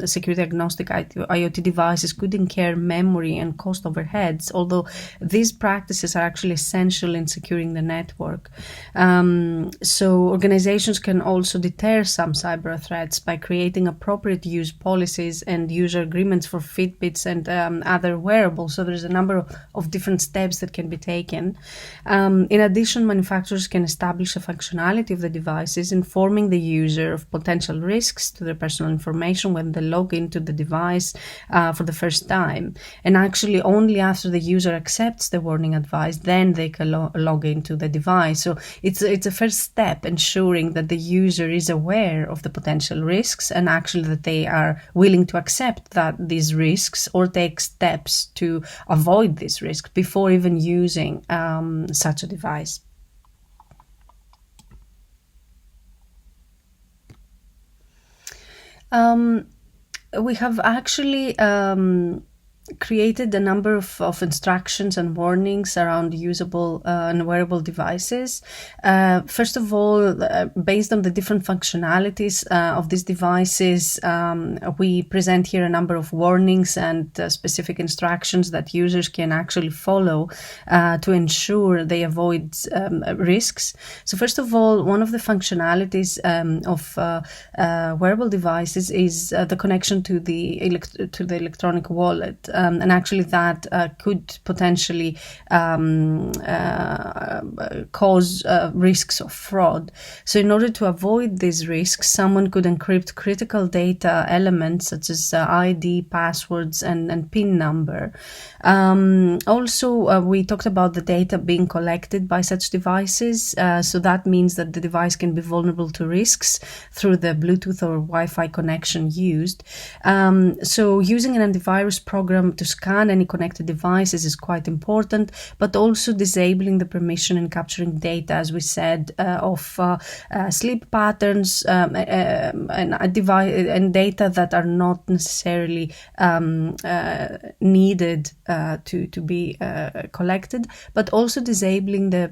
[SPEAKER 15] security agnostic IoT devices could incur memory and cost overheads, although these practices are actually essential in securing the network. So organizations can also deter some cyber threats by creating appropriate use policies and user agreements for Fitbits and other wearables. So there's a number of different steps that can be taken. In addition, manufacturers can establish the functionality of the devices, informing the user of potential risks to their personal information when they log into the device for the first time. And actually, only after the user accepts the warning advice, then they can log into the device. So it's a first step ensuring that the user is aware of the potential risks and actually that they are willing to accept these risks or take steps to avoid this risk before even using such a device. We have actually created a number of instructions and warnings around usable and wearable devices. First of all, based on the different functionalities of these devices, we present here a number of warnings and specific instructions that users can actually follow to ensure they avoid risks. So first of all, one of the functionalities of wearable devices is the connection to the electronic wallet. And actually that could potentially cause risks of fraud. So in order to avoid these risks, someone could encrypt critical data elements such as ID, passwords, and PIN number. Also, we talked about the data being collected by such devices. So that means that the device can be vulnerable to risks through the Bluetooth or Wi-Fi connection used. So using an antivirus program to scan any connected devices is quite important, but also disabling the permission and capturing data, as we said, of sleep patterns and data that are not necessarily needed to be collected, but also disabling the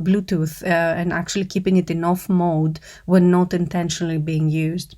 [SPEAKER 15] Bluetooth and actually keeping it in off mode when not intentionally being used.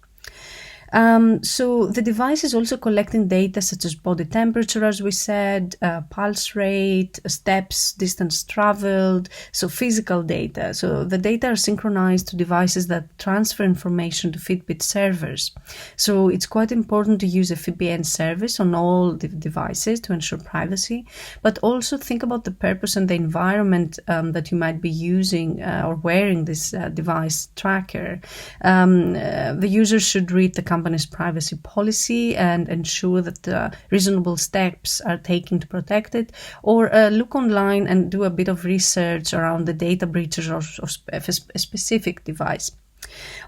[SPEAKER 15] So the device is also collecting data such as body temperature, as we said, pulse rate, steps, distance traveled, so physical data. So the data are synchronized to devices that transfer information to Fitbit servers. So it's quite important to use a VPN service on all the devices to ensure privacy, but also think about the purpose and the environment that you might be using or wearing this device tracker. The user should read the company's privacy policy and ensure that reasonable steps are taken to protect it, or look online and do a bit of research around the data breaches of a specific device.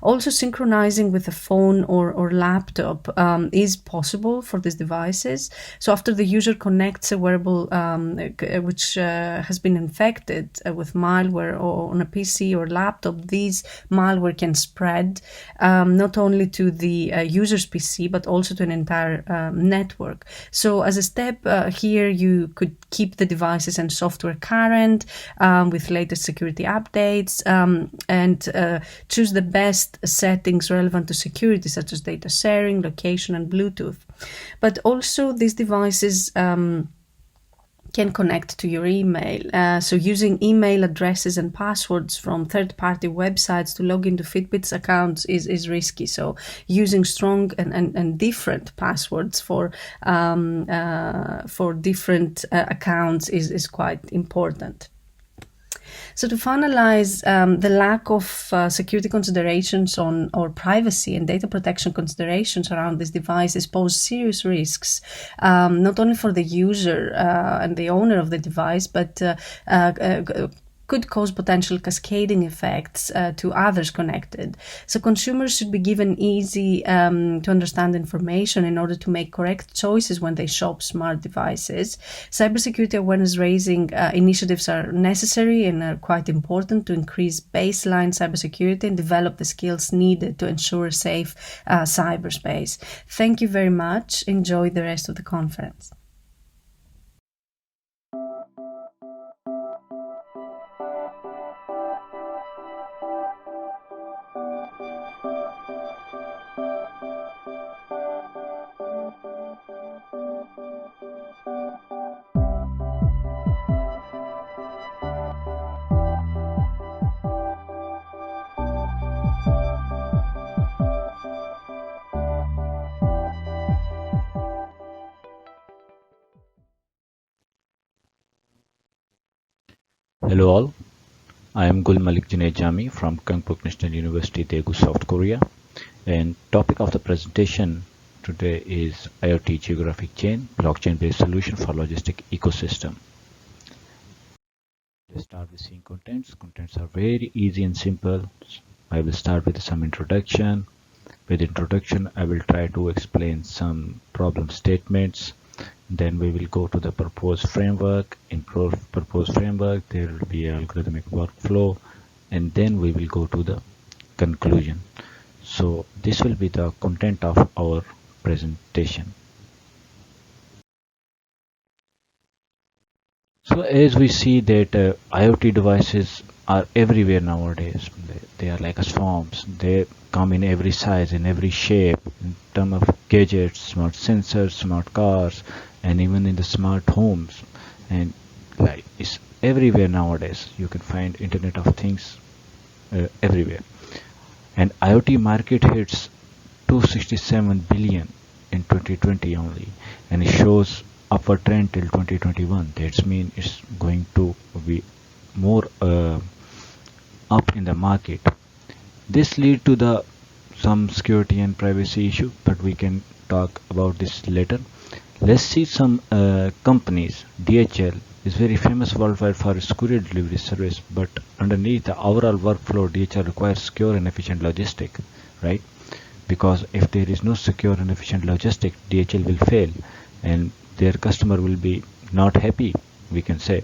[SPEAKER 15] Also, synchronizing with a phone or laptop is possible for these devices. So after the user connects a wearable which has been infected with malware on a PC or laptop, these malware can spread not only to the user's PC but also to an entire network. So as a step here, you could keep the devices and software current with latest security updates and choose the best settings relevant to security, such as data sharing, location, and Bluetooth. But also these devices can connect to your email. So using email addresses and passwords from third-party websites to log into Fitbit's accounts is risky. So using strong and different passwords for different accounts is quite important. So to finalize, the lack of security considerations or privacy and data protection considerations around these devices pose serious risks, not only for the user and the owner of the device, but could cause potential cascading effects to others connected. So consumers should be given easy to understand information in order to make correct choices when they shop smart devices. Cybersecurity awareness raising initiatives are necessary and are quite important to increase baseline cybersecurity and develop the skills needed to ensure a safe cyberspace. Thank you very much. Enjoy the rest of the conference.
[SPEAKER 16] Hello all, I am Gul Malik Junaid from Kyungpook National University, Daegu, South Korea, and topic of the presentation today is IoT Geographic Chain, blockchain-based solution for logistic ecosystem. Let's start with seeing contents. Contents are very easy and simple. I will start with some introduction. With introduction, I will try to explain some problem statements. Then we will go to the proposed framework. In proposed framework, there will be an algorithmic workflow, and then we will go to the conclusion. So this will be the content of our presentation. So as we see that IoT devices are everywhere nowadays. They are like swarms. They come in every size, in every shape, in terms of gadgets, smart sensors, smart cars, and even in the smart homes. And like it's everywhere nowadays. You can find Internet of Things everywhere. And IoT market hits 267 billion in 2020 only, and it shows upward trend till 2021. That means it's going to be more up in the market. This lead to some security and privacy issue, but we can talk about this later. Let's see some companies. DHL is very famous worldwide for its courier delivery service, but underneath the overall workflow, DHL requires secure and efficient logistics, right? Because if there is no secure and efficient logistics, DHL will fail and their customer will be not happy, we can say.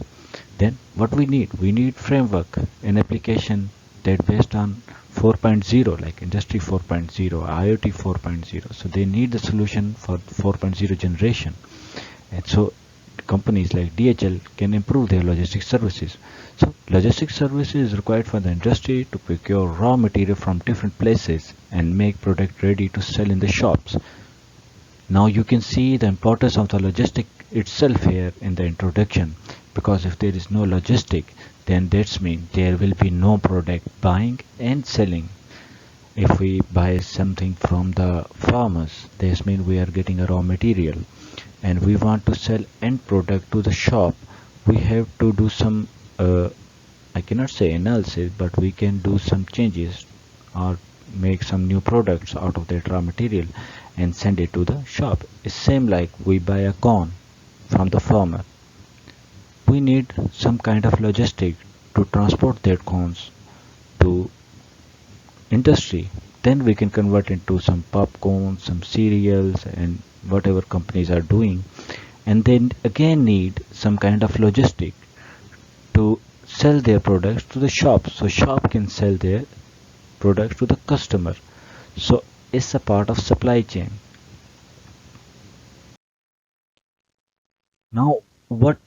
[SPEAKER 16] Then what we need framework, an application that based on 4.0, like industry 4.0, IoT 4.0. So they need the solution for 4.0 generation. And so companies like DHL can improve their logistics services. So logistics services is required for the industry to procure raw material from different places and make product ready to sell in the shops. Now you can see the importance of the logistic itself here in the introduction, because if there is no logistic, then that means there will be no product buying and selling. If we buy something from the farmers, this means we are getting a raw material, and we want to sell end product to the shop. We have to do some I cannot say analysis, but we can do some changes or make some new products out of that raw material and send it to the shop. It's same like we buy a corn from the farmer. We need some kind of logistic to transport that corns to industry. Then we can convert into some popcorn, some cereals, and whatever companies are doing, and then again need some kind of logistic to sell their products to the shop, so shop can sell their products to the customer. So it's a part of supply chain. Now what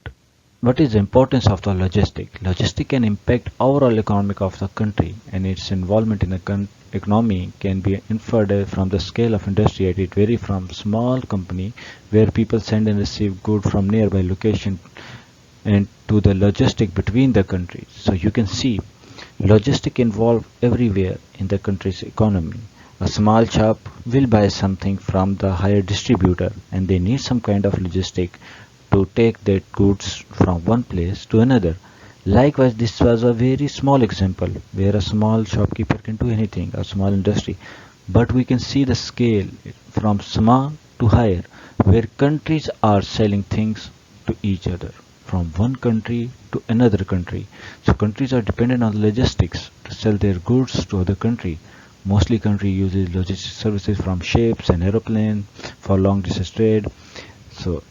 [SPEAKER 16] is the importance of the logistic? Logistic can impact overall economic of the country, and its involvement in the economy can be inferred from the scale of industry. It varies from small company where people send and receive good from nearby location and to the logistic between the countries. So you can see logistic involved everywhere in the country's economy. A small shop will buy something from the higher distributor, and they need some kind of logistic to take that goods from one place to another. Likewise, this was a very small example where a small shopkeeper can do anything, a small industry. But we can see the scale from small to higher, where countries are selling things to each other from one country to another country. So countries are dependent on logistics to sell their goods to other country. Mostly country uses logistic services from ships and aeroplanes for long distance trade. So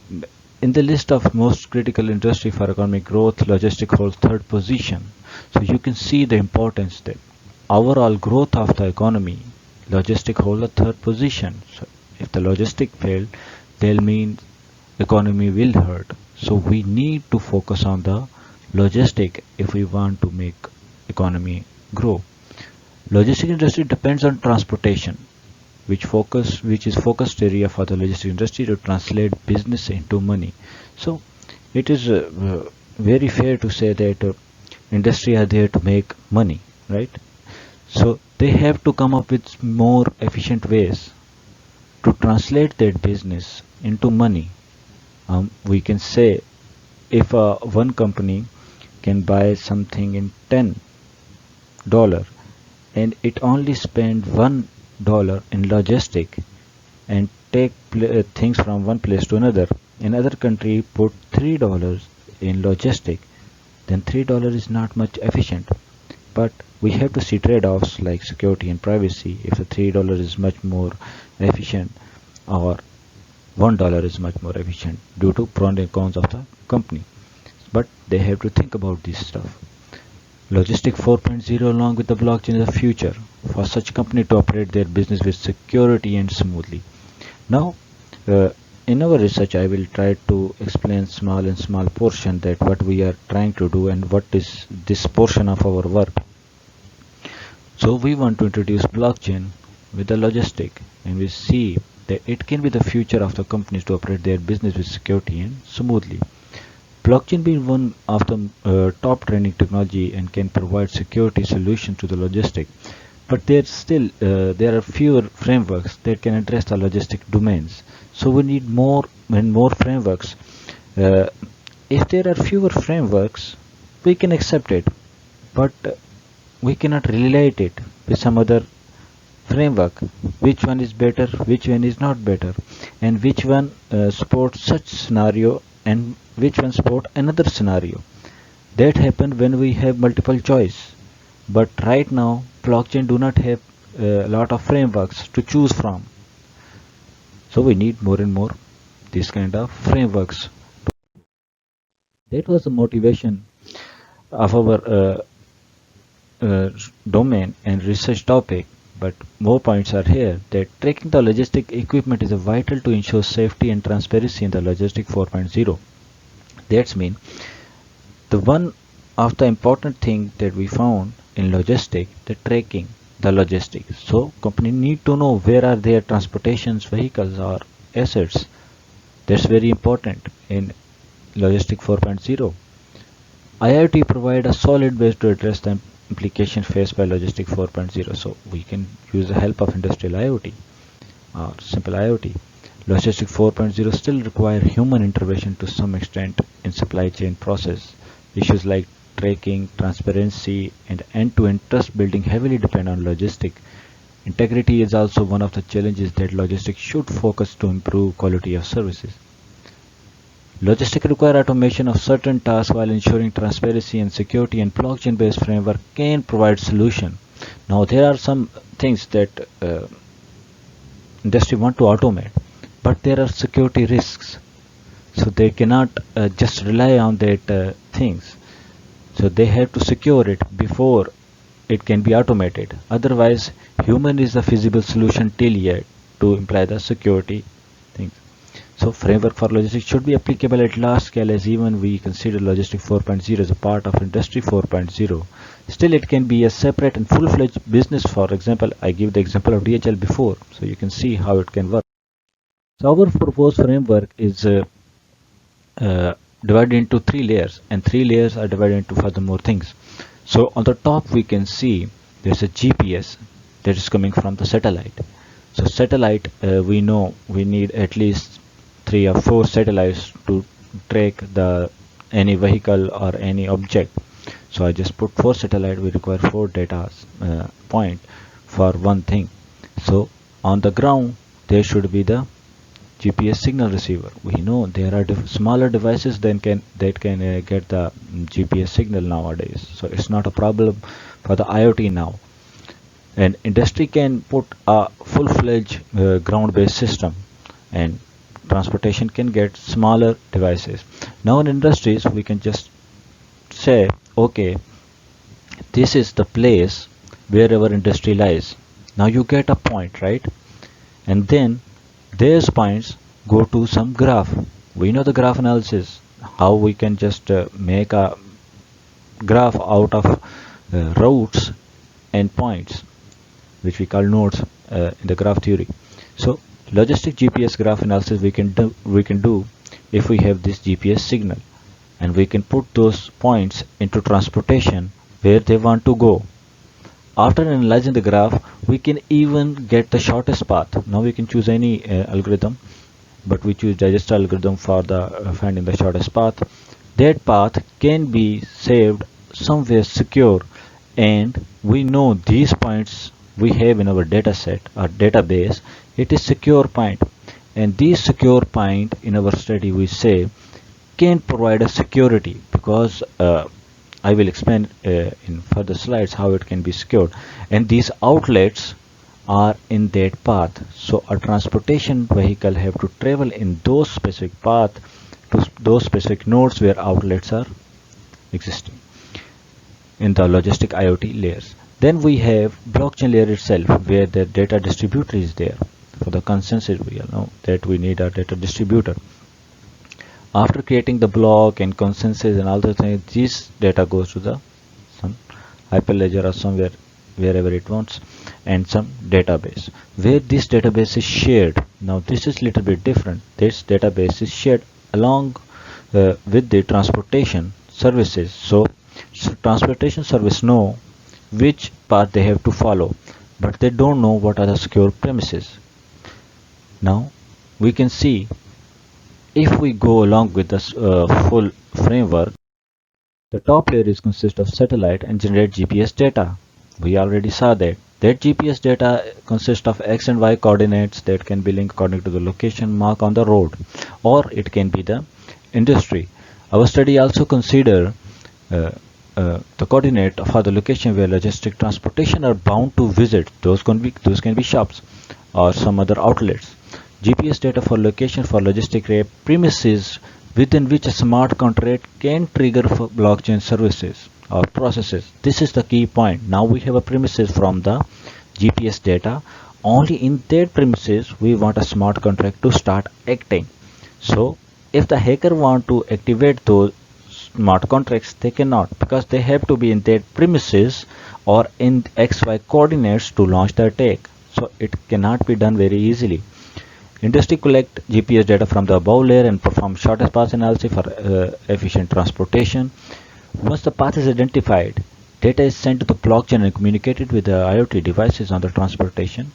[SPEAKER 16] in the list of most critical industry for economic growth, logistics holds third position. So you can see the importance that overall growth of the economy, logistics hold a third position. So if the logistic failed, they'll mean economy will hurt. So we need to focus on the logistic if we want to make economy grow. Logistic industry depends on transportation, which is focused area for the logistic industry to translate business into money. So it is very fair to say that industry are there to make money, right? So they have to come up with more efficient ways to translate that business into money. We can say if one company can buy something in $10 and it only spend $1 in logistic and take things from one place to another country put $3 in logistic, then $3 is not much efficient. But we have to see trade-offs like security and privacy. If the $3 is much more efficient or $1 is much more efficient due to pros and cons of the company. But they have to think about this stuff. Logistic 4.0 along with the blockchain is the future for such company to operate their business with security and smoothly. Now, in our research, I will try to explain small portion that what we are trying to do and what is this portion of our work. So we want to introduce blockchain with the logistic, and we see that it can be the future of the companies to operate their business with security and smoothly. Blockchain being one of the top trending technology and can provide security solutions to the logistic, but there are fewer frameworks that can address the logistic domains. So we need more and more frameworks. If there are fewer frameworks, we can accept it, but we cannot relate it with some other framework. Which one is better, which one is not better, and which one supports such scenario and which one support another scenario. That happens when we have multiple choice. But right now, blockchain do not have a lot of frameworks to choose from. So we need more and more this kind of frameworks. That was the motivation of our domain and research topic. But more points are here that tracking the logistic equipment is vital to ensure safety and transparency in the logistic 4.0. That's mean the one of the important thing that we found in logistic, the tracking the logistics. So company need to know where are their transportations vehicles or assets. That's very important in logistic 4.0. IoT provide a solid base to address the implication faced by logistic 4.0. So we can use the help of industrial IoT or simple IoT. Logistic 4.0 still require human intervention to some extent in supply chain process. Issues like tracking, transparency, and end-to-end trust building heavily depend on logistic Integrity is also one of the challenges that logistics should focus to improve quality of services. Logistics require automation of certain tasks while ensuring transparency and security, and blockchain-based framework can provide solution. Now there are some things that industry want to automate, but there are security risks, so they cannot just rely on that things. So they have to secure it before it can be automated. Otherwise, human is the feasible solution till yet to imply the security things. So framework for logistics should be applicable at large scale, as even we consider logistics 4.0 as a part of industry 4.0. Still, it can be a separate and full-fledged business. For example, I give the example of DHL before, so you can see how it can work. So our proposed framework is divided into 3 layers, and 3 layers are divided into furthermore things. So on the top we can see there's a GPS that is coming from the satellite. So satellite, we know we need at least 3 or 4 satellites to track any vehicle or any object. So I just put 4 satellites. We require 4 data point for one thing. So on the ground there should be the GPS signal receiver. We know there are smaller devices that can get the GPS signal nowadays, so it's not a problem for the IoT now. And industry can put a full-fledged ground-based system, and transportation can get smaller devices. Now in industries we can just say, okay, this is the place wherever industry lies. Now you get a point, right? And then these points go to some graph. We know the graph analysis, how we can just make a graph out of routes and points, which we call nodes in the graph theory. So logistic GPS graph analysis we can do if we have this GPS signal, and we can put those points into transportation where they want to go. After analyzing the graph, we can even get the shortest path. Now we can choose any algorithm, but we choose digester algorithm for the finding the shortest path. That path can be saved somewhere secure, and we know these points we have in our data set or database. It is secure point, and these secure point in our study we say can provide a security, because I will explain in further slides how it can be secured, and these outlets are in that path. So a transportation vehicle have to travel in those specific path to those specific nodes where outlets are existing in the logistic IoT layers. Then we have blockchain layer itself, where the data distributor is there. For the consensus, we know that we need a data distributor. After creating the block and consensus and all the things, this data goes to some hyperledger or somewhere, wherever it wants, and some database where this database is shared. Now this is little bit different. This database is shared along with the transportation services. So transportation service know which path they have to follow, but they don't know what are the secure premises. Now we can see, if we go along with this full framework, the top layer is consist of satellite and generate GPS data. We already saw that. That GPS data consists of X and Y coordinates that can be linked according to the location marked on the road, or it can be the industry. Our study also consider the coordinate for the location where logistic transportation are bound to visit. Those can be shops or some other outlets. GPS data for location for logistic premises within which a smart contract can trigger for blockchain services or processes. This is the key point. Now we have a premises from the GPS data. Only in that premises we want a smart contract to start acting. So if the hacker want to activate those smart contracts, they cannot, because they have to be in that premises or in XY coordinates to launch the attack. So it cannot be done very easily. Industry collect GPS data from the above layer and perform shortest path analysis for efficient transportation. Once the path is identified, data is sent to the blockchain and communicated with the IoT devices on the transportation.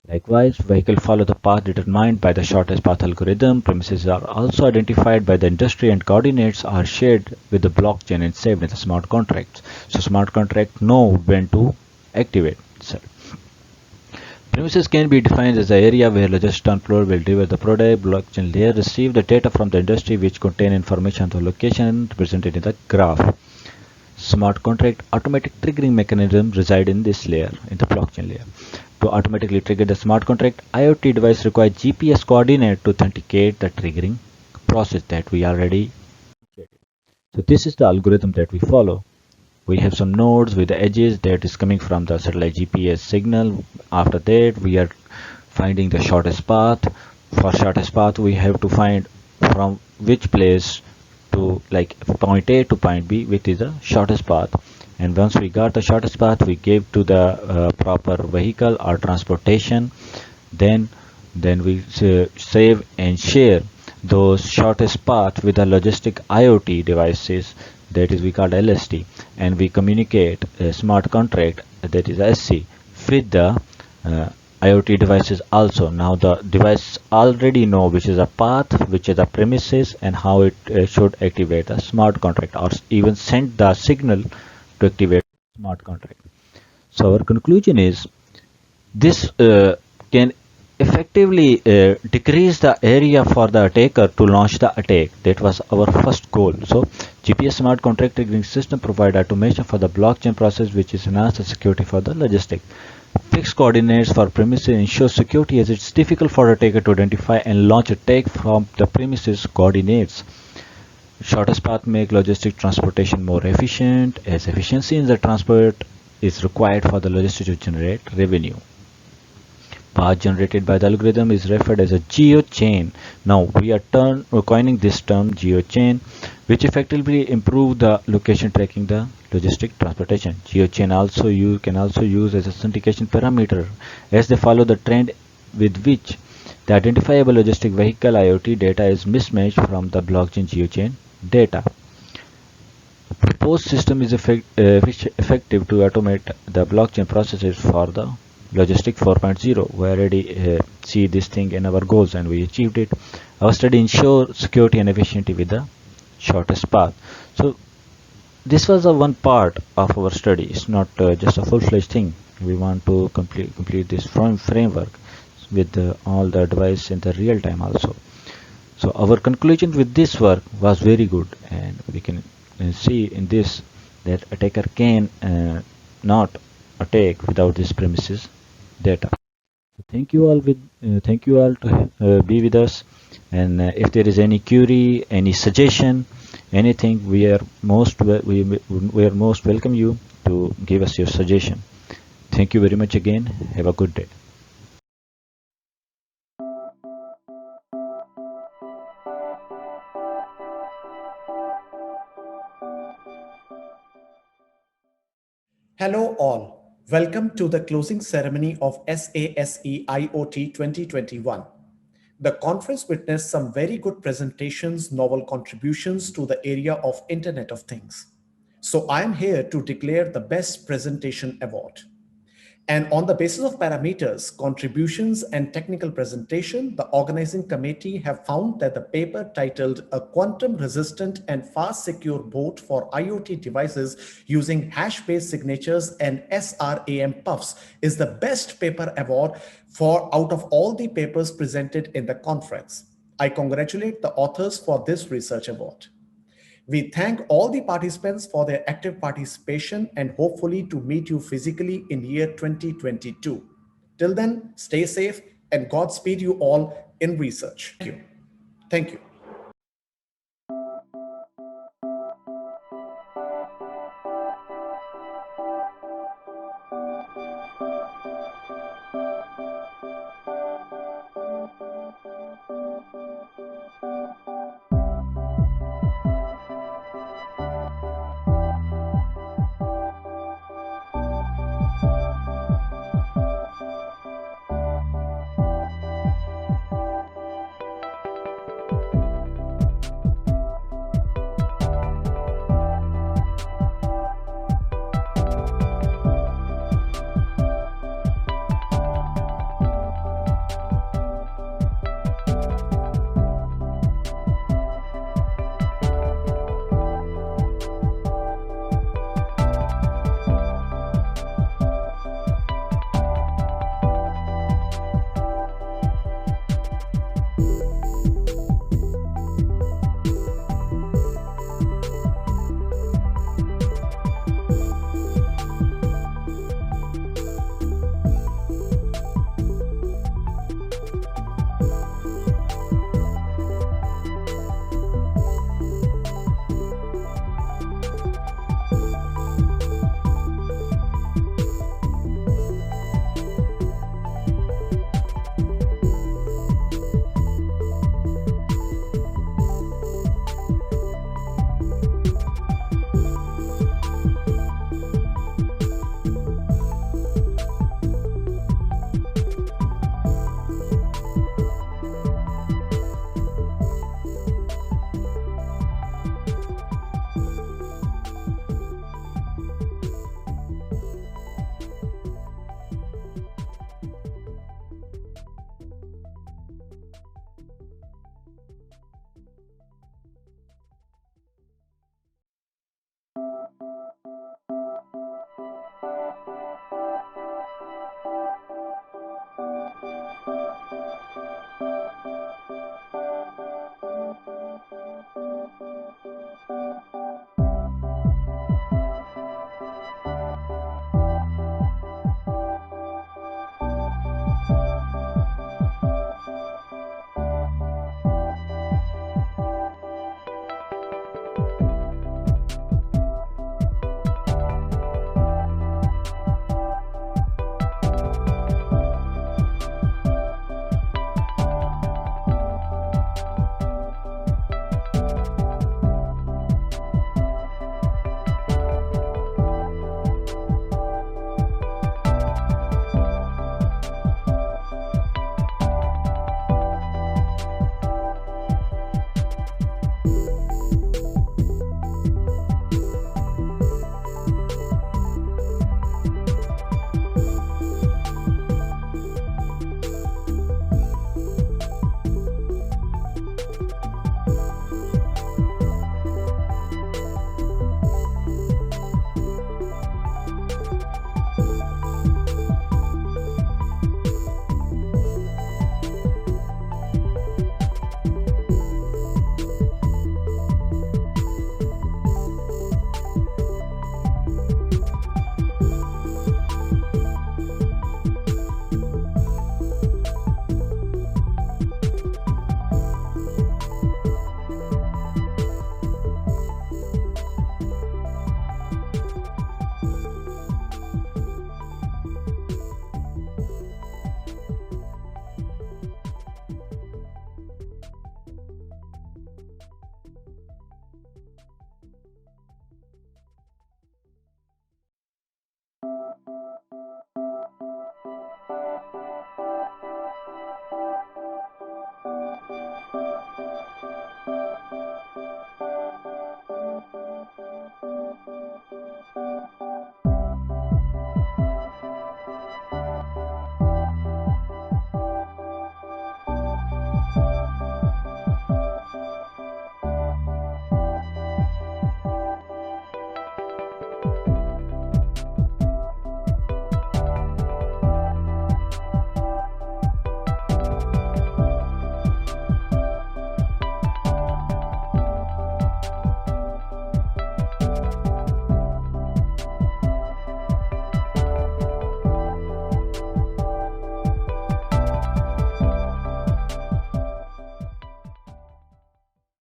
[SPEAKER 16] Likewise, vehicle follow the path determined by the shortest path algorithm. Premises are also identified by the industry and coordinates are shared with the blockchain and saved in the smart contracts. So smart contract know when to activate. itself. Premises can be defined as the area where logistics transfer will deliver the product. Blockchain layer receive the data from the industry which contain information on the location represented in the graph. Smart contract automatic triggering mechanism reside in this layer, in the blockchain layer. To automatically trigger the smart contract, IoT device requires GPS coordinate to authenticate the triggering process that we already. So this is the algorithm that we follow. We have some nodes with the edges that is coming from the satellite GPS signal. After that, we are finding the shortest path. For shortest path, we have to find from which place to, like, point A to point B, which is the shortest path. And once we got the shortest path, we gave to the proper vehicle or transportation. Then we save and share those shortest path with the logistic IoT devices, that is we call LST, and we communicate a smart contract, that is SC, with the IoT devices also. Now the device already know which is a path, which is the premises, and how it should activate a smart contract or even send the signal to activate smart contract. So our conclusion is this can effectively decrease the area for the attacker to launch the attack. That was our first goal. So GPS smart contract triggering system provide automation for the blockchain process, which is enhance the security for the logistic. Fixed coordinates for premises ensure security, as it's difficult for the attacker to identify and launch attack from the premises coordinates. Shortest path make logistic transportation more efficient, as efficiency in the transport is required for the logistic to generate revenue. Path generated by the algorithm is referred as a geochain. Now we are coining this term geochain, which effectively improve the location tracking the logistic transportation. Geochain also you can also use as authentication parameter, as they follow the trend with which the identifiable logistic vehicle IoT data is mismatched from the blockchain geochain data. The proposed system is effective to automate the blockchain processes for the Logistic 4.0. We already see this thing in our goals and we achieved it. Our study ensure security and efficiency with the shortest path. So this was a one part of our study. It's not just a full-fledged thing. We want to complete this framework with all the device in the real time also. So our conclusion with this work was very good, and we can see in this that attacker can not attack without this premises data. Thank you all to be with us, and if there is any query, any suggestion, anything, we are most welcome you to give us your suggestion. Thank you very much again. Have a good day.
[SPEAKER 1] Hello all. Welcome to the closing ceremony of SaSeIoT 2021. The conference witnessed some very good presentations, novel contributions to the area of Internet of Things. So I am here to declare the Best Presentation Award. And on the basis of parameters, contributions, and technical presentation, the organizing committee have found that the paper titled "A Quantum Resistant and Fast Secure Boot for IoT Devices Using Hash-Based Signatures and SRAM Puffs" is the best paper award out of all the papers presented in the conference. I congratulate the authors for this research award. We thank all the participants for their active participation and hopefully to meet you physically in year 2022. Till then, stay safe and Godspeed you all in research. Thank you. Thank you.